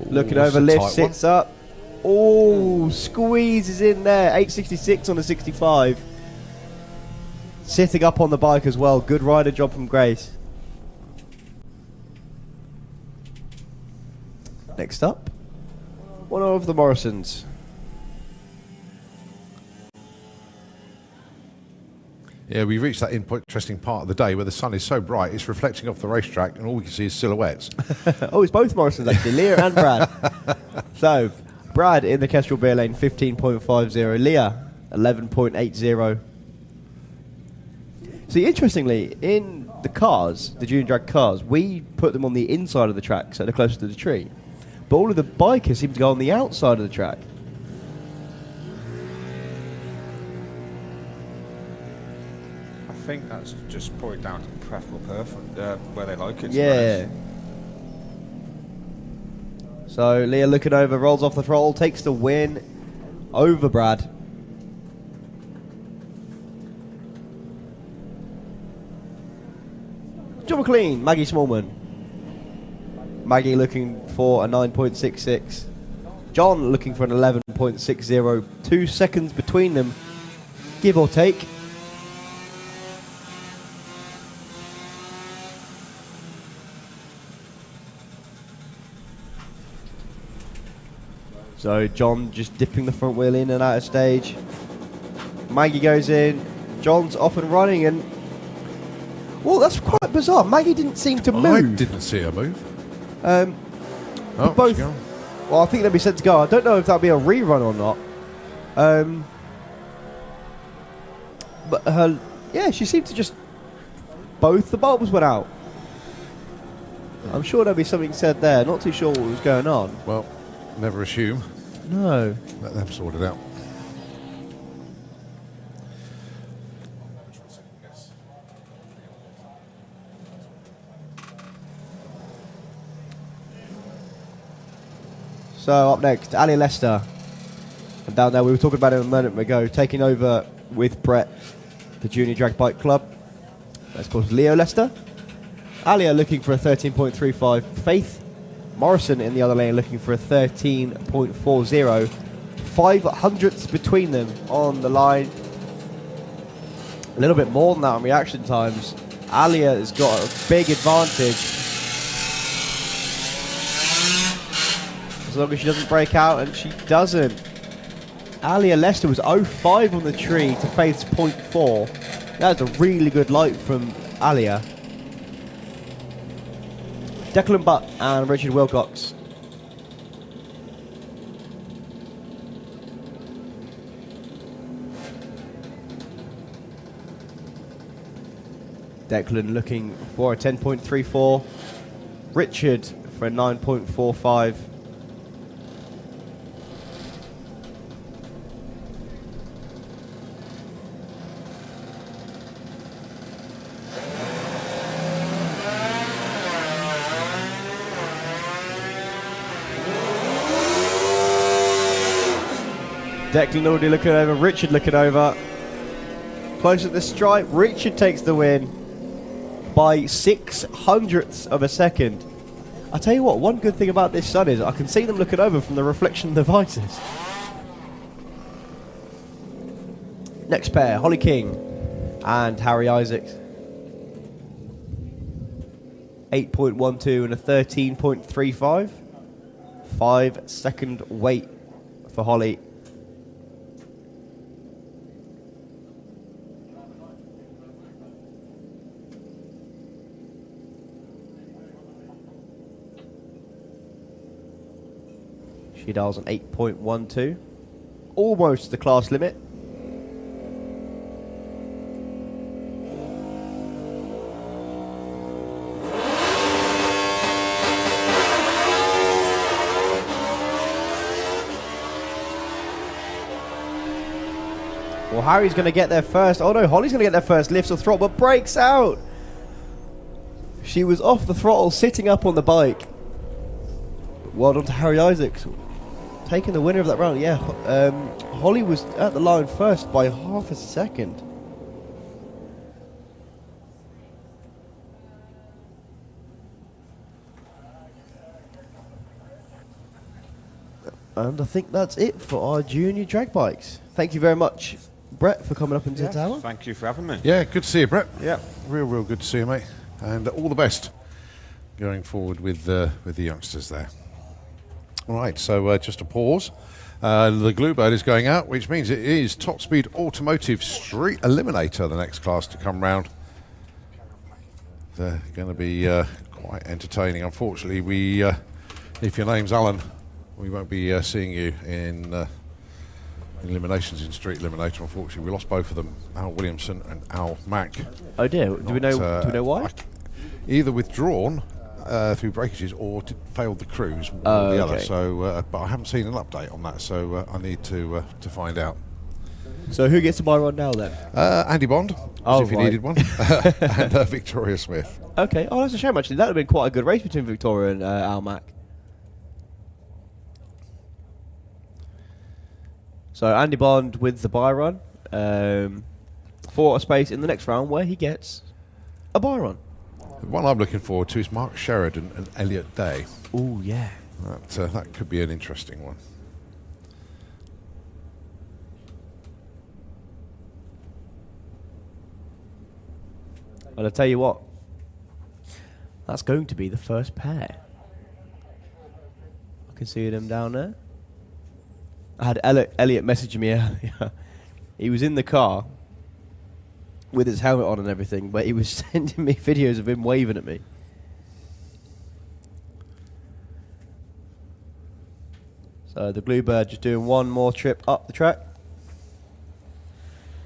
Looking over, lift, sits up. Oh, squeezes in there. 866 on the 65. Sitting up on the bike as well. Good rider job from Grace. Next up, one of the Morrisons. Yeah, we've reached that interesting part of the day where the sun is so bright it's reflecting off the racetrack and all we can see is silhouettes. Oh, it's both Morrisons actually, Leah and Brad. So, Brad in the Kestrel beer lane, 15.50. Leah, 11.80. See, interestingly, in the cars, the junior drag cars, we put them on the inside of the track, so they're closer to the tree. But all of the bikers seem to go on the outside of the track. I think that's just probably down to preferable where they like it. Yeah. So Leah looking over, rolls off the throttle, takes the win over Brad. John McLean, Maggie Smallman. Maggie looking for a 9.66. John looking for an 11.60. 2 seconds between them, give or take. So John just dipping the front wheel in and out of stage. Maggie goes in. John's off and running, and well, that's quite bizarre. Maggie didn't seem to move. I didn't see her move. Both. Well, I think they'll be set to go. I don't know if that'll be a rerun or not. But her, yeah, she seemed to just. Both the bulbs went out. I'm sure there'll be something said there. Not too sure what was going on. Well, never assume. No. Let them sort it out. So up next, Ali Lester. And down there, we were talking about him a moment ago, taking over with Brett, the Junior Drag Bike Club. That's called Leo Lester. Alia looking for a 13.35. Faith Morrison in the other lane looking for a 13.40. 500ths between them on the line. A little bit more than that on reaction times. Alia has got a big advantage. as long as she doesn't break out, and she doesn't. Alia Lester was 0.5 on the tree to Faith's 0.4. That's a really good light from Alia. Declan Butt and Richard Wilcox. Declan looking for a 10.34. Richard for a 9.45. Declan already looking over, Richard looking over. Close at the stripe, Richard takes the win by 0.06 of a second. I tell you what, one good thing about this sun is I can see them looking over from the reflection devices. Next pair, Holly King and Harry Isaacs. 8.12 and a 13.35. 5-second wait for Holly. She dials an 8.12. Almost the class limit. Well, Harry's going to get there first. Oh no, Holly's going to get there first. Lifts the throttle, but breaks out. She was off the throttle, sitting up on the bike. Well done to Harry Isaacs. Taking the winner of that round, yeah. Holly was at the line first by half a second. And I think that's it for our junior drag bikes. Thank you very much, Brett, for coming up into the tower. Thank you for having me. Yeah, good to see you, Brett. Yeah. Real good to see you, mate. And all the best going forward with the youngsters there. All right, so just a pause. The Bluebird is going out, which means it is Top Speed Automotive Street Eliminator, the next class to come round. They're going to be quite entertaining. Unfortunately, if your name's Alan, we won't be seeing you in eliminations in Street Eliminator. Unfortunately, we lost both of them, Al Williamson and Al Mack. Oh dear, do we know why? Either withdrawn through breakages or failed the cruise, one or the other. So, but I haven't seen an update on that, so I need to find out. So who gets to buy one now then? Andy Bond, as if you needed one, and Victoria Smith. Okay, oh that's a shame actually. That would have been quite a good race between Victoria and Al Mack. So Andy Bond wins the buy run for a space in the next round where he gets a buy run. The one I'm looking forward to is Mark Sheridan and Elliot Day. Oh yeah. That could be an interesting one. And I'll tell you what, that's going to be the first pair. I can see them down there. I had Elliot messaging me earlier. He was in the car with his helmet on and everything, but he was sending me videos of him waving at me. So the Bluebird just doing one more trip up the track.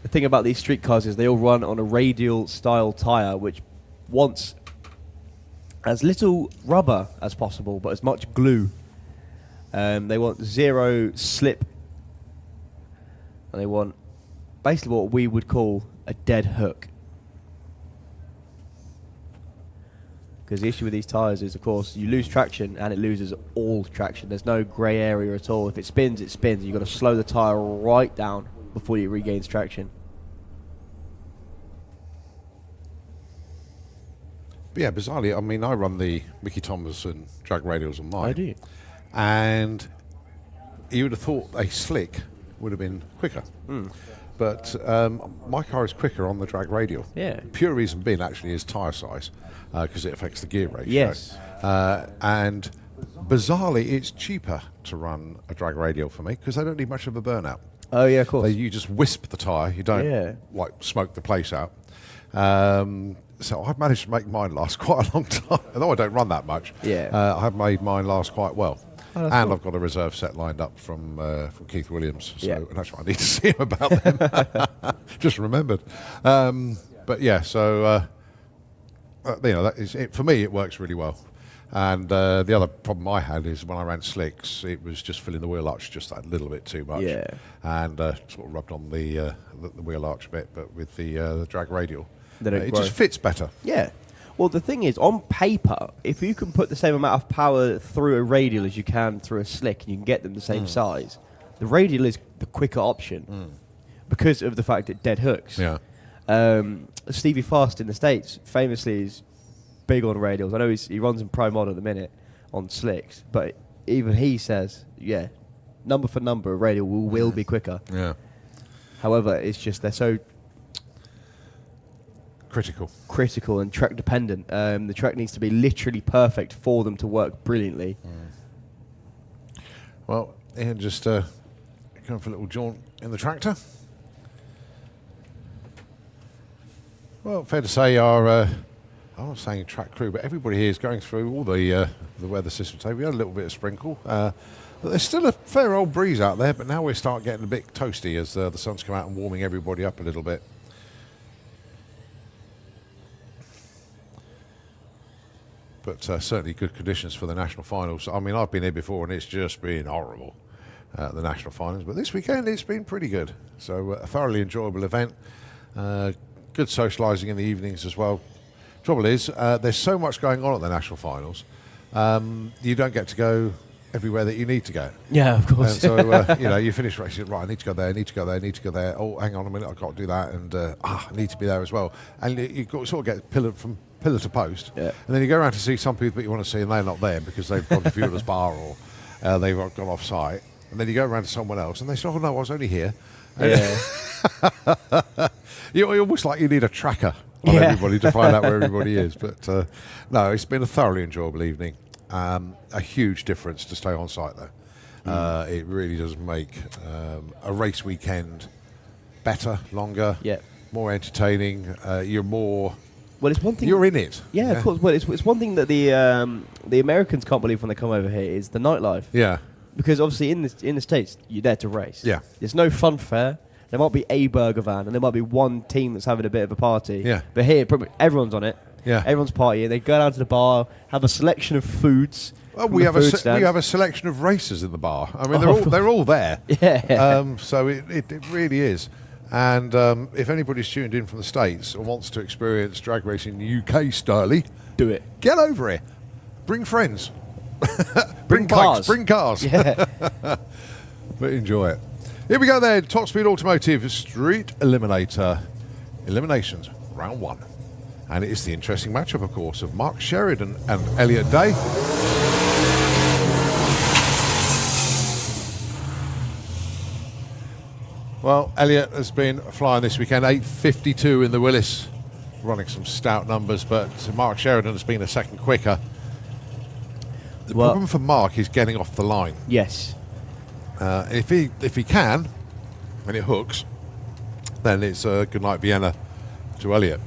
The thing about these street cars is they all run on a radial style tyre, which wants as little rubber as possible, but as much glue. They want zero slip, and they want basically what we would call a dead hook. Because the issue with these tyres is, of course, you lose traction and it loses all traction. There's no grey area at all. If it spins, it spins. You've got to slow the tyre right down before it regains traction. But yeah, bizarrely, I mean, I run the Mickey Thompson drag radials on mine. I do. And you would have thought a slick would have been quicker. But my car is quicker on the drag radial. Yeah. Pure reason being actually is tyre size, because it affects the gear ratio. Yes. And bizarrely, it's cheaper to run a drag radial for me because they don't need much of a burnout. Oh yeah, of course. You just wisp the tyre. You don't like smoke the place out. So I've managed to make mine last quite a long time. Although I don't run that much, I've made mine last quite well. Oh, and cool. I've got a reserve set lined up from Keith Williams. So and that's what I need to see him about them. Just remembered. But yeah, so that is it. For me, it works really well. And the other problem I had is when I ran slicks, it was just filling the wheel arch just that little bit too much. Yeah. And sort of rubbed on the wheel arch a bit, but with the drag radial, Then it just fits better. Yeah. Well, the thing is, on paper, if you can put the same amount of power through a radial as you can through a slick, and you can get them the same size, the radial is the quicker option because of the fact it dead hooks. Yeah. Stevie Fast in the States famously is big on radials. I know he runs in Pro Mod at the minute on slicks, but even he says, number for number, a radial will be quicker. Yeah. However, it's just they're so critical and track dependent. The track needs to be literally perfect for them to work brilliantly. Well, Ian just going for a little jaunt in the tractor. Well, fair to say I'm not saying track crew, but everybody here is going through all the weather system today. We had a little bit of sprinkle. But there's still a fair old breeze out there, but now we start getting a bit toasty as the sun's come out and warming everybody up a little bit. But certainly good conditions for the national finals. I mean, I've been here before and it's just been horrible, the national finals. But this weekend it's been pretty good. So a thoroughly enjoyable event. Good socialising in the evenings as well. Trouble is, there's so much going on at the national finals. You don't get to go everywhere that you need to go. Yeah, of course. And so, you finish racing, right, I need to go there, I need to go there, I need to go there. Oh, hang on a minute, I've got to do that. And I need to be there as well. And you sort of get pillar to post. Yeah. And then you go around to see some people that you want to see and they're not there because they've gone to Fueler's Bar or they've gone off site. And then you go around to someone else and they say, oh, no, I was only here. Yeah. You're almost like you need a tracker on everybody to find out where everybody is. But no, it's been a thoroughly enjoyable evening. A huge difference to stay on site, though. It really does make a race weekend better, longer, more entertaining. You're more... Well, it's one thing... You're in it. Yeah, of course. Well, it's one thing that the Americans can't believe when they come over here is the nightlife. Yeah. Because obviously in the States, you're there to race. Yeah. There's no fun fair. There might be a burger van, and there might be one team that's having a bit of a party. Yeah. But here, pretty much everyone's on it. Yeah. Everyone's partying. They go down to the bar, have a selection of foods. Well, we have a selection of racers in the bar. I mean, they're all there. Yeah. So it really is. And if anybody's tuned in from the States or wants to experience drag racing UK style, do it. Get over here. Bring friends. Bring bikes. Bring cars. Yeah. But enjoy it. Here we go then. Top Speed Automotive Street Eliminator. Eliminations, round 1. And it is the interesting matchup, of course, of Mark Sheridan and Elliot Day. Well, Elliot has been flying this weekend, 8:52 in the Willis, running some stout numbers, but Mark Sheridan has been a second quicker. The problem for Mark is getting off the line. Yes. If he can, and it hooks, then it's good night Vienna to Elliot.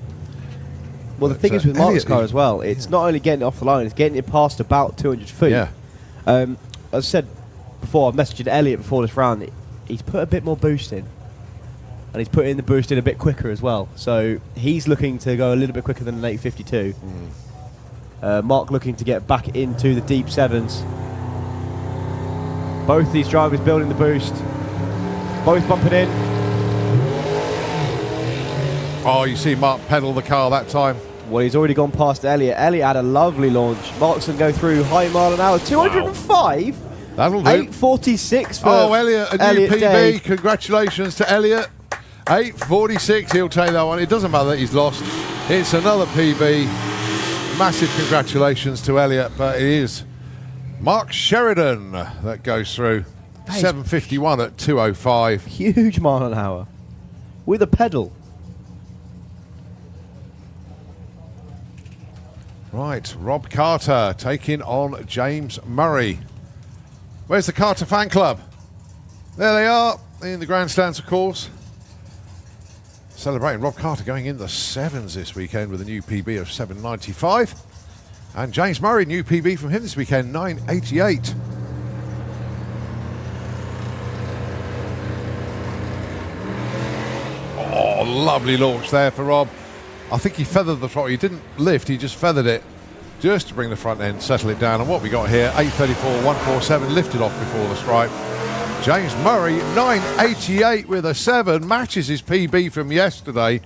Well, the thing is with Mark's car as well, it's not only getting it off the line, it's getting it past about 200 feet. Yeah. As I said before, I've messaged Elliot before this round. He's put a bit more boost in, and he's put in the boost in a bit quicker as well. So he's looking to go a little bit quicker than an 852. Mark looking to get back into the deep sevens. Both these drivers building the boost. Both bumping in. Oh, you see Mark pedal the car that time. Well, he's already gone past Elliot. Elliot had a lovely launch. Mark's going to go through high mile an hour. 205. Wow. That'll do. 8:46 for Elliot, a new PB. Day. Congratulations to Elliot. 8:46, he'll take that one. It doesn't matter that he's lost. It's another PB. Massive congratulations to Elliot, but it is Mark Sheridan that goes through. 7:51 at 2:05. Huge mile an hour with a pedal. Right, Rob Carter taking on James Murray. Where's the Carter fan club? There they are, in the grandstands, of course. Celebrating Rob Carter going in the 7s this weekend with a new PB of 7.95. And James Murray, new PB from him this weekend, 9.88. Oh, lovely launch there for Rob. I think he feathered the throttle. He didn't lift, he just feathered it just to bring the front end, settle it down. And what we got here, 834, 147, lifted off before the stripe. James Murray, 9.88 with a 7, matches his PB from yesterday.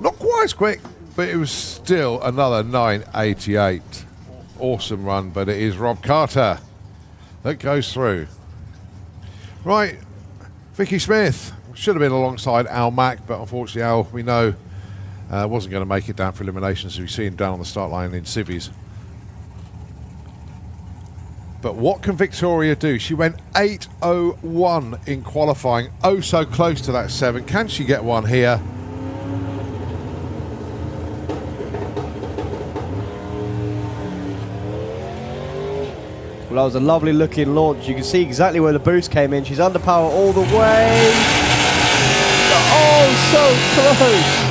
Not quite as quick, but it was still another 9.88. Awesome run, but it is Rob Carter that goes through. Right, Vicky Smith should have been alongside Al Mack, but unfortunately Al, we know, wasn't going to make it down for eliminations, as we see him down on the start line in civvies. But what can Victoria do? She went 8.01 in qualifying. Oh, so close to that 7. Can she get one here? Well, that was a lovely looking launch. You can see exactly where the boost came in. She's under power all the way. Oh, so close.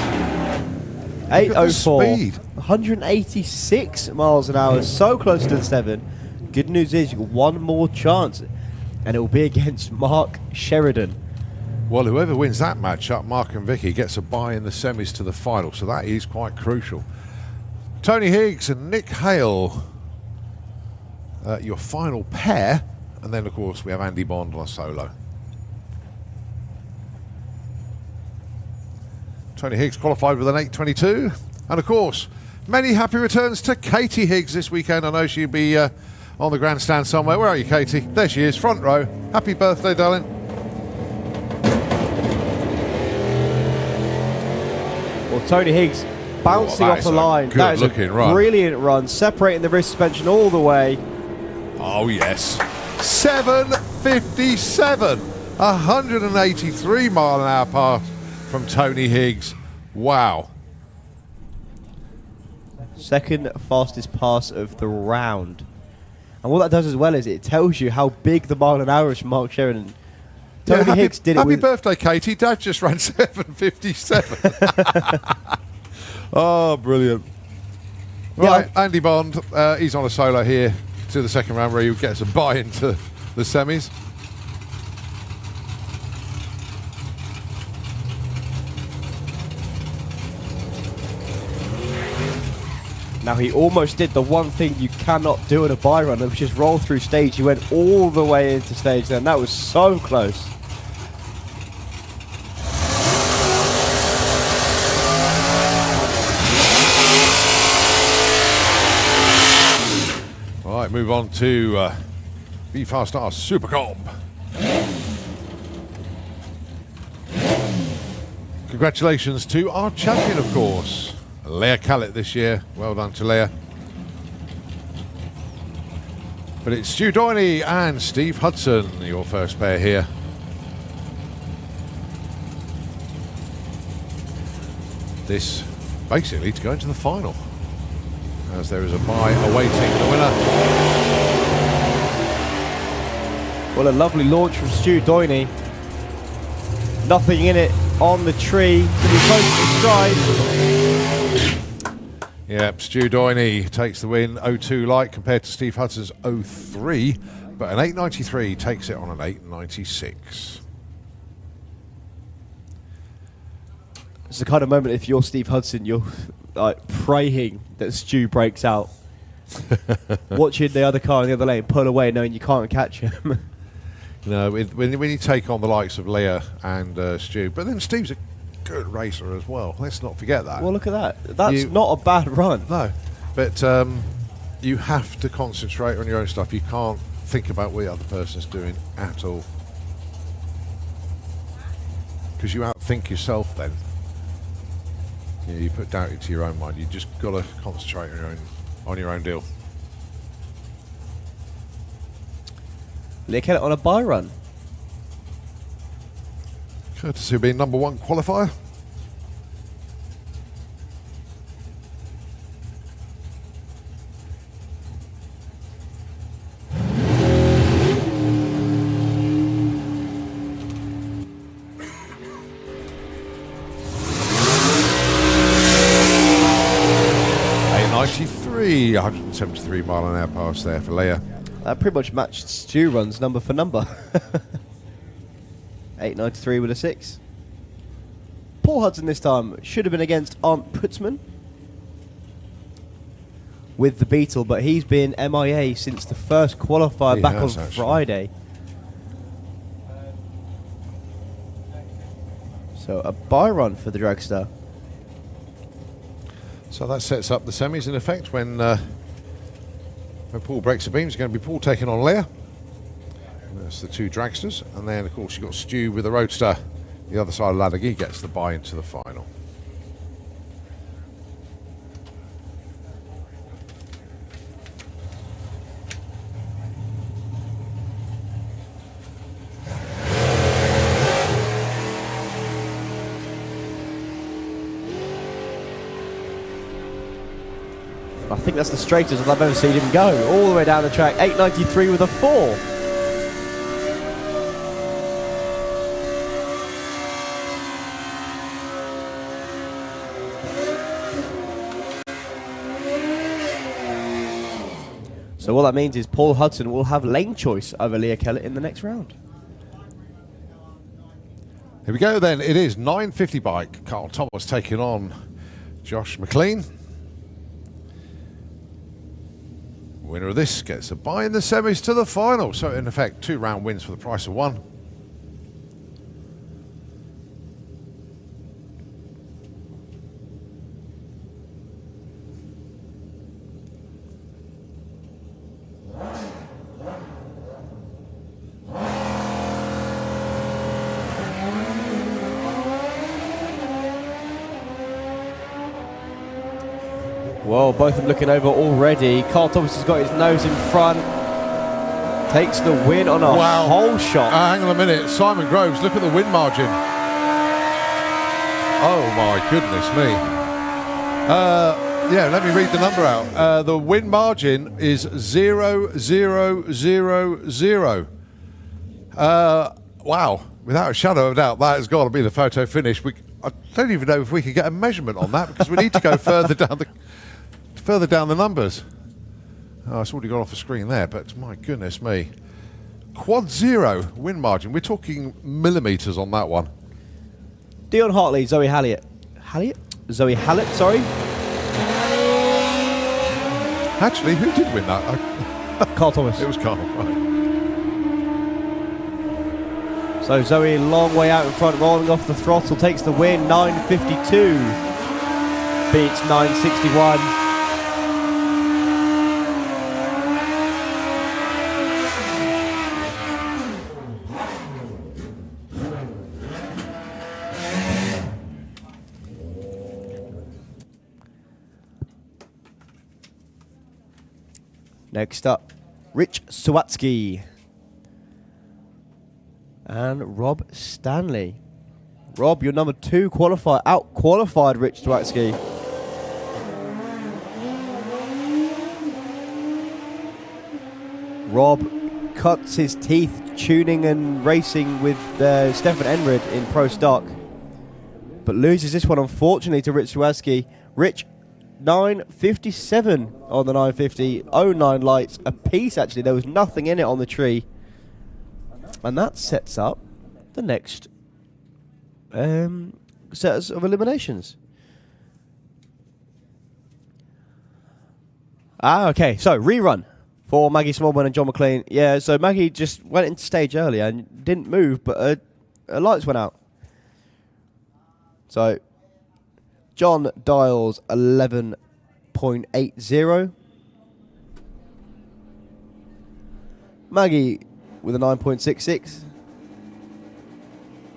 8.04. 186 miles an hour. So close to the 7. Good news is you've got one more chance, and it will be against Mark Sheridan. Well, whoever wins that matchup, Mark and Vicky, gets a bye in the semis to the final, so that is quite crucial. Tony Higgs and Nick Hale, your final pair, and then of course we have Andy Bond on a solo. Tony Higgs qualified with an 8.22, and of course many happy returns to Katie Higgs this weekend. I know she'll be on the grandstand somewhere. Where are you, Katie? There she is, front row. Happy birthday, darling. Well, Tony Higgs bouncing off the line. That is a brilliant run, separating the rear suspension all the way. Oh, yes. 7.57. 183 mile an hour pass from Tony Higgs. Wow. Second fastest pass of the round. And what that does as well is it tells you how big the mile an hour is from Mark Sheridan. Tony Higgs did it with... Happy birthday, Katie. Dad just ran 7.57. Oh, brilliant. Right, yeah. Andy Bond, he's on a solo here to the second round where he gets a bye into the semis. Now he almost did the one thing you cannot do at a bye run, which is roll through stage. He went all the way into stage then. That was so close. All right, move on to B-Fast R Supercomp. Congratulations to our champion, of course, Leah Callett this year. Well done to Leah. But it's Stu Doyney and Steve Hudson, your first pair here. This basically to go into the final, as there is a bye awaiting the winner. Well, a lovely launch from Stu Doyney. Nothing in it on the tree. Pretty close to the stride. Yep, Stu Doyney takes the win, 0.2 light compared to Steve Hudson's 0.3, but an 8.93 takes it on an 8.96. It's the kind of moment, if you're Steve Hudson, you're like praying that Stu breaks out. Watching the other car in the other lane pull away knowing you can't catch him. You know, when you take on the likes of Leah and Stu, but then Steve's a good racer as well. Let's not forget that. Well, look at that. That's not a bad run. No, but you have to concentrate on your own stuff. You can't think about what the other person's doing at all, because you outthink yourself then. You put doubt into your own mind. You just got to concentrate on your own deal. Leah Callett on a bye run. Courtesy of being number one qualifier. 373 mile an hour pass there for Leia. That pretty much matched Stu runs number for number. 893 with a 6. Paul Hudson this time should have been against Arndt Putzman with the Beetle, but he's been MIA since the first qualifier He back on has, actually. Friday. So a bye run for the Dragster. So that sets up the semis in effect when Paul breaks the beam. It's going to be Paul taking on Leia. And that's the two dragsters. And then, of course, you've got Stu with the Roadster. The other side of the ladder, he gets the bye into the final. I think that's the straightest I've ever seen him go. All the way down the track. 893 with a 4. So what that means is Paul Hudson will have lane choice over Leah Kellett in the next round. Here we go then. It is 950 bike. Carl Thomas taking on Josh McLean. Winner of this gets a bye in the semis to the final. So in effect, 2 round wins for the price of 1. Well, both of them looking over already. Carl Thomas has got his nose in front. Takes the win on a whole shot. Hang on a minute. Simon Groves, look at the win margin. Oh my goodness me. Yeah, let me read the number out. The win margin is 0-0-0-0. Wow. Without a shadow of doubt, that has got to be the photo finish. I don't even know if we could get a measurement on that because we need to go further down the numbers. Oh, it's already gone off the screen there, but my goodness me. Quad 0 win margin. We're talking millimetres on that one. Dion Hartley, Zoe Hallett. Zoe Hallett, sorry. Actually, who did win that? Carl Thomas. It was Carl, right. So Zoe, long way out in front, rolling off the throttle, takes the win. 9:52 beats 9:61. Next up, Rich Sawatsky and Rob Stanley. Rob, your number 2 qualifier, out-qualified Rich Sawatsky. Rob cuts his teeth tuning and racing with Stefan Enrid in Pro Stock, but loses this one unfortunately to Rich Sawatsky. Rich, 9:57 on the 950, 09 lights a piece actually. There was nothing in it on the tree. And that sets up the next set of eliminations. Okay, so rerun for Maggie Smallman and John McLean. Yeah, so Maggie just went into stage earlier and didn't move, but her lights went out. So John dials 11.80. Maggie with a 9.66.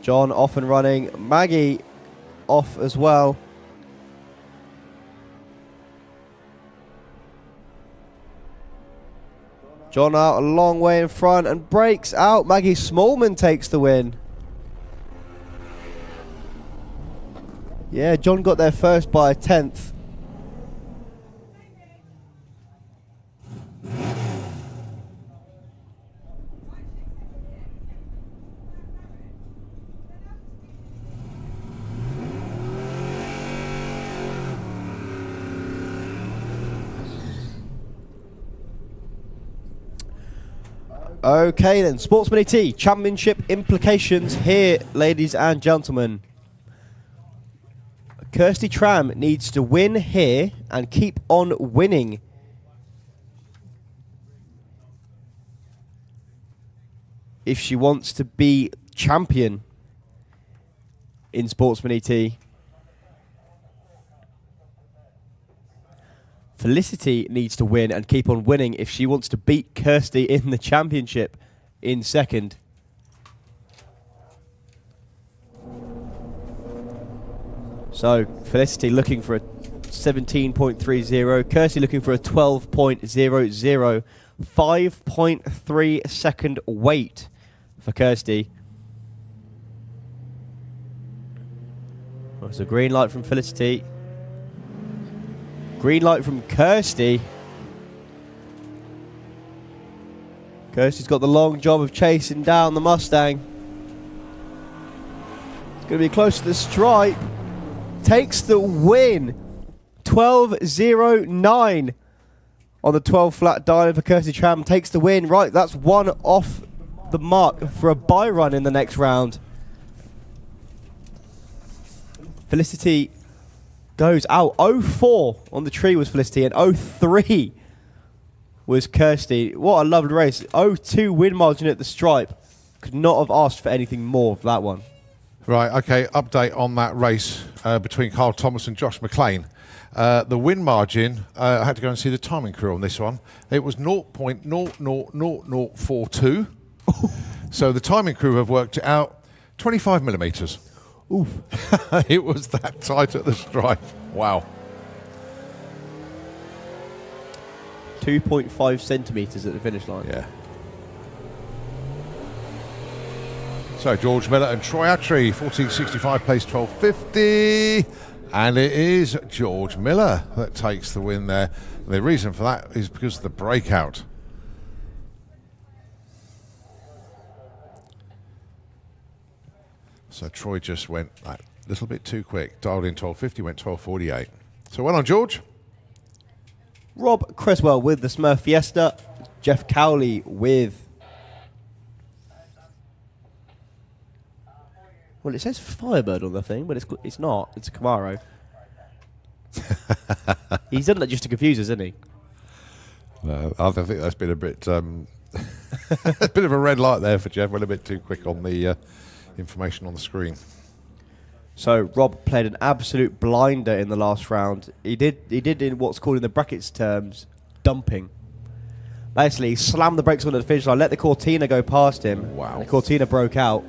John off and running. Maggie off as well. John out a long way in front and breaks out. Maggie Smallman takes the win. Yeah, John got there first by a 10th. Okay then, Sportsman ET, championship implications here, ladies and gentlemen. Kirsty Tram needs to win here and keep on winning. If she wants to be champion in Sportsman ET. Felicity needs to win and keep on winning if she wants to beat Kirsty in the championship in second. So Felicity looking for a 17.30, Kirsty looking for a 12.00, 5.3 second wait for Kirsty. There's a green light from Felicity. Green light from Kirsty. Kirsty's got the long job of chasing down the Mustang. It's going to be close to the stripe. Takes the win. 12.09 on the 12 flat diamond for Kirsty Tram. Takes the win. Right, that's one off the mark for a bye run in the next round. Felicity goes out. 0-4 on the tree was Felicity and 0-3 was Kirsty. What a lovely race. 0-2 win margin at the stripe. Could not have asked for anything more for that one. Right, okay, update on that race between Carl Thomas and Josh McLean. The win margin, I had to go and see the timing crew on this one. It was 0.000042. So the timing crew have worked it out 25 millimetres. Oof. It was that tight at the stripe. Wow. 2.5 centimetres at the finish line. Yeah. So George Miller and Troy Attree, 1465 place 1250. And it is George Miller that takes the win there. The reason for that is because of the breakout. So Troy just went a little bit too quick. Dialed in 1250, went 1248. So well on, George. Rob Creswell with the Smurf Fiesta. Jeff Cowley with... Well, it says Firebird on the thing, but it's not. It's a Camaro. He's done that just to confuse us, isn't he? I think that's been a bit... a bit of a red light there for Jeff. Went a bit too quick on the information on the screen. So Rob played an absolute blinder in the last round. He did in what's called in the brackets terms, dumping. Basically, he slammed the brakes on the finish line, let the Cortina go past him. Wow. The Cortina broke out.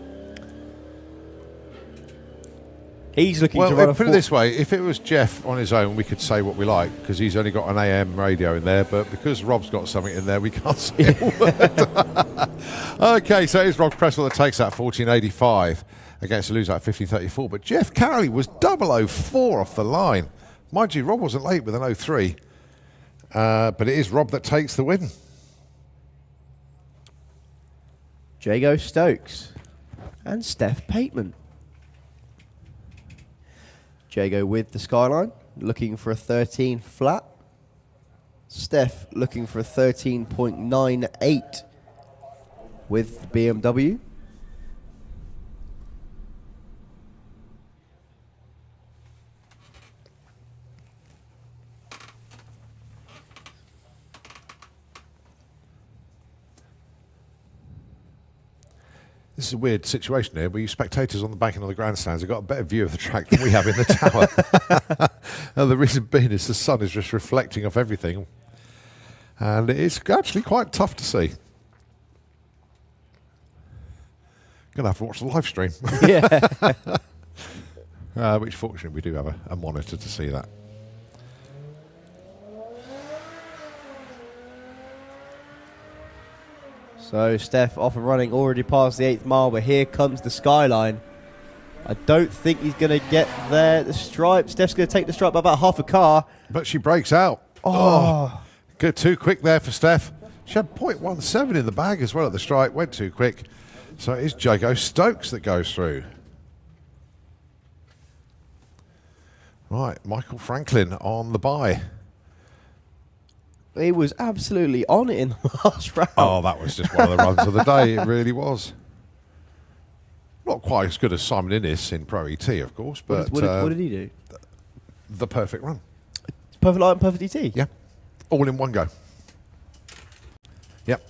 He's looking to run a put it this way, if it was Jeff on his own, we could say what we like, because he's only got an AM radio in there, but because Rob's got something in there, we can't say a word. Okay, so it's Rob Cresswell that takes that 1485 against a loser at 1534, but Jeff Cowley was 004 off the line. Mind you, Rob wasn't late with an 03, but it is Rob that takes the win. Jago Stokes and Steph Pateman. Jago with the Skyline, looking for a 13 flat. Steph looking for a 13.98 with the BMW. This is a weird situation here, where you spectators on the back end of the grandstands have got a better view of the track than we have in the tower. And the reason being is the sun is just reflecting off everything. And it's actually quite tough to see. Going to have to watch the live stream. Yeah. Which fortunately we do have a monitor to see that. So Steph off and running, already past the 8th mile, but here comes the Skyline. I don't think he's going to get there. The stripe, Steph's going to take the stripe by about half a car. But she breaks out. Oh. Good, too quick there for Steph. She had 0.17 in the bag as well at the stripe, went too quick. So it is Jago Stokes that goes through. Right, Michael Franklin on the bye. He was absolutely on it in the last round. Oh, that was just one of the runs of the day. It really was. Not quite as good as Simon Innes in Pro ET, of course, but What did he do? the perfect run. Perfect light and perfect ET? Yeah, all in one go. Yep.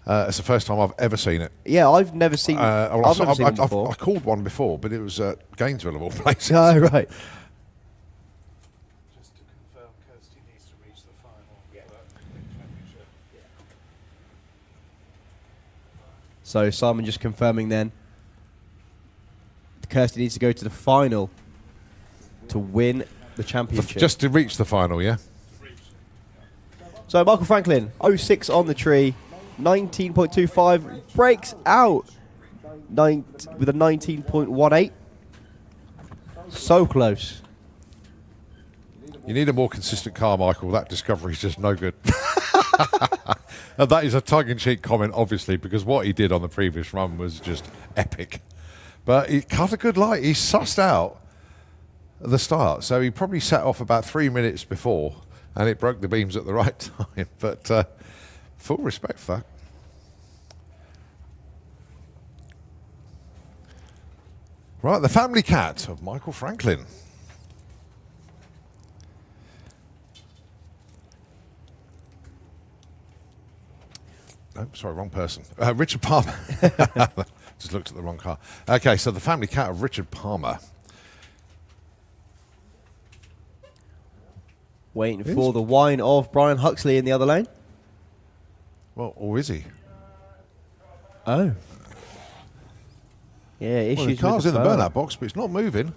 It's the first time I've ever seen it. Yeah, I've never seen. I've never seen one before. I called one before, but it was Gainesville of all places. Oh, right. Just to confirm, Kirsty needs to reach the final for the championship. So Simon just confirming then. Kirsty needs to go to the final to win the championship. Just to reach the final, yeah? So Michael Franklin, 06 on the tree, 19.25, breaks out with a 19.18. So close. You need a more consistent car, Michael. That discovery is just no good. And that is a tongue-in-cheek comment, obviously, because what he did on the previous run was just epic. But he cut a good light. He sussed out the start. So he probably set off about 3 minutes before, and it broke the beams at the right time. But full respect for that. Right, the family cat of Michael Franklin. No, sorry, wrong person. Richard Palmer. Just looked at the wrong car. Okay, so the family cat of Richard Palmer. Waiting for the wine of Brian Huxley in the other lane. Well, or is he? Oh. Yeah, issues Well, the car's with in the phone. burnout box, but it's not moving.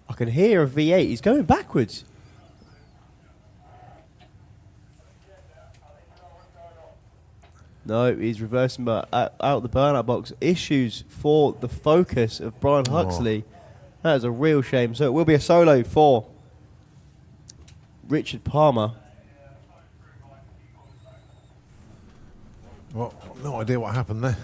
I can hear a V8. He's going backwards. No, he's reversing but out the burnout box. Issues for the Focus of Brian Huxley. That is a real shame. So it will be a solo for Richard Palmer. Well, no idea what happened there.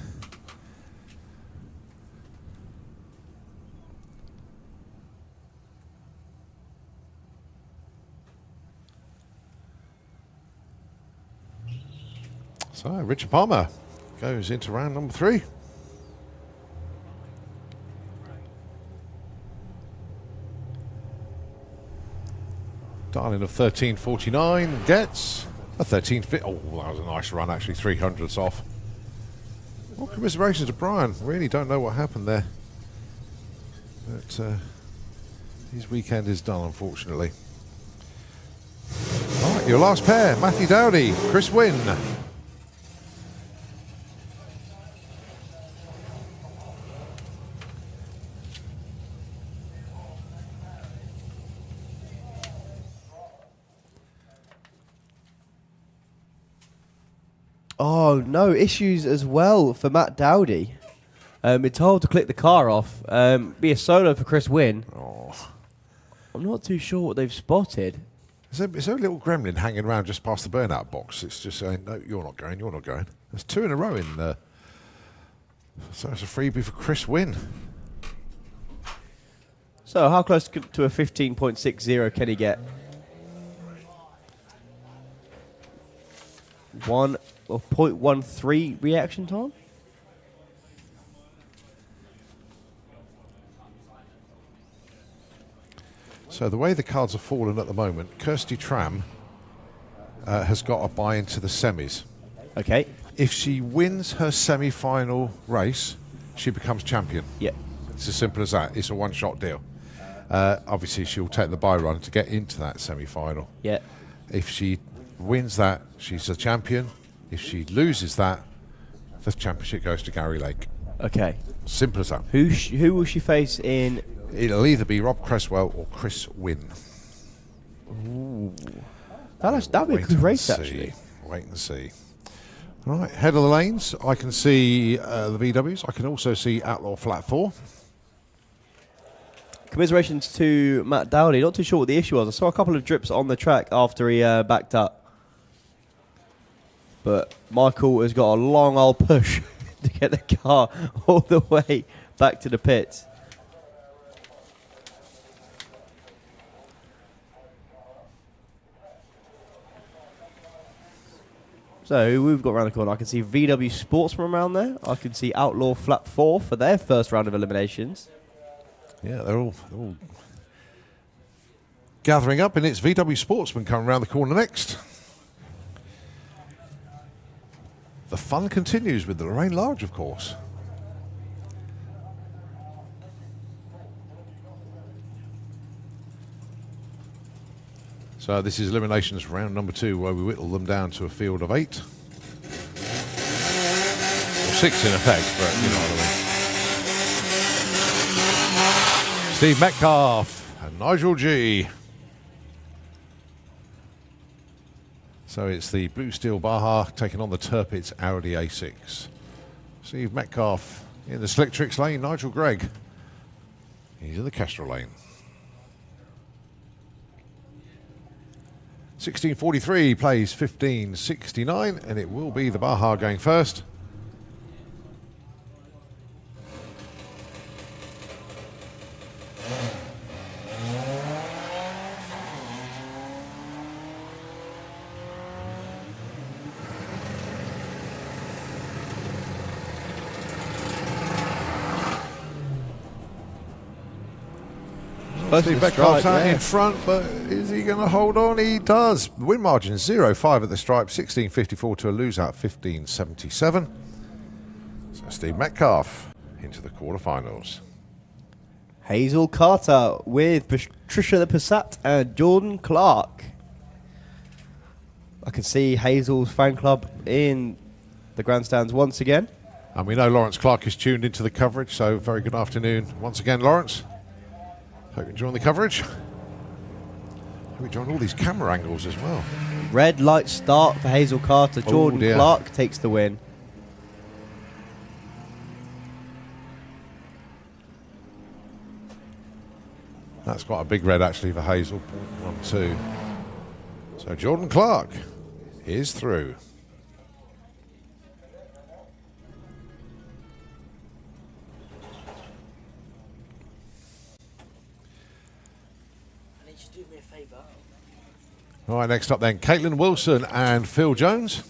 So Richard Palmer goes into round number 3. Darling of 13.49 gets a 13.50. Oh, that was a nice run, actually. 300ths off. Well, commiserations to Brian. Really don't know what happened there. But his weekend is done, unfortunately. All right, your last pair. Matthew Dowdy, Chris Wynn. Oh, no, issues as well for Matt Dowdy. We're told to click the car off. Be a solo for Chris Wynn. Oh. I'm not too sure what they've spotted. Is there a little gremlin hanging around just past the burnout box? It's just saying, no, you're not going, you're not going. There's 2 in a row in there. So it's a freebie for Chris Wynn. So how close to a 15.60 can he get? 0.13 reaction time? So the way the cards have fallen at the moment, Kirsty Tram has got a buy into the semis. Okay. If she wins her semi-final race, she becomes champion. Yeah. It's as simple as that. It's a one-shot deal. Obviously, she'll take the buy run to get into that semi-final. Yeah. If she wins that, she's a champion. If she loses that, the championship goes to Gary Lake. Okay. Simple as that. Who will she face in? It'll either be Rob Cresswell or Chris Wynn. That'd be a Wait good and race, see. actually. Wait and see. All right, head of the lanes. I can see the VWs. I can also see Outlaw Flat 4. Commiserations to Matt Dowdy. Not too sure what the issue was. I saw a couple of drips on the track after he backed up. But Michael has got a long old push to get the car all the way back to the pits. So we've got around the corner. I can see VW Sportsman around there. I can see Outlaw Flat 4 for their first round of eliminations. Yeah, they're all gathering up, and it's VW Sportsman coming around the corner next. The fun continues with the Lorraine Large, of course. So this is eliminations round number 2, where we whittle them down to a field of 8. Or 6 in effect, but you know what I mean. Steve Metcalf and Nigel G. So it's the Blue Steel Baja taking on the Turpitz Audi A6. Steve Metcalf in the Slick Tricks lane, Nigel Gregg. He's in the Kestrel lane. 1643 plays 1569, and it will be the Baja going first. Steve Metcalf's out in front, but is he going to hold on? He does. Win margin 0-5 at the stripe, 1654 to a lose out, 1577. So Steve Metcalf into the quarterfinals. Hazel Carter with Patricia the Passat and Jordan Clark. I can see Hazel's fan club in the grandstands once again. And we know Lawrence Clark is tuned into the coverage, so very good afternoon once again, Lawrence. Hope you're enjoying the coverage. Hope you're enjoying all these camera angles as well. Red light start for Hazel Carter. Jordan dear. Clark takes the win. That's quite a big red actually for Hazel. 1-2. So Jordan Clark is through. All right, next up then, Caitlin Wilson and Phil Jones.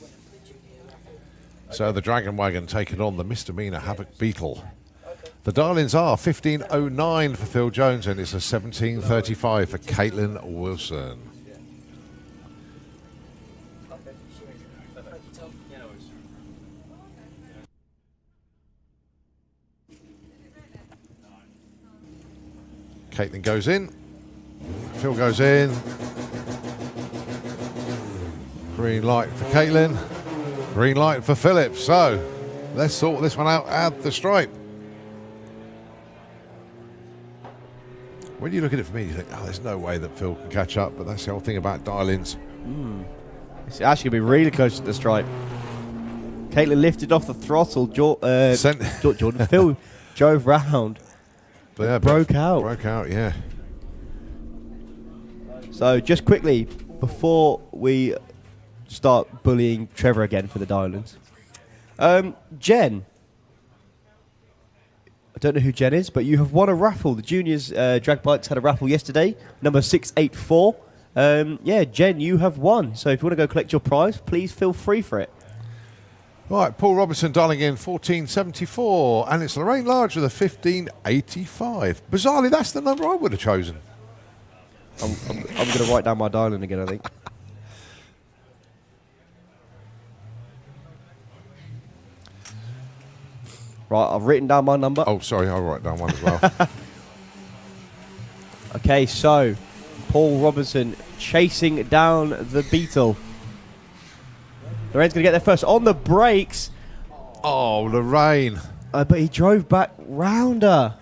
So the Dragon Wagon taking on the Misdemeanor Havoc Beetle. The Darlings are 1509 for Phil Jones, and it's a 1735 for Caitlin Wilson. Caitlin goes in. Phil goes in. Green light for Caitlin. Green light for Philip. So let's sort this one out at the stripe. When you look at it for me, you think, oh, there's no way that Phil can catch up. But that's the whole thing about dial-ins. It's actually going to be really close to the stripe. Caitlin lifted off the throttle. Jordan Phil drove round. But yeah, broke out. Broke out, yeah. So just quickly, before we start bullying Trevor again for the dial-ins. Jen. I don't know who Jen is, but you have won a raffle. The juniors drag bikes had a raffle yesterday, number 684. Yeah, Jen, you have won. So if you want to go collect your prize, please feel free for it. Right, Paul Robertson dialing in 1474, and it's Lorraine Large with a 1585. Bizarrely, that's the number I would have chosen. I'm going to write down my dial-in again, I think. Right, I've written down my number. Oh, sorry, I'll write down one as well. Okay, so Paul Robinson chasing down the Beetle. Lorraine's going to get there first on the brakes. Oh, Lorraine. But he drove back round her.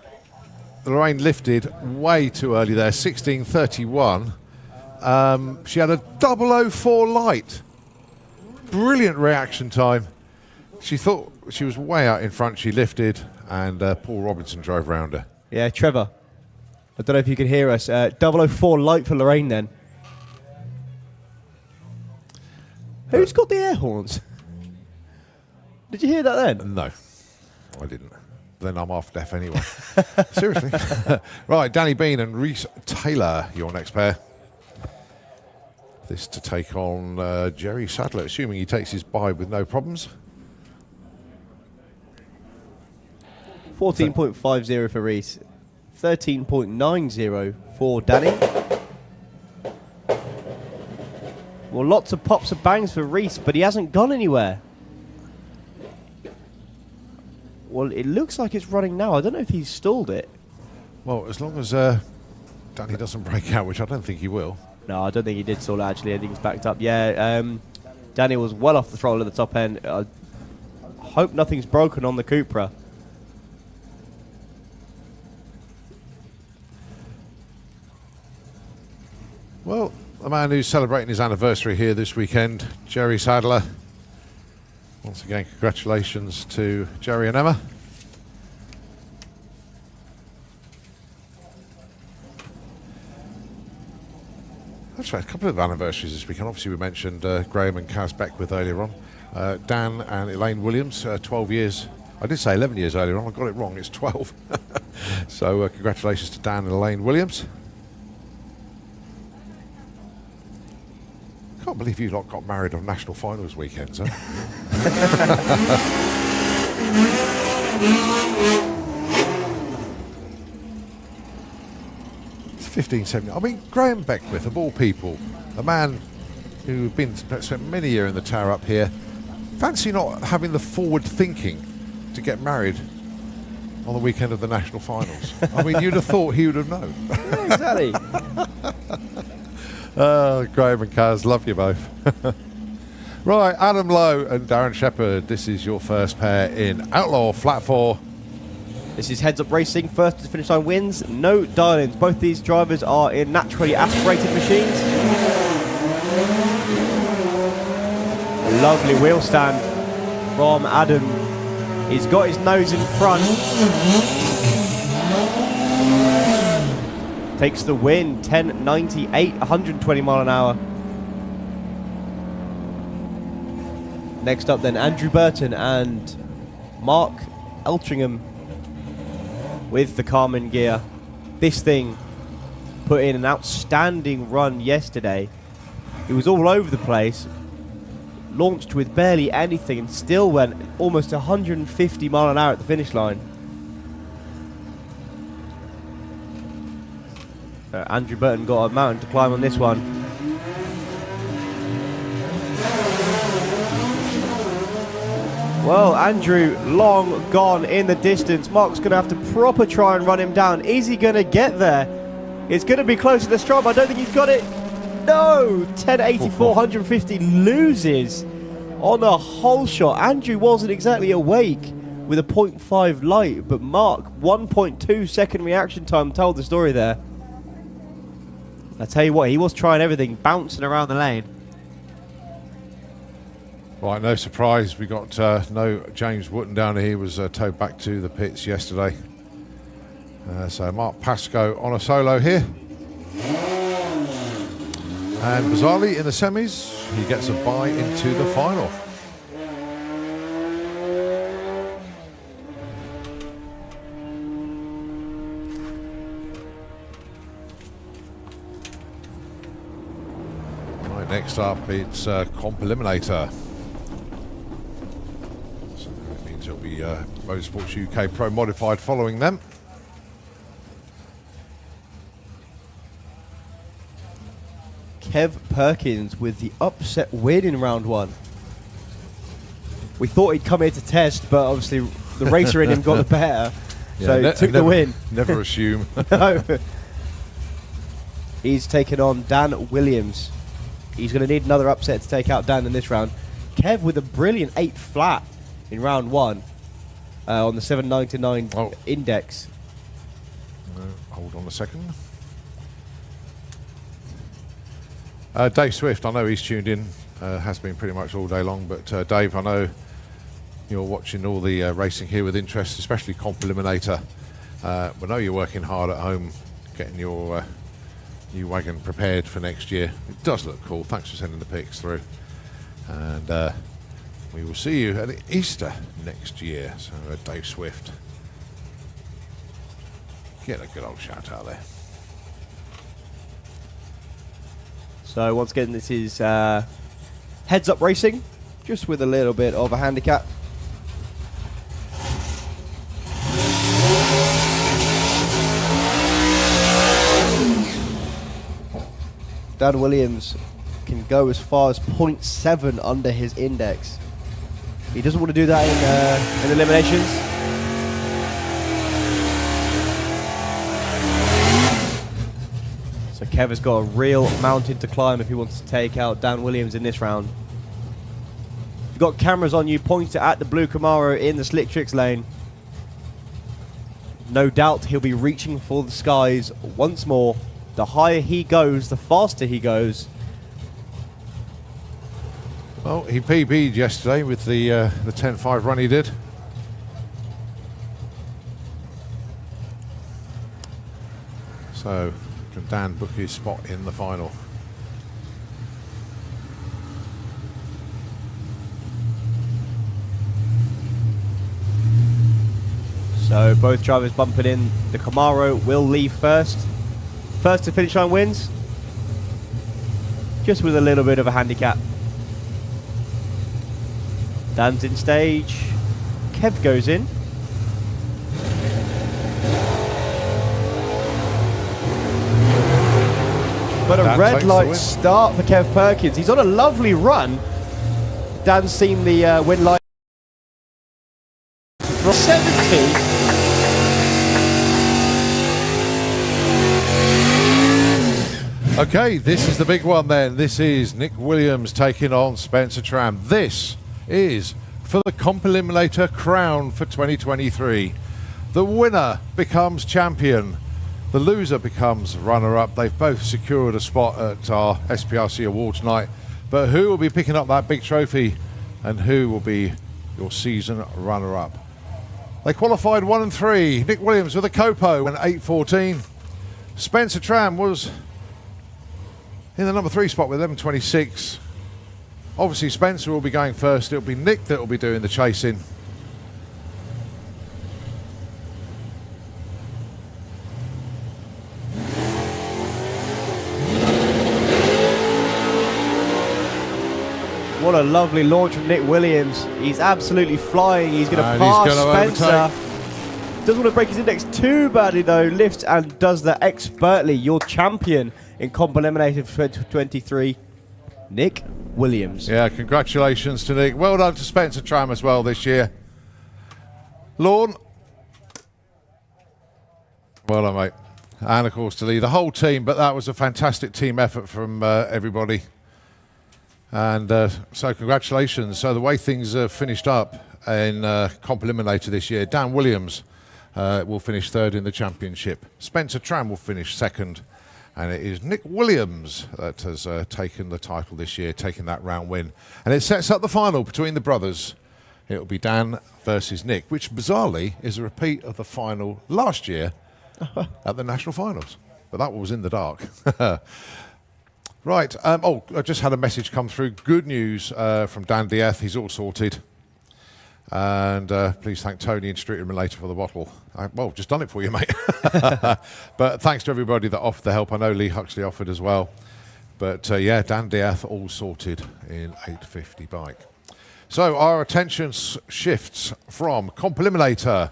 Lorraine lifted way too early there, 1631. She had a 004 light. Brilliant reaction time. She thought she was way out in front. She lifted, and Paul Robinson drove round her. Yeah, Trevor. I don't know if you can hear us. 004 light for Lorraine then. Who's got the air horns? Did you hear that then? No, I didn't. Then I'm off deaf anyway. Seriously. Right, Danny Bean and Reese Taylor, your next pair. This to take on Jerry Sadler, assuming he takes his bye with no problems. 14.50 for Reese. 13.90 for Danny. Well, lots of pops and bangs for Reese, but he hasn't gone anywhere. Well, it looks like it's running now. I don't know if he's stalled it. Well, as long as Danny doesn't break out, which I don't think he will. No, I don't think he did stall it, actually. I think he's backed up. Yeah, Danny was well off the throttle at the top end. I hope nothing's broken on the Cupra. Well, the man who's celebrating his anniversary here this weekend, Jerry Sadler. Once again, congratulations to Jerry and Emma. That's right, a couple of anniversaries this weekend. Obviously, we mentioned Graham and Kaz Beckwith earlier on. Dan and Elaine Williams, 12 years. I did say 11 years earlier on. I got it wrong. It's 12. So congratulations to Dan and Elaine Williams. Can't believe you lot got married on national finals weekends, huh? It's 1570. I mean, Graham Beckwith, of all people, a man who's spent many years in the tower up here, fancy not having the forward thinking to get married on the weekend of the national finals. I mean, you'd have thought he would have known. Yeah, exactly. Graham and Kaz, love you both. Right, Adam Lowe and Darren Shepherd, this is your first pair in Outlaw Flat 4. This is Heads Up Racing. First to finish line wins. No dial-ins. Both these drivers are in naturally aspirated machines. A lovely wheel stand from Adam. He's got his nose in front. Takes the win, 10.98, 120 mile an hour. Next up then, Andrew Burton and Mark Eltringham with the Carmen gear. This thing put in an outstanding run yesterday. It was all over the place. Launched with barely anything and still went almost 150 mile an hour at the finish line. Andrew Burton got a mountain to climb on this one. Well, Andrew long gone in the distance. Mark's going to have to proper try and run him down. Is he going to get there? It's going to be close to the stripe. I don't think he's got it. No! 10.84, 150 loses on a whole shot. Andrew wasn't exactly awake with a 0.5 light, but Mark, 1.2 second reaction time, told the story there. I tell you what, he was trying everything, bouncing around the lane. Right, no surprise, we got no James Wooten down here. He was towed back to the pits yesterday. So Mark Pascoe on a solo here. And bizarrely in the semis, he gets a bye into the final. Right, next up it's Comp Eliminator. So that means it'll be Motorsports UK Pro Modified following them. Kev Perkins with the upset win in round one. We thought he'd come here to test, but obviously the racer in him got the better, so he took the win. Never assume. No. He's taken on Dan Williams. He's going to need another upset to take out Dan in this round. Kev with a brilliant 8 flat in round one on the 799 index. Hold on a second. Dave Swift, I know he's tuned in, has been pretty much all day long, but Dave, I know you're watching all the racing here with interest, especially Comp Eliminator. We know you're working hard at home, getting your new wagon prepared for next year. It does look cool. Thanks for sending the pics through. And we will see you at Easter next year. So Dave Swift, get a good old shout out there. So once again, this is heads-up racing, just with a little bit of a handicap. Dan Williams can go as far as 0.7 under his index. He doesn't want to do that in eliminations. So Kev has got a real mountain to climb if he wants to take out Dan Williams in this round. You've got cameras on you pointed at the blue Camaro in the Slick Tricks lane. No doubt he'll be reaching for the skies once more. The higher he goes, the faster he goes. Well, he PB'd yesterday with the 10.5 run he did. So, can Dan book his spot in the final? So both drivers bumping in. The Camaro will leave first. First to finish line wins. Just with a little bit of a handicap. Dan's in stage. Kev goes in. But a Dan red takes the light win. start for Kev Perkins. He's on a lovely run. Dan's seen the win light. 70. Okay, this is the big one then. This is Nick Williams taking on Spencer Tram. This is for the Comp Eliminator crown for 2023. The winner becomes champion. The loser becomes runner-up. They've both secured a spot at our SPRC Awards night. But who will be picking up that big trophy and who will be your season runner-up? They qualified 1 and 3. Nick Williams with a Copo in 8.14. Spencer Tram was in the number 3 spot with 11.26. Obviously Spencer will be going first. It'll be Nick that will be doing the chasing. What a lovely launch from Nick Williams. He's absolutely flying. He's going to And pass he's gonna Spencer. Doesn't want to break his index too badly though. Lifts and does that expertly. Your champion in Comp Eliminator for 2023, Nick Williams. Yeah, congratulations to Nick. Well done to Spencer Tram as well this year. Lorne. Well done, mate. And of course to Lee, the whole team, but that was a fantastic team effort from everybody. And so congratulations. So the way things finished up in Comp Eliminator this year, Dan Williams will finish 3rd in the championship. Spencer Tram will finish 2nd. And it is Nick Williams that has taken the title this year, taking that round win. And it sets up the final between the brothers. It will be Dan versus Nick, which bizarrely is a repeat of the final last year at the national finals. But that one was in the dark. Right. I just had a message come through. Good news from Dan Dieth. He's all sorted. And please thank Tony and Street Relator for the bottle. Just done it for you, mate. But thanks to everybody that offered the help. I know Lee Huxley offered as well. But yeah, Dan Dieth all sorted in 850 bike. So our attention shifts from Comp Eliminator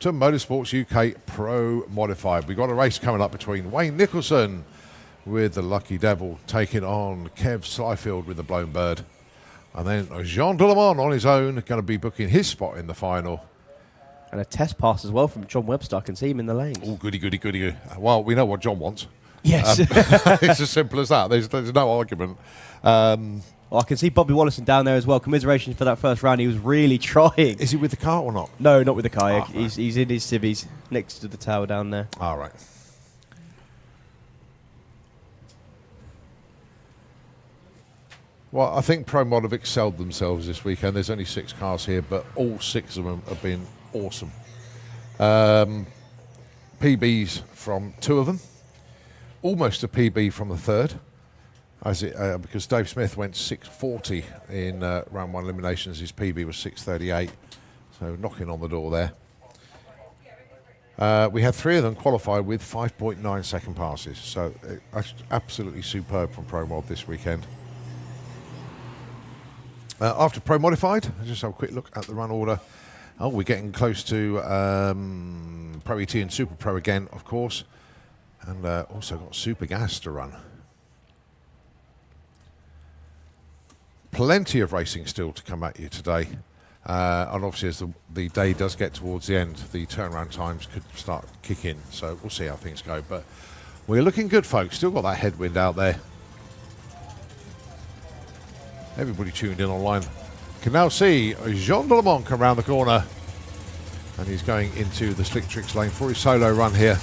to Motorsports UK Pro Modified. We've got a race coming up between Wayne Nicholson with the Lucky Devil taking on Kev Slyfield with the Blown Bird. And then Jean Delamont on his own, going to be booking his spot in the final. And a test pass as well from John Webster. I can see him in the lanes. Oh, goody, goody, goody, goody. Well, we know what John wants. Yes. It's as simple as that. There's no argument. Well, I can see Bobby Wallison down there as well. Commiserations for that first round. He was really trying. Is he with the car or not? No, not with the car. Oh, he's in his civvies next to the tower down there. All right. Well, I think Pro Mod have excelled themselves this weekend. There's only 6 cars here, but all 6 of them have been awesome. PBs from 2 of them. Almost a PB from the 3rd. Because Dave Smith went 6:40 in round 1 eliminations. His PB was 6:38. So knocking on the door there. We had 3 of them qualify with 5.9 second passes. So absolutely superb from Pro Mod this weekend. After Pro Modified, let's just have a quick look at the run order. Oh, we're getting close to Pro ET and Super Pro again, of course. And also got Super Gas to run. Plenty of racing still to come at you today. And obviously as the day does get towards the end, the turnaround times could start kicking. So we'll see how things go. But we're looking good, folks. Still got that headwind out there. Everybody tuned in online can now see Jean de Le Mans come around the corner. And he's going into the Slick Tricks lane for his solo run here.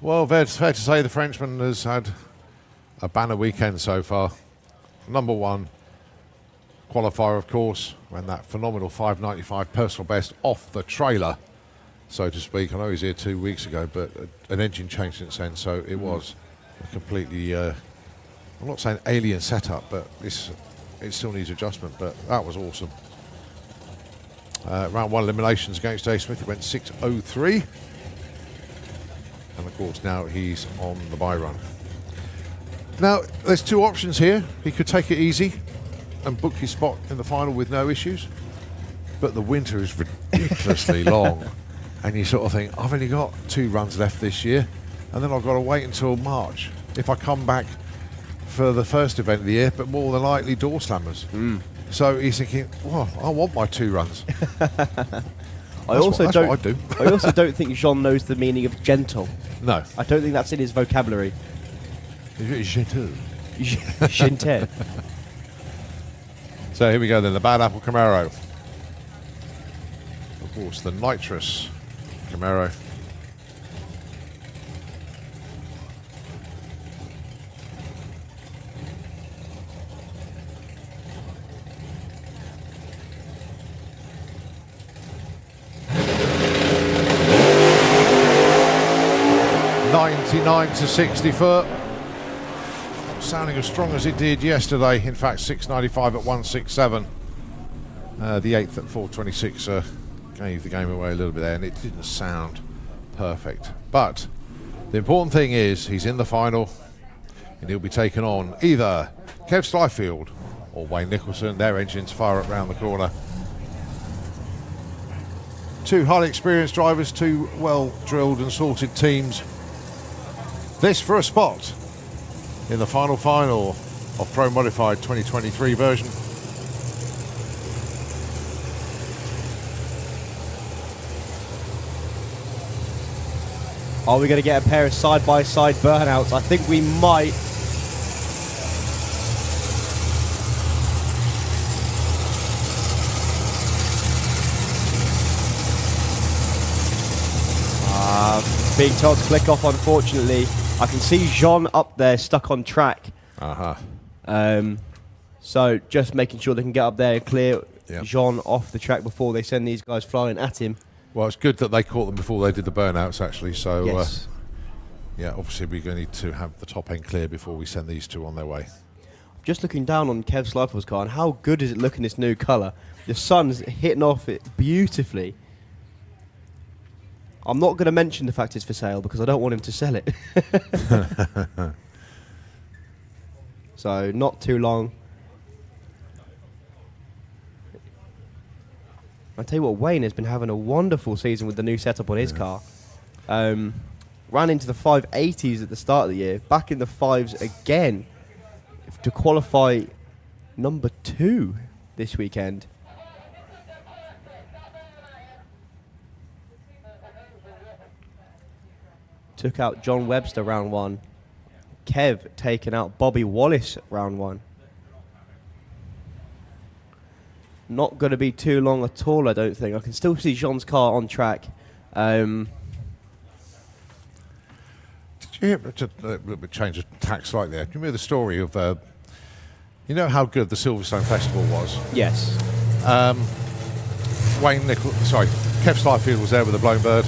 Well, it's fair to say the Frenchman has had a banner weekend so far. Number 1 qualifier, of course, ran that phenomenal 5.95 personal best off the trailer, so to speak. I know he was here 2 weeks ago, but an engine change since then, so it was a completely, I'm not saying alien setup, but it still needs adjustment, but that was awesome. Round 1 eliminations against Dave Smith, he went 6.03. And of course now he's on the bye run. Now there's 2 options here. He could take it easy and book his spot in the final with no issues, but the winter is ridiculously long, and you sort of think, I've only got 2 runs left this year, and then I've got to wait until March if I come back for the first event of the year, but more than likely door slammers. So he's thinking, well, I want my 2 runs. I also don't think Jean knows the meaning of gentle. No. I don't think that's in his vocabulary. Gentle. Gentle. So here we go then, the Bad Apple Camaro. Of course, the nitrous Camaro. To 60 foot, sounding as strong as it did yesterday. In fact, 695 at 167. The 8th at 426 gave the game away a little bit there, and it didn't sound perfect. But the important thing is he's in the final, and he'll be taken on either Kev Slyfield or Wayne Nicholson. Their engines fire up round the corner. 2 highly experienced drivers, 2 well-drilled and sorted teams. This for a spot in the final of Pro Modified 2023 version. Are we going to get a pair of side-by-side burnouts? I think we might. Being told to click off, unfortunately. I can see Jean up there stuck on track. So just making sure they can get up there and clear Jean off the track before they send these guys flying at him. Well, it's good that they caught them before they did the burnouts, actually. So, yes. Yeah, obviously we're going to need to have the top end clear before we send these 2 on their way. Just looking down on Kev Slyfield's car, and how good is it looking, this new colour? The sun's hitting off it beautifully. I'm not going to mention the fact it's for sale because I don't want him to sell it. So, not too long. I tell you what, Wayne has been having a wonderful season with the new setup on his car. Ran into the 580s at the start of the year, back in the 5s again to qualify number 2 this weekend. Took out John Webster round 1. Kev taking out Bobby Wallace round 1. Not going to be too long at all, I don't think. I can still see Jean's car on track. Did you hear, just a little bit change of tack slightly there, do you remember the story of, you know how good the Silverstone Festival was? Yes. Kev Slyfield was there with the Blown Bird,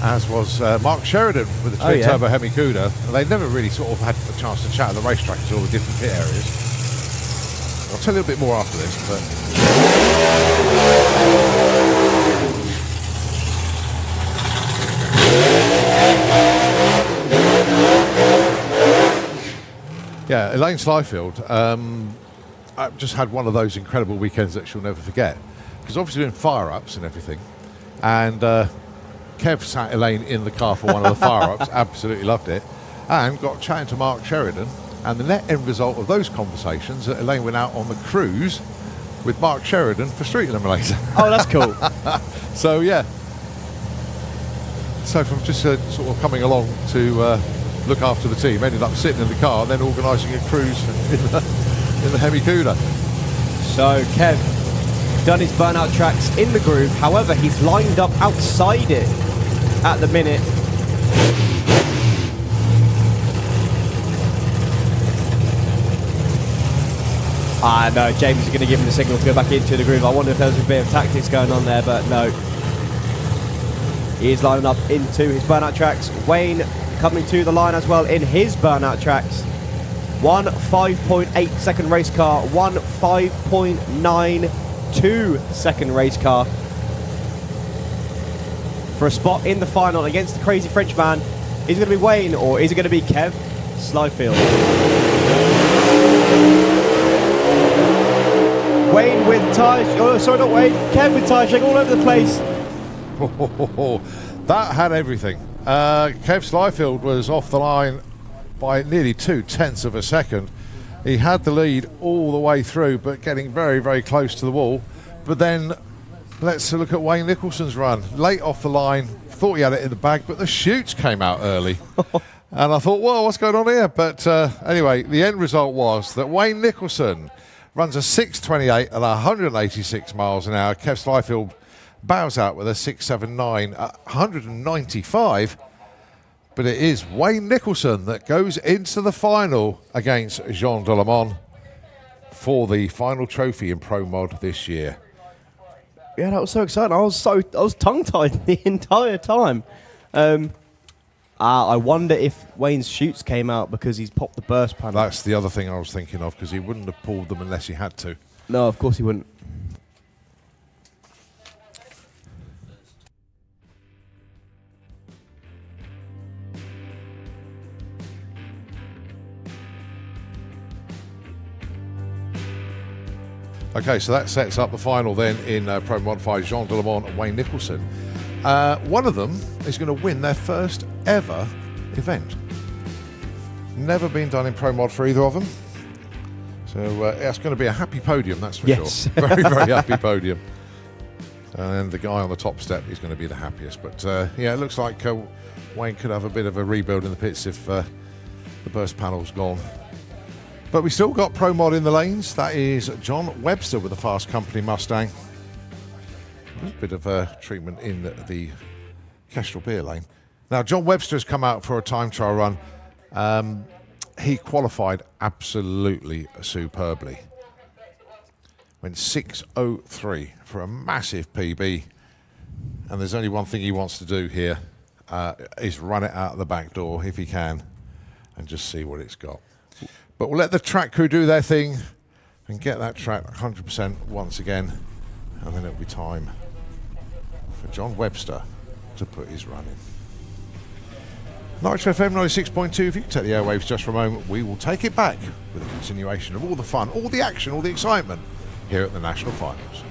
as was Mark Sheridan with the twin turbo Hemi Cuda. And they never really sort of had a chance to chat at the racetrack at all the different pit areas. I'll tell you a bit more after this, but yeah, Elaine Slyfield I've just had one of those incredible weekends that she'll never forget, because obviously doing fire-ups and everything, and Kev sat Elaine in the car for one of the fire-ups, absolutely loved it, and got chatting to Mark Sheridan, and the net end result of those conversations that Elaine went out on the cruise with Mark Sheridan for Street Eliminator. Oh, that's cool. So yeah, so from just sort of coming along to look after the team, ended up sitting in the car and then organising a cruise in the Hemi Cuda. So Kev done his burnout tracks in the groove, however he's lined up outside it at the minute. No, James is going to give him the signal to go back into the groove. I wonder if there was a bit of tactics going on there, but no. He is lining up into his burnout tracks. Wayne coming to the line as well in his burnout tracks. 1 5.8 second race car, 1 5.92 second race car for a spot in the final against the crazy Frenchman. Is it going to be Wayne or is it going to be Kev Slyfield? Wayne with tyres, oh sorry not Wayne, Kev with tyres shake all over the place. That had everything. Kev Slyfield was off the line by nearly 0.2 of a second. He had the lead all the way through, but getting very, very close to the wall. But then let's look at Wayne Nicholson's run. Late off the line, thought he had it in the bag, but the chutes came out early. And I thought, whoa, what's going on here? But anyway, the end result was that Wayne Nicholson runs a 6.28 at 186 miles an hour. Kev Slyfield bows out with a 6.79 at 195. But it is Wayne Nicholson that goes into the final against Jean Delamont for the final trophy in Pro Mod this year. Yeah, that was so exciting. I was tongue-tied the entire time. I wonder if Wayne's chutes came out because he's popped the burst panel. That's the other thing I was thinking of, because he wouldn't have pulled them unless he had to. No, of course he wouldn't. Okay, so that sets up the final then in Pro Mod 5, Jean Delamont and Wayne Nicholson. One of them is going to win their first ever event. Never been done in Pro Mod for either of them. So it's going to be a happy podium, that's for yes. sure. Very, very happy podium. And the guy on the top step is going to be the happiest. But yeah, it looks like Wayne could have a bit of a rebuild in the pits if the burst panel's gone. But we still got Pro Mod in the lanes. That is John Webster with the Fast Company Mustang. A bit of treatment in the Kestrel beer lane. Now, John Webster has come out for a time trial run. He qualified absolutely superbly. Went 6.03 for a massive PB. And there's only one thing he wants to do here, is run it out the back door if he can and just see what it's got. But we'll let the track crew do their thing and get that track 100% once again. And then it'll be time for John Webster to put his run in. Nitro FM 96.2, if you can take the airwaves just for a moment, we will take it back with a continuation of all the fun, all the action, all the excitement here at the National Finals.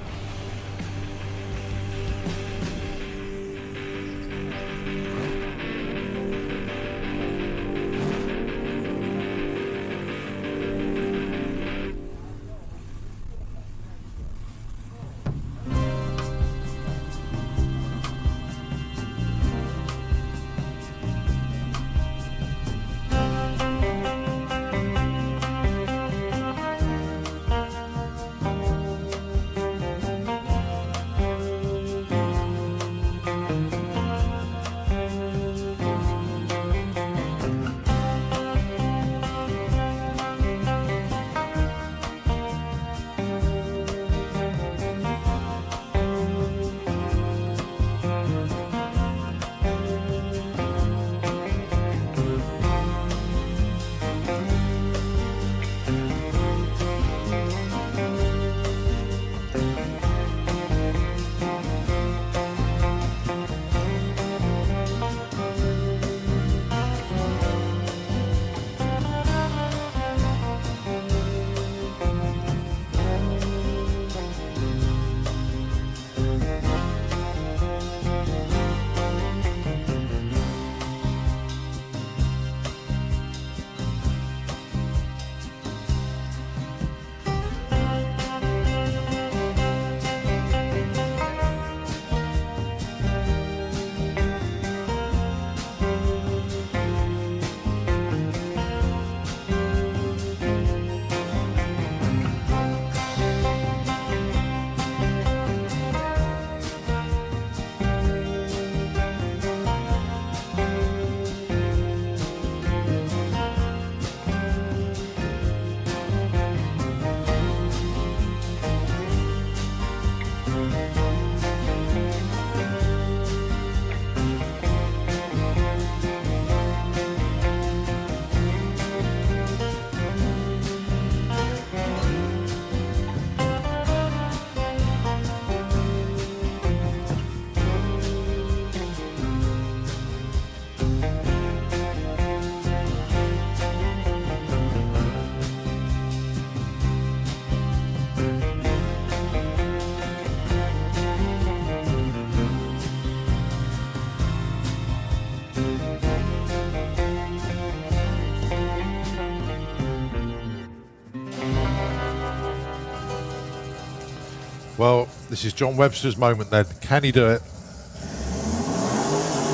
Well, this is John Webster's moment then. Can he do it?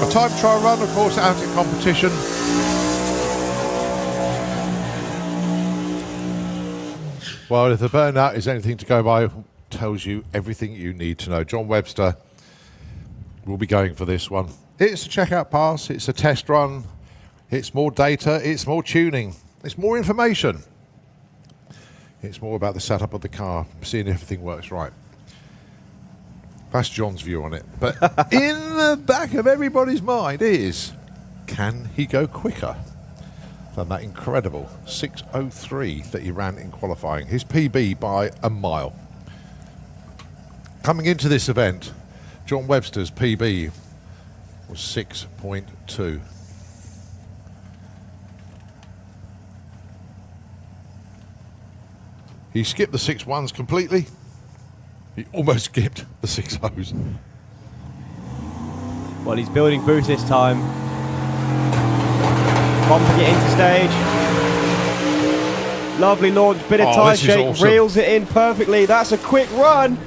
A time trial run, of course, out in competition. Well, if the burnout is anything to go by, tells you everything you need to know. John Webster will be going for this one. It's a checkout pass, it's a test run, it's more data, it's more tuning, it's more information. It's more about the setup of the car, seeing if everything works right. That's John's view on it. But in the back of everybody's mind is, can he go quicker than that incredible 6:03 that he ran in qualifying? His PB by a mile. Coming into this event, John Webster's PB was 6.2. He skipped the 6.1s completely. He almost skipped the 6.0s. Well, he's building boost this time. Bumping it into stage. Lovely launch, bit of tire shake, awesome. reels it in perfectly. That's a quick run.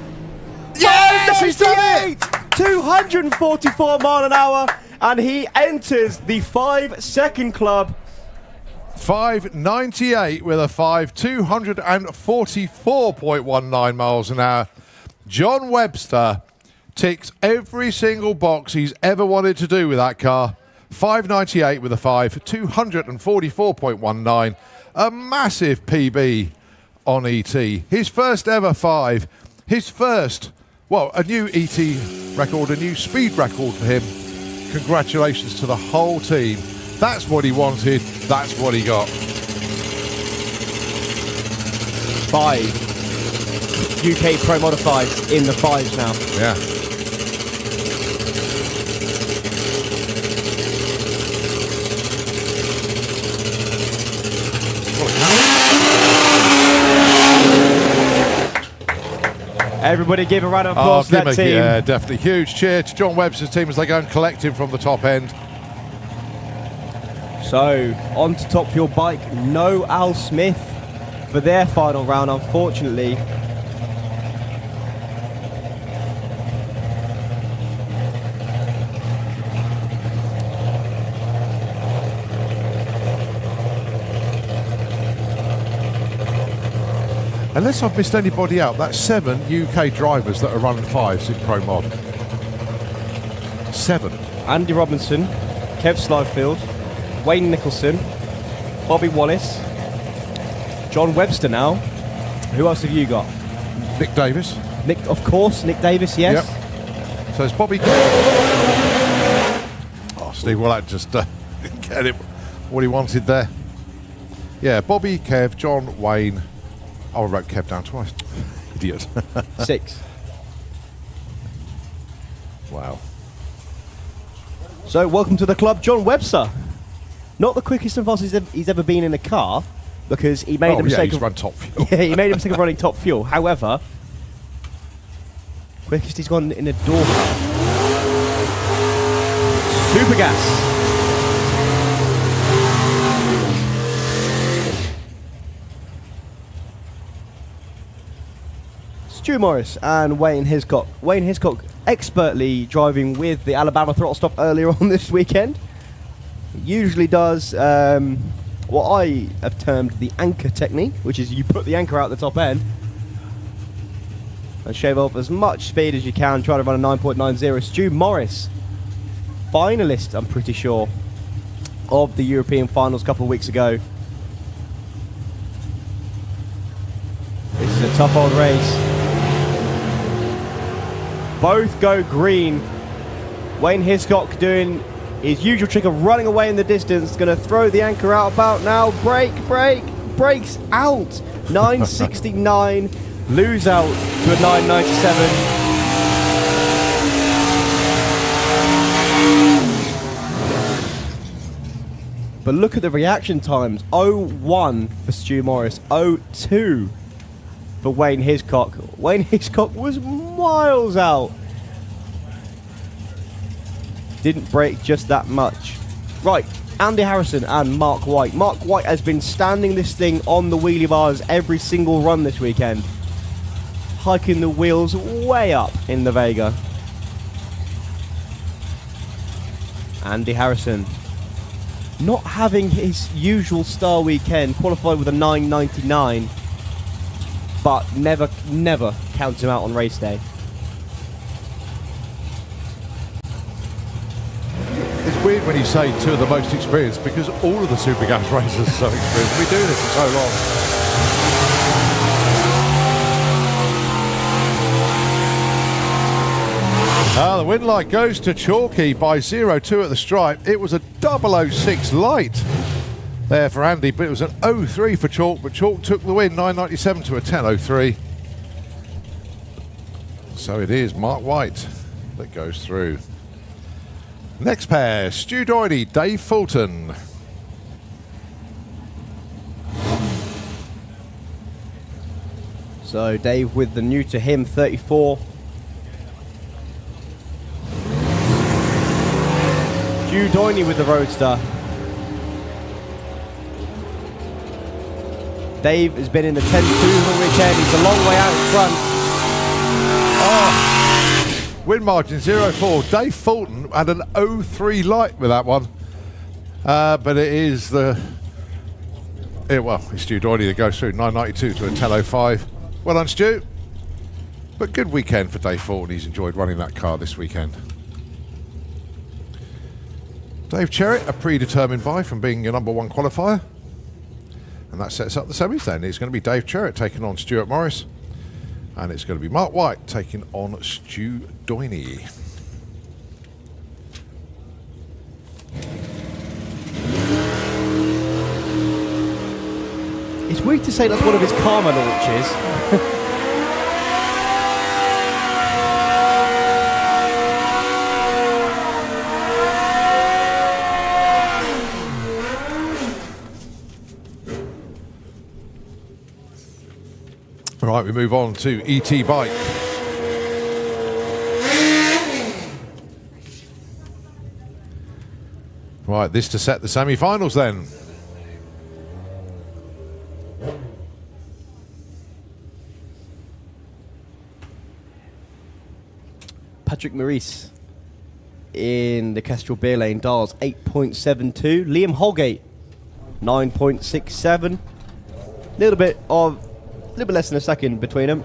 Yes, he's done it! 244 mile an hour, and he enters the 5-second club. 5.98 with a 244.19 miles an hour. John Webster ticks every single box he's ever wanted to do with that car. 5.98 with a 244.19. A massive PB on ET. His first ever 5. His first, well, a new ET record, a new speed record for him. Congratulations to the whole team. That's what he wanted. That's what he got. 5 UK Pro Modifieds in the 5s now. Yeah. Everybody give a round of applause to that team. Yeah, definitely. Huge cheer to John Webster's team as they go and collect him from the top end. So, on to Top Fuel Bike. No Al Smith for their final round, unfortunately. Unless I've missed anybody out, that's 7 UK drivers that are running 5s in Pro Mod. 7. Andy Robinson, Kev Slidefield, Wayne Nicholson, Bobby Wallace, John Webster now. Who else have you got? Nick Davis. Nick, of course, Nick Davis, yes. Yep. So it's Bobby. Oh, Steve, well, that just didn't get him what he wanted there. Yeah, Bobby, Kev, John, Wayne. Oh, I wrote Kev down twice. Idiot. 6. Wow. So, welcome to the club, John Webster. Not the quickest and fastest he's ever been in a car, because he made a mistake. He's run top fuel. Yeah, he made a mistake of running top fuel. However, quickest he's gone in a door car. Super gas. Stu Morris and Wayne Hiscock. Wayne Hiscock expertly driving with the Alabama throttle stop earlier on this weekend. Usually does what I have termed the anchor technique, which is you put the anchor out the top end and shave off as much speed as you can, try to run a 9.90. Stu Morris, finalist, I'm pretty sure, of the European finals a couple of weeks ago. This is a tough old race. Both go green. Wayne Hiscock doing his usual trick of running away in the distance. Going to throw the anchor out about now. Breaks out. 969. Lose out to a 997. But look at the reaction times. 0-1 for Stu Morris. 0-2 for Wayne Hiscock. Wayne Hiscock was miles out. Didn't break just that much. Right, Andy Harrison and Mark White. Mark White has been standing this thing on the wheelie bars every single run this weekend. hiking the wheels way up in the Vega. Andy Harrison, not having his usual star weekend, qualified with a 9.99, but never counts him out on race day. It's weird when you say two of the most experienced, because all of the Super Gas racers are so experienced. We do this for so long. The win light goes to Chalky by 0-2 at the stripe. It was a 006 light there for Andy, but it was an 0-3 for Chalk, but Chalk took the win, 9.97 to a 10.03. So it is Mark White that goes through. Next pair, Stu Doherty, Dave Fulton. So Dave with the new to him 34. Stu Doherty with the Roadster. Dave has been in the 10-2 all weekend. He's a long way out in front. Oh, win margin 0-4. Dave Fulton had an 0-3 light with that one. But it is it's Stu Doherty that goes through, 9.92 to a 10.05. Well done, Stu. But good weekend for Dave Fulton. He's enjoyed running that car this weekend. Dave Cherritt, a predetermined buy from being your number one qualifier. And that sets up the semis then. It's going to be Dave Cherritt taking on Stuart Morris. And it's going to be Mark White taking on Stu Doherty. It's weird to say that's one of his karma launches. Right, we move on to ET Bike. Right, this to set the semi-finals then. Patrick Maurice in the Kestrel Beer Lane Dials 8.72. Liam Holgate 9.67. A little bit less than a second between them.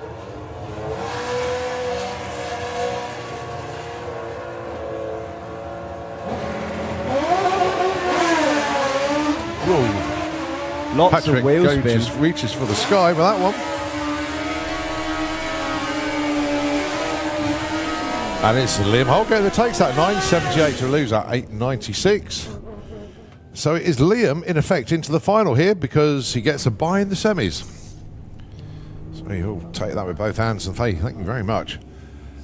Whoa. Lots Patrick of wheel spin. just reaches for the sky with that one. And it's Liam Holgate that takes that 9.78 to lose at 8.96. So it is Liam, in effect, into the final here because he gets a bye in the semis. So he'll take that with both hands and say thank you very much.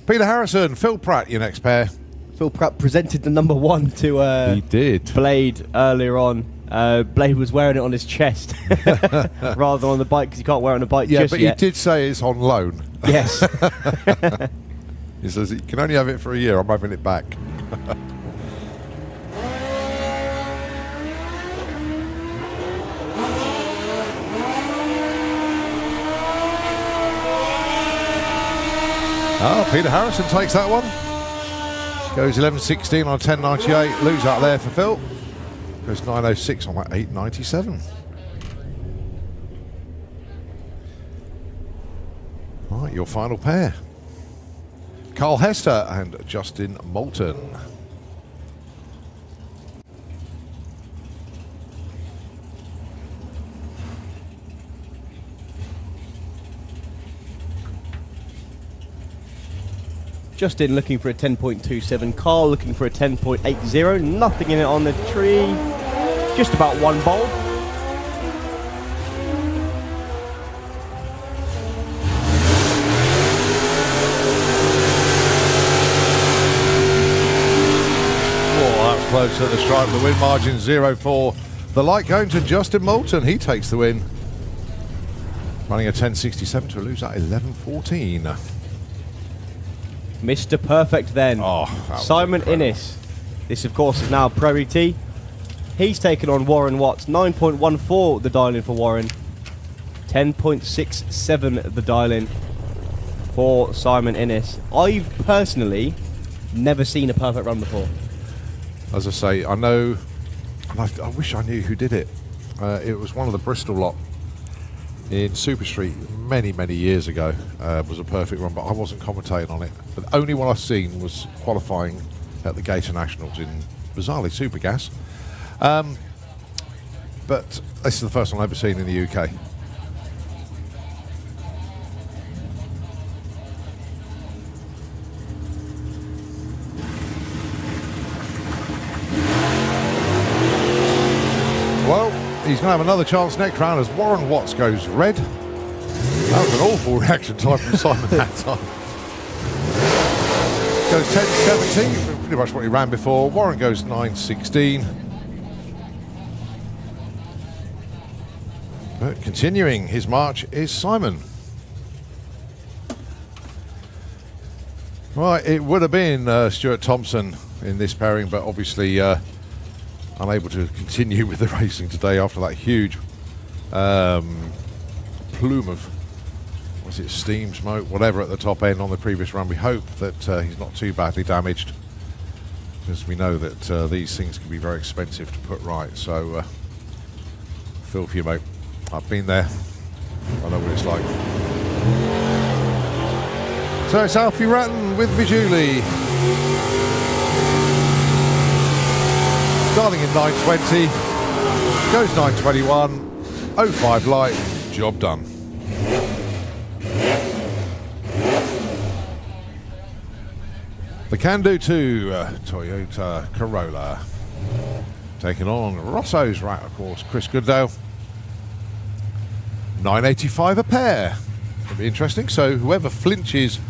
Peter Harrison, Phil Pratt, your next pair. Phil Pratt presented the number one to He did. Blade earlier on. Blade was wearing it on his chest rather than on the bike because you can't wear it on the bike just but yet. he did say it's on loan. Yes. He says you can only have it for a year. I'm having it back. Peter Harrison takes that one. Goes 11.16 on 10.98. Lose out there for Phil. Goes 9.06 on that 8.97. Right, your final pair. Carl Hester and Justin Moulton. Justin looking for a 10.27. Carl looking for a 10.80. Nothing in it on the tree. Just about one bulb. Close to the stripe. The win margin 0-4. The light going to Justin Moulton. He takes the win. Running a 10.67 to lose at 11.14. Mr. Perfect then. Simon Innes. This, of course, is now Pro ET. He's taken on Warren Watts. 9.14 the dial-in for Warren. 10.67 the dial-in for Simon Innes. I've personally never seen a perfect run before. As I say, I know, and I wish I knew who did it. It was one of the Bristol lot in Super Street many, many years ago. Was a perfect run, but I wasn't commentating on it. But the only one I've seen was qualifying at the Gator Nationals in, bizarrely, Supergas. But this is the first one I've ever seen in the UK. Well, he's going to have another chance next round as Warren Watts goes red. That was an awful reaction time from Simon that time. Goes 10.17, pretty much what he ran before. Warren goes 9.16. But continuing his march is Simon. Right, it would have been Stuart Thompson in this pairing, but obviously unable to continue with the racing today after that huge plume of, was it steam, smoke, whatever at the top end on the previous run. We hope that he's not too badly damaged, because we know that these things can be very expensive to put right. So feel for you, mate. I've been there. I know what it's like. So it's Alfie Ratton with Vijuli. Starting in 9.20, goes 9.21, 05 light, job done. The Can-Do 2 Toyota Corolla. Taking on Rosso's rat, of course, Chris Goodale. 9.85 a pair. It'll be interesting. So whoever flinches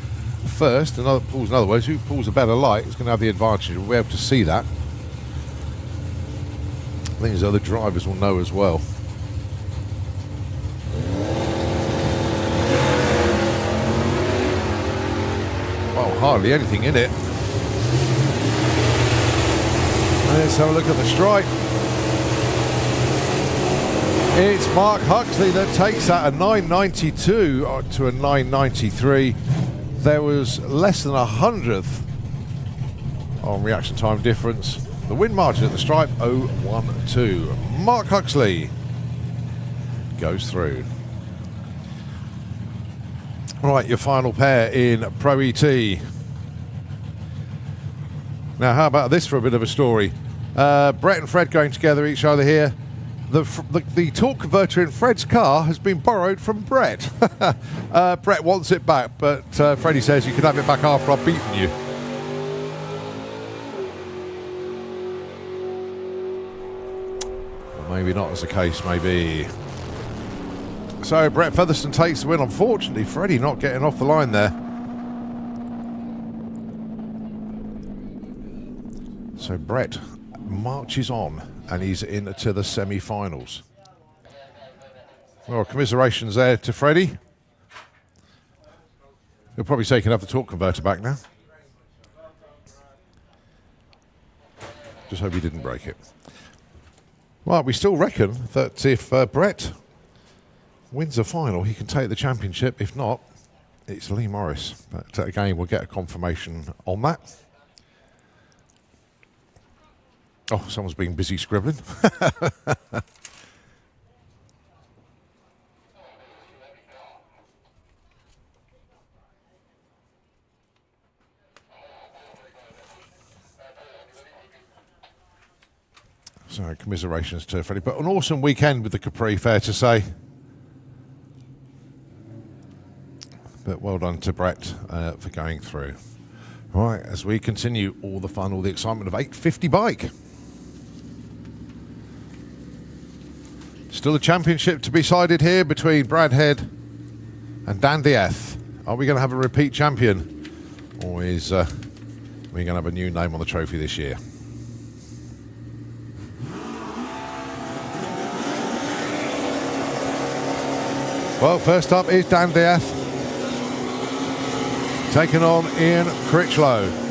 first, pulls, in other words, who pulls a better light is going to have the advantage. We'll be able to see that. I think his other drivers will know as well. Well, hardly anything in it. Let's have a look at the stripe. It's Mark Huxley that takes that, a 9.92 to a 9.93. There was less than 100th on reaction time difference. The win margin at the stripe, 0.12. Mark Huxley goes through. Right, your final pair in Pro ET. Now, how about this for a bit of a story? Brett and Fred going together each other here. The torque converter in Fred's car has been borrowed from Brett. Brett wants it back, but Freddie says you can have it back after I've beaten you. Maybe not as the case may be. So Brett Featherstone takes the win. Unfortunately, Freddie not getting off the line there. So Brett marches on and he's into the semi-finals. Well, commiserations there to Freddie. He'll probably say he can have the torque converter back now. Just hope he didn't break it. Well, we still reckon that if Brett wins the final, he can take the championship. If not, it's Lee Morris. But again, we'll get a confirmation on that. Oh, someone's been busy scribbling. So, commiserations to Freddie. But an awesome weekend with the Capri, fair to say. But well done to Brett for going through. All right, as we continue all the fun, all the excitement of 850 bike. Still a championship to be decided here between Brad Head and Dan Dieth. Are we going to have a repeat champion? Or is we going to have a new name on the trophy this year? Well, first up is Dan Dieth, taking on Ian Critchlow.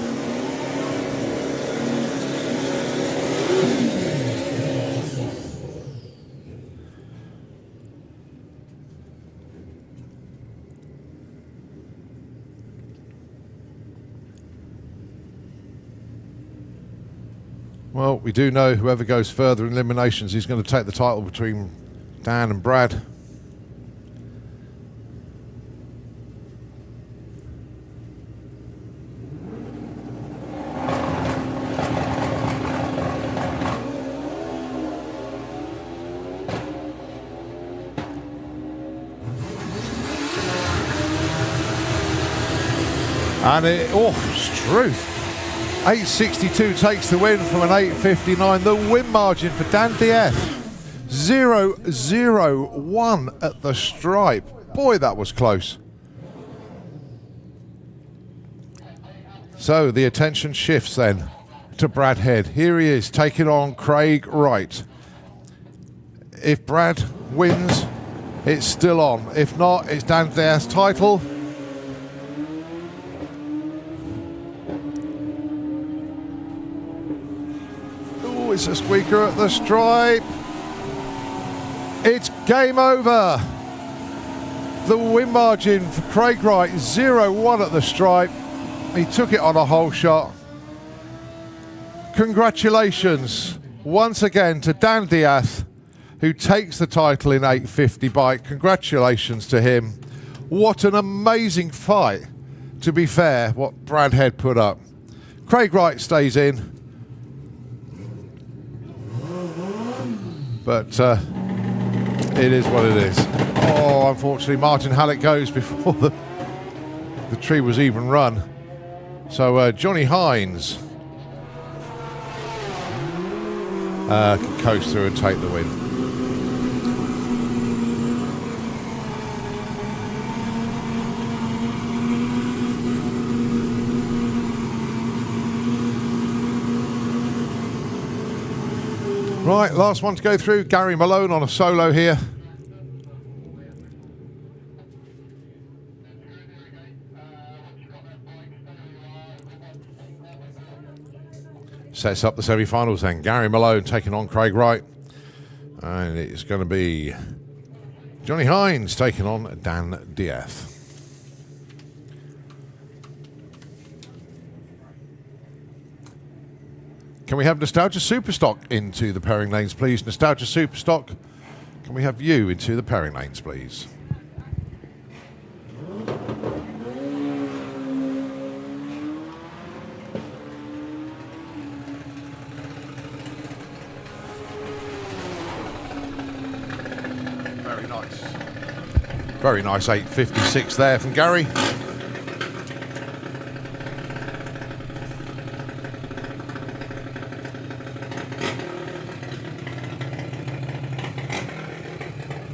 Well, we do know whoever goes further in eliminations is going to take the title between Dan and Brad. And it's truth. 862 takes the win from an 859. The win margin for Dan Diaz, 0-0-1 at the stripe. Boy, that was close. So the attention shifts then to Brad Head. Here he is taking on Craig Wright. If Brad wins, it's still on. If not, it's Dan Diaz's title. It's a squeaker at the stripe. It's game over. The win margin for Craig Wright, 0-1 at the stripe. He took it on a hole shot. Congratulations once again to Dan Diaz, who takes the title in 850 bike. Congratulations to him. What an amazing fight, to be fair, what Brad Head put up. Craig Wright stays in. But it is what it is. Oh, unfortunately, Martin Hallett goes before the tree was even run. So Johnny Hines can coast through and take the win. Right, last one to go through. Gary Malone on a solo here. Sets up the semi-finals then. Gary Malone taking on Craig Wright. And it's going to be Johnny Hines taking on Dan Diaz. Can we have Nostalgia Superstock into the pairing lanes, please? Nostalgia Superstock, can we have you into the pairing lanes, please? Very nice. Very nice 856 there from Gary.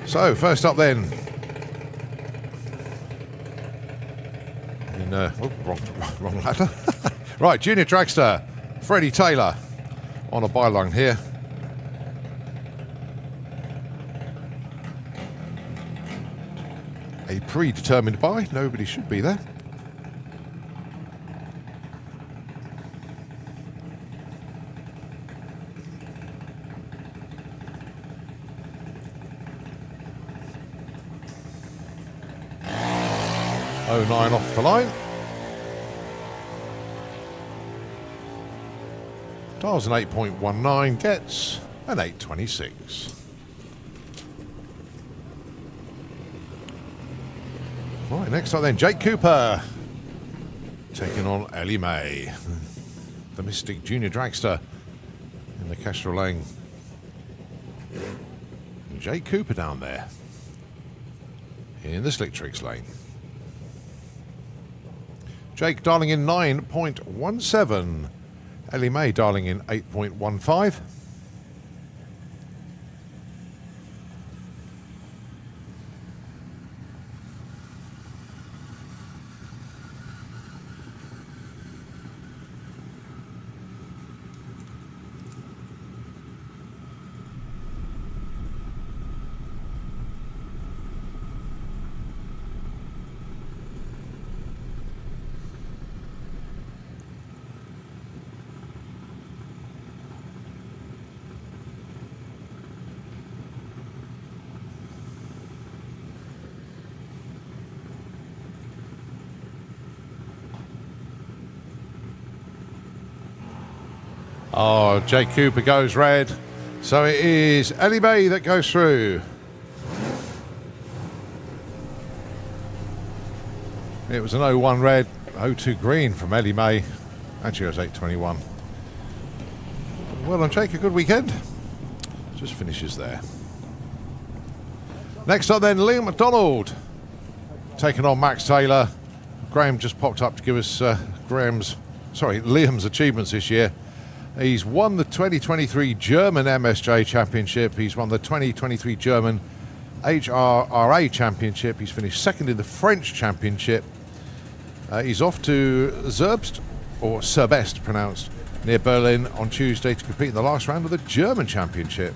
So, first up then, wrong ladder. Right, Junior Dragster, Freddie Taylor on a byline here. A predetermined buy, nobody should be there. Oh, 09 off the line. Dials an 8.19, gets an 826. Right, next up then, Jake Cooper taking on Ellie May, the Mystic Junior Dragster in the Kestrel Lane. And Jake Cooper down there in the Slick Tricks lane. Jake dialing in 9.17. Ellie May dialing in 8.15. Oh, Jake Cooper goes red. So it is Ellie May that goes through. It was an 0-1 red, 0-2 green from Ellie May. Actually, it was 8:21. Well done, Jake. A good weekend. Just finishes there. Next up then, Liam McDonald taking on Max Taylor. Graham just popped up to give us Liam's achievements this year. He's won the 2023 German MSJ Championship. He's won the 2023 German HRRA Championship. He's finished second in the French Championship. He's off to Serbest pronounced, near Berlin on Tuesday to compete in the last round of the German Championship.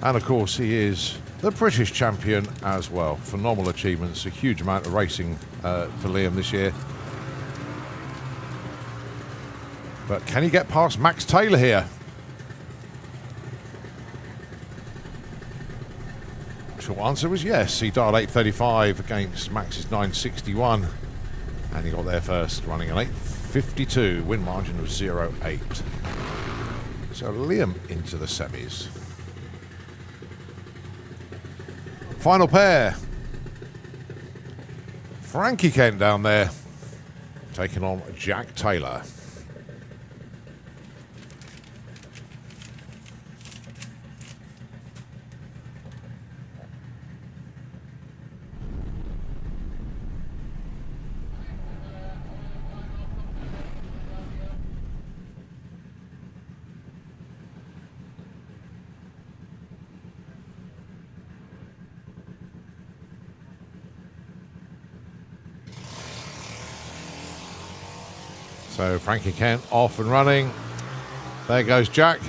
And of course he is the British champion as well. Phenomenal achievements, a huge amount of racing for Liam this year. But can he get past Max Taylor here? Short answer was yes. He dialed 8:35 against Max's 9:61. And he got there first, running an 8:52, win margin of 0.8. So Liam into the semis. Final pair. Frankie Kent down there, taking on Jack Taylor. So Frankie Kent off and running. There goes Jack.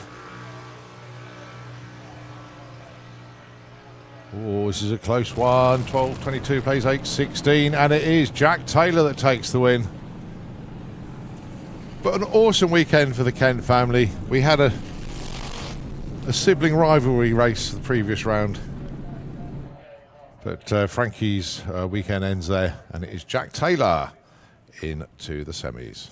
Oh, this is a close one. 12:22 plays 8:16, and it is Jack Taylor that takes the win. But an awesome weekend for the Kent family. We had a sibling rivalry race the previous round. But Frankie's weekend ends there, and it is Jack Taylor into the semis.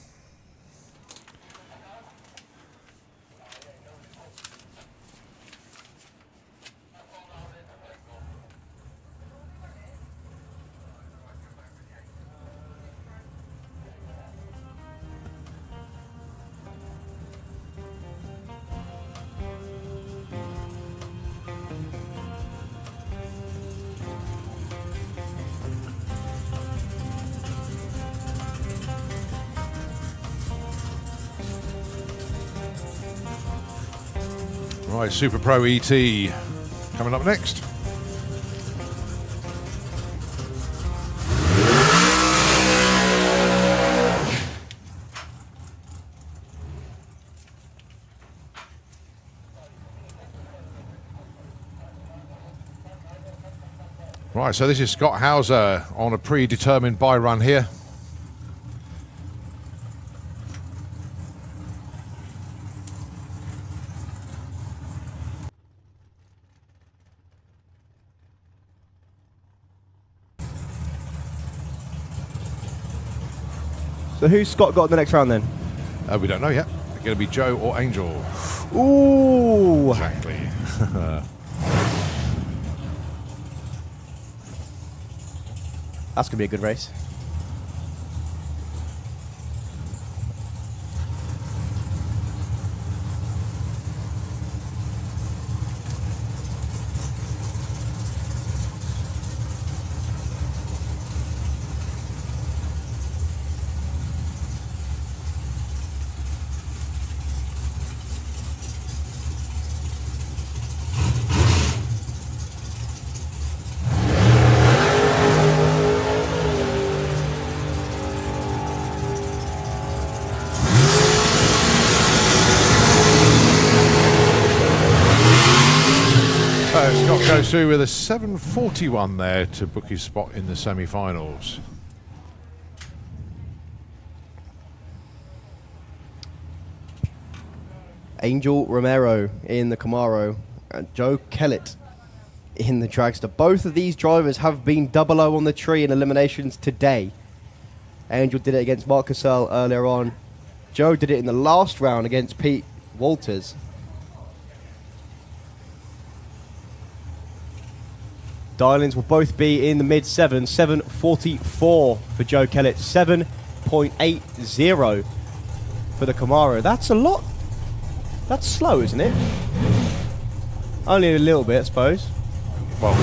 Right, Super Pro ET coming up next. Right, so this is Scott Hauser on a predetermined buy run here. So who's Scott got in the next round then? We don't know yet. It's going to be Joe or Angel. Ooh! Exactly. That's going to be a good race. Scott goes through with a 7:41 there to book his spot in the semi-finals. Angel Romero in the Camaro and Joe Kellett in the Dragster. Both of these drivers have been 0-0 on the tree in eliminations today. Angel did it against Mark Cassell earlier on. Joe did it in the last round against Pete Walters. Dial-ins will both be in the mid-7s. 7.44 for Joe Kellett. 7.80 for the Camaro. That's a lot. That's slow, isn't it? Only a little bit, I suppose. Well,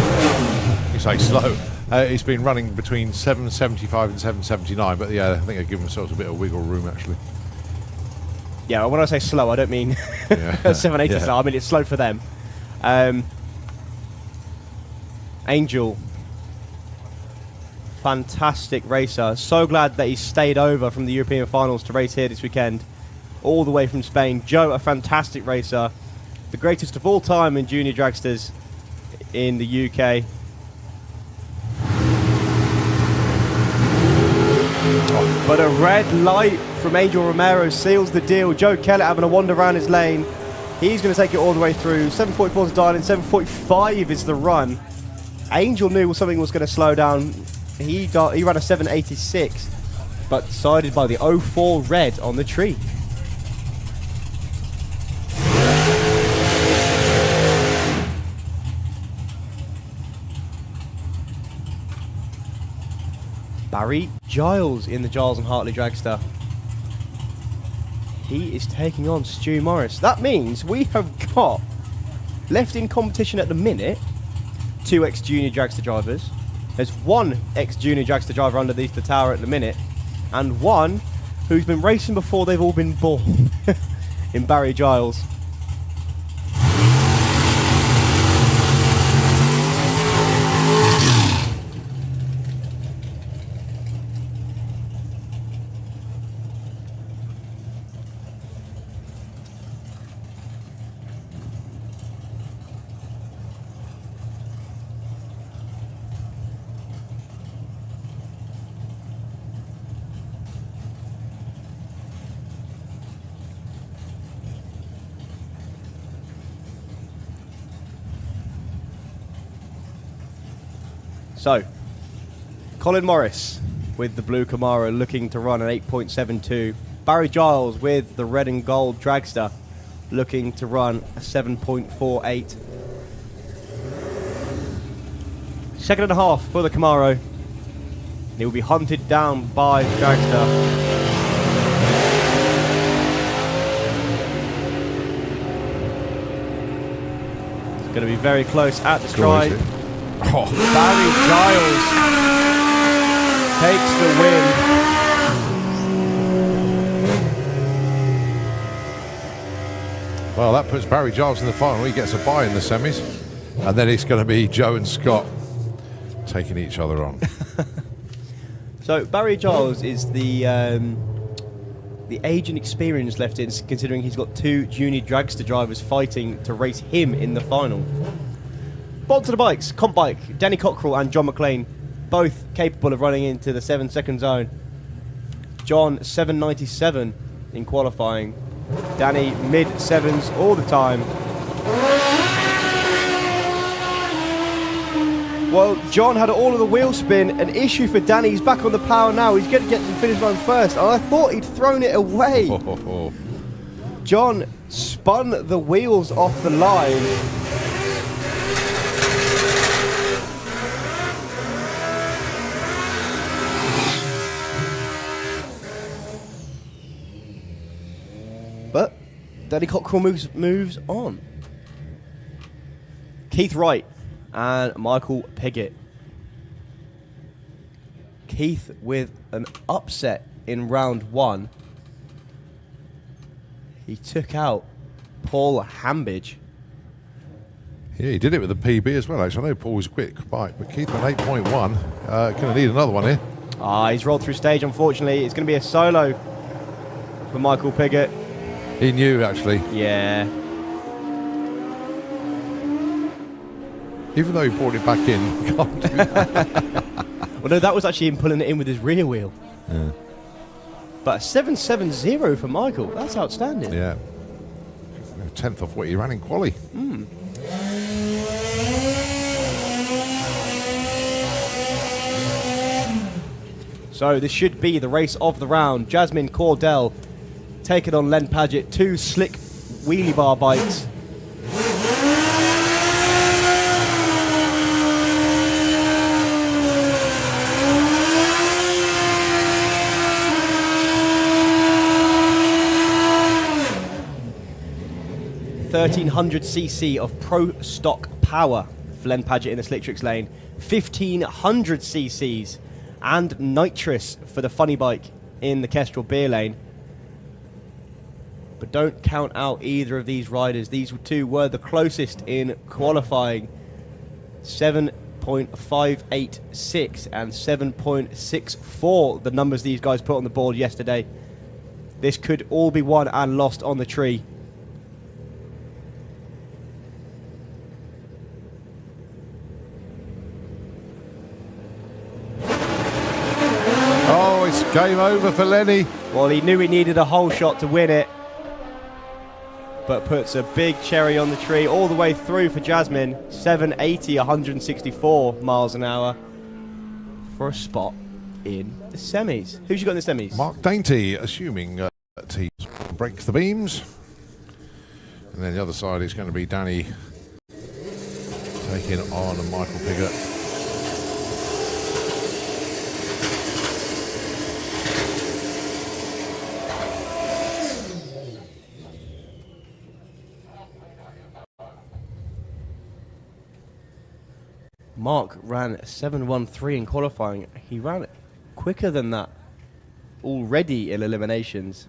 you say slow. It's been running between 775 and 779, but yeah, I think they've given themselves a bit of wiggle room, actually. Yeah, when I say slow, I don't mean Yeah. 780 Yeah. slow. I mean it's slow for them. Angel, fantastic racer. So glad that he stayed over from the European finals to race here this weekend, all the way from Spain. Joe, a fantastic racer, the greatest of all time in junior dragsters in the UK. But a red light from Angel Romero seals the deal. Joe Kellett having a wander around his lane. He's going to take it all the way through. 7.44 is dial in, 7.45 is the run. Angel knew something was going to slow down. He ran a 7.86, but decided by the 04 red on the tree. Barry Giles in the Giles and Hartley Dragster. He is taking on Stu Morris. That means we have got left in competition at the minute 2 ex-junior dragster drivers. There's 1 ex-junior dragster driver underneath the tower at the minute, and 1 who's been racing before they've all been born in Barry Giles. So, Colin Morris with the blue Camaro looking to run an 8.72. Barry Giles with the red and gold dragster looking to run a 7.48. Second and a half for the Camaro. He will be hunted down by the dragster. It's going to be very close at the stride. Oh. Barry Giles takes the win. Well, that puts Barry Giles in the final. He gets a bye in the semis. And then it's going to be Joe and Scott taking each other on. So Barry Giles is the age and experience left in, considering he's got 2 junior dragster drivers fighting to race him in the final. On to the bikes. Comp bike, Danny Cockrell and John McLean, both capable of running into the 7-second zone. John 7.97 in qualifying. Danny mid-7s all the time. Well, John had all of the wheel spin. An issue for Danny. He's back on the power now. He's going to get to the finish line first. And I thought he'd thrown it away. John spun the wheels off the line. But Danny Cockrell moves on. Keith Wright and Michael Piggott. Keith with an upset in round 1. He took out Paul Hambidge. Yeah, he did it with a PB as well, actually. I know Paul was a quick bike, but Keith went 8.1. Going to need another one here. He's rolled through stage, unfortunately. It's going to be a solo for Michael Piggott. He knew, actually. Yeah. Even though he brought it back in, he can't do that. Well, no, that was actually him pulling it in with his rear wheel. Yeah. But a 7.70 for Michael. That's outstanding. Yeah. A tenth of what he ran in quali. So this should be the race of the round. Jasmine Cordell taking on Len Padgett, 2 slick wheelie bar bikes. (1300cc) of pro stock power for Len Padgett in the Slicktrix lane, 1500cc's and nitrous for the funny bike in the Kestrel beer lane. But don't count out either of these riders. These two were the closest in qualifying. 7.586 and 7.64, the numbers these guys put on the board yesterday. This could all be won and lost on the tree. Oh, it's game over for Lenny. Well, he knew he needed a whole shot to win it, but puts a big cherry on the tree all the way through for Jasmine. 780, 164 miles an hour for a spot in the semis. Who's you got in the semis? Mark Dainty, assuming that he breaks the beams. And then the other side is going to be Danny taking on Michael Piggott. Mark ran 7.13 in qualifying. He ran quicker than that already in eliminations.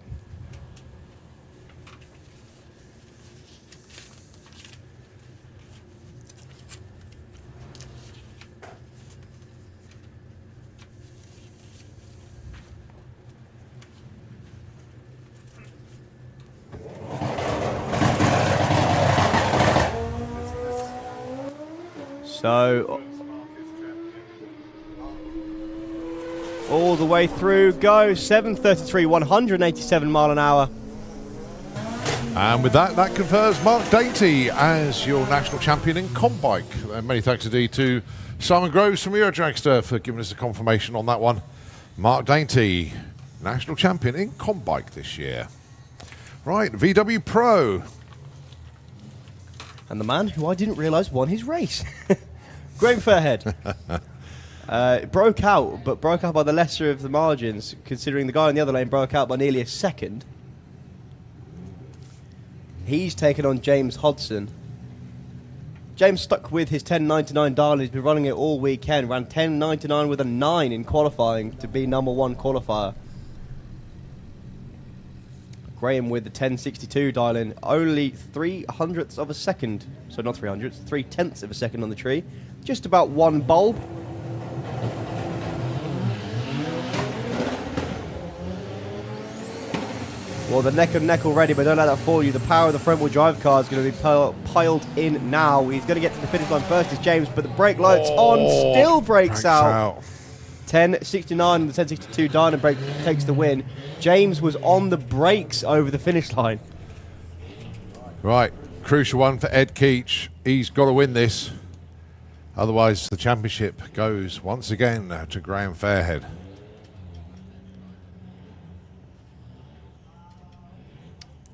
So, all the way through, go 7.33, 187 mile an hour. And with that, that confirms Mark Dainty as your national champion in comp bike. And many thanks indeed to Simon Groves from Eurodragster for giving us a confirmation on that one. Mark Dainty, national champion in comp bike this year. Right, VW Pro. And the man who I didn't realise won his race. Graham Fairhead. Broke out, but broke out by the lesser of the margins, considering the guy in the other lane broke out by nearly a second. He's taken on James Hodson. James stuck with his 10.99 dial. He's been running it all weekend. Ran 10.99 with a 9 in qualifying to be #1 qualifier. Graham with the 10.62 dial in, only 3/100ths of a second. So not 3/100ths, 3/10ths of a second on the tree. Just about 1 bulb. Well, the neck and neck already, but don't let that fool you. The power of the front-wheel drive car is going to be piled in now. He's going to get to the finish line first, is James, but the brake light's on, still breaks out. 10.69 and the 10.62 dyno brake takes the win. James was on the brakes over the finish line. Right, crucial one for Ed Keach. He's got to win this. Otherwise, the championship goes once again to Graham Fairhead.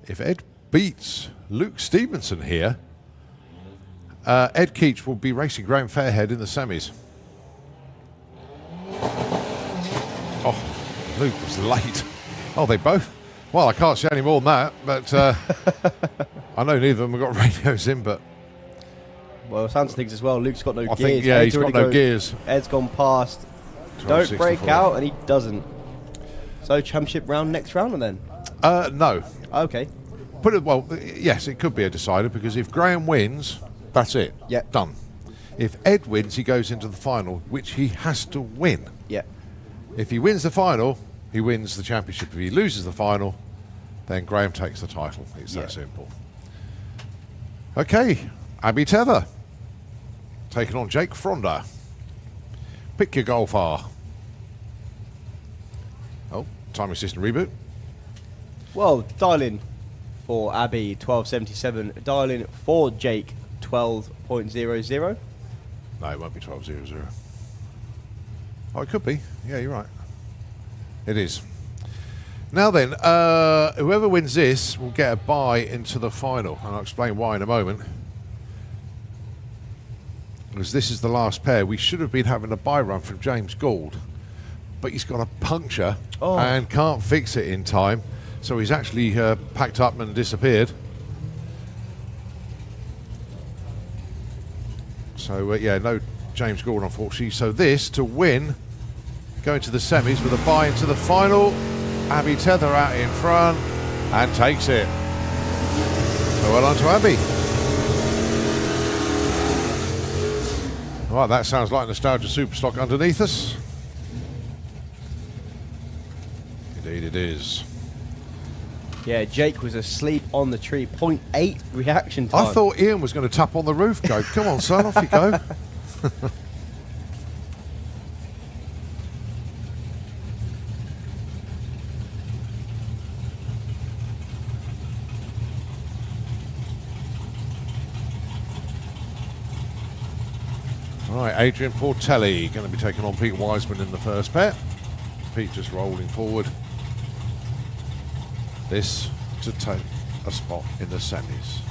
If Ed beats Luke Stevenson here, Ed Keach will be racing Graham Fairhead in the semis. Oh, Luke was late. Oh, they both. Well, I can't say any more than that, but I know neither of them have got radios in, but. Well, it sounds things as well. Luke's got no gears. Think, yeah, he's got no gears. Ed's gone past. Don't break out, and he doesn't. So, championship round next round, and then? No. Okay. Put it well. Yes, it could be a decider because if Graham wins, that's it. Yeah. Done. If Ed wins, he goes into the final, which he has to win. Yeah. If he wins the final, he wins the championship. If he loses the final, then Graham takes the title. It's that simple. Okay, Abby Tether taking on Jake Fronda. Pick your golfer. Oh, timing system reboot. Well, dial in for Abby 1277. Dial in for Jake 12.00. No, it won't be 12.00. Oh, it could be. Yeah, you're right. It is. Now then, whoever wins this will get a bye into the final, and I'll explain why in a moment. Because this is the last pair. We should have been having a bye run from James Gould, but he's got a puncture and can't fix it in time, so he's actually packed up and disappeared. So yeah, no James Gould unfortunately. So this to win, going to the semis with a bye into the final. Abby Tether out in front and takes it. So well done to Abby. Right, that sounds like Nostalgia Superstock underneath us. Indeed it is. Yeah, Jake was asleep on the tree. 0.8 reaction time. I thought Ian was going to tap on the roof. Go, come on, son, off you go. Right, Adrian Portelli going to be taking on Pete Wiseman in the first pair. Pete just rolling forward. This to take a spot in the semis.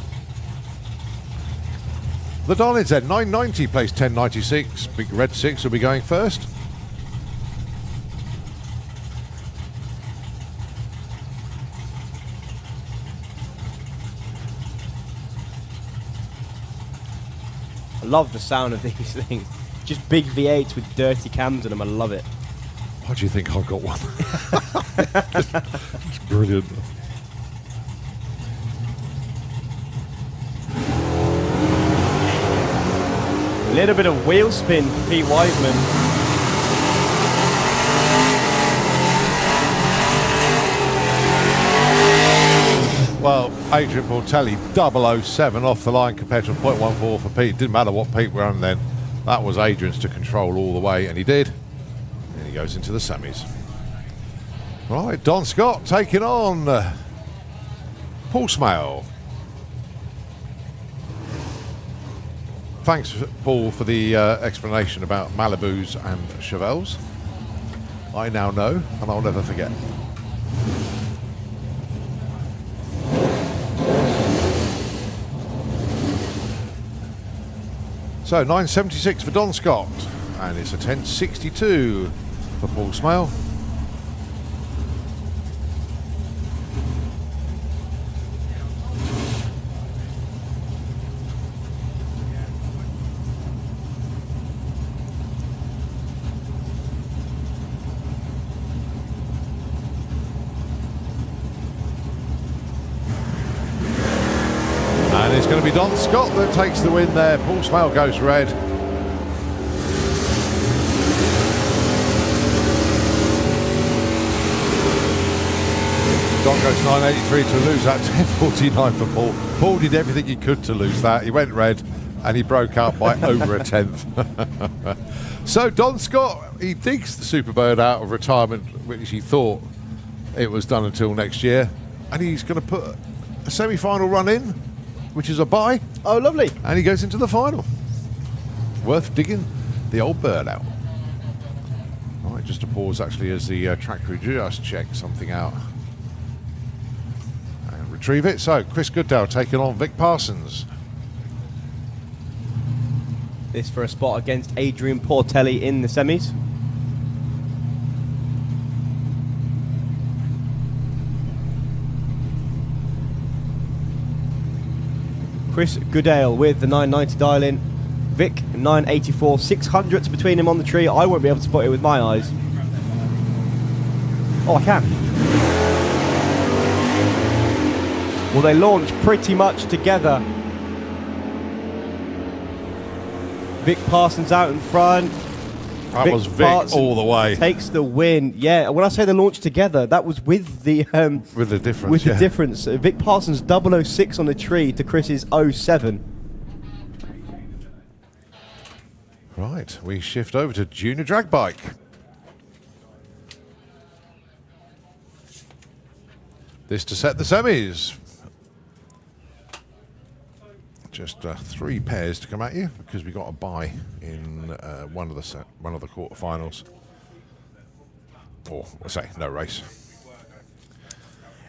The Darlings at 990 plays 1096. Big Red 6 will be going first. I love the sound of these things. Just big V8s with dirty cams in them. I love it. Why do you think I've got one? It's brilliant. A little bit of wheel spin for Pete Wiseman. Well, Adrian Portelli 007 off the line compared to a 0.14 for Pete. Didn't matter what Pete were on then. That was Adrian's to control all the way, and he did. And he goes into the semis. Right, Don Scott taking on Paul Smale. Thanks, Paul, for the explanation about Malibus and Chevelles. I now know, and I'll never forget. So 976 for Don Scott, and it's a 1062 for Paul Smale. And it's going to be Don Scott that takes the win there. Paul Smale goes red. Don goes 983 to lose that. 1049 for Paul. Paul did everything he could to lose that. He went red and he broke up by over a tenth. So Don Scott, he digs the Superbird out of retirement, which he thought it was done until next year. And he's going to put a semi-final run in, which is a bye. Oh, lovely. And he goes into the final. Worth digging the old bird out. All right, just a pause actually as the track crew just check something out. And retrieve it. So, Chris Goodale taking on Vic Parsons. This for a spot against Adrian Portelli in the semis. Chris Goodale with the 990 dial in. Vic 984, 600s between him on the tree. I won't be able to spot it with my eyes. Oh, I can. Well, they launch pretty much together. Vic Parsons out in front. That was Vic all the way. Takes the win. Yeah, when I say they launched together, that was with the with the difference. with the difference. Vic Parsons 006 on the tree to Chris's 07. Right, we shift over to Junior Drag Bike. This to set the semis. Just 3 pairs to come at you because we got a bye in one of the quarterfinals. Or I say no race.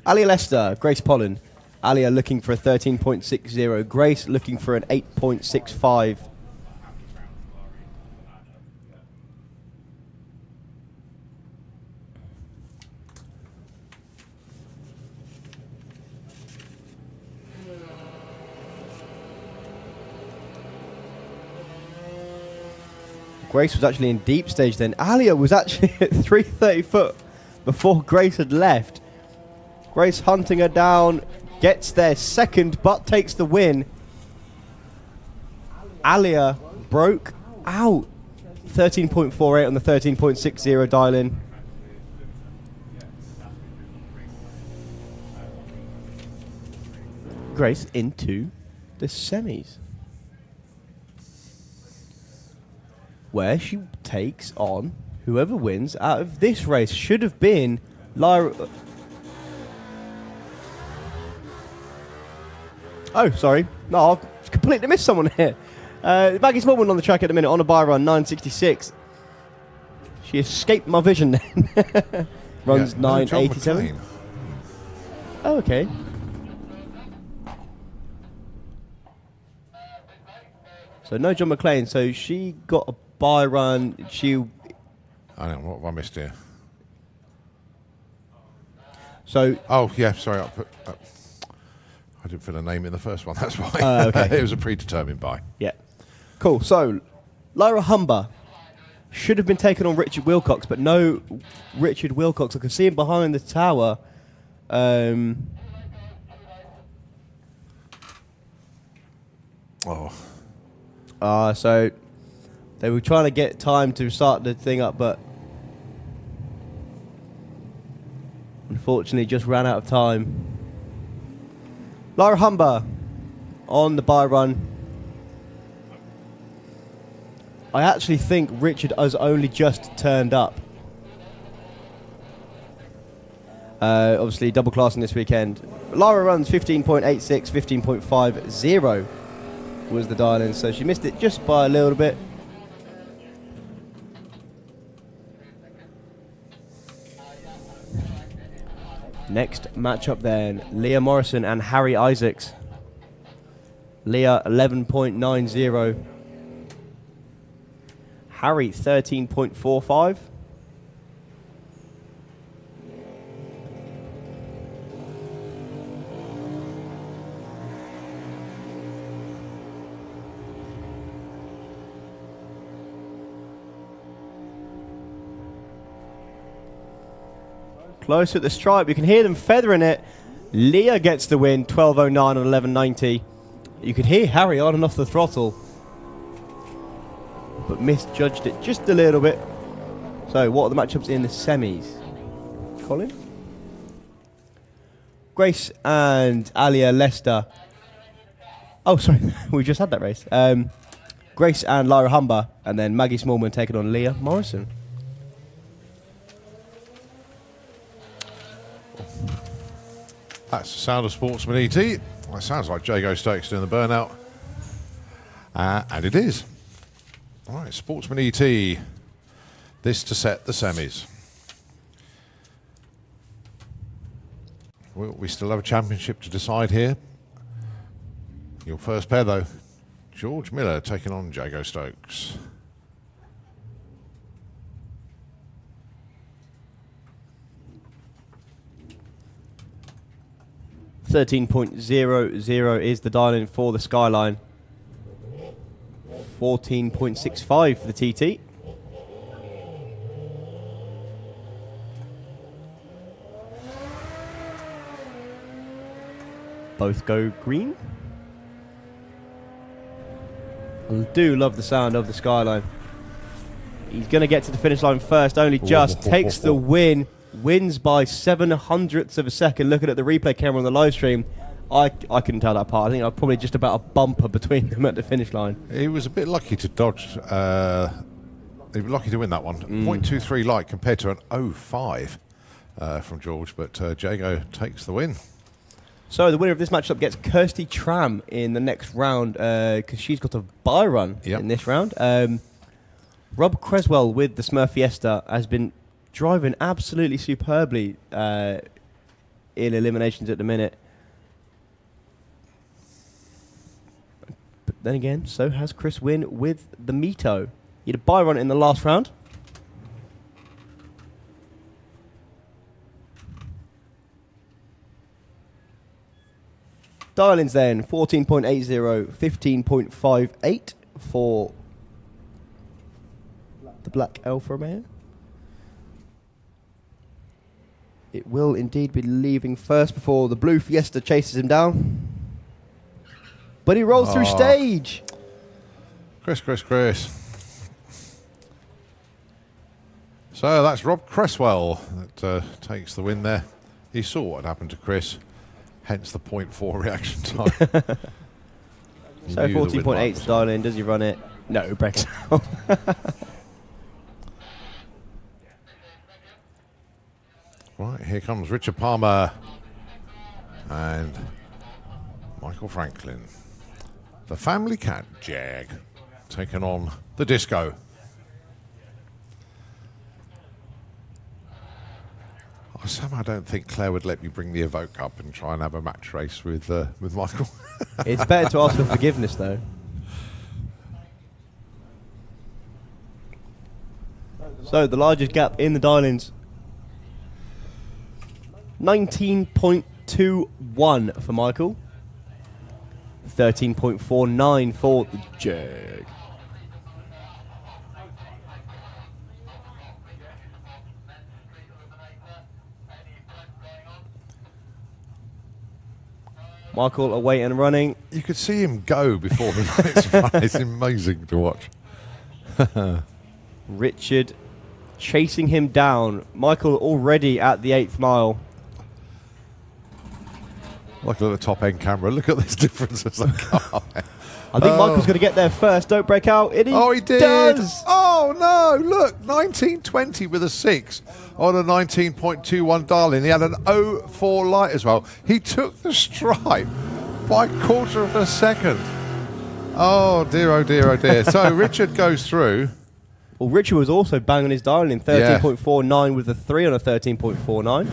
Alia Lester, Grace Pollen. Alia looking for a 13.60. Grace looking for an 8.65. Grace was actually in deep stage then. Alia was actually at 330 foot before Grace had left. Grace hunting her down, gets there second, but takes the win. Alia broke out. 13.48 on the 13.60 dial-in. Grace into the semis, where she takes on whoever wins out of this race. Should have been Lyra. Oh, sorry. No, I've completely missed someone here. Maggie Smallman on the track at the minute on a bye run, 9.66. She escaped my vision then. Runs 9.87. Oh, okay. So no John McClane. So she got a bye run. I don't know, what have I missed here? So. Oh, yeah, sorry. I didn't fill a name in the first one, that's why. Okay. It was a predetermined buy. Yeah. Cool. So, Lyra Humber should have been taken on Richard Wilcox, but no Richard Wilcox. I can see him behind the tower. So they were trying to get time to start the thing up, but unfortunately just ran out of time. Lyra Humber on the bye run. I actually think Richard has only just turned up. Obviously double classing this weekend. Lyra runs 15.86, 15.50 was the dial-in, so she missed it just by a little bit. Next matchup then, Leah Morrison and Harry Isaacs. Leah 11.90. Harry 13.45. Close at the stripe. You can hear them feathering it. Leah gets the win, 12.09 on 11.90. You could hear Harry on and off the throttle, but misjudged it just a little bit. So, what are the matchups in the semis? Colin? Grace and Alia Lester. Oh, sorry. We just had that race. Grace and Lyra Humber, and then Maggie Smallman taking on Leah Morrison. That's the sound of Sportsman ET. That sounds like Jago Stokes doing the burnout. And it is. All right, Sportsman ET. This to set the semis. We still have a championship to decide here. Your first pair, though. George Miller taking on Jago Stokes. 13.00 is the dial-in for the Skyline. 14.65 for the TT. Both go green. I do love the sound of the Skyline. He's going to get to the finish line first, only just. Takes the win. Wins by 0.07 of a second. Looking at the replay camera on the live stream, I couldn't tell that part. I think I was probably just about a bumper between them at the finish line. He was a bit lucky to dodge. He was lucky to win that one. 0.23 light compared to an 0.5 from George, but Jago takes the win. So the winner of this matchup gets Kirsty Tram in the next round because she's got a bye run in this round. Rob Creswell with the Smurf Fiesta has been driving absolutely superbly in eliminations at the minute. But then again, so has Chris Wynn with the Mito. He had a bye run in the last round. Dial-ins then, 14.80, 15.58 for the Black Alfa Romeo. It will indeed be leaving first before the Blue Fiesta chases him down. But he rolls through stage. Chris. So that's Rob Cresswell that takes the win there. He saw what had happened to Chris, hence the 0.4 reaction time. So 14.8 dial-in, does he run it? No, breaks out. Right, here comes Richard Palmer and Michael Franklin. The family cat, Jag, taking on the Disco. I somehow don't think Claire would let me bring the Evoque up and try and have a match race with Michael. It's better to ask for forgiveness, though. So the largest gap in the dial-ins, 19.21 for Michael, 13.49 for the Jag. Michael away and running. You could see him go before the next run. It's amazing to watch. Richard chasing him down. Michael already at the 8th mile. Look at the top end camera. Look at this difference as they come. I think Michael's going to get there first. Don't break out. He did. does. Oh, no. Look, 19.20 with a 6 on a 19.21 dial-in. He had an 0.4 light as well. He took the stripe by a quarter of a second. Oh, dear, oh, dear, oh, dear. So Richard goes through. Well, Richard was also banging his dial-in, 13.49 with a 3 on a 13.49.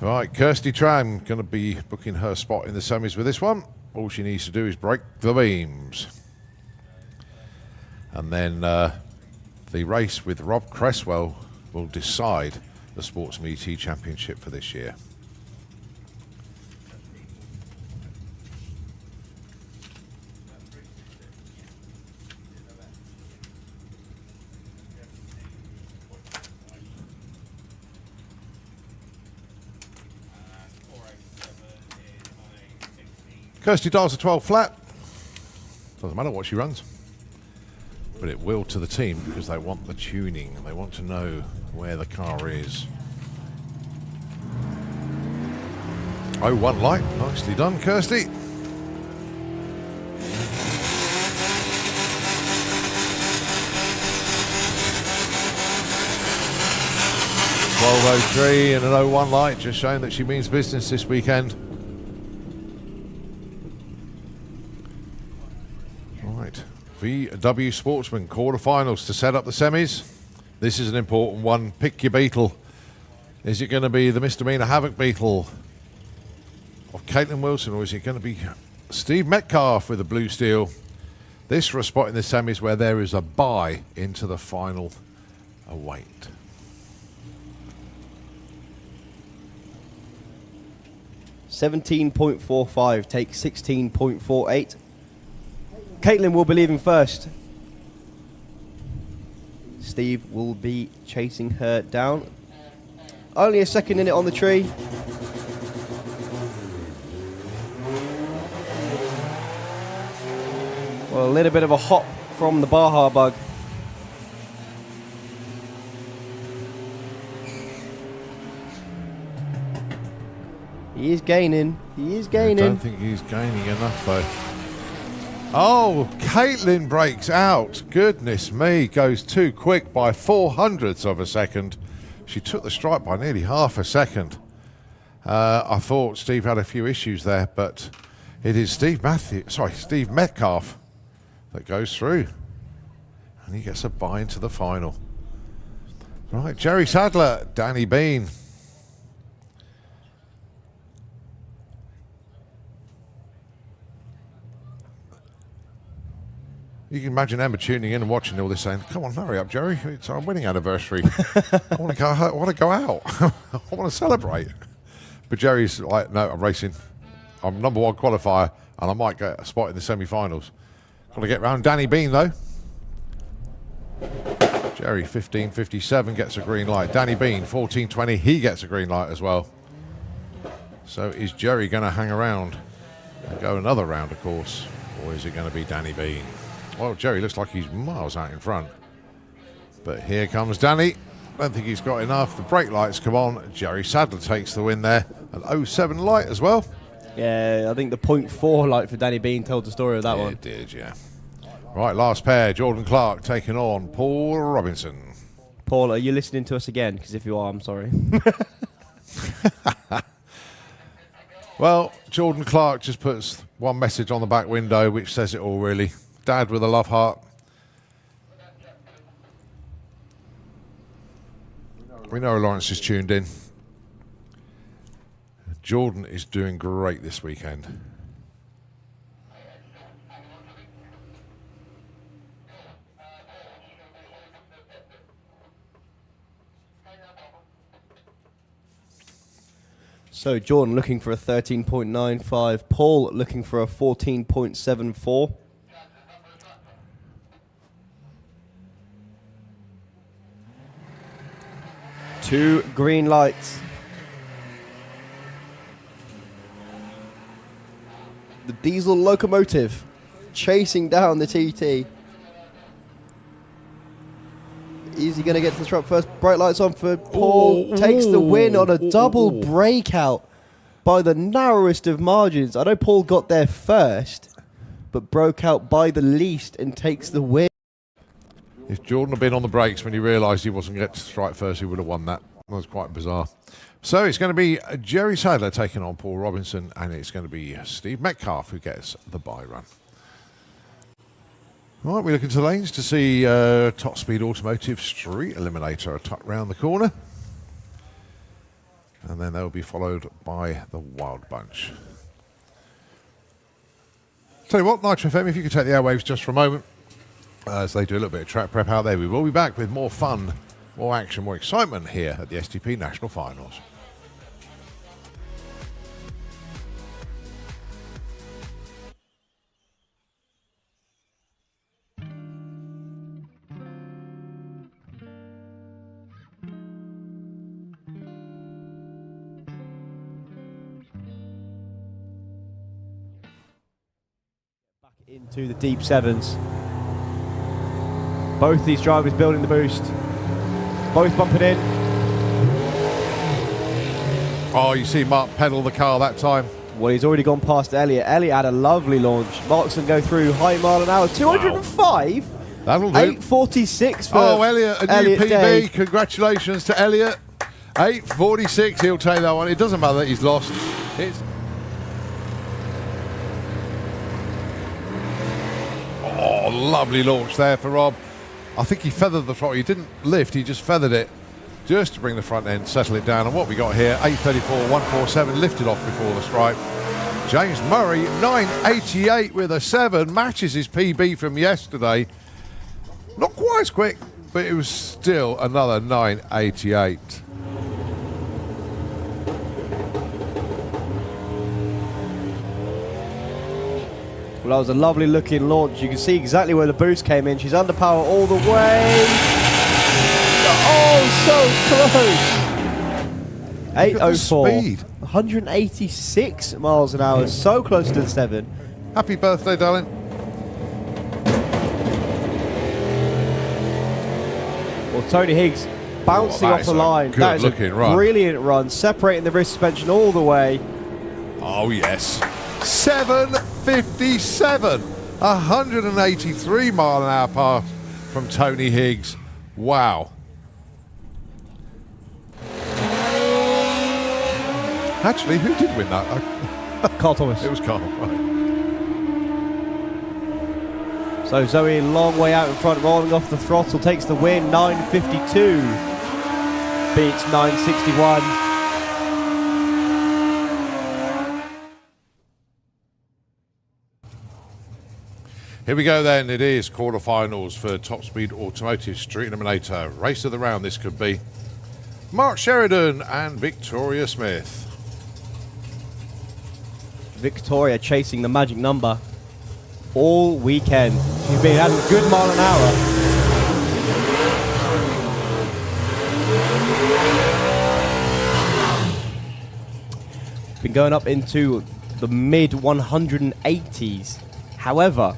Right, Kirsty Tram going to be booking her spot in the semis with this one. All she needs to do is break the beams. And then the race with Rob Cresswell will decide the Sports MT Championship for this year. Kirsty dials a 12 flat. Doesn't matter what she runs. But it will to the team because they want the tuning and they want to know where the car is. Oh, one light. Nicely done, Kirsty. .12.03 and an 01 light, just showing that she means business this weekend. Right, VW Sportsman quarterfinals to set up the semis. This is an important one. Pick your beetle. Is it going to be the Misdemeanor Havoc Beetle of Caitlin Wilson, or is it going to be Steve Metcalf with the blue steel? This for a spot in the semis where there is a bye into the final await. .45 takes 16.48. Caitlin will be leaving first. Steve will be chasing her down. Only a second in it on the tree. Well, a little bit of a hop from the Baja bug. He is gaining. He is gaining. I don't think he's gaining enough, though. Oh, Caitlin breaks out. Goodness me, goes too quick by 0.04 of a second. She took the stripe by nearly half a second. I thought Steve had a few issues there, but it is Steve Metcalf that goes through. And he gets a bye into the final. Right, Jerry Sadler, Danny Bean. You can imagine Emma tuning in and watching all this saying, come on, hurry up, Jerry. It's our wedding anniversary. I want to go out. I want to celebrate. But Jerry's like, no, I'm racing. I'm number one qualifier, and I might get a spot in the semi-finals. Got to get round Danny Bean, though. Jerry, 15.57, gets a green light. Danny Bean, 14.20, he gets a green light as well. So is Jerry going to hang around and go another round, of course? Or is it going to be Danny Bean? Well, Jerry looks like he's miles out in front. But here comes Danny. Don't think he's got enough. The brake lights come on. Jerry Sadler takes the win there. An 07 light as well. Yeah, I think the 0.4 light for Danny Bean told the story of that one. It did, yeah. Right, last pair. Jordan Clark taking on Paul Robinson. Paul, are you listening to us again? Because if you are, I'm sorry. Well, Jordan Clark just puts one message on the back window, which says it all, really. Dad with a love heart. We know Lawrence is tuned in. Jordan is doing great this weekend. So Jordan looking for a 13.95. Paul looking for a 14.74. Two green lights. The diesel locomotive chasing down the TT. Is he going to get to the truck first? Bright lights on for Paul. Takes the win on a double breakout by the narrowest of margins. I know Paul got there first, but broke out by the least and takes the win. If Jordan had been on the brakes when he realised he wasn't going to strike first, he would have won that. That was quite bizarre. So it's going to be Jerry Sadler taking on Paul Robinson, and it's going to be Steve Metcalf who gets the bye run. All right, we look into the lanes to see Top Speed Automotive Street Eliminator tucked round the corner. And then they'll be followed by the Wild Bunch. Tell you what, Nitro FM, if you could take the airwaves just for a moment, as they do a little bit of track prep out there. We will be back with more fun, more action, more excitement here at the STP National Finals. Back into the deep sevens. Both these drivers building the boost. Both bumping in. Oh, you see Mark pedal the car that time. Well, he's already gone past Elliott. Elliott had a lovely launch. Markson go through high mile an hour. 205. Wow. That'll do. 846 for Elliott, a new Elliott PB. Day. Congratulations to Elliott. 846, he'll take that one. It doesn't matter that he's lost. It's... Oh, lovely launch there for Rob. I think he feathered the throttle. He didn't lift, he just feathered it just to bring the front end, settle it down. And what we got here, 834, 147, lifted off before the stripe. James Murray, 988 with a 7, matches his PB from yesterday. Not quite as quick, but it was still another 988. Well, that was a lovely looking launch. You can see exactly where the boost came in. She's under power all the way. Oh, so close. 804. Speed. 186 miles an hour. So close to the 7. Happy birthday, darling. Well, Tony Higgs bouncing off the line. That is a brilliant run. Separating the rear suspension all the way. Oh, yes. 757. 183 mile an hour pass from Tony Higgs. Wow. Actually, who did win that? Carl Thomas. It was Carl, right. So Zoe, long way out in front, rolling off the throttle, takes the win, 952. beats 961. Here we go then. It is quarterfinals for Top Speed Automotive Street Eliminator. Race of the round this could be. Mark Sheridan and Victoria Smith. Victoria chasing the magic number all weekend. She's been having a good mile an hour. Been going up into the mid 180s. However,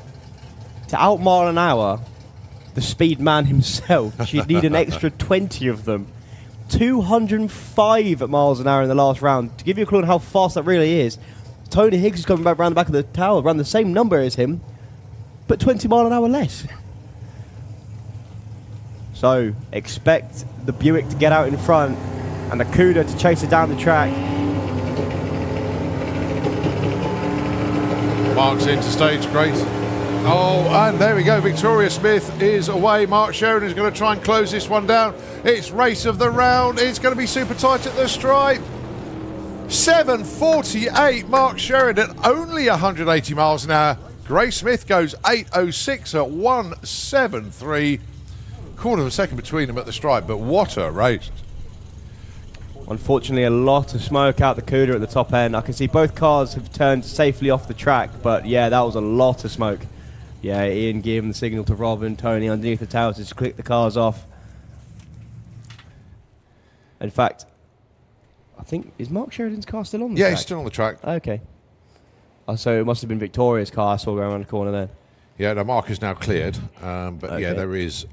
to out mile an hour, the speed man himself, she'd need an extra 20 of them. 205 miles an hour in the last round. To give you a clue on how fast that really is, Tony Higgs is coming back around the back of the tower, around the same number as him, but 20 mile an hour less. So, expect the Buick to get out in front and the Cuda to chase it down the track. Mark's into stage, Grace. Oh, and there we go. Victoria Smith is away. Mark Sheridan is going to try and close this one down. It's race of the round. It's going to be super tight at the stripe. 7:48. Mark Sheridan, only 180 miles an hour. Grace Smith goes 8:06 at 1:73. Quarter of a second between them at the stripe, but what a race. Unfortunately, a lot of smoke out the Cuda at the top end. I can see both cars have turned safely off the track, but yeah, that was a lot of smoke. Yeah, Ian gave the signal to Rob and Tony underneath the tower to click the cars off. In fact, I think, is Mark Sheridan's car still on the track? Yeah, he's still on the track. Okay. Oh, so it must have been Victoria's car I saw going around the corner there. Yeah, no, Mark is now cleared, but Okay. yeah, there is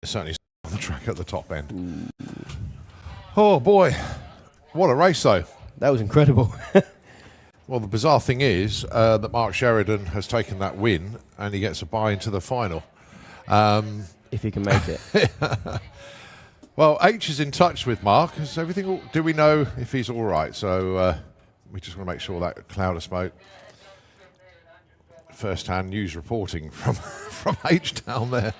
certainly on the track at the top end. Oh boy, what a race though. That was incredible. Well, the bizarre thing is that Mark Sheridan has taken that win and he gets a bye into the final. If he can make it. Well, H is in touch with Mark. Is everything? Do we know if he's all right? So we just want to make sure that cloud of smoke. First-hand news reporting from H down there.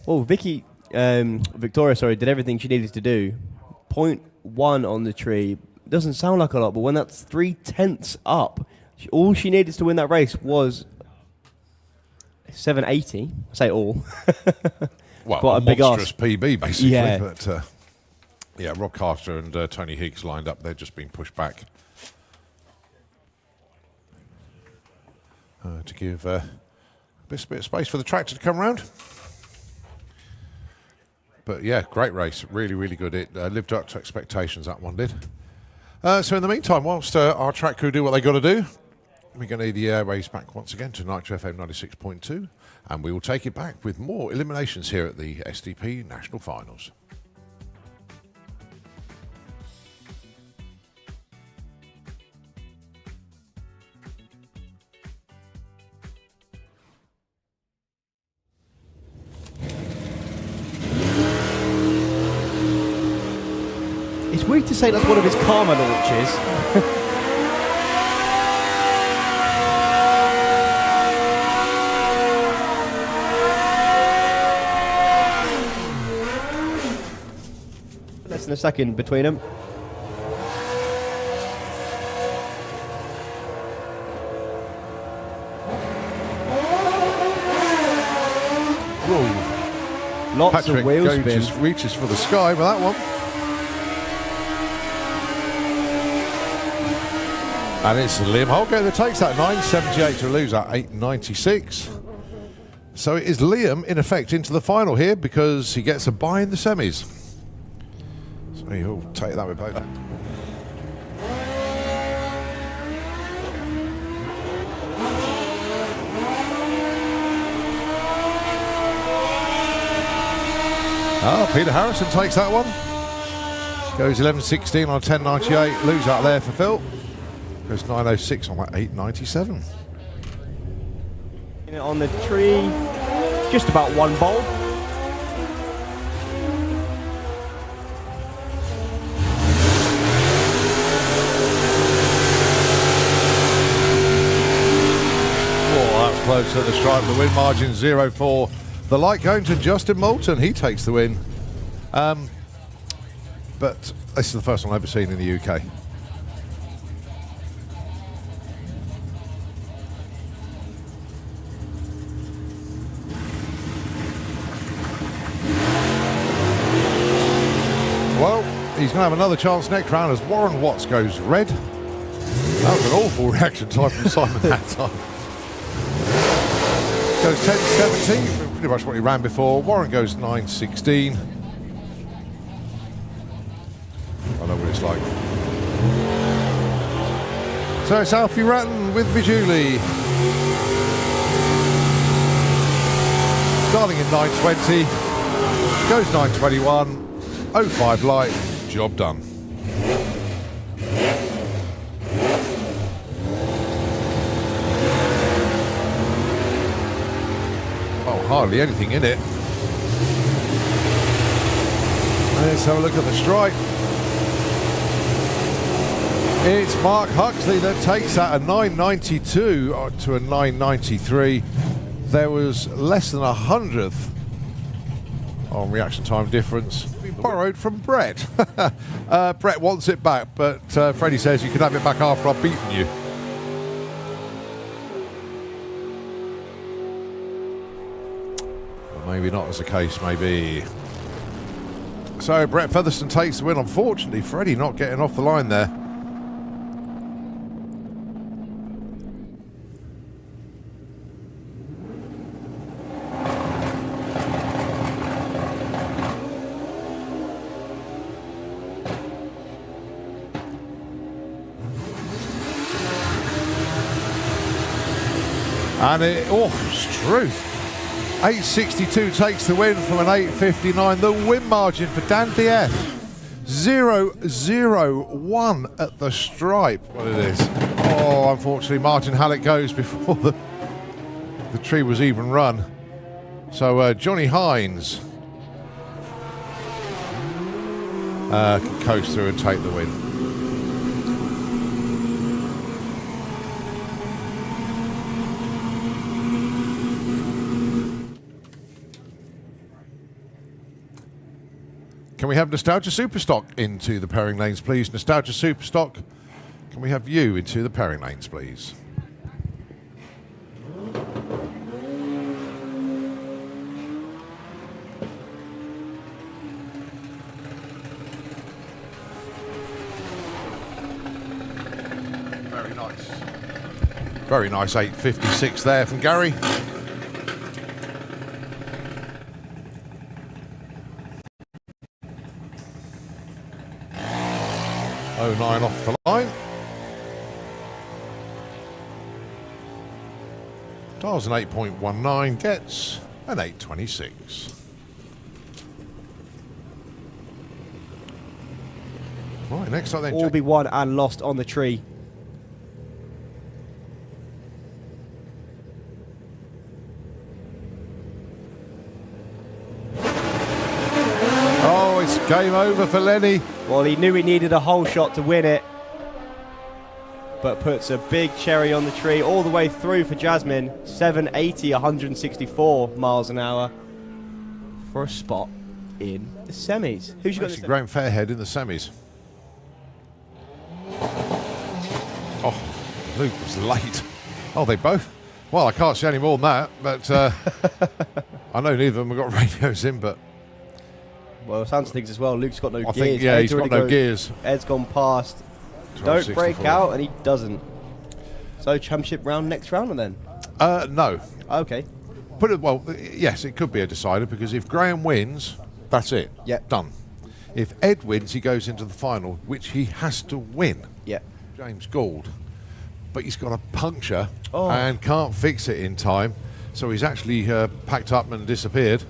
Well, Victoria, did everything she needed to do. 0.1 on the tree. Doesn't sound like a lot, but when that's 3/10 up, all she needed to win that race was 780. I say all. Well, quite a big monstrous ask. PB basically. Yeah. But yeah, Rob Carter and Tony Higgs lined up. They're just being pushed back to give a bit of space for the tractor to come around. But yeah, great race. Really, really good. It lived up to expectations, that one did. So in the meantime, whilst our track crew do what they got to do, we're going to need the airways back once again to Nitro FM 96.2, and we will take it back with more eliminations here at the STP National Finals. It's weird to say that's one of his karma launches. Less than a second between them. Whoa. Lots Patrick of wheel spin. just reaches for the sky with that one. And it's Liam Holgate that takes that 978 to lose at 896. So it is Liam, in effect, into the final here because he gets a bye in the semis. So he'll take that with both. Peter Harrison takes that one. Goes 11.16 on 10.98. Lose out there for Phil. Goes 9.06 on that 8.97. On the tree, just about one bowl. Oh, that's close to the stripe. The win margin 0-4. The light going to Justin Moulton. He takes the win. But this is the first one I've ever seen in the UK. Well, he's going to have another chance next round as Warren Watts goes red. That was an awful reaction time from Simon that time. Goes 10-17, pretty much what he ran before. Warren goes 9-16. I know what it's like. So it's Alfie Ratton with Bijuli. Starting in 9:20, goes 9:21, 05 light, job done. Oh, hardly anything in it. Let's have a look at the strike. It's Mark Huxley that takes that, a 9.92 to a 9.93. There was less than 100th on reaction time difference. We borrowed from Brett. Brett wants it back, but Freddie says you can have it back after I've beaten you. Well, maybe not as the case, maybe. So Brett Featherstone takes the win. Unfortunately, Freddie not getting off the line there. And it's truth. 8.62 takes the win from an 8.59. The win margin for Dan Dieth, 0.001 at the stripe. What it is. Oh, unfortunately, Martin Hallett goes before the tree was even run. So Johnny Hines can coast through and take the win. Can we have Nostalgia Superstock into the pairing lanes, please? Nostalgia Superstock, can we have you into the pairing lanes, please? Very nice. Very nice 8.56 there from Gary. 09 off the line. Dials an 8.19, gets an 8.26. Right, next up then. All be won and lost on the tree. Oh, it's game over for Lenny. Well, he knew he needed a whole shot to win it, but puts a big cherry on the tree all the way through for Jasmine. 780, 164 miles an hour for a spot in the semis. Who's you got? Actually, Graham Fairhead in the semis. Oh, Luke was late. Oh, they both. Well, I can't see any more than that, but I know neither of them have got radios in, but. Well, sounds of things as well. Luke's got no gears. Think, yeah, he's got no gears. Ed's gone past. Don't break out, and he doesn't. So championship round next round, and then? No. Okay. Well, yes, it could be a decider because if Graham wins, that's it. Yeah. Done. If Ed wins, he goes into the final, which he has to win. Yeah. James Gould, but he's got a puncture Oh. and can't fix it in time, so he's actually packed up and disappeared.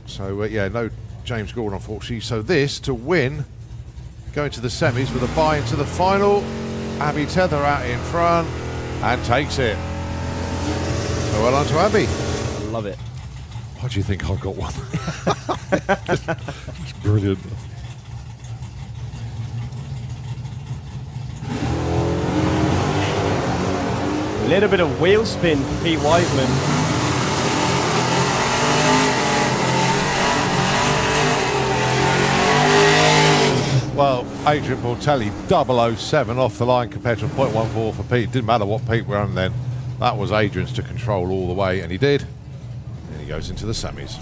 So yeah, no James Gould unfortunately. So this to win, going to the semis with a bye into the final. Abby Tether out in front and takes it. So well done to Abby. I love it. Why do you think I've got one? It's brilliant. A little bit of wheel spin for Pete Wiseman. Adrian Portelli, 007 off the line compared to a 0.14 for Pete. Didn't matter what Pete were on then. That was Adrian's to control all the way, and he did. And he goes into the semis.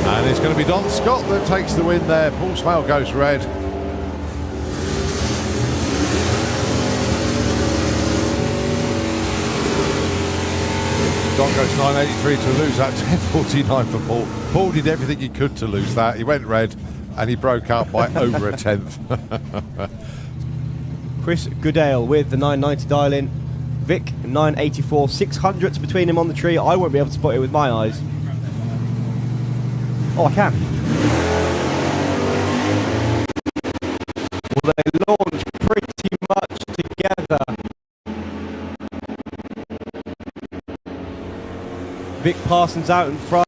And it's going to be Don Scott that takes the win there. Paul Smale goes red. Don goes 983 to lose that, 1049 for Paul. Paul did everything he could to lose that. He went red and he broke up by over a tenth. Chris Goodale with the 990 dial in. Vic 984, 600s between him on the tree. I won't be able to spot it with my eyes. Oh, I can. Well, they launch pretty much together. Vic Parsons out in front.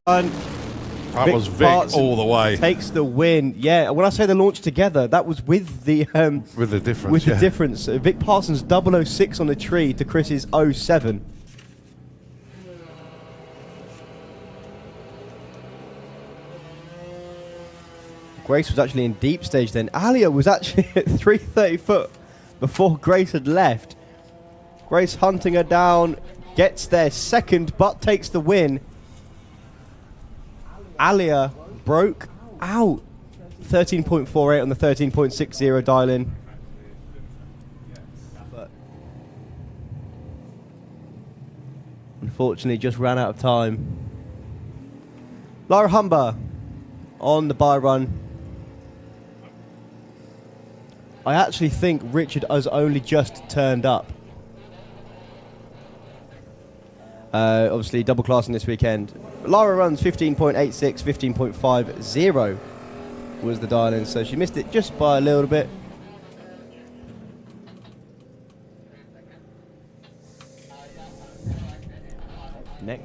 That was Vic Parsons all the way. Takes the win. Yeah, when I say they launched together, that was with the With the difference. with the difference. Vic Parsons 006 on the tree to Chris's 07. Grace was actually in deep stage then. Alia was actually at 330 foot before Grace had left. Grace hunting her down, gets there second, but takes the win. Alia broke out. 13.48 on the 13.60 dial in. But unfortunately, just ran out of time. Lara Humber on the bye run. I actually think Richard has only just turned up. Obviously, double classing this weekend. Lara runs 15.86, 15.50 was the dial-in, so she missed it just by a little bit. Next.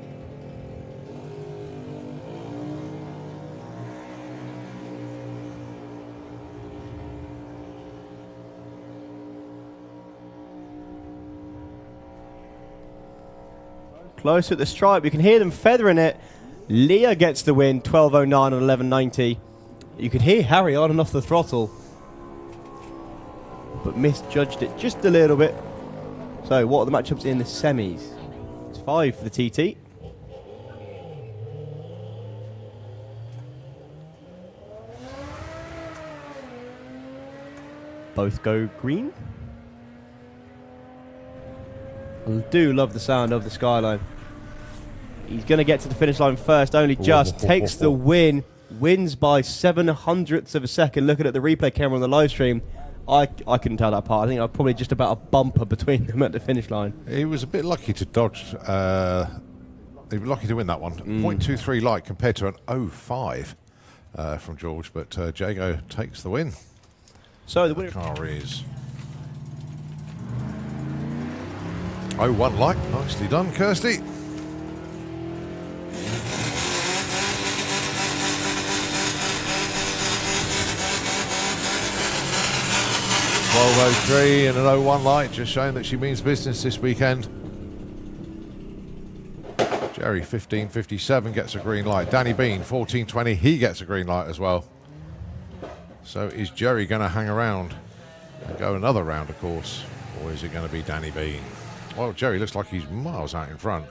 Close at the stripe. You can hear them feathering it. Leah gets the win, 12.09 on 11.90. You could hear Harry on and off the throttle, but misjudged it just a little bit. So what are the matchups in the semis? It's 5 for the TT. Both go green. I do love the sound of the skyline. He's going to get to the finish line first, only just. Takes the win. Wins by 700ths of a second. Looking at the replay camera on the live stream, I couldn't tell that apart. I think I was probably just about a bumper between them at the finish line. He was a bit lucky to dodge. He was lucky to win that one. 0.23 light compared to an 05 from George, but Jago takes the win. So the winner. Car is 01 light. Nicely done, Kirsty. .1203 and an 01 light, just showing that she means business this weekend. Jerry 1557 gets a green light. Danny Bean 1420, he gets a green light as well. So is Jerry going to hang around and go another round, of course, or is it going to be Danny Bean? Well, Jerry looks like he's miles out in front,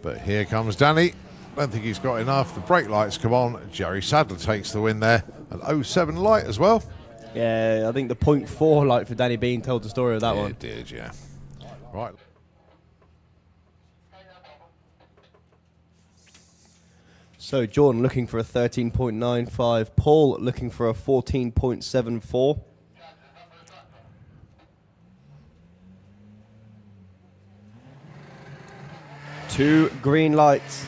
but here comes Danny. Don't think he's got enough. The brake lights come on. Jerry Sadler takes the win there. An 07 light as well. Yeah, I think the 0.4 light for Danny Bean told the story of that one. It did, yeah. Right. So Jordan looking for a 13.95. Paul looking for a 14.74. Two green lights.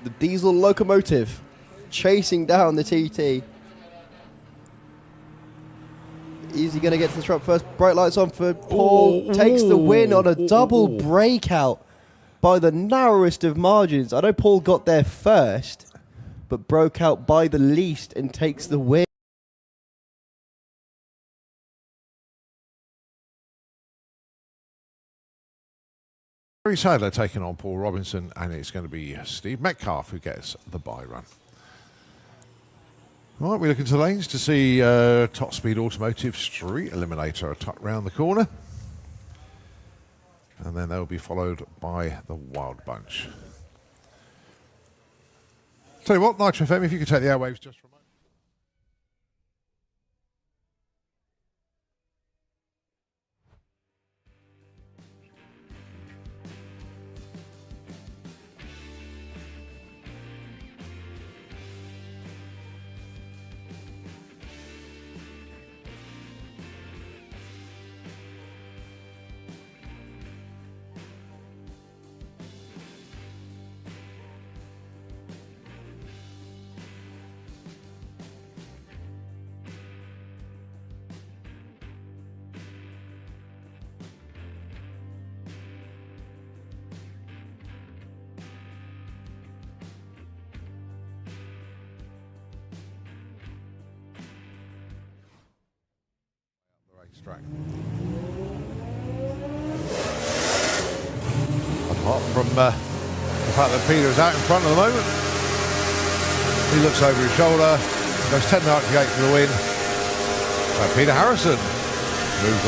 The diesel locomotive chasing down the TT. Is he going to get to the truck first? Bright lights on for Paul. Takes the win on a double breakout by the narrowest of margins. I know Paul got there first, but broke out by the least and takes the win. Gary Sadler taking on Paul Robinson, and it's going to be Steve Metcalf who gets the bye run. Right, we look into the lanes to see Top Speed Automotive Street Eliminator tucked round the corner. And then they'll be followed by the Wild Bunch. Tell you what, Nitro FM, if you could take the airwaves just for a moment. Track. Apart from the fact that Peter is out in front at the moment, he looks over his shoulder, goes 10.98 for the win. So Peter Harrison moves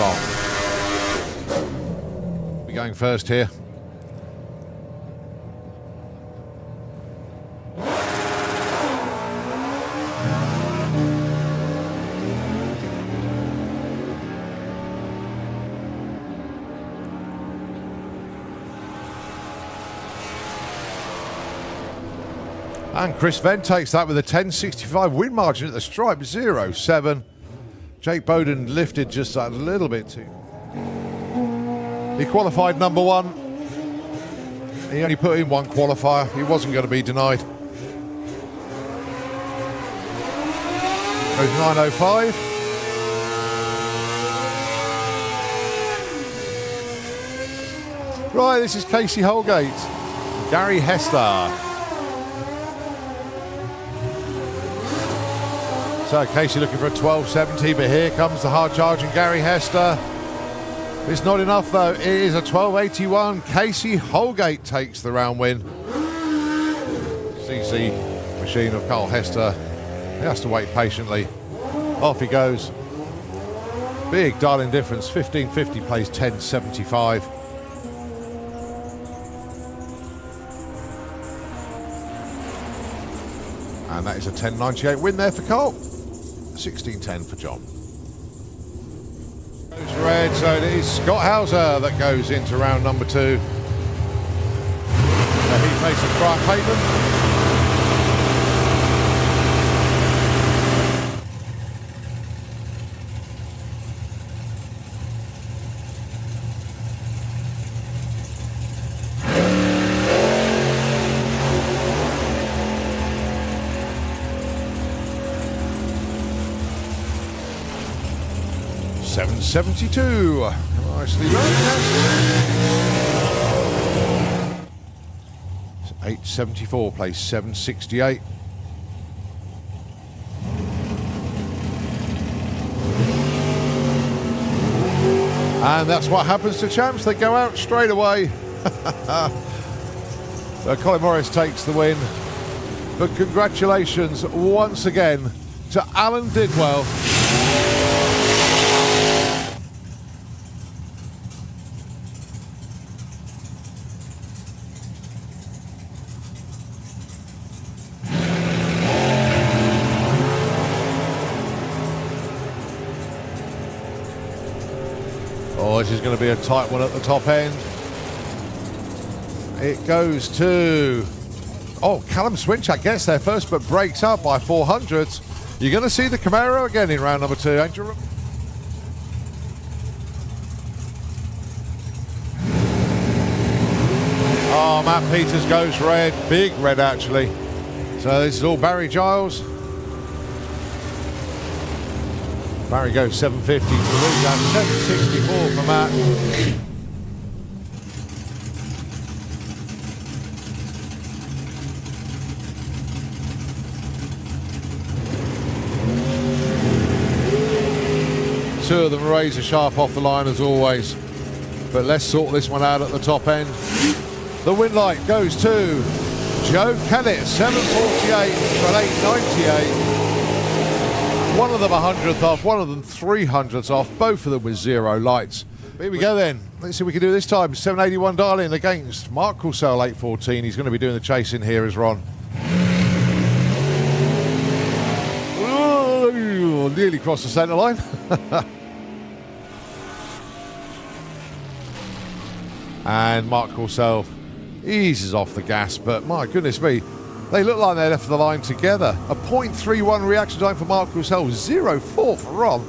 on. Be going first here. And Chris Venn takes that with a 10.65 win margin at the stripe, 0.7. Jake Bowden lifted just a little bit too. He qualified number one. He only put in one qualifier. He wasn't going to be denied. Goes 9.05. Right, this is Casey Holgate. Gary Hester. So Casey looking for a 12.70, but here comes the hard charging Gary Hester. It's not enough though, it is a 12.81. Casey Holgate takes the round win. CC machine of Carl Hester, he has to wait patiently. Off he goes. Big darling difference, 15.50 plays 10.75. And that is a 10.98 win there for Carl. 16.10 for John. Goes red, so it is Scott Hauser that goes into round number 2. So he faces Brian Payton. .72. Nicely done. 8.74 plays 7.68. And that's what happens to champs. They go out straight away. So Colin Morris takes the win. But congratulations once again to Alan Didwell. Oh, this is going to be a tight one at the top end. It goes to... Oh, Callum Swinchak gets there first, but breaks up by 400. You're going to see the Camaro again in round number 2, ain't you? Oh, Matt Peters goes red. Big red, actually. So this is all Barry Giles. Barry goes 7.50 to the lead, down 7.64 for Matt. Two of them razor sharp off the line as always. But let's sort this one out at the top end. The win light goes to Joe Kennett, 748 for an 898. One of them 100th off, one of them 300ths off, both of them with 0 lights. Here we go then. Let's see what we can do this time. 781 Darling against Mark Courcelle, 814. He's going to be doing the chasing here as Ron. Ooh, nearly crossed the centre line. And Mark Courcelle eases off the gas, but my goodness me, they look like they left the line together. A 0.31 reaction time for Mark Courcelle, 0.4 for Ron.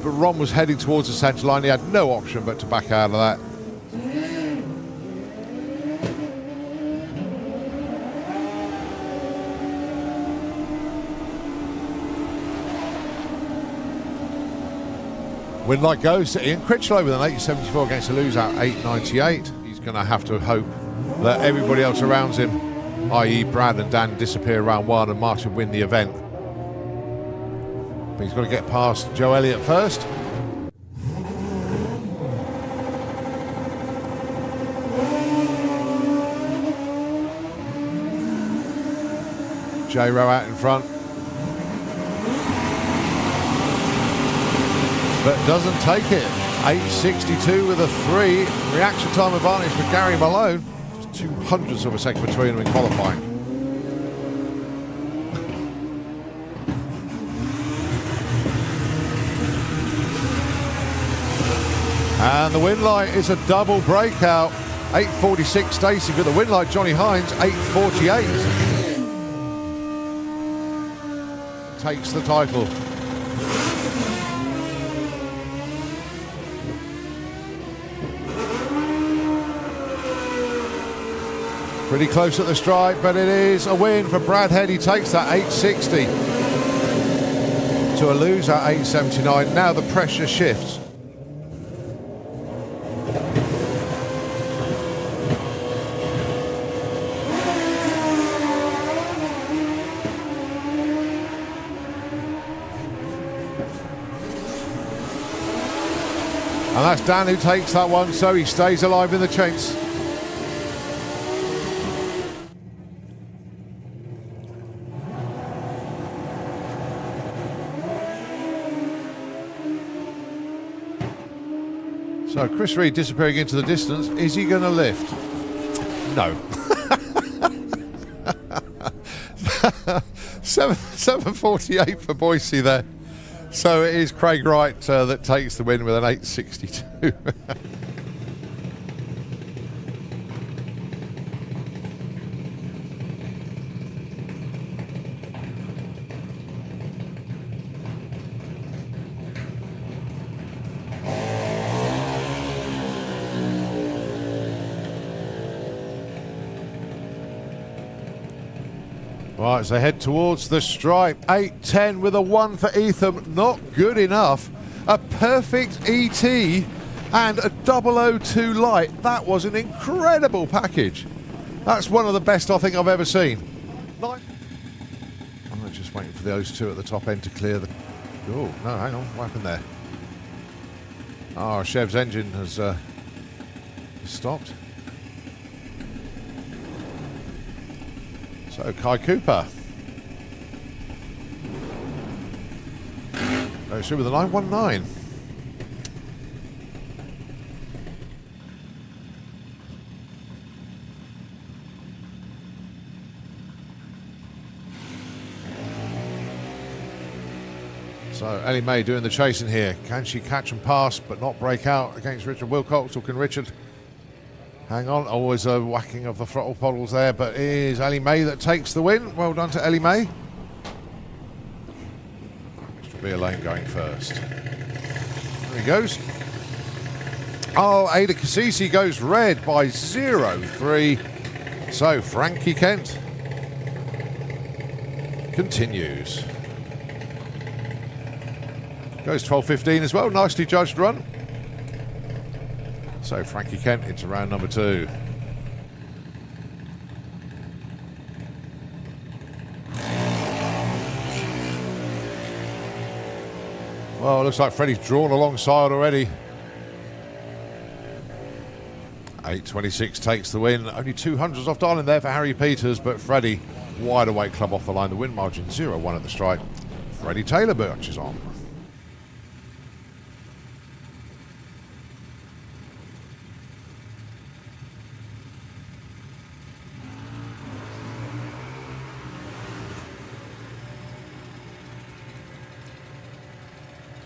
But Ron was heading towards the centre line. He had no option but to back out of that. Win light goes to Ian Critchlow with an 874 against a loser at 898. He's going to have to hope that everybody else around him, i.e. Brad and Dan, disappear round one and Martin win the event. But he's got to get past Joe Elliott first. J Rowe out in front. But doesn't take it. 862 with a 3. Reaction time advantage for Gary Malone. Just 200ths of a second between them in qualifying. And the win light is a double breakout. 846 Stacey with the win light. Johnny Hines, 848. Takes the title. Pretty close at the stripe, but it is a win for Brad Head. He takes that 860 to a loser at 879. Now the pressure shifts. And that's Dan who takes that one, so he stays alive in the chase. So Chris Reed disappearing into the distance. Is he going to lift? No. 748 for Boise there. So it is Craig Wright that takes the win with an 862. Right, as they head towards the stripe, 8.10 with a 1 for Etham, not good enough. A perfect ET and a 002 light. That was an incredible package. That's one of the best I think I've ever seen. I'm just waiting for those two at the top end to clear the... Oh, no, hang on, what happened there? Oh, Chev's engine has stopped. So Kai Cooper goes through with a 919. So Ellie May doing the chasing here. Can she catch and pass but not break out against Richard Wilcox, or can Richard hang on? Always a whacking of the throttle pedals there, but it is Ellie May that takes the win. Well done to Ellie May. Mr. Beer Lane going first. There he goes. Oh, Ada Cassisi goes red by 0.3. So Frankie Kent continues. Goes 12.15 as well. Nicely judged run. So Frankie Kent into round number 2. Well, it looks like Freddie's drawn alongside already. 8.26 takes the win. Only 200s off Darling there for Harry Peters, but Freddie, wide awake club off the line. The win margin 0-1 at the strike. Freddie Taylor birches on.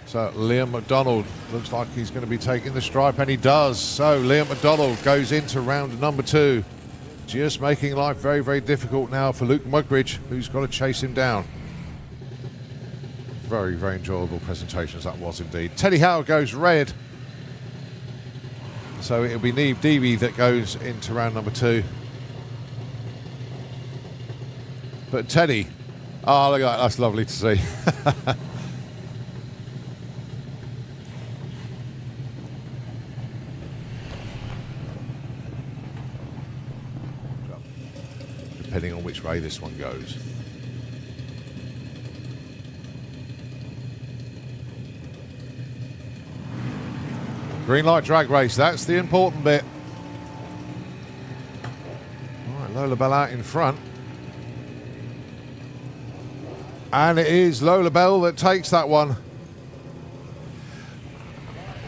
So Liam McDonald looks like he's going to be taking the stripe, and he does. So Liam McDonald goes into round number 2. Just making life very, very difficult now for Luke Mugridge, who's got to chase him down. Very, very enjoyable presentations that was indeed. Teddy Howe goes red. So it'll be Neve Deeby that goes into round number 2. But Teddy, oh, look at that, that's lovely to see. Depending on which way this one goes. Green light drag race, that's the important bit. All right, Lola Bell out in front. And it is Lola Bell that takes that one.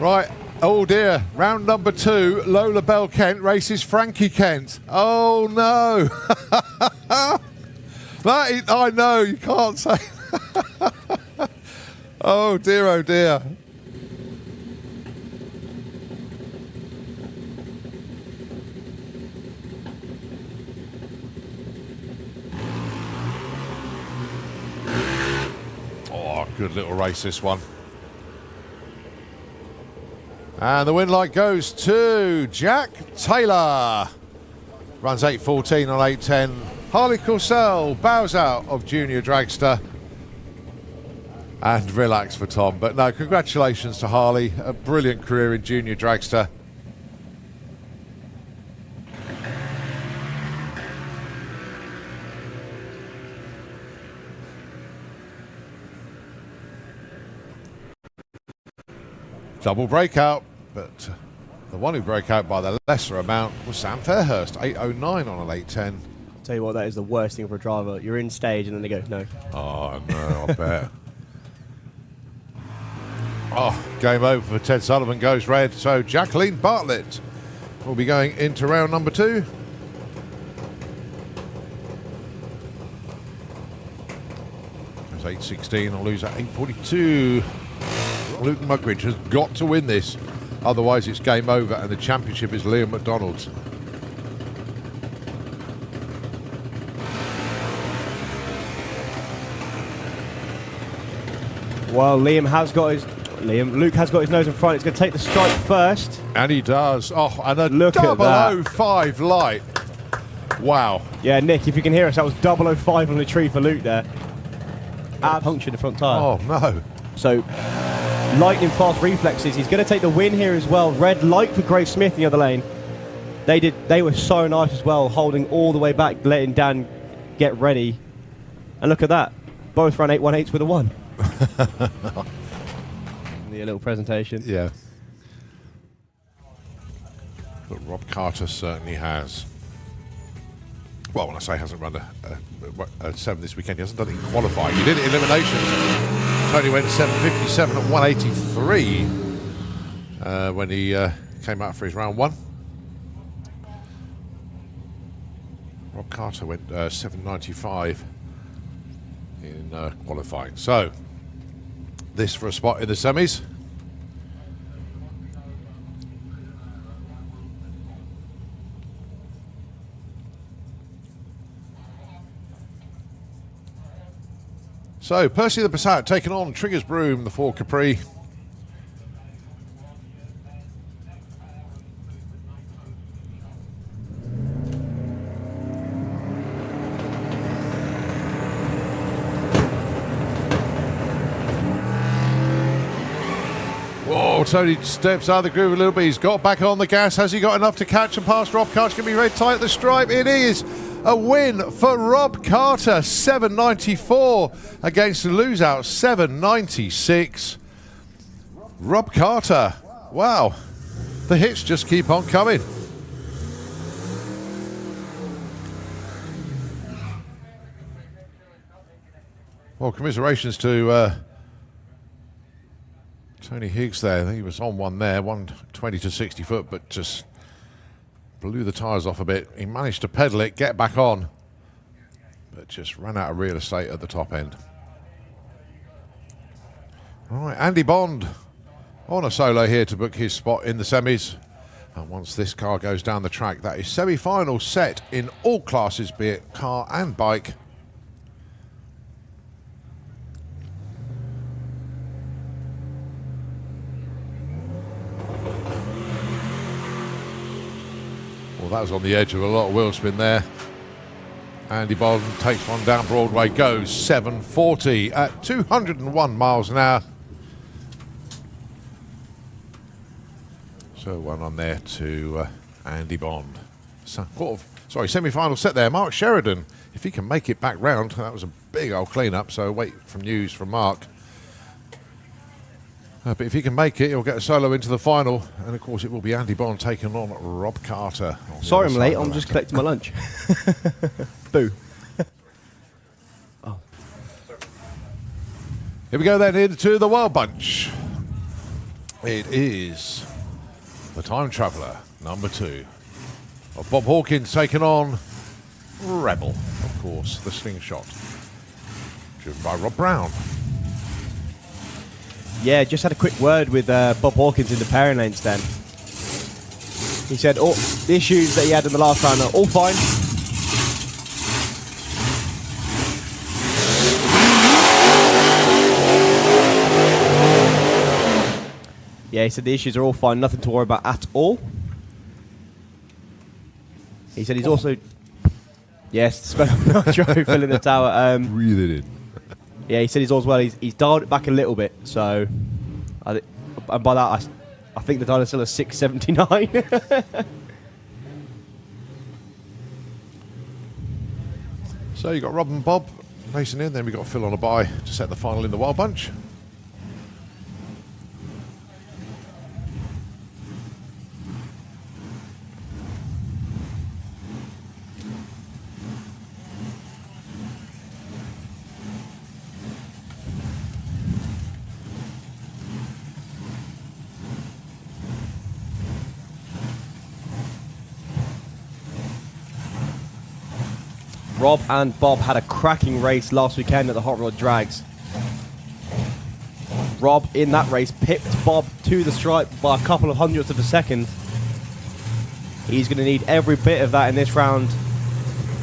Right, oh dear, round number 2, Lola Bell Kent races Frankie Kent. Oh no. I know, you can't say. Oh dear, oh dear. Oh, good little race this one. And the win light goes to Jack Taylor. Runs 8.14 on 8.10. Harley Corsell bows out of Junior Dragster. And relax for Tom. But no, congratulations to Harley. A brilliant career in Junior Dragster. Double breakout, but the one who broke out by the lesser amount was Sam Fairhurst, 8.09 on an 8.10. Tell you what, that is the worst thing for a driver. You're in stage and then they go, no. Oh, no, I bet. Oh, game over for Ted Sullivan, goes red. So Jacqueline Bartlett will be going into round number 2. There's 8.16, I'll lose at 8.42. Luke Mugridge has got to win this, otherwise it's game over and the championship is Liam McDonald's. Well, Luke has got his nose in front. He's going to take the stripe first. And he does. Oh, and a Look at that. 005 light. Wow. Yeah, Nick, if you can hear us, that was 005 on the tree for Luke there. Punctured the front tyre. Oh, no. So, lightning fast reflexes. He's going to take the win here as well. Red light for Grace Smith in the other lane. They were so nice as well, holding all the way back, letting Dan get ready. And look at that. Both ran 8.18s with a 1. The little presentation. Yeah. But Rob Carter certainly has. Well, when I say hasn't run a 7 this weekend, he hasn't done it in qualifying. He did it in eliminations. Tony went 7.57 at 183 when he came out for his round 1. Rob Carter went 7.95 in qualifying. So, this for a spot in the semis. So, Percy the Passat taking on Triggers Broom, the Ford Capri. Whoa, Tony steps out of the groove a little bit. He's got back on the gas. Has he got enough to catch and pass Rob Carter? Going to be very tight at the stripe. It is a win for Rob Carter. 7.94 against the lose-out. 7.96. Rob Carter. Wow. The hits just keep on coming. Well, commiserations to Tony Higgs there. I think he was on one there, 120 to 60 foot, but just blew the tyres off a bit. He managed to pedal it, get back on, but just ran out of real estate at the top end. All right, Andy Bond on a solo here to book his spot in the semis. And once this car goes down the track, that is semi-final set in all classes, be it car and bike. Well, that was on the edge of a lot of wheel spin there. Andy Bond takes one down Broadway, goes 740 at 201 miles an hour. So one on there to Andy Bond. So, semi-final set there. Mark Sheridan, if he can make it back round, that was a big old clean-up, so wait for news from Mark. But if he can make it, he'll get a solo into the final. And, of course, it will be Andy Bond taking on Rob Carter. Sorry I'm late, I'm just collecting my lunch. Boo. Oh. Here we go then into the Wild Bunch. It is the Time Traveller, number 2. Of Bob Hawkins taking on Rebel, of course, the slingshot. Driven by Rob Brown. Yeah, just had a quick word with Bob Hawkins in the pairing lanes then. He said all the issues that he had in the last round are all fine. Yeah, he said the issues are all fine, nothing to worry about at all. He said he's also... Yes, smell of nitro filling the tower. Breathe it in. Yeah, he said he's as well. He's dialed it back a little bit, so... and by that, I think the dial is still a 679. So you got Rob and Bob racing in, then we got Phil on a bye to set the final in the Wild Bunch. Rob and Bob had a cracking race last weekend at the Hot Rod Drags. Rob, in that race, pipped Bob to the stripe by a couple of hundredths of a second. He's going to need every bit of that in this round.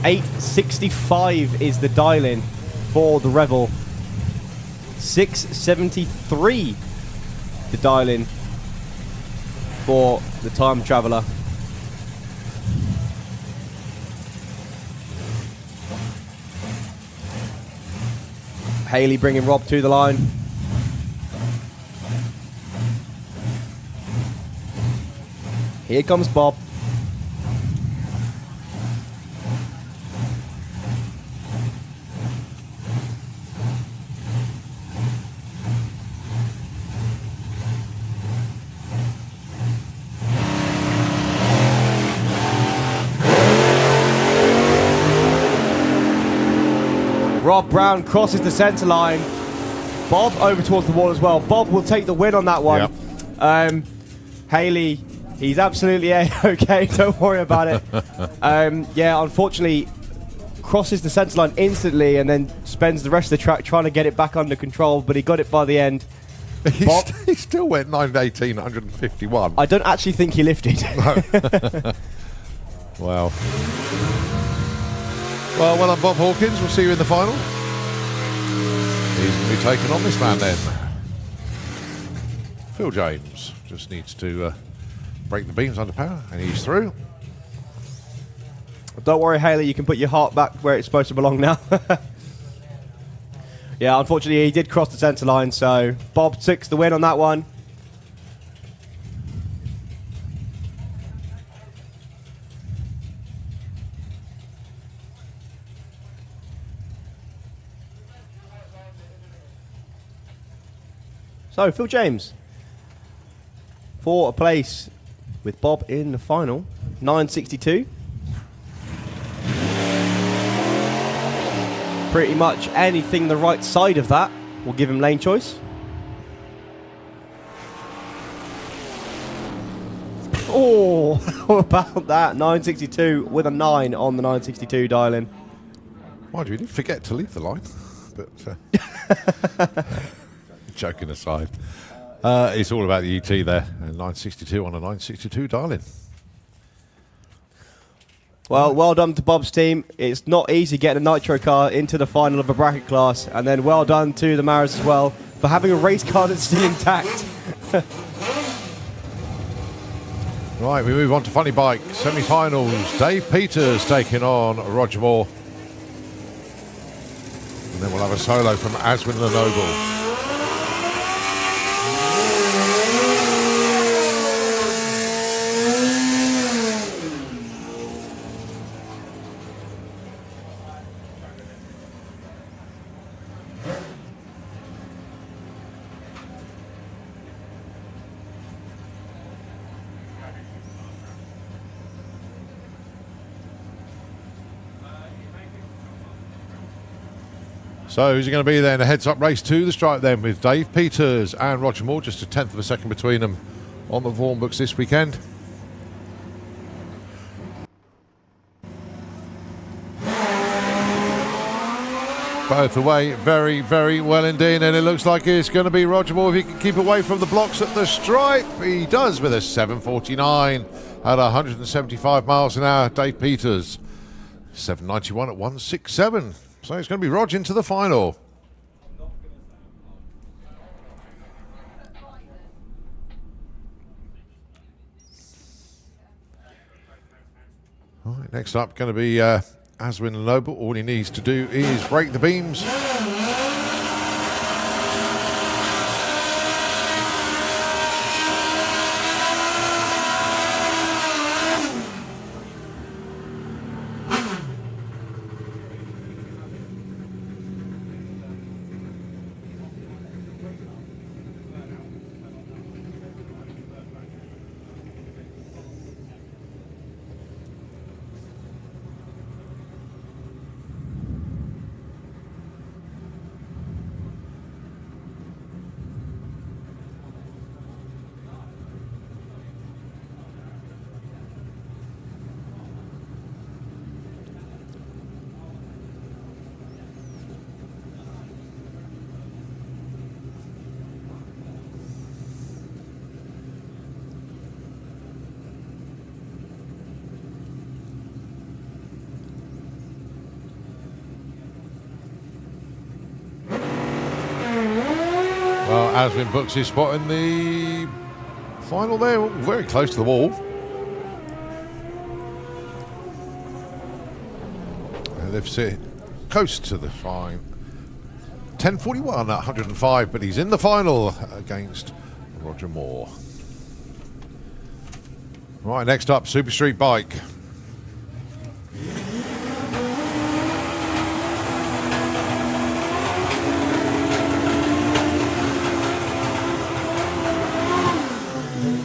865 is the dial-in for the Rebel. 673 the dial-in for the Time Traveller. Haley bringing Rob to the line. Here comes Bob. Rob Brown crosses the centre line. Bob over towards the wall as well. Bob will take the win on that one. Yep. Haley, he's absolutely okay. Don't worry about it. Yeah, unfortunately, crosses the centre line instantly and then spends the rest of the track trying to get it back under control, but he got it by the end. He still went 918, 151. I don't actually think he lifted. No. Wow. Well done, Bob Hawkins. We'll see you in the final. He's going to be taking on this man then. Phil James just needs to break the beams under power, and he's through. Don't worry, Haley, you can put your heart back where it's supposed to belong now. Yeah, unfortunately, he did cross the centre line, so Bob took the win on that one. So, Phil James, for a place with Bob in the final, 962. Pretty much anything the right side of that will give him lane choice. Oh, how about that? 962 with a 9 on the 962 dial-in. Mind you, we didn't forget to leave the line. But joking aside, it's all about the ET there. 962 on a 962 dial-in. Well, well done to Bob's team. It's not easy getting a Nitro car into the final of a bracket class. And then well done to the Maras as well for having a race car that's still intact. Right, we move on to Funny Bike semi-finals. Dave Peters taking on Roger Moore. And then we'll have a solo from Aswin Lenoble. So who's it going to be then? A heads-up race to the stripe then with Dave Peters and Roger Moore, just a tenth of a second between them on the Vaughan books this weekend. Both away very, very well indeed, and it looks like it's going to be Roger Moore if he can keep away from the blocks at the stripe. He does with a 7:49 at 175 miles an hour. Dave Peters, 7:91 at 167. So it's going to be Roger into the final. All right, next up going to be Aswin Lenoble. All he needs to do is break the beams. Well, Aswin books his spot in the final there, very close to the wall. They've sit close to the fine. 10:41 at 105, but he's in the final against Roger Moore. Right, next up, Super Street Bike.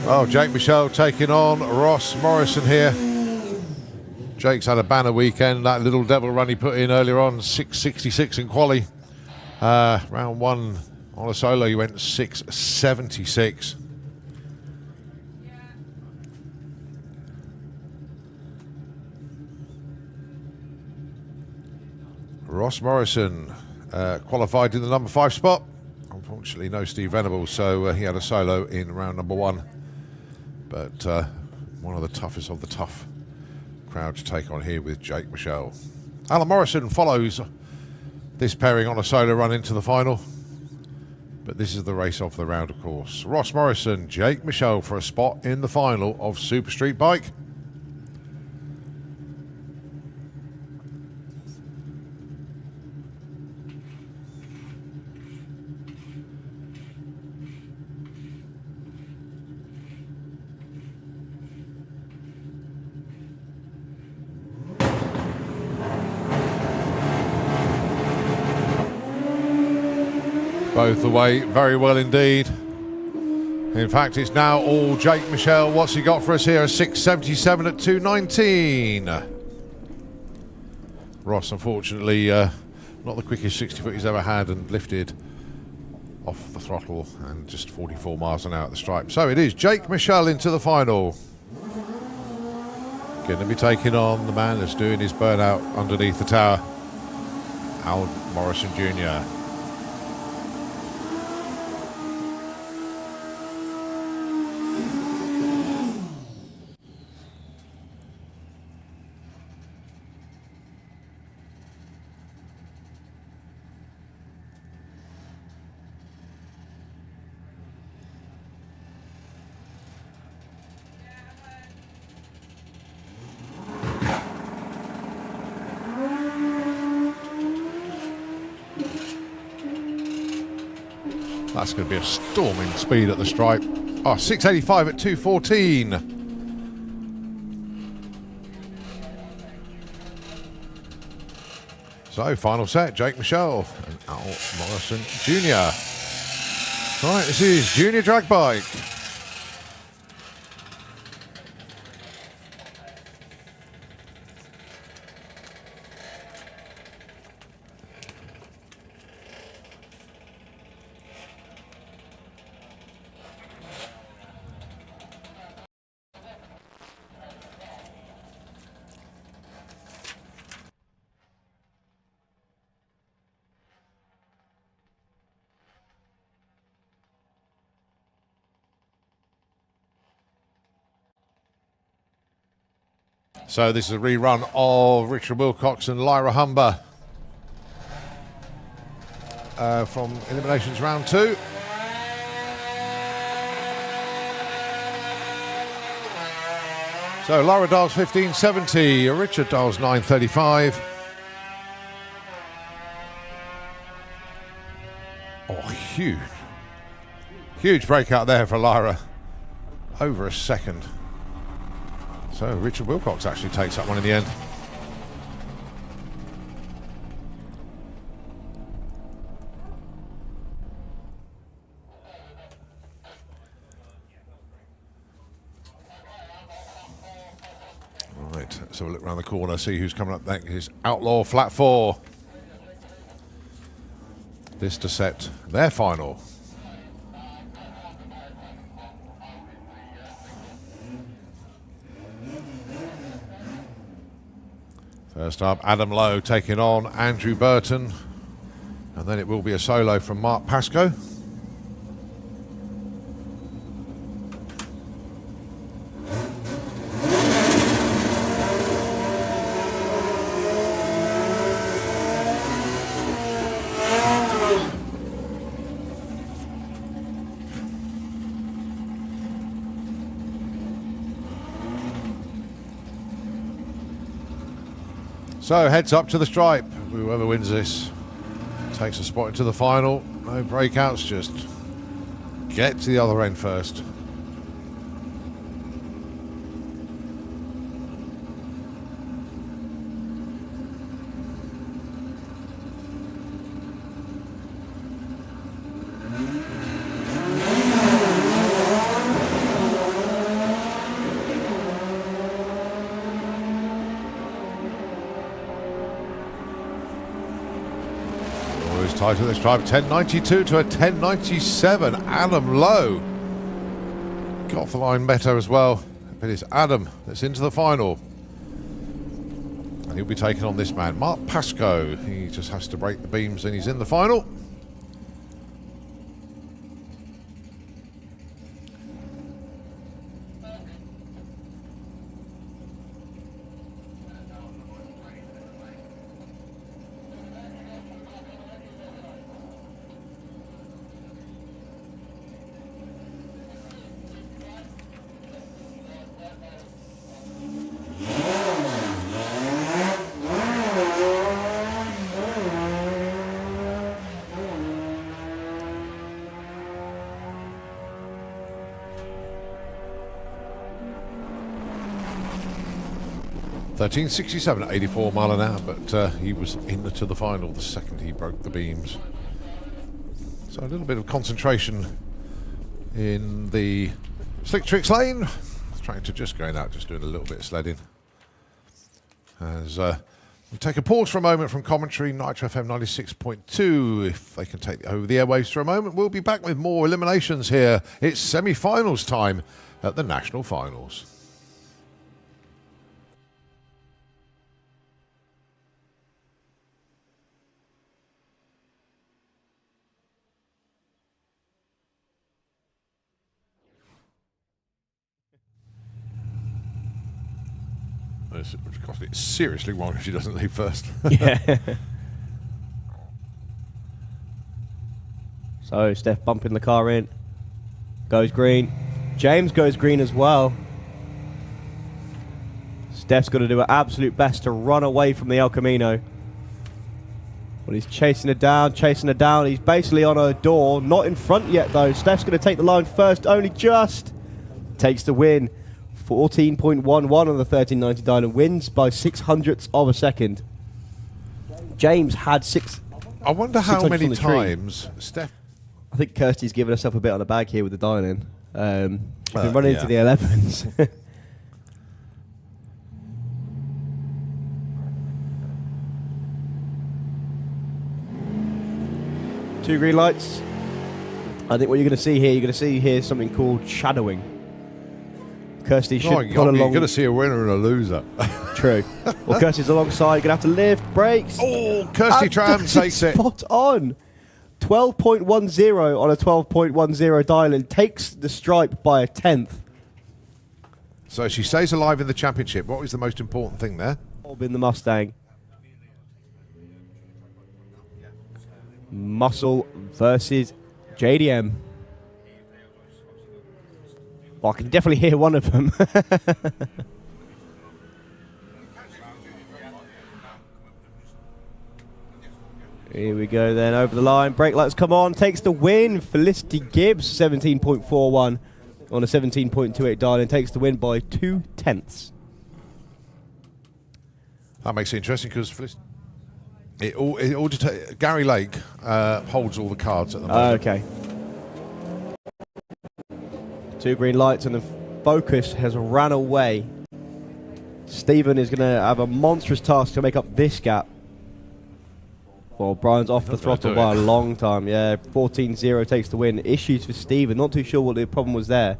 Oh, Jake Michelle taking on Ross Morrison here. Jake's had a banner weekend. That little devil run he put in earlier on, 666 in quali. Round one on a solo, he went 676. Ross Morrison qualified in the number 5 spot. Unfortunately, no Steve Venables, so he had a solo in round number 1. But one of the toughest of the tough crowd to take on here with Jake Michelle. Alan Morrison follows this pairing on a solo run into the final. But this is the race of the round, of course. Ross Morrison, Jake Michelle for a spot in the final of Super Street Bike. Both away very well indeed. In fact, it's now all Jake Michelle. What's he got for us here? A 677 at 219. Ross, unfortunately, Not the quickest 60-foot he's ever had, and lifted off the throttle and just 44 miles an hour at the stripe. So it is Jake Michelle into the final. Going to be taking on the man that's doing his burnout underneath the tower, Al Morrison Jr. That's going to be a storming speed at the stripe. Oh, 685 at 214. So, final set, Jake Michelle and Al Morrison Jr. Right, this is Junior Drag Bike. So this is a rerun of Richard Wilcox and Lyra Humber from Eliminations Round 2. So Lyra dials 1570, Richard dials 935. Oh, huge. Huge breakout there for Lyra. Over a second. So Richard Wilcox actually takes that one in the end. Right, so we'll look around the corner, see who's coming up next. Is Outlaw Flat 4. This to set their final. First up, Adam Lowe taking on Andrew Burton. And then it will be a solo from Mark Pascoe. So heads up to the stripe. Whoever wins this takes a spot into the final. No breakouts, just get to the other end first. Tight to this stripe, 1092 to a 1097. Adam Lowe got off the line better as well. But it's Adam that's into the final. And he'll be taking on this man, Mark Pascoe. He just has to break the beams and he's in the final. (1367) at 84 mile an hour, but he was into the final the second he broke the beams. So a little bit of concentration in the Slick Tricks lane. Trying to just going out, just doing a little bit of sledding. As We'll take a pause for a moment from commentary, Nitro FM 96.2. If they can take over the airwaves for a moment, we'll be back with more eliminations here. It's semi-finals time at the National Finals. It's seriously wrong if she doesn't leave first. Yeah. So Steph bumping the car in. Goes green. James goes green as well. Steph's got to do her absolute best to run away from the El Camino. Well, he's chasing her down, chasing her down. He's basically on her door. Not in front yet, though. Steph's going to take the line first. Only just takes the win. 14.11 on the 1390 dial and wins by 600ths of a second. James had I wonder how many on the tree. times Steph... I think Kirsty's given herself a bit on the bag here with the dial-in. She's been running into the 11s. Two green lights. I think what you're going to see here, something called shadowing. Kirsty should pull along. You're going to see a winner and a loser. True. Well, Kirsty's alongside. Going to have to lift, brakes. Oh, Kirsty Tram takes it. Spot on. 12.10 on a 12.10 dial and takes the stripe by a 10th. So she stays alive in the championship. What was the most important thing there? Bob in the Mustang. Muscle versus JDM. Well, I can definitely hear one of them. Here we go then, over the line. Brake lights come on, takes the win. Felicity Gibbs, 17.41 on a 17.28 dial and takes the win by 2/10. That makes it interesting because Gary Lake holds all the cards at the moment. Okay. Two green lights and the Focus has ran away. Stephen is going to have a monstrous task to make up this gap. Well, Brian's off the throttle by a long time. Yeah, 14-0 takes the win. Issues for Stephen. Not too sure what the problem was there.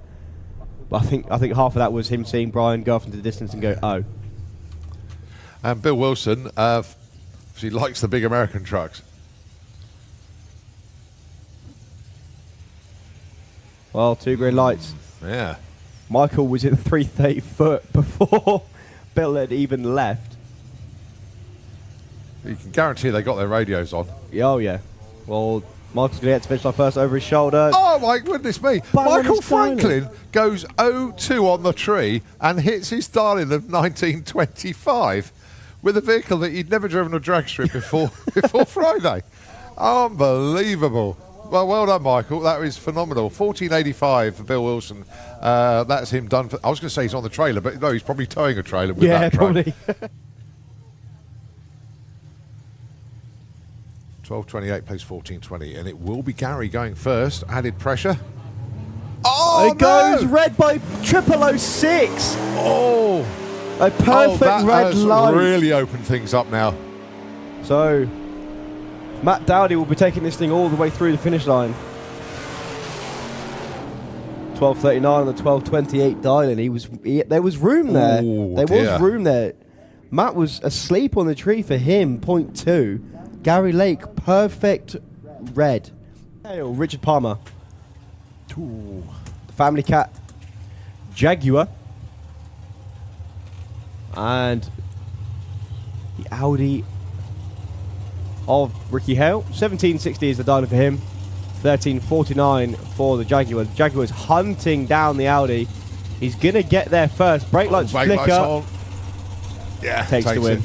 But I think half of that was him seeing Brian go off into the distance and go, oh. And Bill Wilson, he likes the big American trucks. Well, two green lights. Yeah. Michael was at 330 foot before Bill had even left. You can guarantee they got their radios on. Oh, yeah. Well, Michael's going to get to finish line first over his shoulder. Oh, my goodness me. Michael Franklin goes 0-2 on the tree and hits his dial-in of 1925 with a vehicle that he'd never driven a drag strip before Friday. Unbelievable. Well done, Michael. That was phenomenal. 1485 for Bill Wilson. That's him done. I was going to say he's on the trailer, but no, he's probably towing a trailer with that truck. Probably. 12.28 plays 14.20, and it will be Gary going first. Added pressure. Oh, it goes red by 0006. Oh, a perfect that red has line. Really opened things up now. So, Matt Dowdy will be taking this thing all the way through the finish line. 12.39 on the 12.28 dial-in. There was room there. There was room there. Matt was asleep on the tree for him. 0.2. Gary Lake, perfect red. Richard Palmer. Ooh. Family Cat. Jaguar. And the Audi of Ricky Hale. 1760 is the dial for him. 1349 for the Jaguar. The Jaguar's hunting down the Audi. He's going to get there first. Brake lights flicker. Yeah, takes the win.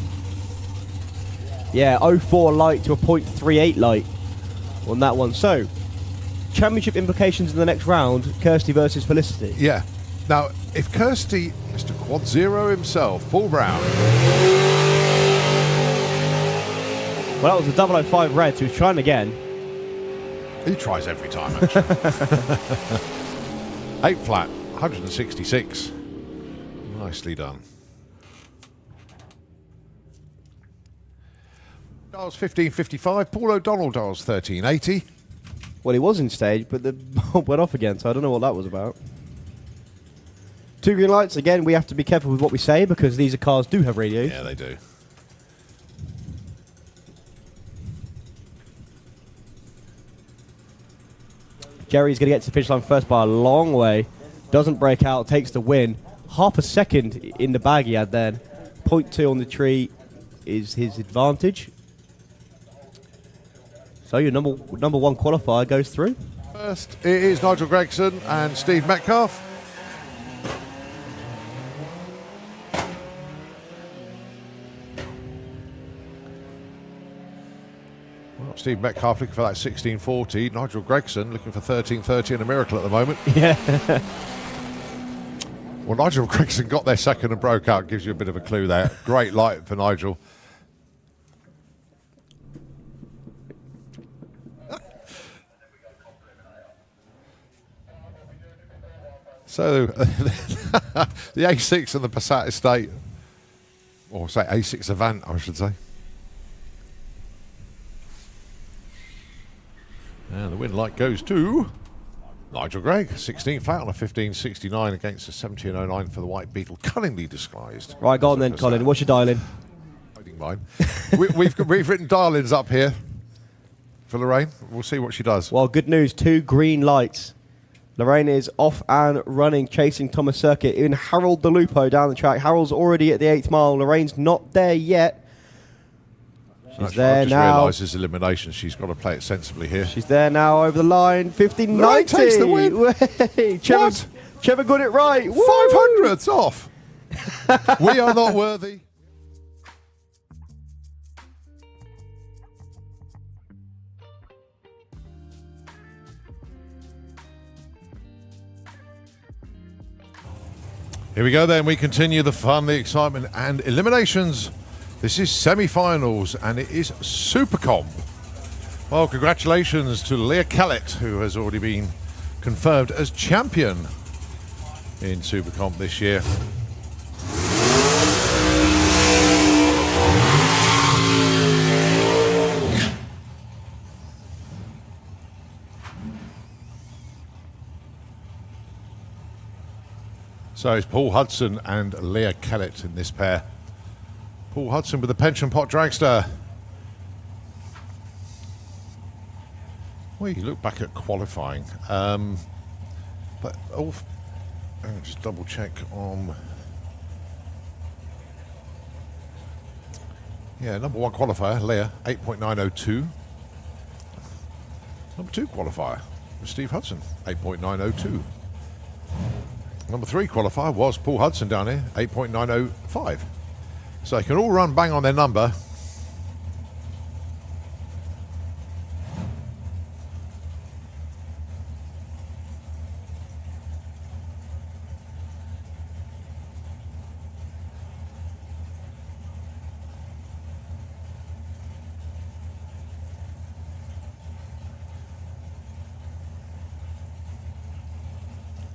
Yeah, 04 light to a 0.38 light on that one. So, championship implications in the next round, Kirsty versus Felicity. Yeah. Now, if Kirsty, Mr. Quad Zero himself, Paul Brown. Well, that was a 005 red, so he's trying again. He tries every time, actually. 8 flat, 166. Nicely done. Dials 1555. Paul O'Donnell dials 1380. Well, he was in stage, but the bulb went off again, so I don't know what that was about. 2 green lights. Again, we have to be careful with what we say because these cars do have radios. Yeah, they do. Jerry's going to get to the finish line first by a long way. Doesn't break out, takes the win. Half a second in the bag he had then. 0.2 on the tree is his advantage. So your number one qualifier goes through. First, it is Nigel Gregson and Steve Metcalf. Well, Steve Metcalf looking for that 1640. Nigel Gregson looking for 1330 and a miracle at the moment. Yeah. Well, Nigel Gregson got there second and broke out. Gives you a bit of a clue there. Great light for Nigel. So, the A6 and the Passat Estate, or say A6 Avant, I should say. And the win light goes to Nigel Gregg, 16 flat on a 1569 against a 1709 for the White Beetle, cunningly disguised. Right, go on then, Colin. What's your dialing? Hiding mine. We've written dial-ins up here for Lorraine. We'll see what she does. Well, good news. 2 green lights. Lorraine is off and running, chasing Thomas Circuit in Harold the Lupo down the track. Harold's already at the 8th mile. Lorraine's not there yet. She's there just now. realised this elimination. She's got to play it sensibly here. She's there now over the line. 1590. Lorraine takes the win. Hey, Trevor got it right. 500ths off. We are not worthy. Here we go then. We continue the fun, the excitement and eliminations. This is semi-finals and it is Super Comp. Well, congratulations to Leah Kellett, who has already been confirmed as champion in Super Comp this year. So it's Paul Hudson and Leah Kellett in this pair. Paul Hudson with the pension pot dragster. Well, you look back at qualifying, but let me just double check on. Yeah, number 1 qualifier, Leah, 8.902. Number 2 qualifier, Steve Hudson, 8.902. Number 3 qualifier was Paul Hudson down here, 8.905. So they can all run bang on their number.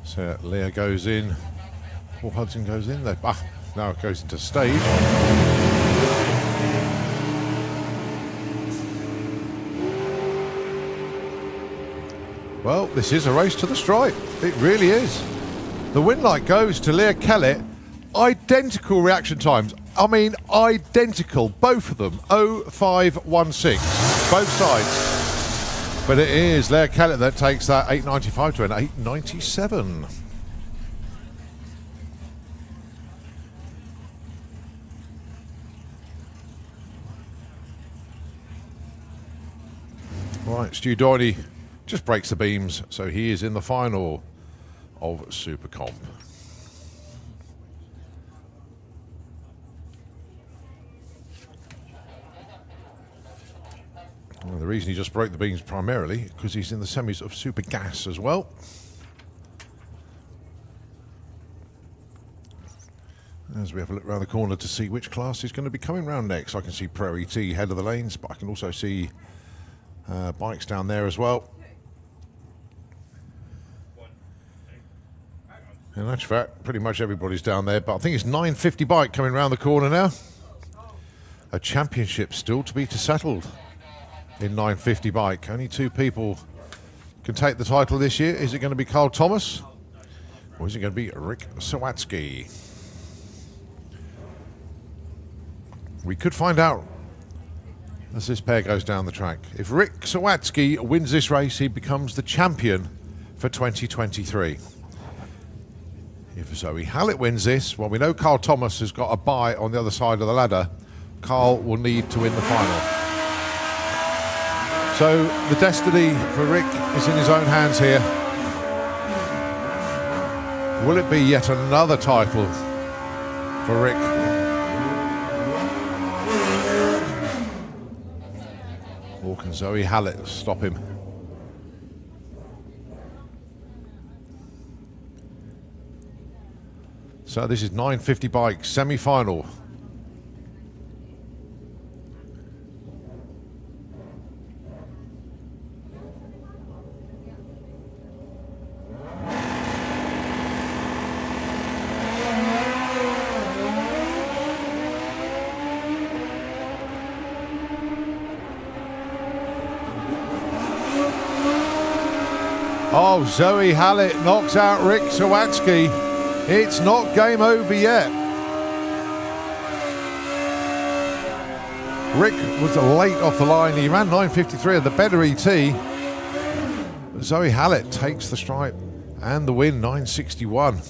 So Leah goes in, Paul Hudson goes in there. Now it goes into stage. Well, this is a race to the stripe. It really is. The win light goes to Leah Kellett. Identical reaction times. I mean, identical. Both of them. 0516. Both sides. But it is Leah Kellett that takes that 895 to an 897. Right, Stu Doherty just breaks the beams, so he is in the final of Super Comp. Well, the reason he just broke the beams primarily because he's in the semis of Super Gas as well. As we have a look around the corner to see which class is going to be coming round next. I can see Pro ET head of the lanes, but I can also see bikes down there as well. In actual fact, pretty much everybody's down there, but I think it's 950 bike coming round the corner now. a championship still to be settled in 950 bike. Only 2 people can take the title this year. Is it going to be Carl Thomas or is it going to be Rick Sawatsky? We could find out as this pair goes down the track. If Rick Sawatsky wins this race, he becomes the champion for 2023. If Zoe Hallett wins this, well, we know Carl Thomas has got a bye on the other side of the ladder. Carl will need to win the final. So the destiny for Rick is in his own hands here. Will it be yet another title for Rick? Or can Zoe Hallett stop him? So this is 950 bike semi-final. Oh, Zoe Hallett knocks out Rick Sawatsky. It's not game over yet. Rick was late off the line. He ran 9:53 of the better ET. Zoe Hallett takes the stripe and the win, 9:61.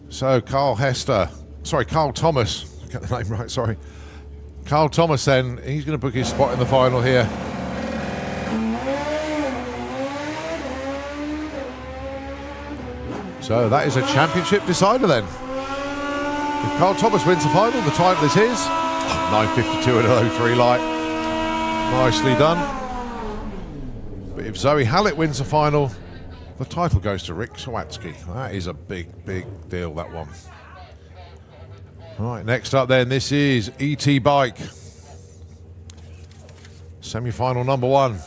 So Carl Thomas, get the name right, sorry. Carl Thomas then, he's going to book his spot in the final here. So that is a championship decider then. If Carl Thomas wins the final, the title is his. 9:52 and 03 light. Nicely done. But if Zoe Hallett wins the final, the title goes to Rick Sawatsky. That is a big, big deal, that one. Right, next up then, this is ET Bike. Semi-final number 1.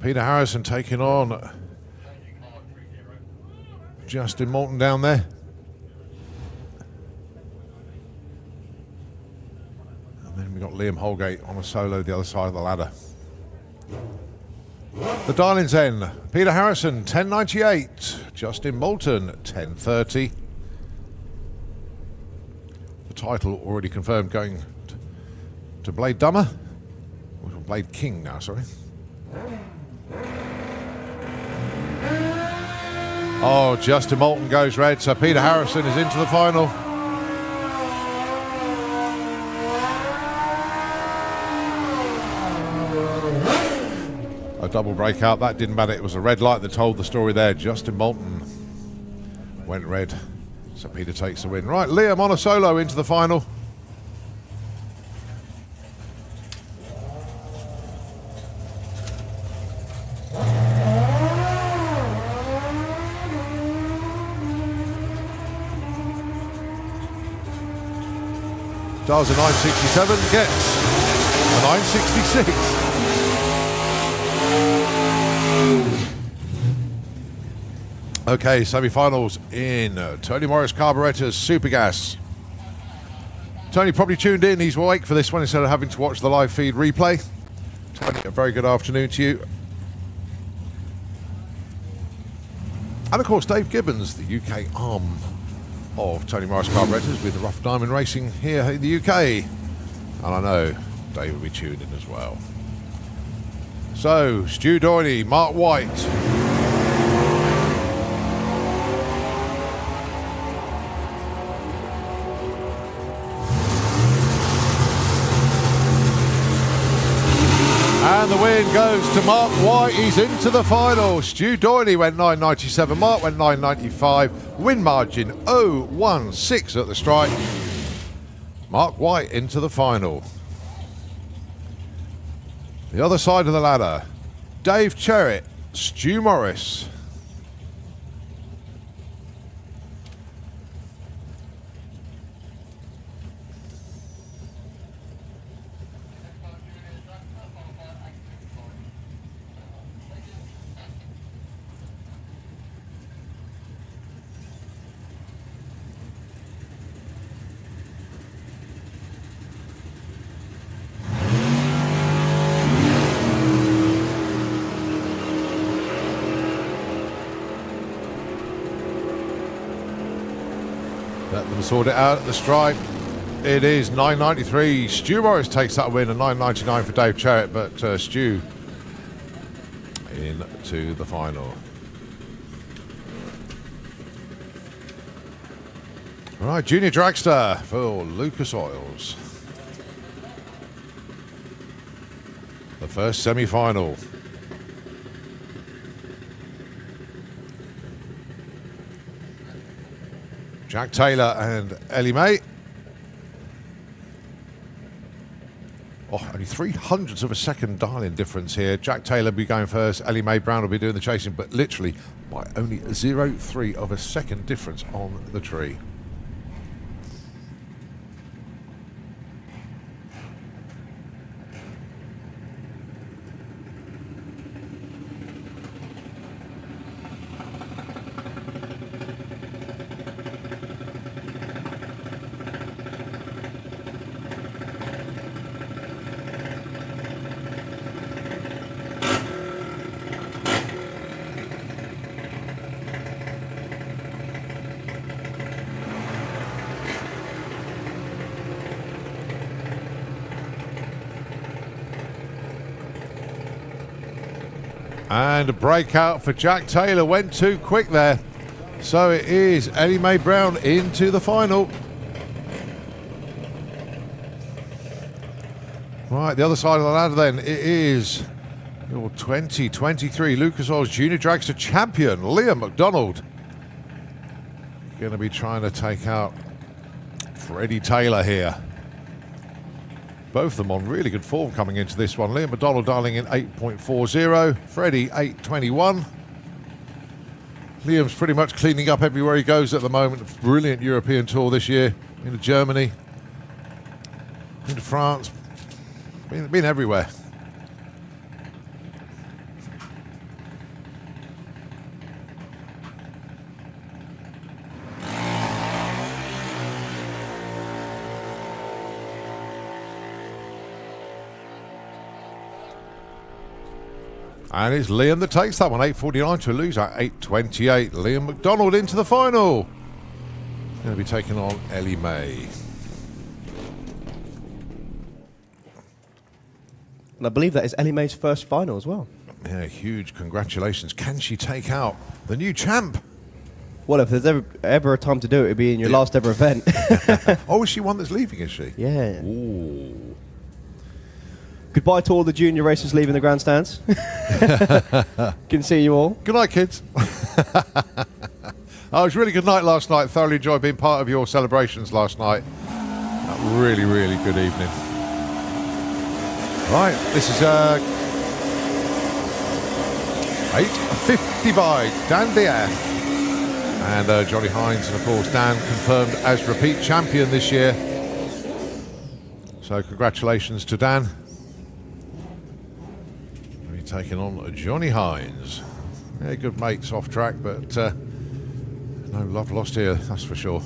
Peter Harrison taking on Justin Moulton down there. And then we've got Liam Holgate on a solo the other side of the ladder. The Darlings then, Peter Harrison 10.98, Justin Moulton 10.30. The title already confirmed going to Blade Dummer, or Blade King now, sorry. Oh, Justin Moulton goes red, so Peter Harrison is into the final. A double breakout, that didn't matter, it was a red light that told the story there. Justin Moulton went red, so Peter takes the win. Right, Liam on a solo into the final. Does a 967, gets a 966. Okay, semi-finals in Tony Morris Carburettor's Super Gas. Tony probably tuned in, he's awake for this one instead of having to watch the live feed replay. Tony, a very good afternoon to you. And of course, Dave Gibbons, the UK arm of Tony Morris Carburettors with Rough Diamond Racing here in the UK. And I know Dave will be tuned in as well. So, Stu Doyney, Mark White. And the win goes to Mark White. He's into the final. Stu Doyney went 9.97. Mark went 9.95. Win margin 0.16 at the strike. Mark White into the final. The other side of the ladder, Dave Cherritt, Stu Morris. Let them sort it out at the stripe. It is 9.93. Stu Morris takes that win, and 9.99 for Dave Cherrett, but Stu into the final. Right, Junior Dragster for Lucas Oils. The first semi-final. Jack Taylor and Ellie May. Oh, only 0.03 of a second dial-in difference here. Jack Taylor will be going first. Ellie Mae Brown will be doing the chasing, but literally by only 0.3 of a second difference on the tree. And a breakout for Jack Taylor. Went too quick there. So it is Ellie Mae Brown into the final. Right, the other side of the ladder then, it is your 2023 Lucas Oil's Junior Dragster champion, Liam McDonald. Going to be trying to take out Freddie Taylor here. Both of them on really good form coming into this one. Liam McDonald dialing in 8.40, Freddie 8.21. Liam's pretty much cleaning up everywhere he goes at the moment. Brilliant European tour this year. Into Germany, into France, been everywhere. And it's Liam that takes that one, 8.49 to a loser, 8.28. Liam McDonald into the final. Going to be taking on Ellie Mae. And I believe that is Ellie Mae's first final as well. Yeah, huge congratulations. Can she take out the new champ? Well, if there's ever a time to do it, it'd be in your last ever event. Oh, is she one that's leaving, is she? Yeah. Ooh. Goodbye to all the junior racers leaving the grandstands. Can see you all. Good night, kids. It was a really good night last night. Thoroughly enjoyed being part of your celebrations last night. Really, really good evening. Right, this is 8.50 by Dan Diaz and Johnny Hines, and of course Dan confirmed as repeat champion this year. So congratulations to Dan. We're taking on Johnny Hines. Yeah, good mates off track, but no love lost here, that's for sure.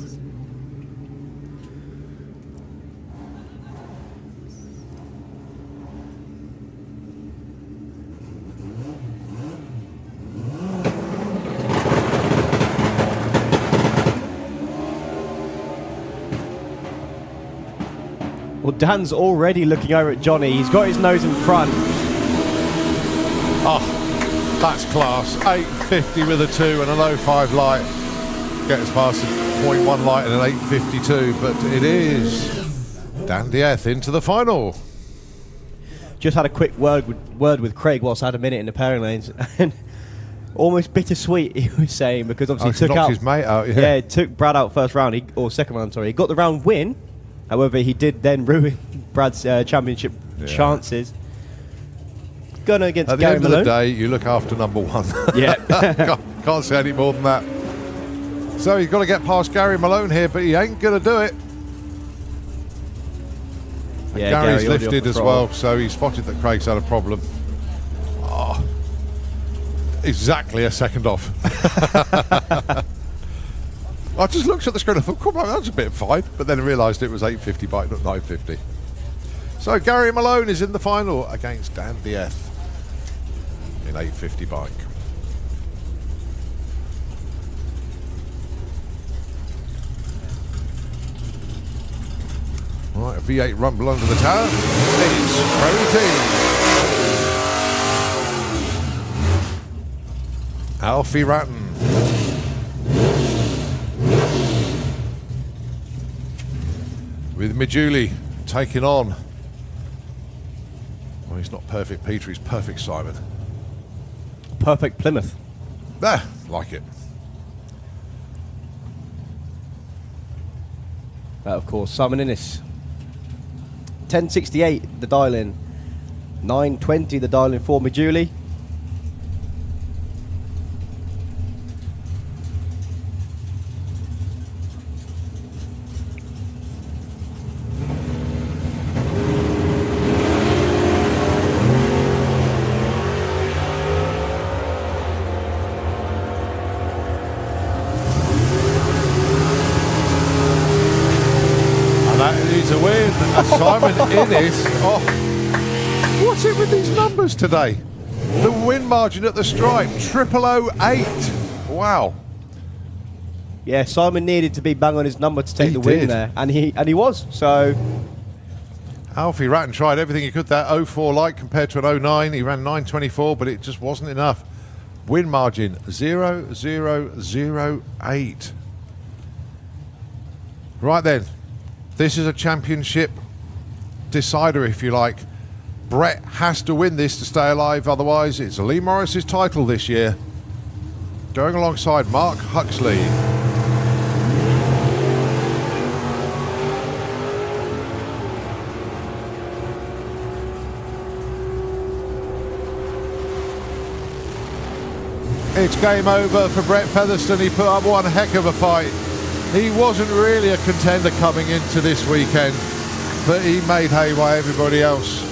Well, Dan's already looking over at Johnny. He's got his nose in front. Oh, that's class. 8.50 with a 2 and an 05 light. Gets past the 0.1 light and an 8.52, but it is Dan Diaz into the final. Just had a quick word with Craig whilst I had a minute in the pairing lanes, and almost bittersweet, he was saying, because obviously he took out his mate out. Yeah, it took Brad out first round, or second round, sorry. He got the round win. However, he did then ruin Brad's championship chances. Going against At the Gary end Malone. of the day, you look after number one. Yeah. can't say any more than that. So he's got to get past Gary Malone here, but he ain't going to do it. And Yeah, Gary's Gary already lifted off the as throttle. well, so he spotted that Craig's had a problem. Oh, exactly a second off. I just looked at the screen and thought, come on, that's a bit fine. But then I realised it was 8.50 bike, not 9.50. So Gary Malone is in the final against Dan Diaz in 8.50 bike. Right, a V8 rumble under the tower. It's Pro E. Alfie Ratton. With Majuli taking on. Well, he's not perfect Peter, he's perfect Simon. Perfect Plymouth. There, like it. That, of course, Simon Innes. 1068, the dial-in. 920, the dial-in for Majuli. To win, Simon Innes. Oh, what's it with these numbers today? The win margin at the stripe, 0008. Wow. Yeah, Simon needed to be bang on his number to take He the win did. there, and he was. So Alfie Ratton tried everything he could. That 04 light compared to an 09. He ran 924, but it just wasn't enough. Win margin 0008. Right then. This is a championship decider, if you like. Brett has to win this to stay alive, otherwise it's Lee Morris's title this year. Going alongside Mark Huxley. It's game over for Brett Featherstone. He put up one heck of a fight. He wasn't really a contender coming into this weekend, but he made hay while everybody else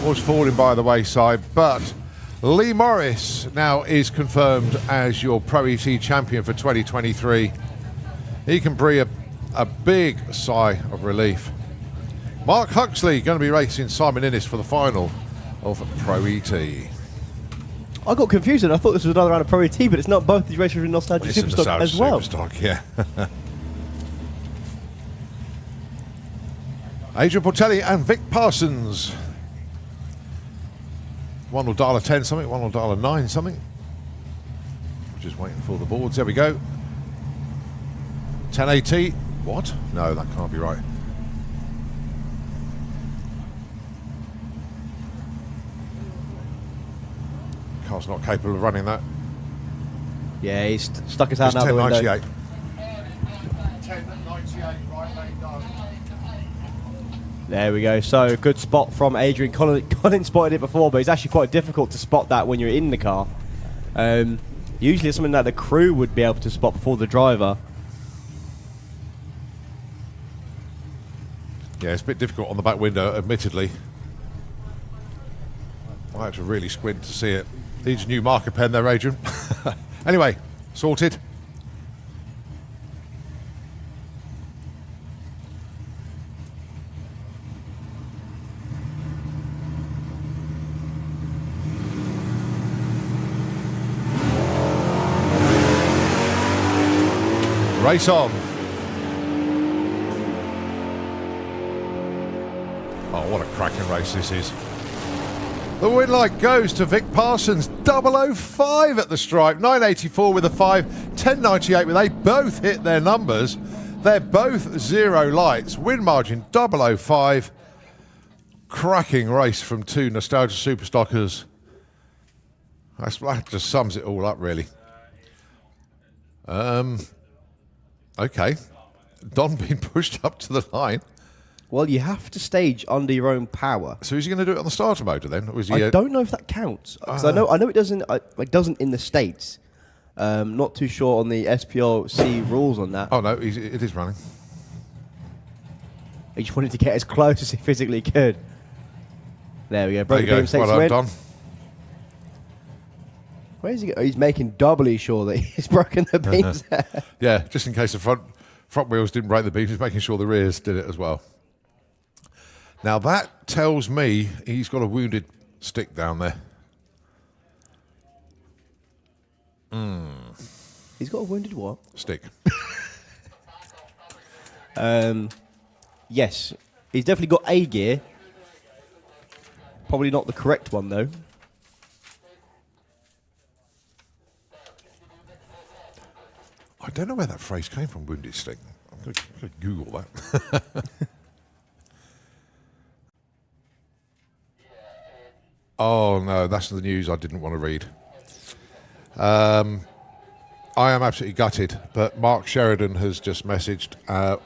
was falling by the wayside. But Lee Morris now is confirmed as your Pro ET champion for 2023. He can breathe a big sigh of relief. Mark Huxley going to be racing Simon Innes for the final of Pro ET. I got confused and I thought this was another round of Pro ET, but it's not. Both these races are in Nostalgia It's in Superstock Nostalgia as well. Superstock, yeah. Adrian Portelli and Vic Parsons. One will dial a 10 something, one will dial a 9 something. Just waiting for the boards. There we go. 1080. What? No, that can't be right. Car's not capable of running that. Yeah, he's stuck his hand It's out the window. 1098. 1098, right lane down. There we go. So good spot from Adrian. Colin spotted it before, but it's actually quite difficult to spot that when you're in the car. Usually it's something that the crew would be able to spot before the driver. Yeah, it's a bit difficult on the back window, admittedly. I had to really squint to see it. Needs a new marker pen there, Adrian. Anyway, sorted. Race on. Oh, what a cracking race this is. The win light goes to Vic Parsons. 005 at the stripe. 984 with a 5. 1098 with 8. Both hit their numbers. They're both 0 lights. Win margin 005. Cracking race from two Nostalgia Superstockers. That just sums it all up, really. Okay. Don being pushed up to the line. Well, you have to stage under your own power. So is he going to do it on the starter motor then? Or is he, I don't know if that counts. 'Cause I know it doesn't. It doesn't in the States. Not too sure on the SPLC rules on that. Oh no, it is running. He just wanted to get as close as he physically could. There we go. There Broke you the go. beam, takes Well the win. done, Don. Where is he? He's making doubly sure that he's broken the beams. Yeah, just in case the front wheels didn't break the beams, he's making sure the rears did it as well. Now that tells me he's got a wounded stick down there. He's got a wounded what? Stick. Yes. He's definitely got a gear. Probably not the correct one, though. I don't know where that phrase came from, wounded stick. I'm going to Google that. Oh, no, that's the news I didn't want to read. I am absolutely gutted, but Mark Sheridan has just messaged,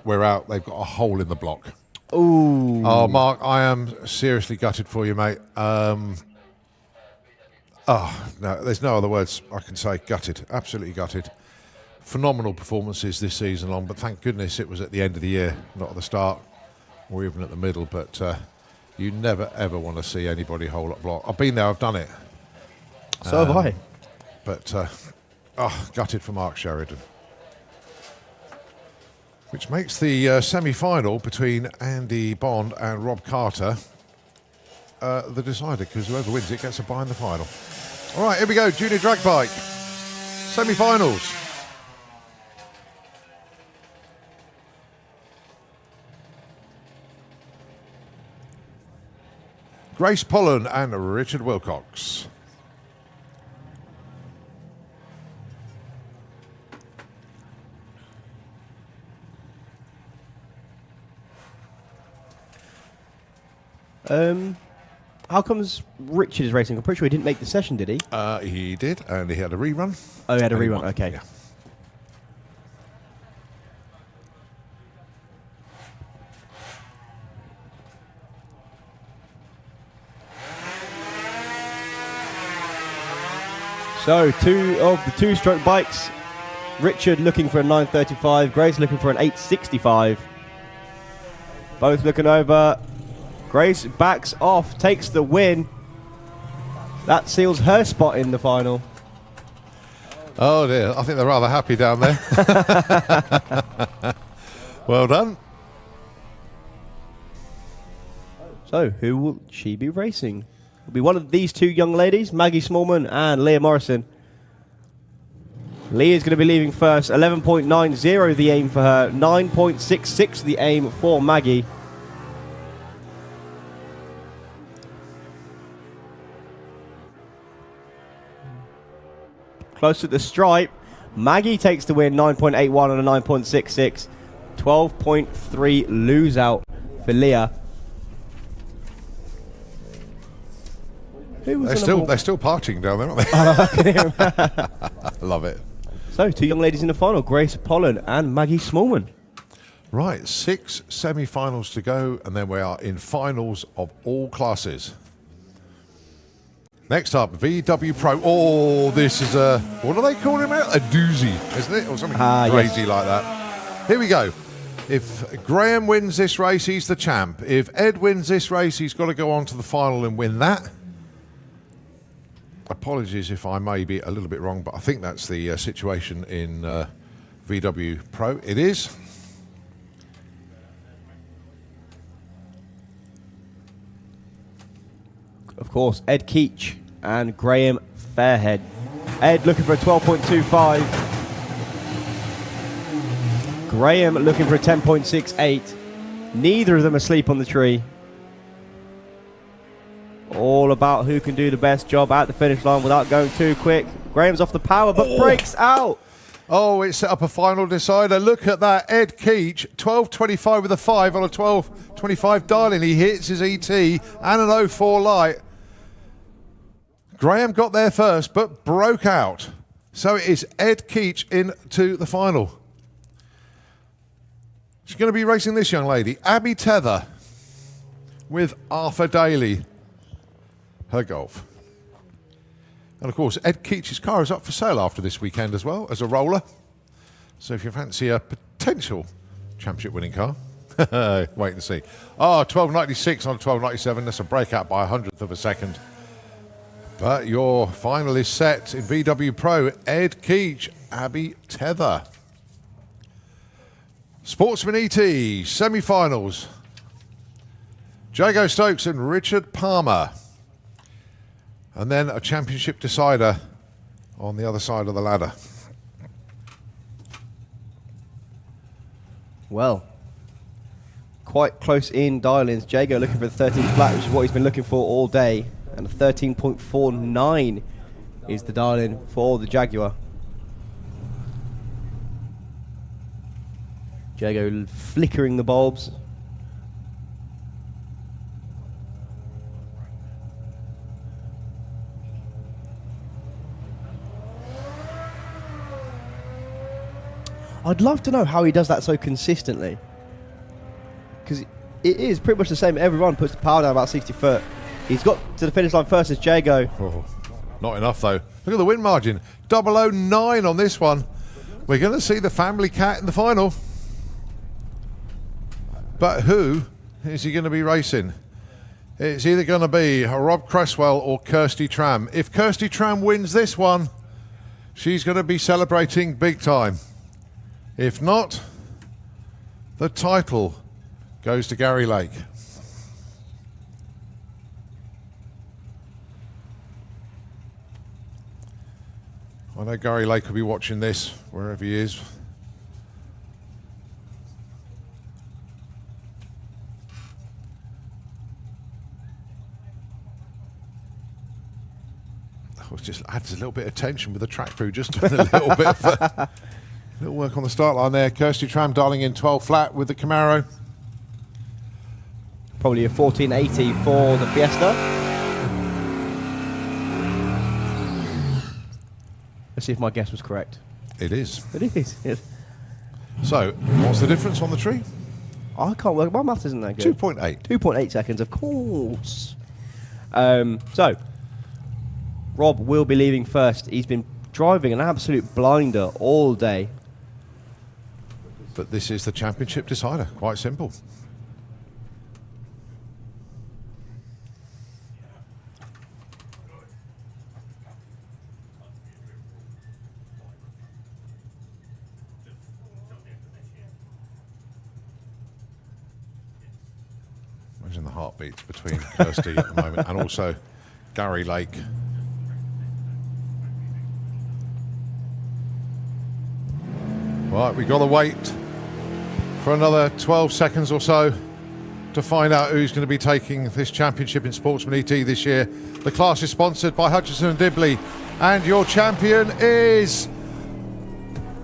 we're out, they've got a hole in the block. Ooh. Oh, Mark, I am seriously gutted for you, mate. Oh, no, there's no other words I can say. Gutted, absolutely gutted. Phenomenal performances this season long, but thank goodness it was at the end of the year, not at the start or even at the middle. But you never, ever want to see anybody hole up block. I've been there, I've done it. So have I. But, gutted for Mark Sheridan. Which makes the semi-final between Andy Bond and Rob Carter the decider, because whoever wins it gets a bye in the final. All right, here we go, junior drag bike. Semi-finals. Grace Pollen and Richard Wilcox. How comes Richard is racing? I'm pretty sure he didn't make the session, did he? He did, and he had a rerun. Oh, he had a And he rerun. won. Okay. Yeah. So, two of the two-stroke bikes. Richard looking for a 935. Grace looking for an 865. Both looking over. Grace backs off, takes the win. That seals her spot in the final. Oh dear, I think they're rather happy down there. Well done. So, who will she be racing? It'll be one of these two young ladies, Maggie Smallman and Leah Morrison. Leah's going to be leaving first. 11.90 the aim for her. 9.66 the aim for Maggie. Close to the stripe. Maggie takes the win, 9.81 and a 9.66. 12.3 lose out for Leah. They're still partying down there, aren't they? I love it. So, two young ladies in the final, Grace Pollen and Maggie Smallman. Right, 6 semi-finals to go, and then we are in finals of all classes. Next up, VW Pro. Oh, this is a, what do they call him? A doozy, isn't it? Or something crazy like that. Here we go. If Graham wins this race, he's the champ. If Ed wins this race, he's got to go on to the final and win that. Apologies if I may be a little bit wrong, but I think that's the situation in VW Pro. It is. Of course, Ed Keach and Graham Fairhead. Ed looking for a 12.25. Graham looking for a 10.68. Neither of them asleep on the tree. All about who can do the best job at the finish line without going too quick. Graham's off the power, but breaks out. Oh, it set up a final decider. Look at that. Ed Keach, 12.25 with a 5 on a 12.25 dialing. He hits his ET and an 04 light. Graham got there first, but broke out. So it is Ed Keach into the final. She's going to be racing this young lady, Abby Tether, with Arthur Daly, her Golf. And of course, Ed Keach's car is up for sale after this weekend as well, as a roller. So if you fancy a potential championship winning car, wait and see. Oh, 12.96 on 12.97, that's a breakout by 100th of a second. But your final is set in VW Pro, Ed Keach, Abby Tether. Sportsman ET, semi-finals. Jago Stokes and Richard Palmer. And then a championship decider on the other side of the ladder. Well, quite close in dial-ins. Jago looking for the 13th flat, which is what he's been looking for all day. And a 13.49 is the dial-in for the Jaguar. Jago flickering the bulbs. I'd love to know how he does that so consistently. Because it is pretty much the same. Everyone puts the power down about 60 foot. He's got to the finish line first as Jago. Oh, not enough though. Look at the win margin. 009 on this one. We're going to see the family cat in the final. But who is he going to be racing? It's either going to be Rob Cresswell or Kirsty Tram. If Kirsty Tram wins this one, she's going to be celebrating big time. If not, the title goes to Gary Lake. I know Gary Lake will be watching this wherever he is. It just adds a little bit of tension with the track crew, just doing a little bit of little work on the start line there. Kirsty Tram dialing in 12 flat with the Camaro. Probably a 1480 for the Fiesta. Let's see if my guess was correct. It is. It is. Yes. So, what's the difference on the tree? I can't work. My maths isn't that good. 2.8. 2.8 seconds, of course. So, Rob will be leaving first. He's been driving an absolute blinder all day. But this is the championship decider. Quite simple. Imagine the heartbeats between Kirsty at the moment and also Gary Lake. Right, we've got to wait for another 12 seconds or so to find out who's going to be taking this championship in Sportsman ET this year. The class is sponsored by Hutchinson and Dibley, and your champion is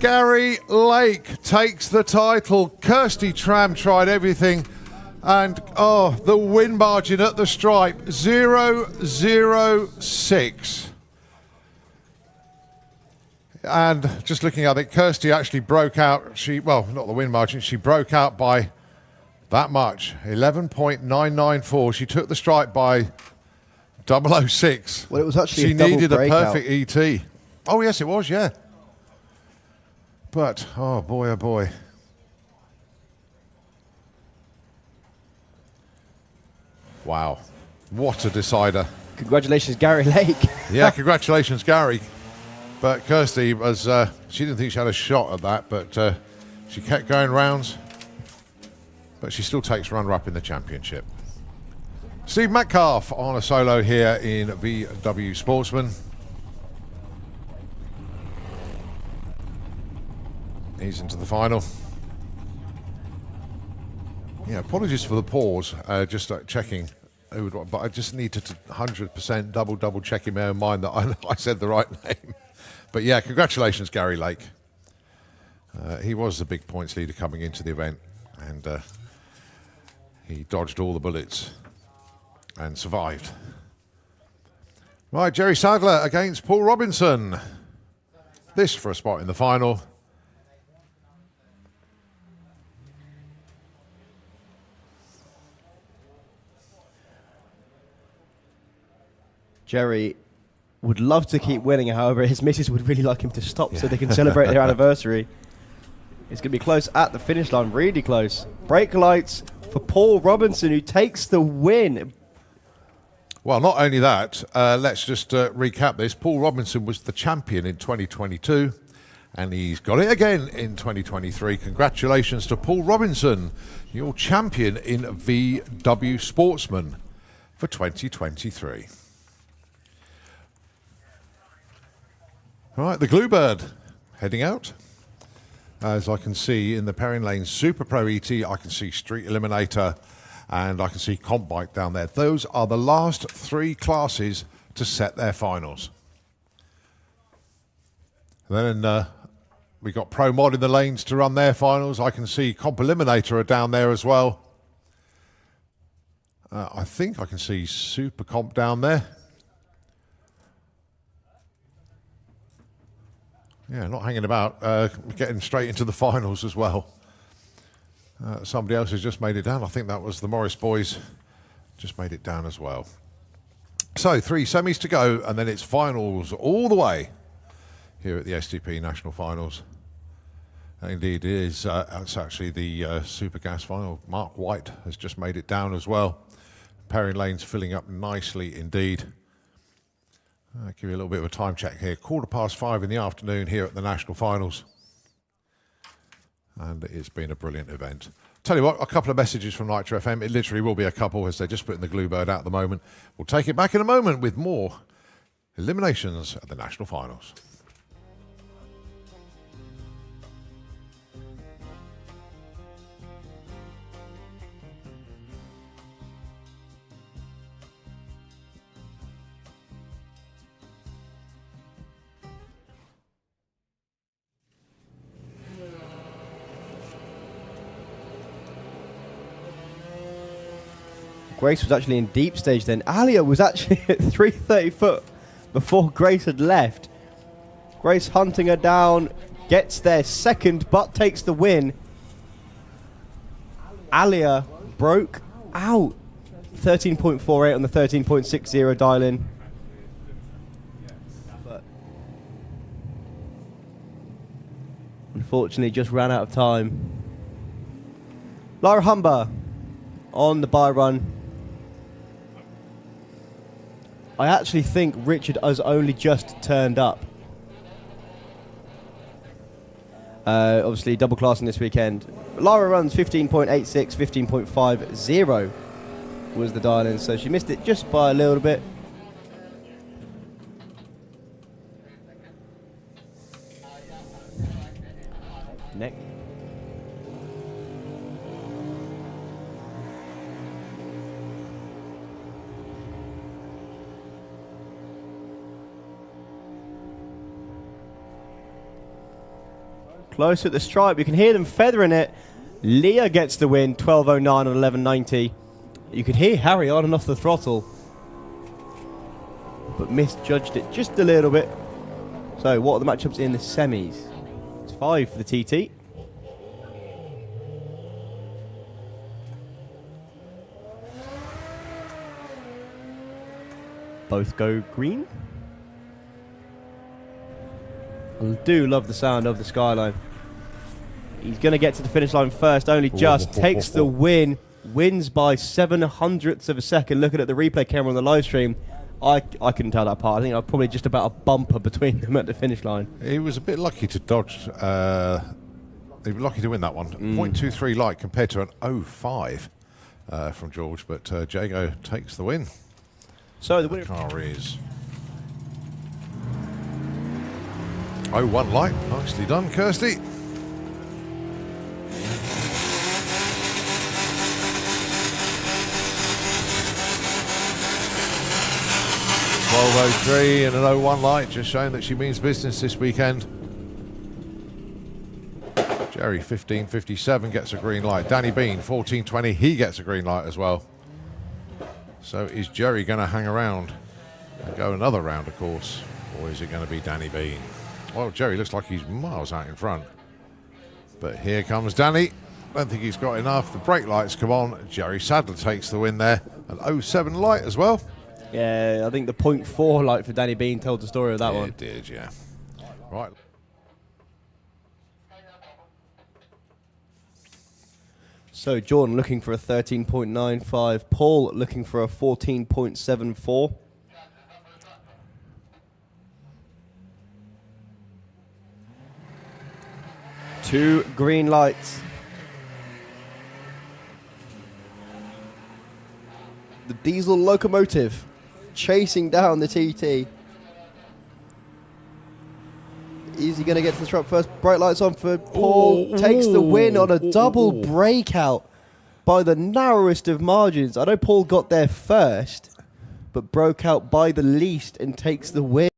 Gary Lake. Takes the title. Kirsty Tram tried everything, and the win margin at the stripe 0.006. And just looking at it, Kirsty actually broke out. Not the win margin, she broke out by that much, 11.994. She took the stripe by 0.006. Well, it was actually she a double needed a breakout. perfect ET. Oh, yes, it was, yeah. But, oh boy. Wow. What a decider. Congratulations, Gary Lake. Yeah, congratulations, Gary. But Kirsty was, she didn't think she had a shot at that, but she kept going rounds. But she still takes runner-up in the championship. Steve Metcalf on a solo here in VW Sportsman. He's into the final. Yeah, apologies for the pause, just checking. But I just needed to 100% double check in my own mind that I said the right name. But yeah, congratulations, Gary Lake. He was the big points leader coming into the event, and he dodged all the bullets and survived. Right, Jerry Sadler against Paul Robinson. This for a spot in the final. Jerry would love to keep winning, however, his missus would really like him to stop so they can celebrate their anniversary. It's going to be close at the finish line, really close. Brake lights for Paul Robinson, who takes the win. Well, not only that, let's just recap this. Paul Robinson was the champion in 2022, and he's got it again in 2023. Congratulations to Paul Robinson, your champion in VW Sportsman for 2023. All right, the Bluebird heading out. as I can see in the pairing lanes, Super Pro ET, I can see Street Eliminator, and I can see Comp Bike down there. Those are the last 3 classes to set their finals. And then we got Pro Mod in the lanes to run their finals. I can see Comp Eliminator are down there as well. I think I can see Super Comp down there. Yeah, not hanging about, getting straight into the finals as well. Somebody else has just made it down. I think that was the Morris boys. Just made it down as well. So 3 semis to go, and then it's finals all the way here at the STP National Finals. Indeed, it is. It's actually the Super Gas final. Mark White has just made it down as well. Pairing lanes filling up nicely indeed. I'll give you a little bit of a time check here. 5:15 in the afternoon here at the National Finals. And it's been a brilliant event. Tell you what, a couple of messages from Nitro FM. It literally will be a couple as they're just putting the glue bird out at the moment. We'll take it back in a moment with more eliminations at the National Finals. Grace was actually in deep stage then. Alia was actually at 330 foot before Grace had left. Grace hunting her down, gets there second, but takes the win. Alia broke out. 13.48 on the 13.60 dial-in. But unfortunately, just ran out of time. Lara Humber on the bye run. I actually think Richard has only just turned up. Obviously, double classing this weekend. Lara runs 15.86, 15.50 was the dial-in, so she missed it just by a little bit. Next. Close at the stripe. You can hear them feathering it. Leah gets the win, 12.09 on 11.90. You could hear Harry on and off the throttle, but misjudged it just a little bit. So what are the matchups in the semis? It's 5 for the TT. Both go green. I do love the sound of the skyline. He's going to get to the finish line first, only just. Takes the win. Wins by 0.07 of a second. Looking at the replay camera on the live stream, I couldn't tell that apart. I think I was probably just about a bumper between them at the finish line. He was a bit lucky to dodge. He was lucky to win that one. 0.23 light compared to an 0.5 from George, but Jago takes the win. So the winner Car is 0.1 light. Nicely done, Kirsty. .12.03 and an 0.1 light, just showing that she means business this weekend. Jerry 15.57 gets a green light. Danny Bean 14.20, he gets a green light as well. So is Jerry going to hang around and go another round, of course, or is it going to be Danny Bean? Well, Jerry looks like he's miles out in front. But here comes Danny. Don't think he's got enough. The brake lights come on. Jerry Sadler takes the win there. An 0.7 light as well. Yeah, I think the 0.4 light for Danny Bean told the story of that one. It did, yeah. Right. So Jordan looking for a 13.95. Paul looking for a 14.74. Two green lights. The diesel locomotive chasing down the TT. Is he going to get to the truck first? Bright lights on for Paul. Takes the win on a double breakout by the narrowest of margins. I know Paul got there first, but broke out by the least and takes the win.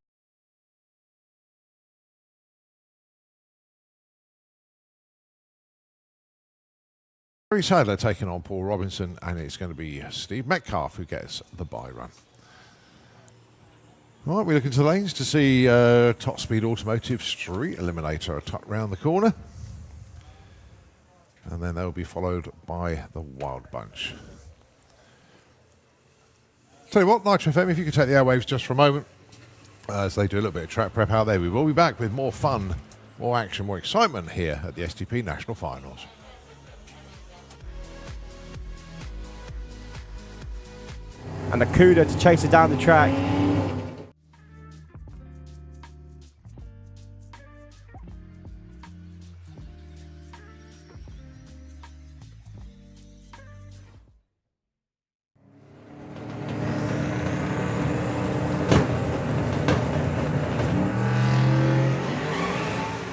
Barry Sadler taking on Paul Robinson, and it's going to be Steve Metcalf who gets the bye run. Right, we look into the lanes to see Top Speed Automotive Street Eliminator tucked round the corner. And then they'll be followed by the Wild Bunch. Tell you what, Nitro FM, if you could take the airwaves just for a moment, as they do a little bit of track prep out there, we will be back with more fun, more action, more excitement here at the STP National Finals. And a Cuda to chase it down the track.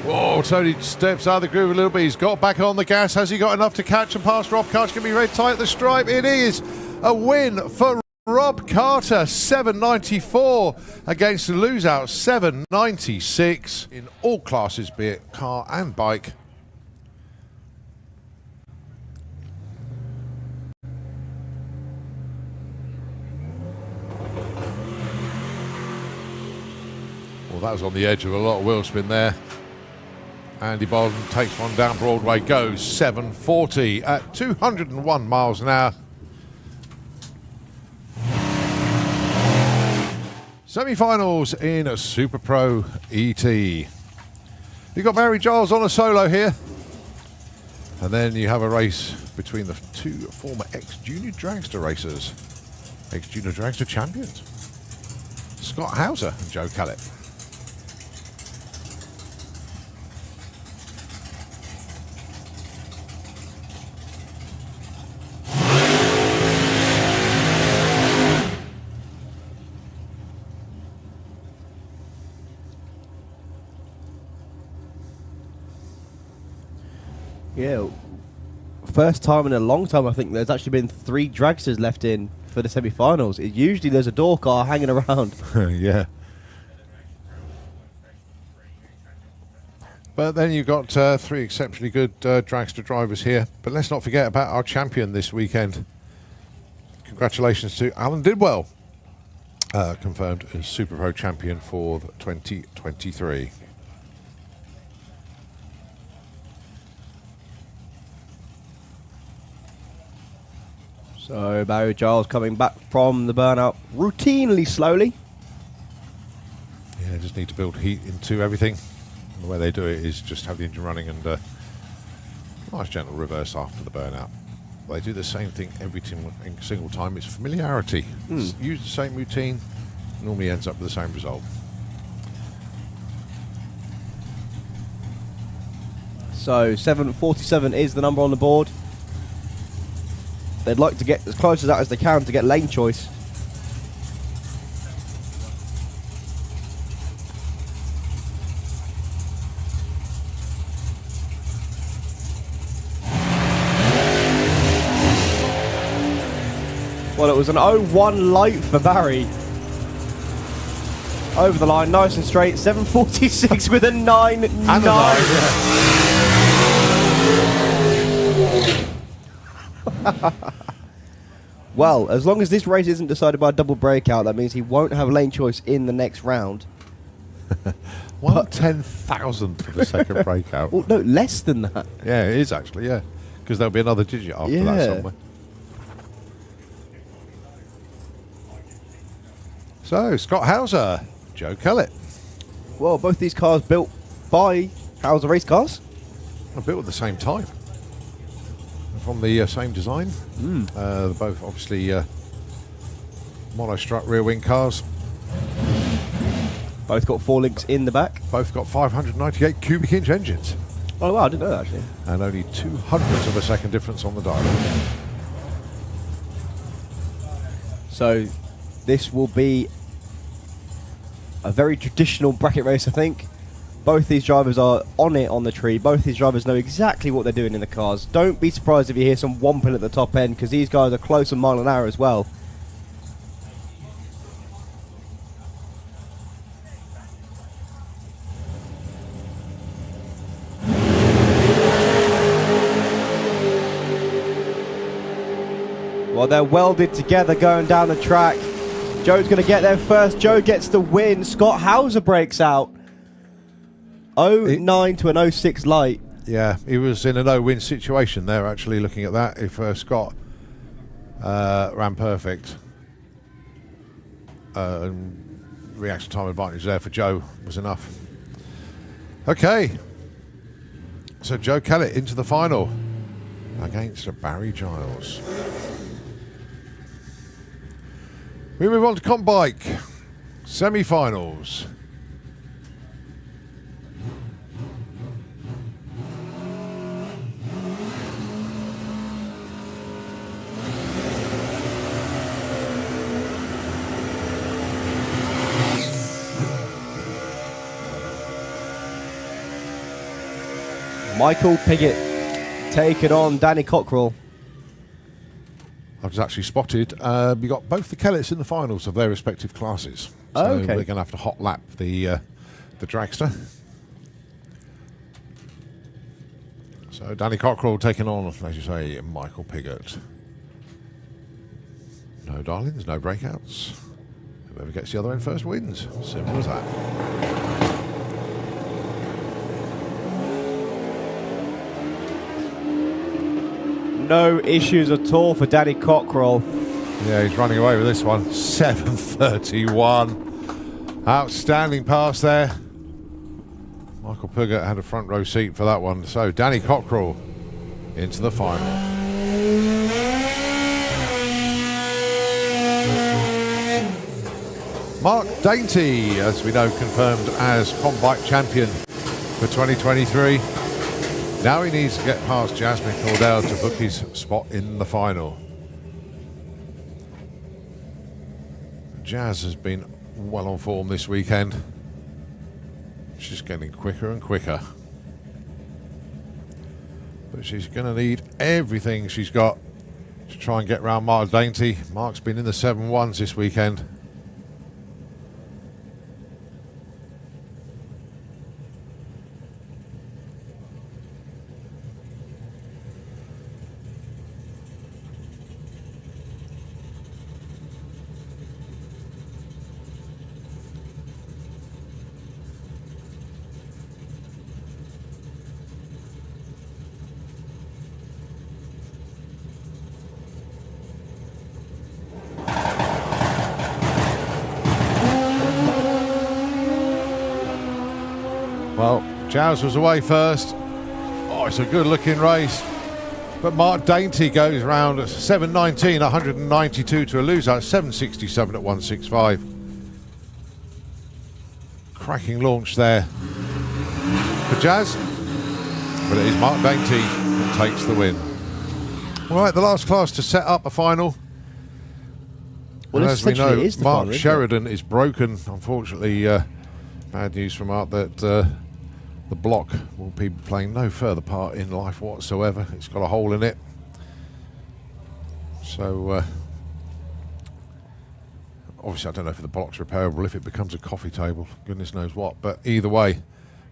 Whoa, Tony steps out of the groove a little bit. He's got back on the gas. Has he got enough to catch and pass Rob Carter's going to be very tight at the stripe? It is a win for Rob Carter, 794 against the lose-out, 796 in all classes, be it car and bike. Well, that was on the edge of a lot of wheel spin there. Andy Bolden takes one down Broadway, goes 740 at 201 miles an hour. Semi-finals in a Super Pro ET. You've got Mary Giles on a solo here. And then you have a race between the two former ex-junior dragster racers. Ex-junior dragster champions. Scott Hauser and Joe Callett. Yeah, first time in a long time I think there's actually been 3 dragsters left in for the semi-finals. Usually there's a door car hanging around. Yeah. But then you've got 3 exceptionally good dragster drivers here. But let's not forget about our champion this weekend. Congratulations to Alan Didwell, confirmed as Super Pro champion for 2023. So Barry Giles coming back from the burnout routinely slowly. Yeah, just need to build heat into everything. And the way they do it is just have the engine running and nice gentle reverse after the burnout. They do the same thing every single time. It's familiarity. Use the same routine, normally ends up with the same result. So 747 is the number on the board. They'd like to get as close to that as they can to get lane choice. Well, it was an 0-1 light for Barry. Over the line, nice and straight. 746 with a 9-9. Well, as long as this race isn't decided by a double breakout, that means he won't have lane choice in the next round. 1/10,000th of a second breakout. Well, no, less than that. Yeah, it is actually, yeah. Because there'll be another digit after that somewhere. So, Scott Hauser, Joe Kellett. Well, both these cars built by Hauser Race Cars. They're built at the same time. From the same design. They're both obviously monostrut rear wing cars. Both got 4 links in the back. Both got 598 cubic inch engines. Oh wow, I didn't know that actually. And only 200ths of a second difference on the dial. So this will be a very traditional bracket race, I think. Both these drivers are on it on the tree. Both these drivers know exactly what they're doing in the cars. Don't be surprised if you hear some whomping at the top end, because these guys are close a mile an hour as well. Well, they're welded together going down the track. Joe's going to get there first. Joe gets the win. Scott Hauser breaks out. 09 to an 06 light. Yeah, he was in a no-win situation there, actually, looking at that. If Scott ran perfect, reaction time advantage there for Joe was enough. Okay, so Joe Kellett into the final against Barry Giles. We move on to comp bike semi-finals. Michael Piggott taking on Danny Cockrell. I've just actually spotted we got both the Kelletts in the finals of their respective classes. So Okay. we're going to have to hot lap the dragster. So Danny Cockrell taking on, as you say, Michael Piggott. No darlings, no breakouts. Whoever gets the other end first wins. Simple as that. No issues at all for Danny Cockrell. Yeah, he's running away with this one. 7:31. Outstanding pass there. Michael Piggott had a front row seat for that one. So Danny Cockrell into the final. Mark Dainty, as we know, confirmed as comp bike champion for 2023. Now he needs to get past Jasmine Cordell to book his spot in the final. Jazz has been well on form this weekend. She's getting quicker and quicker. But she's going to need everything she's got to try and get round Mark Dainty. Mark's been in the 7-1s this weekend. Well, Jowls was away first. Oh, it's a good looking race. But Mark Dainty goes round at 7:19, 192 to a loser, 7:67 at 165. Cracking launch there for Jazz. But it is Mark Dainty that takes the win. All right, the last class to set up a final. Well, And as we know, is the Mark final, isn't it? Sheridan is broken. Unfortunately, bad news from Mark that the block will be playing no further part in life whatsoever. It's got a hole in it. So, obviously, I don't know if the block's repairable, if it becomes a coffee table, goodness knows what. But either way,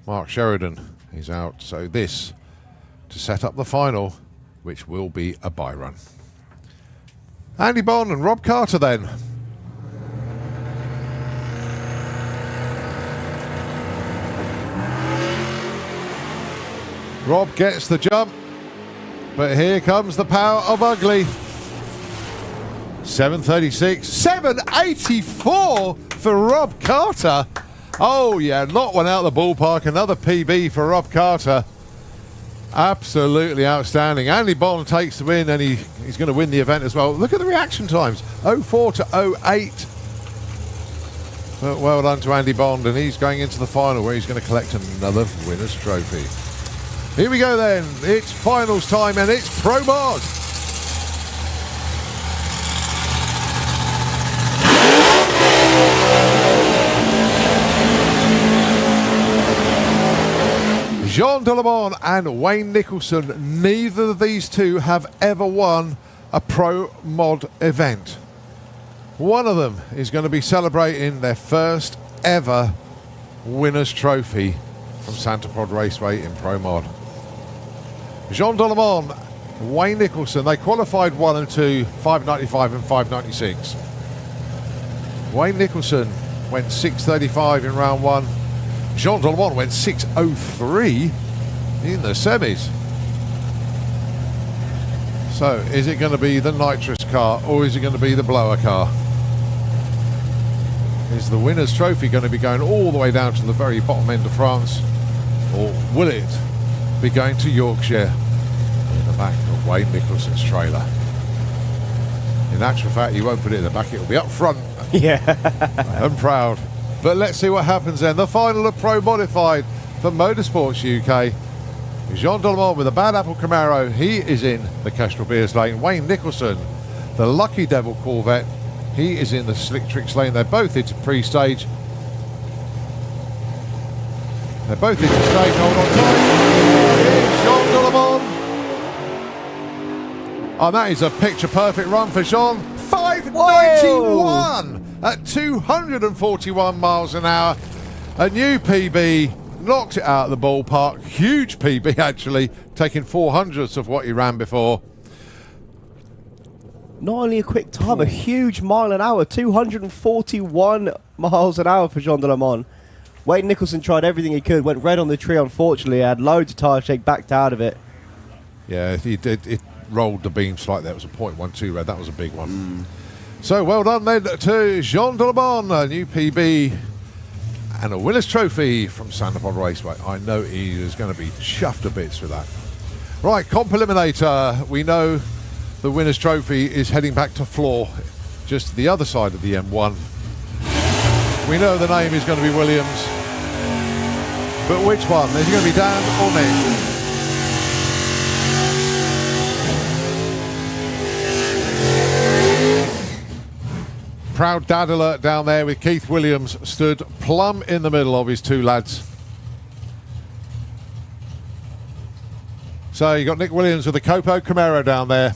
Mark Sheridan is out. So this to set up the final, which will be a bye run. Andy Bond and Rob Carter then. Rob gets the jump, but here comes the power of ugly. 7:36, 7:84 for Rob Carter. Oh yeah, not one out of the ballpark. Another PB for Rob Carter. Absolutely outstanding. Andy Bond takes the win, and he's going to win the event as well. Look at the reaction times, 04 to 08. But well done to Andy Bond, and he's going into the final where he's going to collect another winner's trophy. Here we go then, it's finals time and it's Pro Mod. Jean Delamont and Wayne Nicholson, neither of these two have ever won a Pro Mod event. One of them is going to be celebrating their first ever winner's trophy from Santa Pod Raceway in Pro Mod. Jean Delamont, Wayne Nicholson, they qualified 1 and 2, 595 and 596. Wayne Nicholson went 635 in round 1. Jean Delamont went 603 in the semis. So, is it going to be the nitrous car or is it going to be the blower car? Is the winner's trophy going to be going all the way down to the very bottom end of France, or will it be going to Yorkshire in the back of Wayne Nicholson's trailer? In actual fact, you won't put it in the back, it'll be up front. Yeah. I'm proud. But let's see what happens then. The final of Pro Modified for Motorsports UK. Jean Delamont with a Bad Apple Camaro. He is in the Kestrel Beers lane. Wayne Nicholson, the Lucky Devil Corvette. He is in the Slick Tricks lane. They're both into pre-stage. They're both into stage. Hold on tight. Jean Delamont. And that is a picture-perfect run for Jean. 591 at 241 miles an hour. A new PB. Knocked it out of the ballpark. Huge PB, actually. Taking 400ths of what he ran before. Not only a quick time, a huge mile an hour. 241 miles an hour for Jean Delamont. Wayne Nicholson tried everything he could. Went red on the tree, unfortunately. Had loads of tyre shake, backed out of it. Yeah, he did. It rolled the beam slightly. That was a .12 red. That was a big one. So well done then to Jean Delamont, a new PB and a winner's trophy from Santa Pod Raceway. I know he is going to be chuffed to bits with that. Right, Comp Eliminator. We know the winner's trophy is heading back to floor, just the other side of the M1. We know the name is going to be Williams. But which one? Is it going to be Dan or Nick? Proud dad alert down there with Keith Williams stood plumb in the middle of his two lads. So you got Nick Williams with the Copo Camaro down there.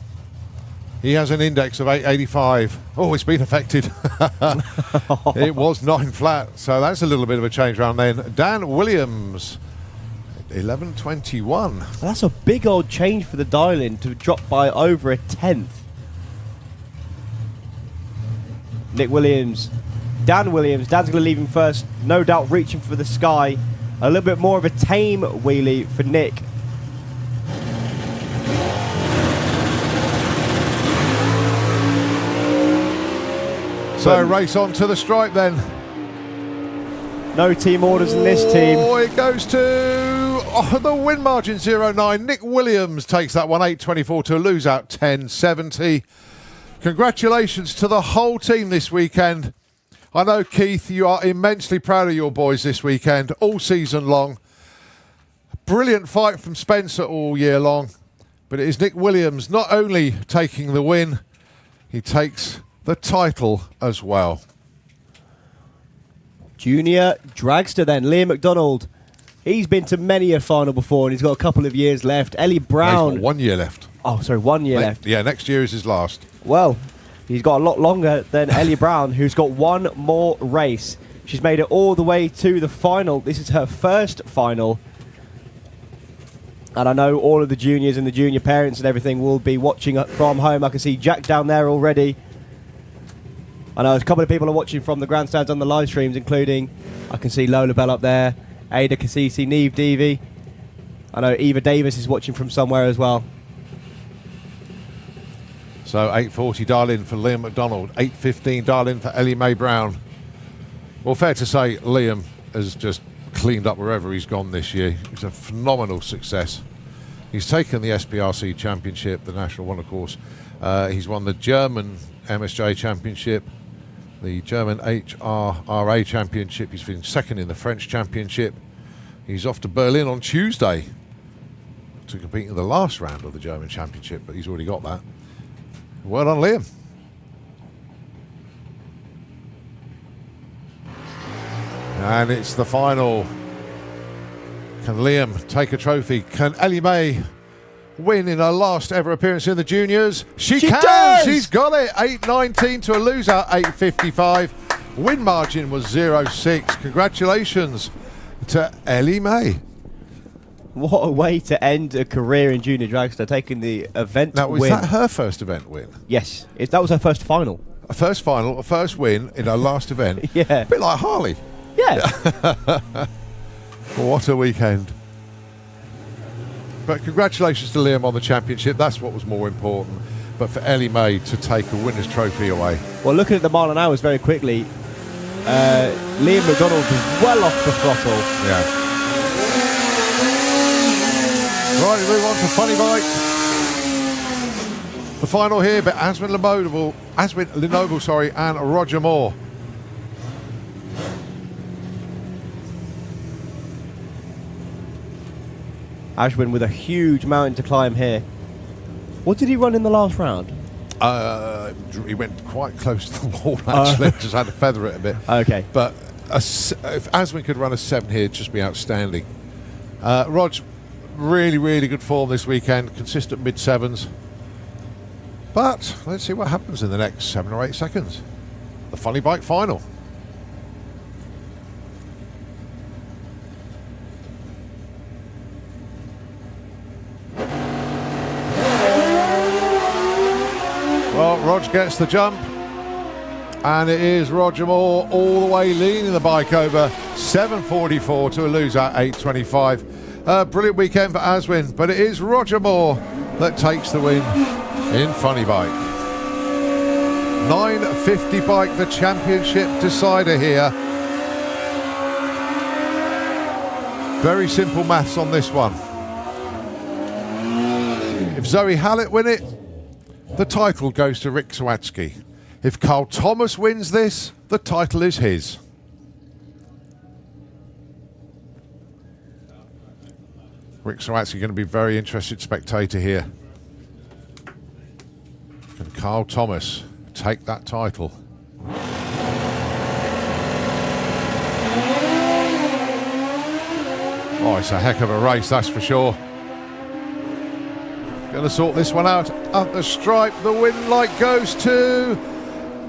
He has an index of 885. Oh, it's been affected. It was 9 flat, so that's a little bit of a change around then. Dan Williams, 1121. That's a big old change for the dial-in to drop by over a tenth. Nick Williams, Dan Williams. Dan's going to leave him first, no doubt reaching for the sky. A little bit more of a tame wheelie for Nick. So race on to the stripe then. No team orders in this team. Oh, it goes to the win margin 0.9. Nick Williams takes that one, 8.24 to lose out 10.70. Congratulations to the whole team this weekend. I know, Keith, you are immensely proud of your boys this weekend, all season long. Brilliant fight from Spencer all year long. But it is Nick Williams not only taking the win, he takes the title as well. Junior dragster then, Liam McDonald. He's been to many a final before and he's got a couple of years left. Ellie Brown. He's got 1 year left. Oh, sorry, 1 year left. Yeah, next year is his last. Well, he's got a lot longer than Ellie Brown, who's got one more race. She's made it all the way to the final. This is her first final. And I know all of the juniors and the junior parents and everything will be watching from home. I can see Jack down there already. I know a couple of people are watching from the grandstands on the live streams, including, I can see Lola Bell up there, Ada Cassisi, Neve Devi. I know Eva Davis is watching from somewhere as well. So 8.40 dial-in for Liam McDonald, 8.15 dial-in for Ellie Mae Brown. Well, fair to say, Liam has just cleaned up wherever he's gone this year. It's a phenomenal success. He's taken the SPRC Championship, the national one, of course. He's won the German MSJ Championship, the German HRRA Championship. He's been second in the French Championship. He's off to Berlin on Tuesday to compete in the last round of the German Championship, but he's already got that. Well done, Liam. And it's the final Can Liam take a trophy? Can Ellie May win in her last ever appearance in the juniors? She can! does! She's got it! 8.19 to a loser, 8.55. Win margin was 0.6. Congratulations to Ellie May. What a way to end a career in junior dragster, taking the event Now, was win. that her first event win? Yes, that was her first final. A first final, a first win in her last event? Yeah. A bit like Harley. Yeah. What a weekend. But congratulations to Liam on the championship. That's what was more important. But for Ellie May to take a winner's trophy away. Well, looking at the mile an hours very quickly, Liam McDonald is well off the throttle. Yeah. Right, we move on to Funny Bike. The final here, but Aswin Lenoble, and Roger Moore. Ashwin with a huge mountain to climb here. What did he run in the last round? He went quite close to the wall, actually. Just had to feather it a bit. Okay. But if Aswin could run a 7 here, it'd just be outstanding. Rog, really, really good form this weekend. Consistent mid-7s. But let's see what happens in the next 7 or 8 seconds. The Funny Bike final. Well, Rog gets the jump, and it is Roger Moore all the way leading the bike over 7.44 to a loser 8.25. Brilliant weekend for Aswin, but it is Roger Moore that takes the win in Funny Bike. 9.50 bike, the championship decider here. Very simple maths on this one. If Zoe Hallett win it, the title goes to Rick Sawatsky. If Carl Thomas wins this, the title is his. Rick Sawatsky going to be a very interested spectator here. Can Carl Thomas take that title? Oh, it's a heck of a race, that's for sure. Going to sort this one out. Up the stripe, the win light goes to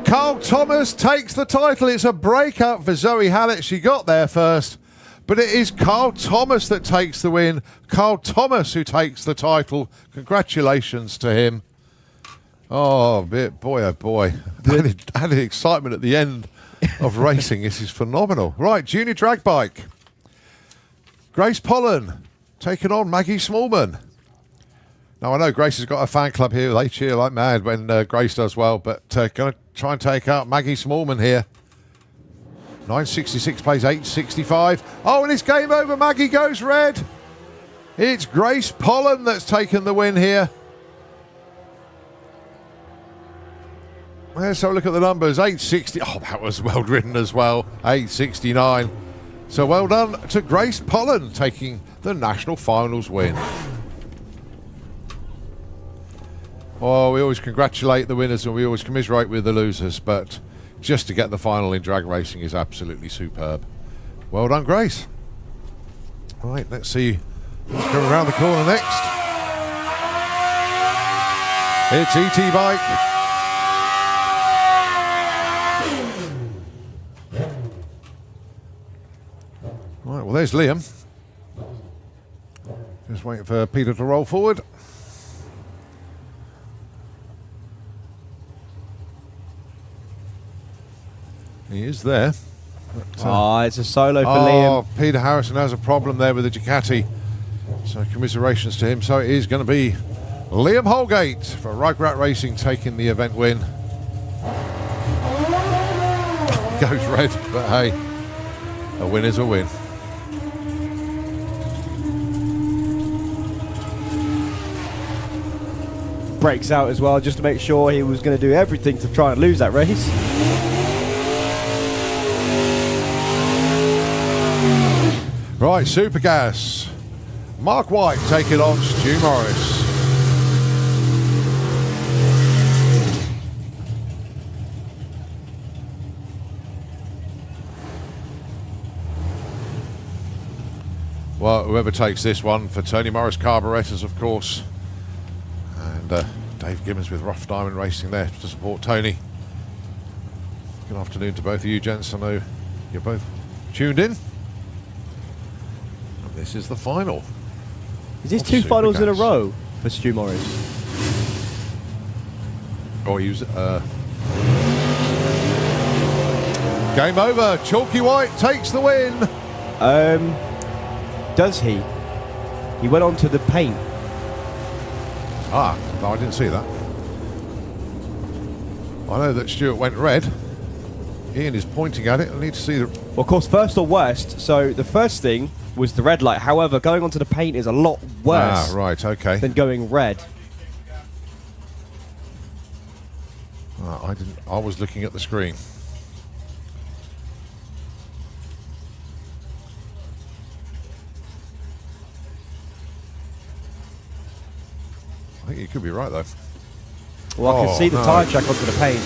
Carl Thomas, takes the title. It's a breakout for Zoe Hallett. She got there first. But it is Carl Thomas that takes the win. Carl Thomas who takes the title. Congratulations to him. Oh, boy, oh boy. Added excitement at the end of racing. This is phenomenal. Right, junior drag bike. Grace Pollen taking on Maggie Smallman. Now, I know Grace has got a fan club here. They cheer like mad when Grace does well, but going to try and take out Maggie Smallman here. 9.66 plays 8.65. Oh, and it's game over. Maggie goes red. It's Grace Pollen that's taken the win here. Let's have a look at the numbers. 8.60. Oh, that was well ridden as well. 8.69. So well done to Grace Pollen taking the national finals win. Oh, we always congratulate the winners and we always commiserate with the losers, but just to get the final in drag racing is absolutely superb. Well done, Grace. All right, let's see what's coming around the corner next. It's ET Bike. Right, well, there's Liam. Just waiting for Peter to roll forward. He is there. But, it's a solo for Liam. Peter Harrison has a problem there with the Ducati. So commiserations to him. So it is going to be Liam Holgate for Rugrat Racing taking the event win. Goes red, but hey, a win is a win. Breaks out as well just to make sure he was going to do everything to try and lose that race. Right, Super Gas. Mark White taking on Stu Morris. Well, whoever takes this one for Tony Morris Carburettors, of course. And Dave Gibbons with Rough Diamond Racing there to support Tony. Good afternoon to both of you, gents. I know you're both tuned in. And this is the final. Is this of two finals in a Supergas. row for Stu Morris? Oh, he was... game over. Chalky White takes the win. Does he? He went on to the paint. Ah, no, I didn't see that. I know that Stuart went red. Ian is pointing at it. I need to see the... Well, of course, first or worst. So the first thing was the red light. However, going onto the paint is a lot worse right, okay. than going red. I didn't. I was looking at the screen. I think you could be right though. Well, I can Oh, see the no. tyre track onto the paint.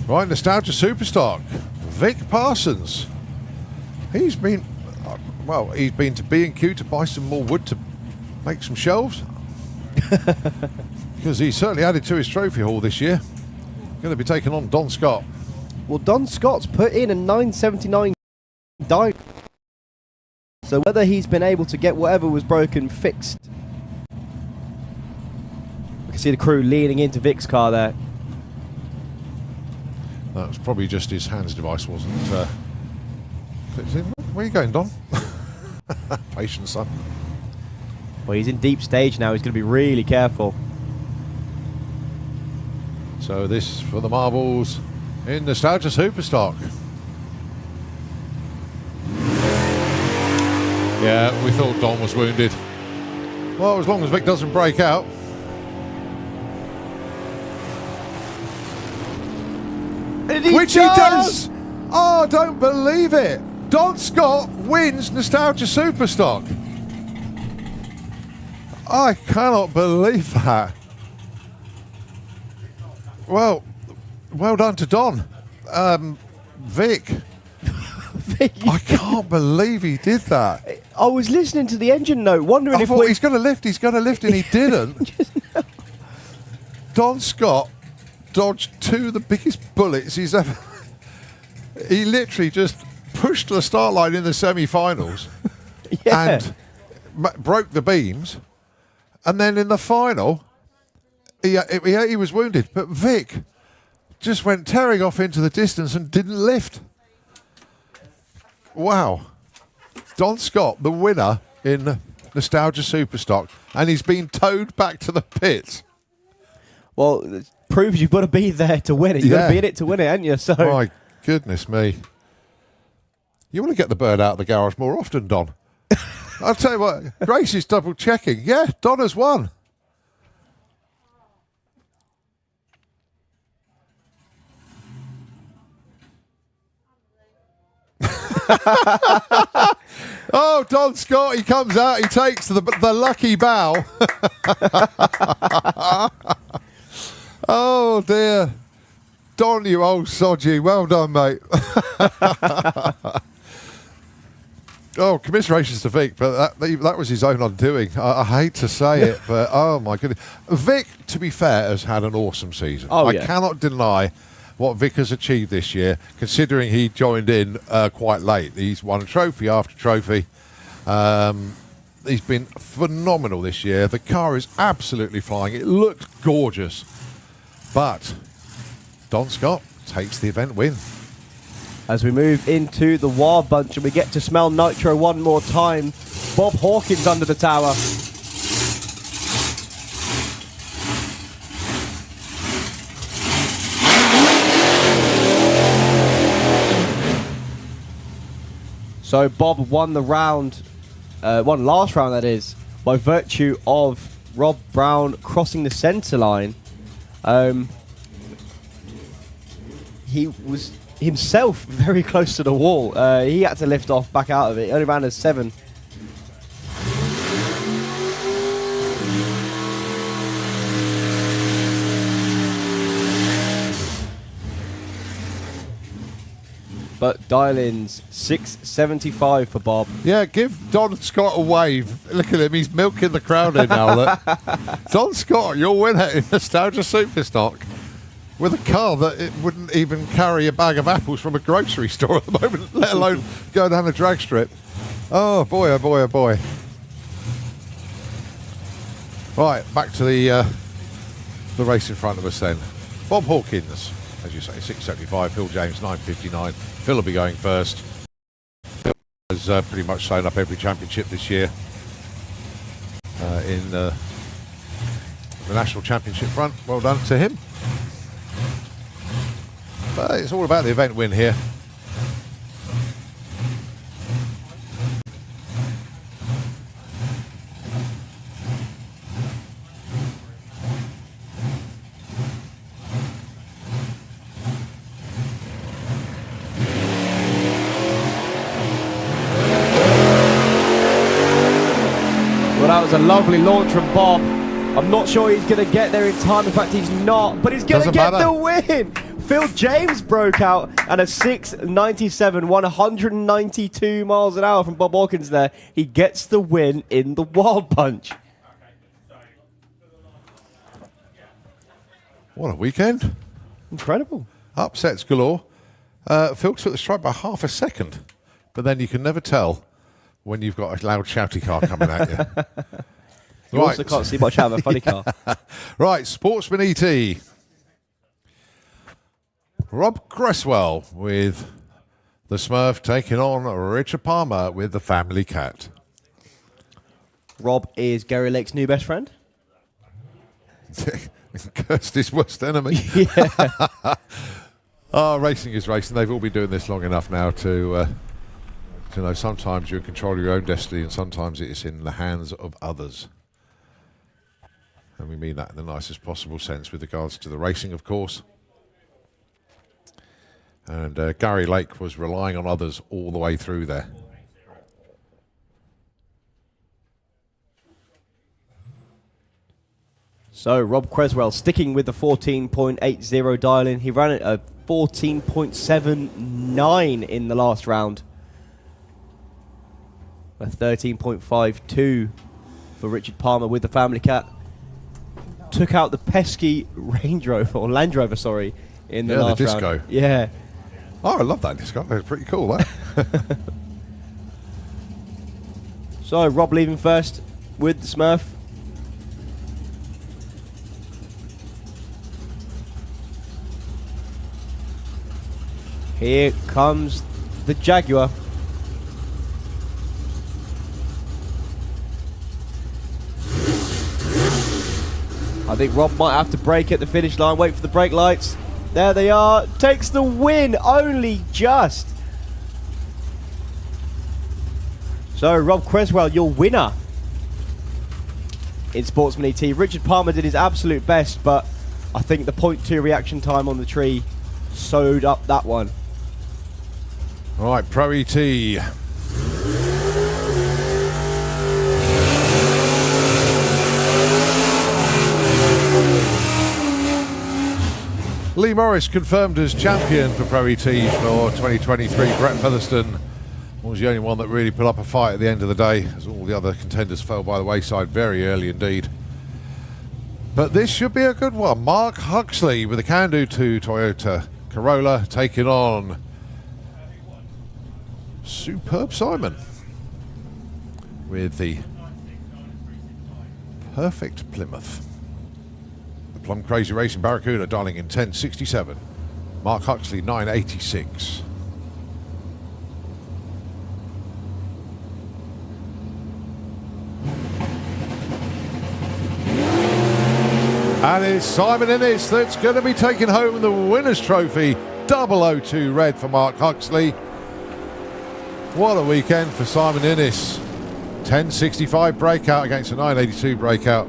Right, Nostalgia Superstock, Vic Parsons. He's been, well, he's been to B&Q to buy some more wood to make some shelves. Because he certainly added to his trophy haul this year. Going to be taking on Don Scott. Well, Don Scott's put in a 979 die. So whether he's been able to get whatever was broken fixed. I can see the crew leaning into Vic's car there. That was probably just his hands device, wasn't fixed in. Where are you going, Don? Patience, son. Well, he's in deep stage now. He's going to be really careful. So this for the marbles in Nostalgia Superstock. Yeah, we thought Don was wounded. Well, as long as Vic doesn't break out. Which he does! Oh, I don't believe it! Don Scott wins Nostalgia Superstock. I cannot believe that. Well done to Don. Vic, Vic, I can't believe he did that. I was listening to the engine note, wondering I if thought he's going to lift, and he didn't. Don Scott dodged two of the biggest bullets he's ever... He literally just pushed the start line in the semi-finals Yeah. and broke the beams. And then in the final, he was wounded. But Vic just went tearing off into the distance and didn't lift. Wow. Don Scott, the winner in Nostalgia Superstock. And he's been towed back to the pits. Well, it proves you've got to be there to win it. You've got to be in it to win it, haven't you? So My goodness me. You want to get the bird out of the garage more often, Don. I'll tell you what, Grace is double checking. Yeah, Don has won. Oh, Don Scott, he comes out, he takes the lucky bow. Oh, dear. Don, you old sodgy. Well done, mate. Oh, commiserations to Vic, but that was his own undoing. I hate to say it, but oh my goodness. Vic, to be fair, has had an awesome season. Oh, I yeah. cannot deny what Vic has achieved this year, considering he joined in quite late. He's won trophy after trophy. He's been phenomenal this year. The car is absolutely flying. It looks gorgeous. But Don Scott takes the event win. as we move into the Wild Bunch and we get to smell nitro one more time, Bob Hawkins under the tower. So Bob won the round, won last round that is, by virtue of Rob Brown crossing the centre line. He was himself very close to the wall. He had to lift off back out of it. He only ran a 7. But dial-ins 675 for Bob. Yeah, give Don Scott a wave. Look at him, he's milking the crowd in now. Look. Don Scott, your winner in Nostalgia Superstock, with a car that it wouldn't even carry a bag of apples from a grocery store at the moment, let alone go down a drag strip. Oh boy, oh boy, oh boy. Right, back to the race in front of us then. Bob Hawkins, as you say, 675. Phil James, 959. Phil will be going first. Phil has pretty much sewn up every championship this year in the national championship front. Well done to him. But it's all about the event win here. Well, that was a lovely launch from Bob. I'm not sure he's going to get there in time. In fact, he's not. But he's going to get the win. Phil James broke out and a 697, 192 miles an hour from Bob Hawkins there. He gets the win in the Wild Punch. What a weekend. Incredible. Upsets galore. Phil took the strike by half a second, but then you can never tell when you've got a loud shouty car coming at you. You also can't see much out of a funny car. Right, Sportsman ET. Rob Cresswell with the Smurf taking on Richard Palmer with the Family Cat. Rob is Gary Lake's new best friend. Kirsty's worst enemy. Yeah. Oh, racing is racing. They've all been doing this long enough now to know sometimes you're in control of your own destiny and sometimes it's in the hands of others. And we mean that in the nicest possible sense with regards to the racing, of course. And Gary Lake was relying on others all the way through there. So Rob Creswell sticking with the 14.80 dial-in. He ran it at 14.79 in the last round. A 13.52 for Richard Palmer with the Family Cat. Took out the pesky Range Rover, or Land Rover, sorry, in the last disco. round. Yeah. Oh, I love that disco. It's pretty cool, that. So Rob leaving first with the Smurf. Here comes the Jaguar. I think Rob might have to brake at the finish line, wait for the brake lights. There they are, takes the win, only just. So Rob Creswell, your winner in Sportsman ET. Richard Palmer did his absolute best, but I think the 0.2 reaction time on the tree sewed up that one. All right, Pro ET. Lee Morris confirmed as champion for Pro ET for 2023. Brett Featherstone was the only one that really put up a fight at the end of the day, as all the other contenders fell by the wayside very early indeed. But this should be a good one. Mark Huxley with the Can-Do 2 Toyota Corolla taking on Superb Simon with the Perfect Plymouth. The Plum Crazy Racing Barracuda dialing in 1067. Mark Huxley 986. And it's Simon Innes that's going to be taking home the winner's trophy. 002 red for Mark Huxley. What a weekend for Simon Innes. 1065 breakout against a 982 breakout.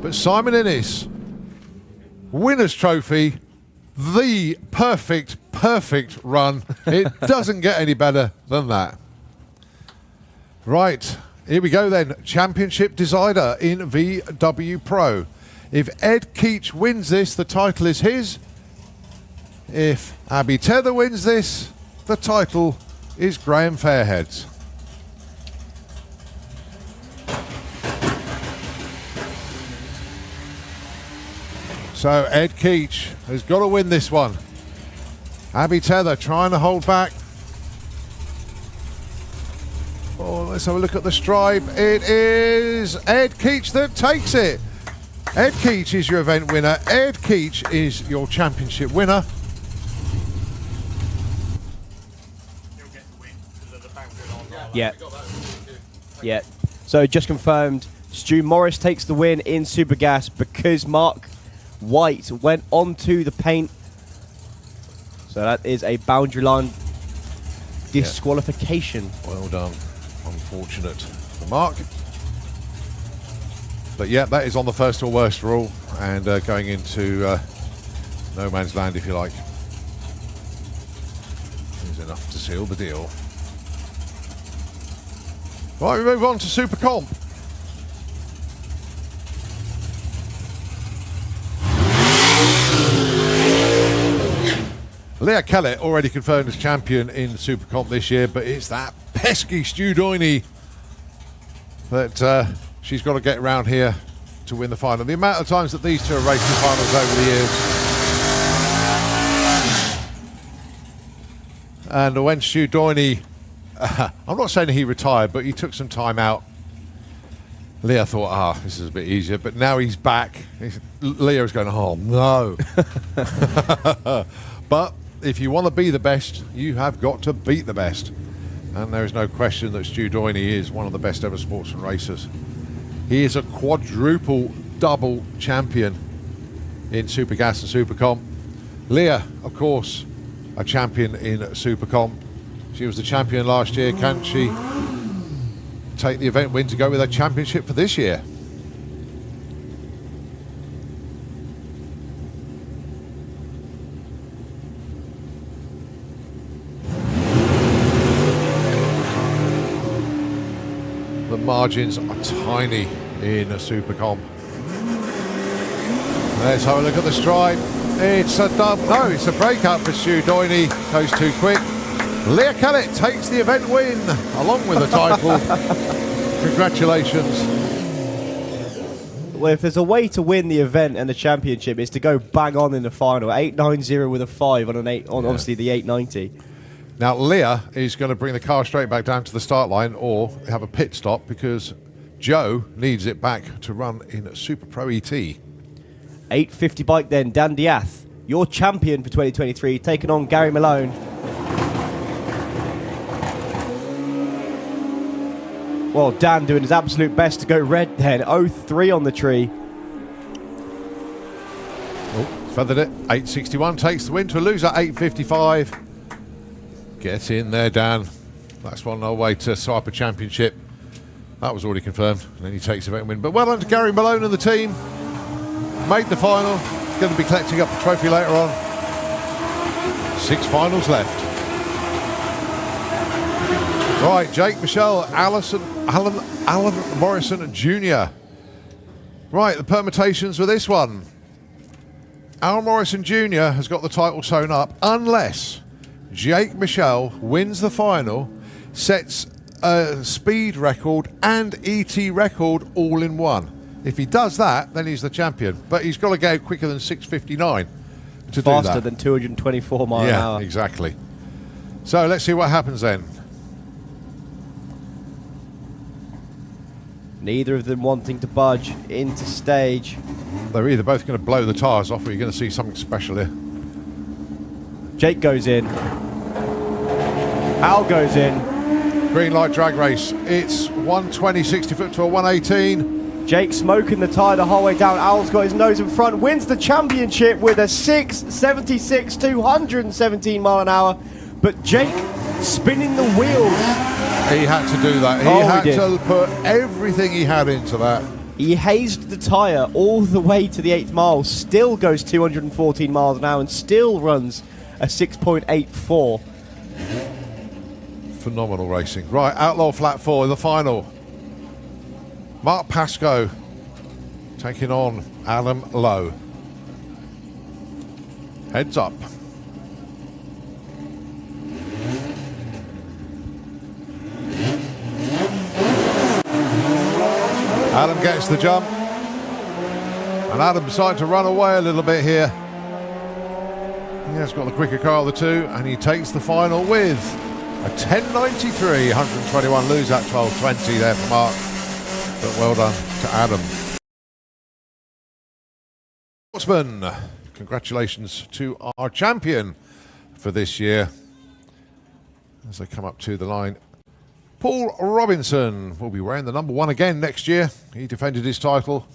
But Simon Innes, winner's trophy, the perfect run. It doesn't get any better than that. Right, here we go then. Championship decider in VW Pro. If Ed Keach wins this, the title is his. If Abby Tether wins this, the title is Graham Fairhead's. So Ed Keach has got to win this one. Abby Tether trying to hold back. Oh, let's have a look at the stripe. It is Ed Keach that takes it. Ed Keach is your event winner. Ed Keach is your championship winner. He'll get the win because of the boundary line. Yeah. Yeah. So just confirmed, Stu Morris takes the win in Super Gas because Mark White went onto the paint. So that is a boundary line disqualification. Well done. Unfortunate for Mark. But yeah, that is on the first or worst rule and going into no man's land, if you like. Is enough to seal the deal. Right, we move on to Super Comp. Leah Kellett already confirmed as champion in Super Comp this year, but it's that pesky Stu Doiney that she's got to get around here to win the final. The amount of times that these two have raced in finals over the years. And when Stu Doiney, I'm not saying he retired, but he took some time out. Leah thought, this is a bit easier, but now he's back. Leah is going, oh no. But if you want to be the best, you have got to beat the best. And there is no question that Stu Doiney is one of the best ever sportsman racers. He is a quadruple double champion in Super Gas and Super Comp. Leah, of course, a champion in Super Comp. She was the champion last year. Can she take the event win to go with her championship for this year? The margins are tiny in a Super Comp. Let's have a look at the stride. It's a no, it's a breakup for Stu Doiney. Goes too quick. Leah Kellett takes the event win along with the title. Congratulations. Well, if there's a way to win the event and the championship, it's to go bang on in the final. 890 with a 5 on obviously the 890. Now, Leah is going to bring the car straight back down to the start line or have a pit stop because Joe needs it back to run in Super Pro ET. 850 bike then, Dan Diath, your champion for 2023, taking on Gary Malone. Well, Dan doing his absolute best to go red then. 0-3 on the tree. Oh, feathered it. 861 takes the win to a loser. 855. Get in there, Dan. That's one our way to Cyper Championship. That was already confirmed. And then he takes the event win. But well done to Gary Malone and the team. Made the final. Going to be collecting up a trophy later on. 6 finals left. Right, Jake, Michelle, Alan Morrison Jr. Right, the permutations with this one. Alan Morrison Jr. has got the title sewn up unless Jake Michelle wins the final, sets a speed record and ET record all in one. If he does that, then he's the champion. But he's got to go quicker than 6:59 to do that. Faster than 224 miles an hour. Yeah, exactly. So let's see what happens then. Neither of them wanting to budge into stage. They're either both going to blow the tyres off or you're going to see something special here. Jake goes in. Al goes in. Green light drag race. It's 120, 60 foot to a 118. Jake smoking the tyre the whole way down. Al's got his nose in front. Wins the championship with a 6.76, 217 mile an hour. But Jake spinning the wheels. He had to do that. He had to put everything he had into that. He hazed the tyre all the way to the 8th mile. Still goes 214 miles an hour and still runs a 6.84. Phenomenal racing. Right, Outlaw Flat 4 in the final. Mark Pascoe taking on Adam Lowe. Heads up. Adam gets the jump. And Adam decided to run away a little bit here. He has got the quicker car of the two, and he takes the final with a 10.93, 121, lose at 12.20 there for Mark. But well done to Adam. Sportsman, congratulations to our champion for this year. As they come up to the line, Paul Robinson will be wearing the number 1 again next year. He defended his title.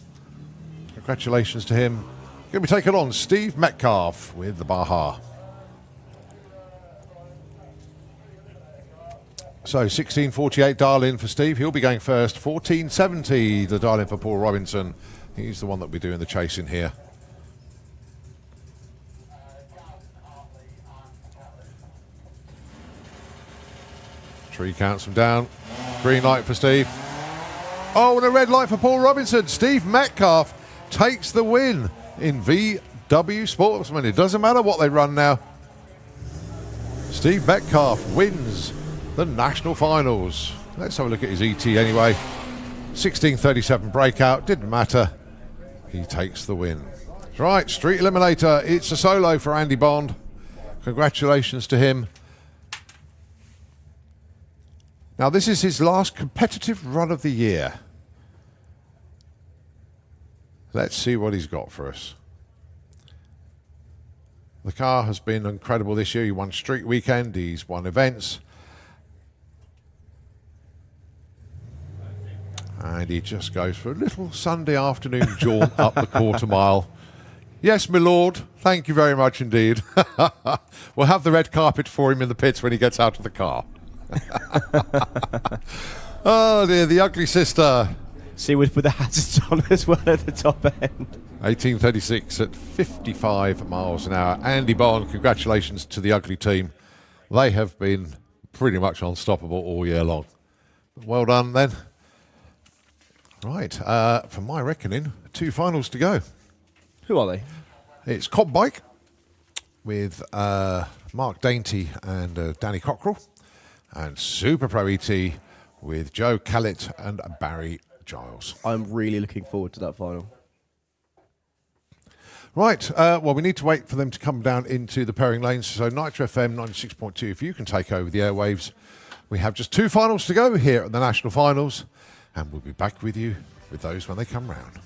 Congratulations to him. Going to be taking on Steve Metcalf with the Baja. So 16.48 dial-in for Steve. He'll be going first. 14.70 the dial-in for Paul Robinson. He's the one that will be doing the chasing here. Tree counts him down. Green light for Steve. Oh, and a red light for Paul Robinson. Steve Metcalf takes the win in VW Sportsman. It doesn't matter what they run now. Steve Metcalf wins the national finals. Let's have a look at his ET anyway. 16.37 breakout, didn't matter. He takes the win. Right, Street Eliminator. It's a solo for Andy Bond. Congratulations to him. Now, this is his last competitive run of the year. Let's see what he's got for us. The car has been incredible this year. He won Street Weekend, he's won events. And he just goes for a little Sunday afternoon jaunt up the quarter mile. Yes, my lord. Thank you very much indeed. We'll have the red carpet for him in the pits when he gets out of the car. Oh dear, the ugly sister. See, with the hazards on as well at the top end. 18.36 at 55 miles an hour. Andy Bond, congratulations to the ugly team. They have been pretty much unstoppable all year long. Well done then. Right, for my reckoning, 2 finals to go. Who are they? It's Cobb Bike with Mark Dainty and Danny Cockrell, and Super Pro ET with Joe Callett and Barry Giles. I'm really looking forward to that final. Right, well, we need to wait for them to come down into the pairing lanes. So Nitro FM 96.2, if you can take over the airwaves. We have just 2 finals to go here at the National Finals, and we'll be back with you with those when they come round.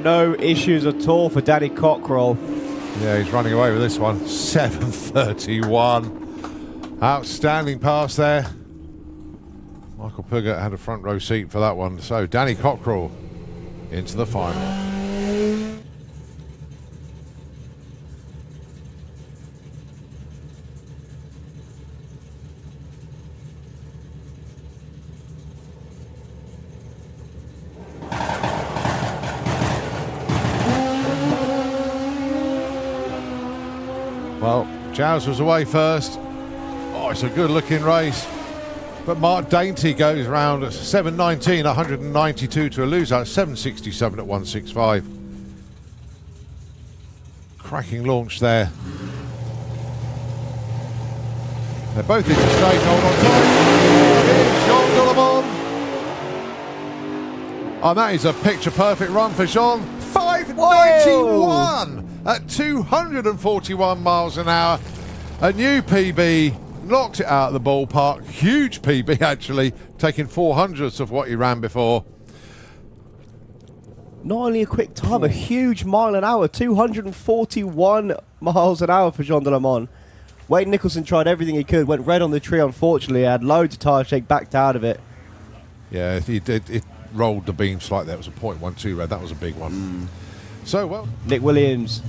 No issues at all for Danny Cockrell. Yeah, he's running away with this one. 7.31. Outstanding pass there. Michael Puggett had a front row seat for that one. So Danny Cockrell into the final. Well, Jowls was away first. Oh, it's a good looking race. But Mark Dainty goes round at 7.19, 192 to a loser, 7.67 at 165. Cracking launch there. They're both into straight, hold on tight. Here's Jean Delamont. And that is a picture perfect run for Jean. 5.91 at 241 miles an hour. A new PB, knocked it out of the ballpark. Huge PB actually, taking 400ths of what he ran before. Not only a quick time, a huge mile an hour, 241 miles an hour for Jean Delamont. Wade Nicholson tried everything he could, went red on the tree unfortunately, had loads of tyre shake, backed out of it. Yeah, he did. It rolled the beam slightly. That was a 0.12 red. That was a big one. So, well. Nick Williams,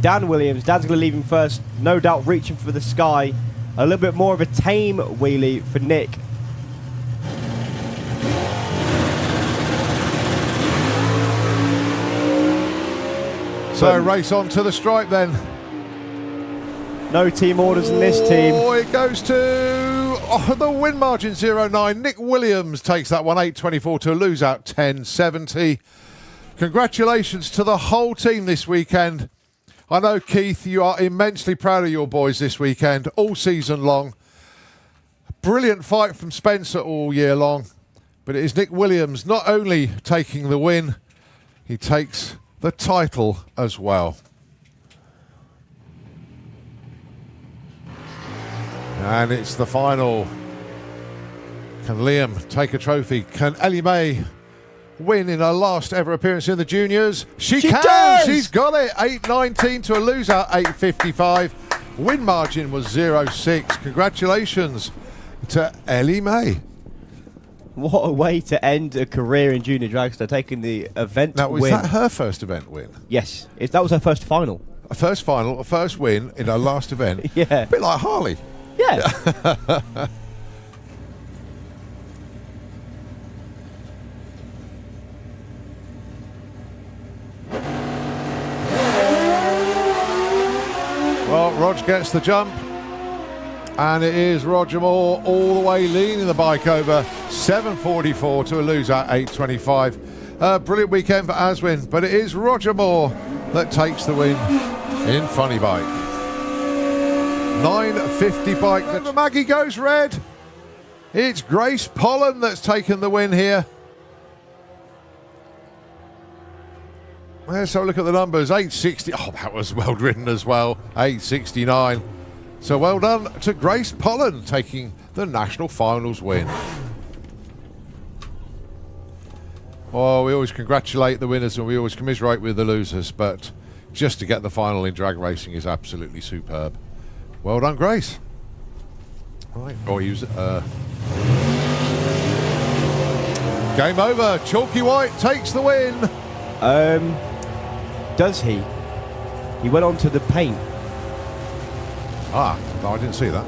Dan Williams. Dan's going to leave him first, no doubt reaching for the sky. A little bit more of a tame wheelie for Nick. So, race on to the stripe then. No team orders in this team. Oh, it goes to the win margin 0-9. Nick Williams takes that one 8.24 to a lose out 10.70. Congratulations to the whole team this weekend. I know, Keith, you are immensely proud of your boys this weekend, all season long. Brilliant fight from Spencer all year long. But it is Nick Williams not only taking the win, he takes the title as well. And it's the final. Can Liam take a trophy? Can Ellie May win in her last ever appearance in the juniors? She can! Does! She's got it! 8.19 to a loser, 8.55. Win margin was 0.6. Congratulations to Ellie May. What a way to end a career in junior dragster, taking the event Now, was win. that her first event win? Yes, that was her first final. A first final, a first win in her last event? Yeah. A bit like Harley. Yeah. Well, Rog gets the jump. And it is Roger Moore all the way leading the bike over 7.44 to a loser 8.25. Brilliant weekend for Aswin, but it is Roger Moore that takes the win in funny bike. 9.50 bike. The Maggie goes red. It's Grace Pollen that's taken the win here. Let's have a look at the numbers. 8.60. Oh, that was well ridden as well. 8.69. So well done to Grace Pollen taking the national finals win. Oh, we always congratulate the winners and we always commiserate with the losers, but just to get the final in drag racing is absolutely superb. Well done, Grace. Right. Oh, he was, game over. Chalky White takes the win. Does he? He went on to the paint. Ah, no, I didn't see that.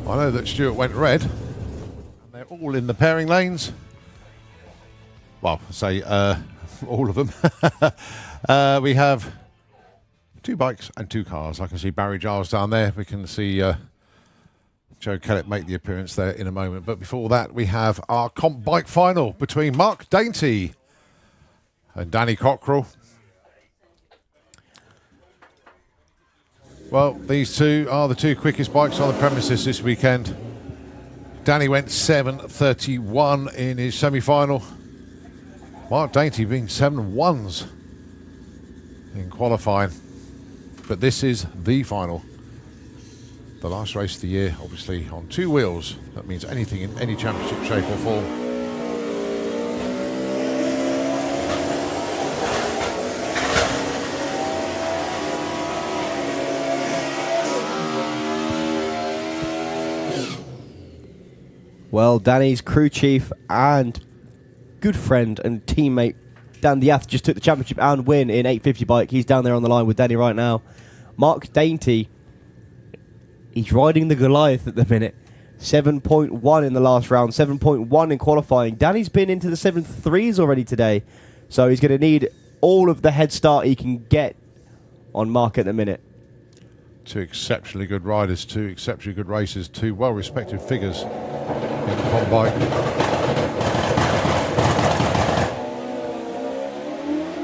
I know that Stuart went red. And they're all in the pairing lanes. Well, say all of them. We have 2 bikes and 2 cars. I can see Barry Giles down there. We can see Joe Kellett make the appearance there in a moment. But before that, we have our comp bike final between Mark Dainty and Danny Cockrell. Well, these two are the 2 quickest bikes on the premises this weekend. Danny went 7.31 in his semi-final. Mark Dainty being 7.1s in qualifying. But this is the final. The last race of the year, obviously, on 2 wheels. That means anything in any championship shape or form. Well, Danny's crew chief and good friend and teammate Dan Diath just took the championship and win in 850 bike. He's down there on the line with Danny right now. Mark Dainty, he's riding the Goliath at the minute. 7.1 in the last round, 7.1 in qualifying. Danny's been into the 7.3s already today, so he's going to need all of the head start he can get on Mark at the minute. 2 exceptionally good riders, 2 exceptionally good races, 2 well-respected figures in the comp bike.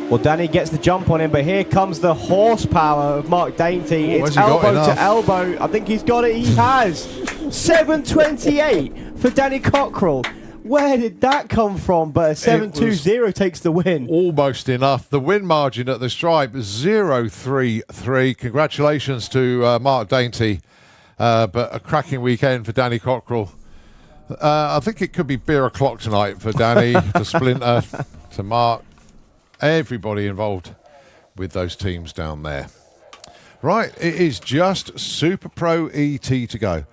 Well, Danny gets the jump on him, but here comes the horsepower of Mark Dainty. Oh, it's has he got elbow enough? to elbow. I think he's got it. He has. 7.28 for Danny Cockrell. Where did that come from? But a 7.20 takes the win. Almost enough. The win margin at the stripe, 0.33. Congratulations to Mark Dainty. But a cracking weekend for Danny Cockrell. I think it could be beer o'clock tonight for Danny, to Splinter, to Mark. Everybody involved with those teams down there. Right, it is just Super Pro ET to go.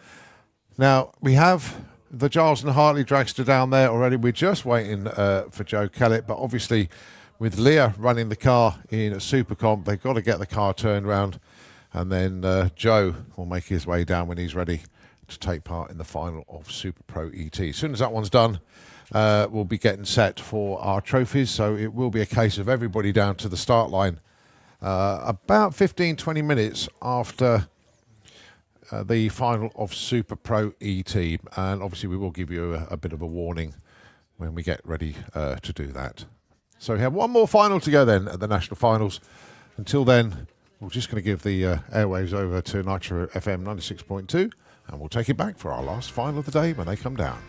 Now, we have the Giles and Hartley dragster down there already. We're just waiting for Joe Kellett, but obviously with Leah running the car in a Super Comp, they've got to get the car turned round, and then Joe will make his way down when he's ready to take part in the final of Super Pro ET. As soon as that one's done, we'll be getting set for our trophies, so it will be a case of everybody down to the start line about 15-20 minutes after the final of Super Pro ET, and obviously we will give you a bit of a warning when we get ready to do that. So we have one more final to go then at the national finals. Until then, we're just going to give the airwaves over to Nitro FM 96.2, and we'll take it back for our last final of the day when they come down.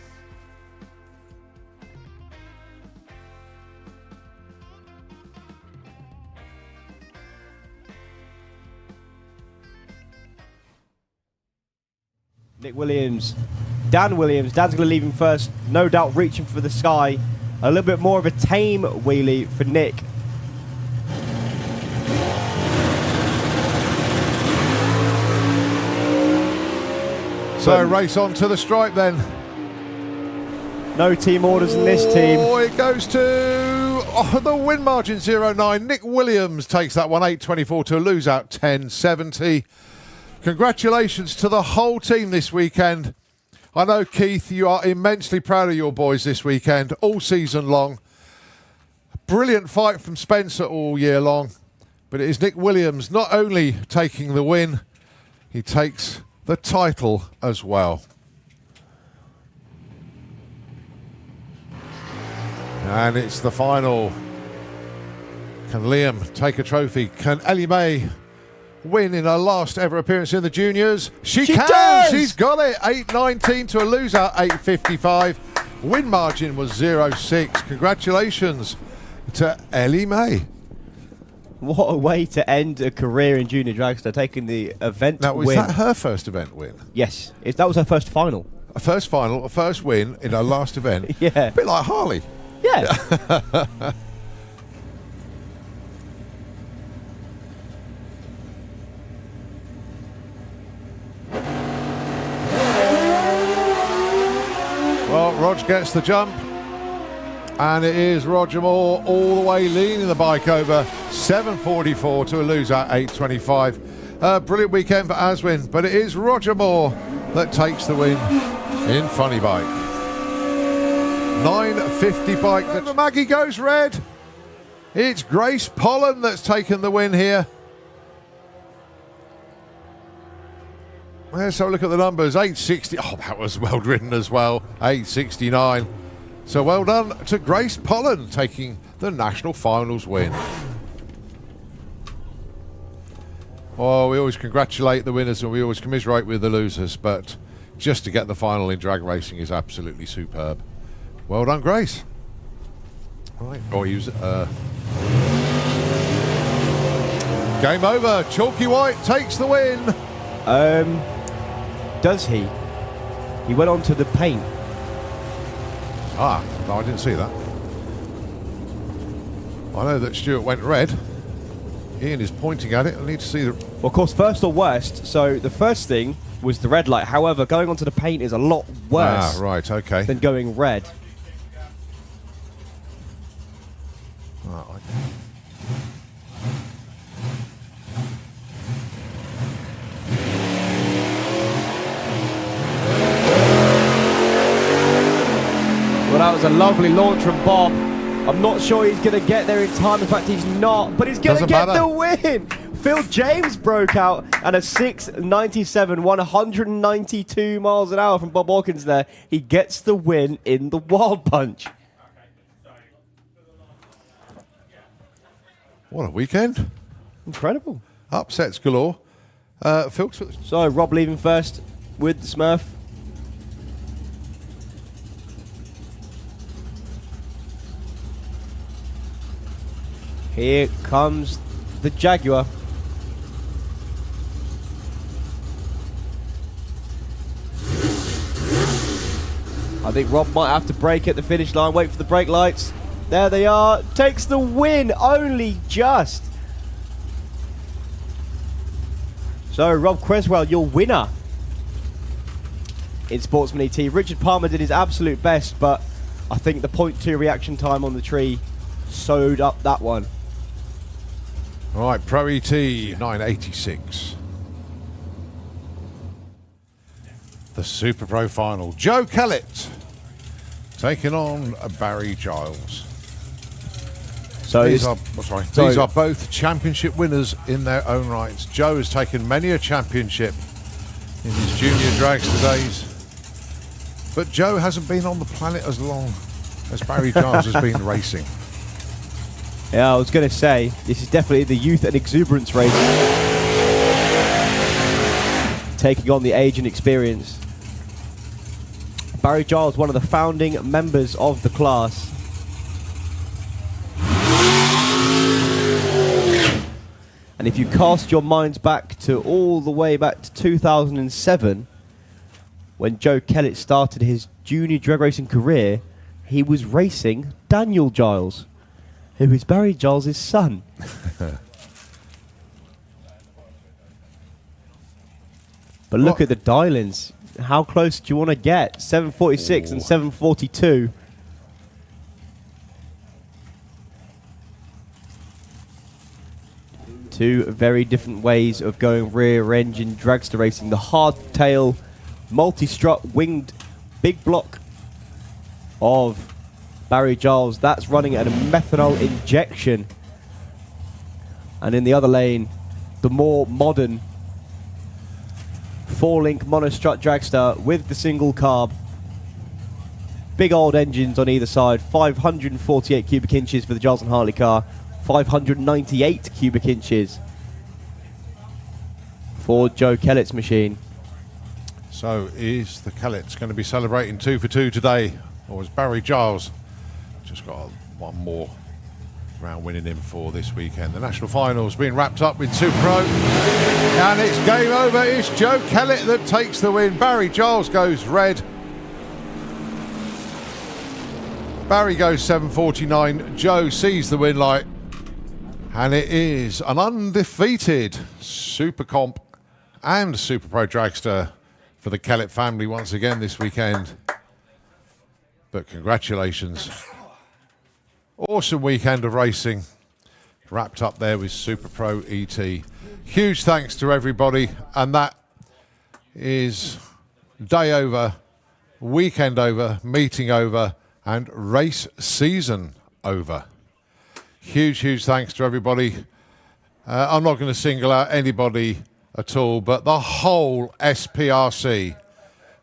Nick Williams, Dan Williams. Dan's going to leave him first, no doubt reaching for the sky. A little bit more of a tame wheelie for Nick. So race on to the stripe then. No team orders in this team. Oh, it goes to the win margin 0.9. Nick Williams takes that one 8.24 to lose out 10.70. Congratulations to the whole team this weekend. I know, Keith, you are immensely proud of your boys this weekend, all season long. Brilliant fight from Spencer all year long. But it is Nick Williams not only taking the win, he takes the title as well. And it's the final. Can Liam take a trophy? Can Ellie May win in her last ever appearance in the juniors? She can! Does! She's got it! 8.19 to a loser, 8.55. Win margin was 0.6. Congratulations to Ellie May. What a way to end a career in junior dragster, taking the event Now, was win. that her first event win? Yes, that was her first final. A first final, a first win in her last event? Yeah. A bit like Harley. Yeah. Well, Rog gets the jump, and it is Roger Moore all the way leaning the bike over 7.44 to a loser 8.25. Brilliant weekend for Aswin, but it is Roger Moore that takes the win in funny bike. 9.50 bike. The Maggie goes red. It's Grace Pollen that's taken the win here. Let's have a look at the numbers. 8.60. Oh, that was well ridden as well. 8.69. So well done to Grace Pollen taking the national finals win. Oh, we always congratulate the winners and we always commiserate with the losers, but just to get the final in drag racing is absolutely superb. Well done, Grace. Right. Oh, he was, game over. Chalky White takes the win. Does he? He went on to the paint. Ah, no, I didn't see that. I know that Stuart went red. Ian is pointing at it. I need to see the... Well, of course, first or worst. So the first thing was the red light. However, going onto the paint is a lot worse right, okay. than going red. Well, that was a lovely launch from Bob. I'm not sure he's going to get there in time. In fact, he's not. But he's going to get the win. Phil James broke out and a 6.97, 192 miles an hour from Bob Hawkins there. He gets the win in the Wild Punch. What a weekend. Incredible. Upsets galore. Phil? So, Rob leaving first with the Smurf. Here comes the Jaguar. I think Rob might have to brake at the finish line. Wait for the brake lights. There they are. Takes the win, only just. So, Rob Creswell, your winner in Sportsman ET. Richard Palmer did his absolute best, but I think the 0.2 reaction time on the tree sewed up that one. All right, Pro ET 9.86. The Super Pro final. Joe Kellett taking on Barry Giles. So These it's- are, sorry. these are both championship winners in their own rights. Joe has taken many a championship in his junior dragster days, but Joe hasn't been on the planet as long as Barry Giles has been racing. Yeah, I was going to say, this is definitely the youth and exuberance race. Taking on the age and experience. Barry Giles, one of the founding members of the class. And if you cast your minds back to all the way back to 2007, when Joe Kellett started his junior drag racing career, he was racing Daniel Giles, who is Barry Giles' son. But look at the dial-ins. How close do you want to get? 746 and 742. Two very different ways of going rear engine dragster racing. The hardtail multi-strut winged big block of Barry Giles. That's running at a methanol injection. And in the other lane, the more modern 4-link monostrut dragster with the single carb. Big old engines on either side. 548 cubic inches for the Giles and Hartley car. 598 cubic inches for Joe Kellett's machine. So is the Kelletts going to be celebrating 2 for 2 today, or is Barry Giles just got one more round winning him for this weekend? The national finals being wrapped up with Super Pro, and it's game over. It's Joe Kellett that takes the win. Barry Giles goes red. Barry goes 749. Joe sees the win light, and it is an undefeated Super Comp and Super Pro dragster for the Kellett family once again this weekend. But congratulations. Awesome weekend of racing. Wrapped up there with Super Pro ET. Huge thanks to everybody. And that is day over, weekend over, meeting over, and race season over. Huge thanks to everybody. I'm not going to single out anybody at all, but the whole SPRC.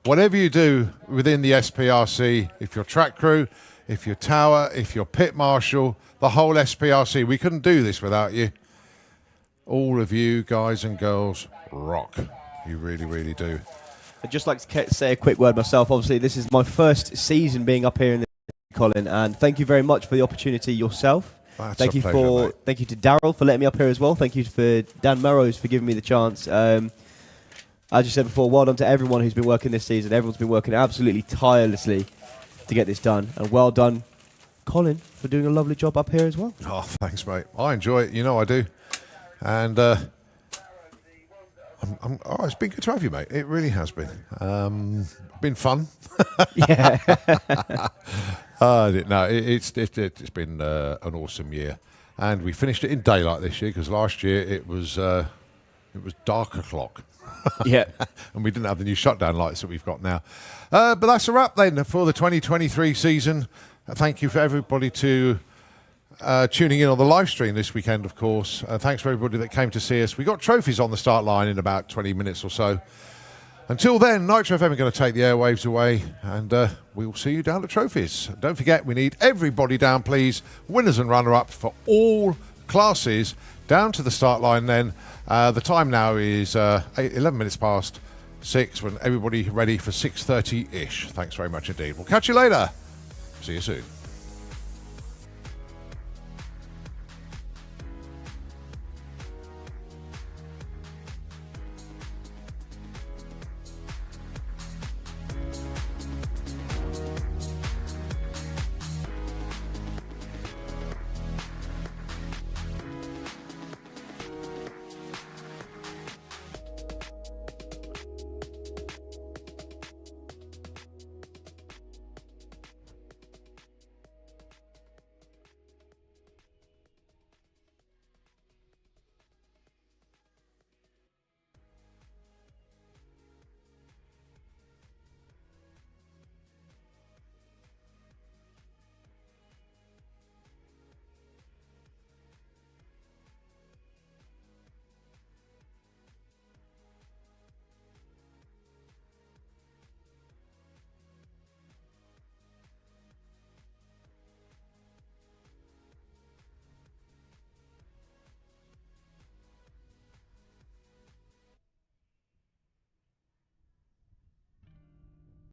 Whatever you do within the SPRC, if you're track crew, if you're tower, if you're pit marshal, the whole SPRC, we couldn't do this without you. All of you guys and girls rock. You really do. I'd just like to say a quick word myself. Obviously, this is my first season being up here in the Colin, and thank you very much for the opportunity yourself. That's thank a you pleasure, mate. thank you to Daryl for letting me up here as well. Thank you for Dan Murrows for giving me the chance. As you said before, well done to everyone who's been working this season. Everyone's been working absolutely tirelessly to get this done, and well done, Colin, for doing a lovely job up here as well. Oh, thanks, mate. I enjoy it. You know I do. And it's been good to have you, mate. It really has been. Been fun. Yeah. It's been an awesome year, and we finished it in daylight this year because last year it was dark o'clock. Yeah. And we didn't have the new shutdown lights that we've got now. But that's a wrap then for the 2023 season. Thank you for everybody to tuning in on the live stream this weekend, of course. Thanks for everybody that came to see us. We got trophies on the start line in about 20 minutes or so. Until then, Nitro FM are going to take the airwaves away, and we'll see you down at trophies. Don't forget, we need everybody down, please. Winners and runner-ups for all classes down to the start line then. The time now is 11 minutes past 6, when everybody ready for 6:30-ish. Thanks very much indeed. We'll catch you later. See you soon.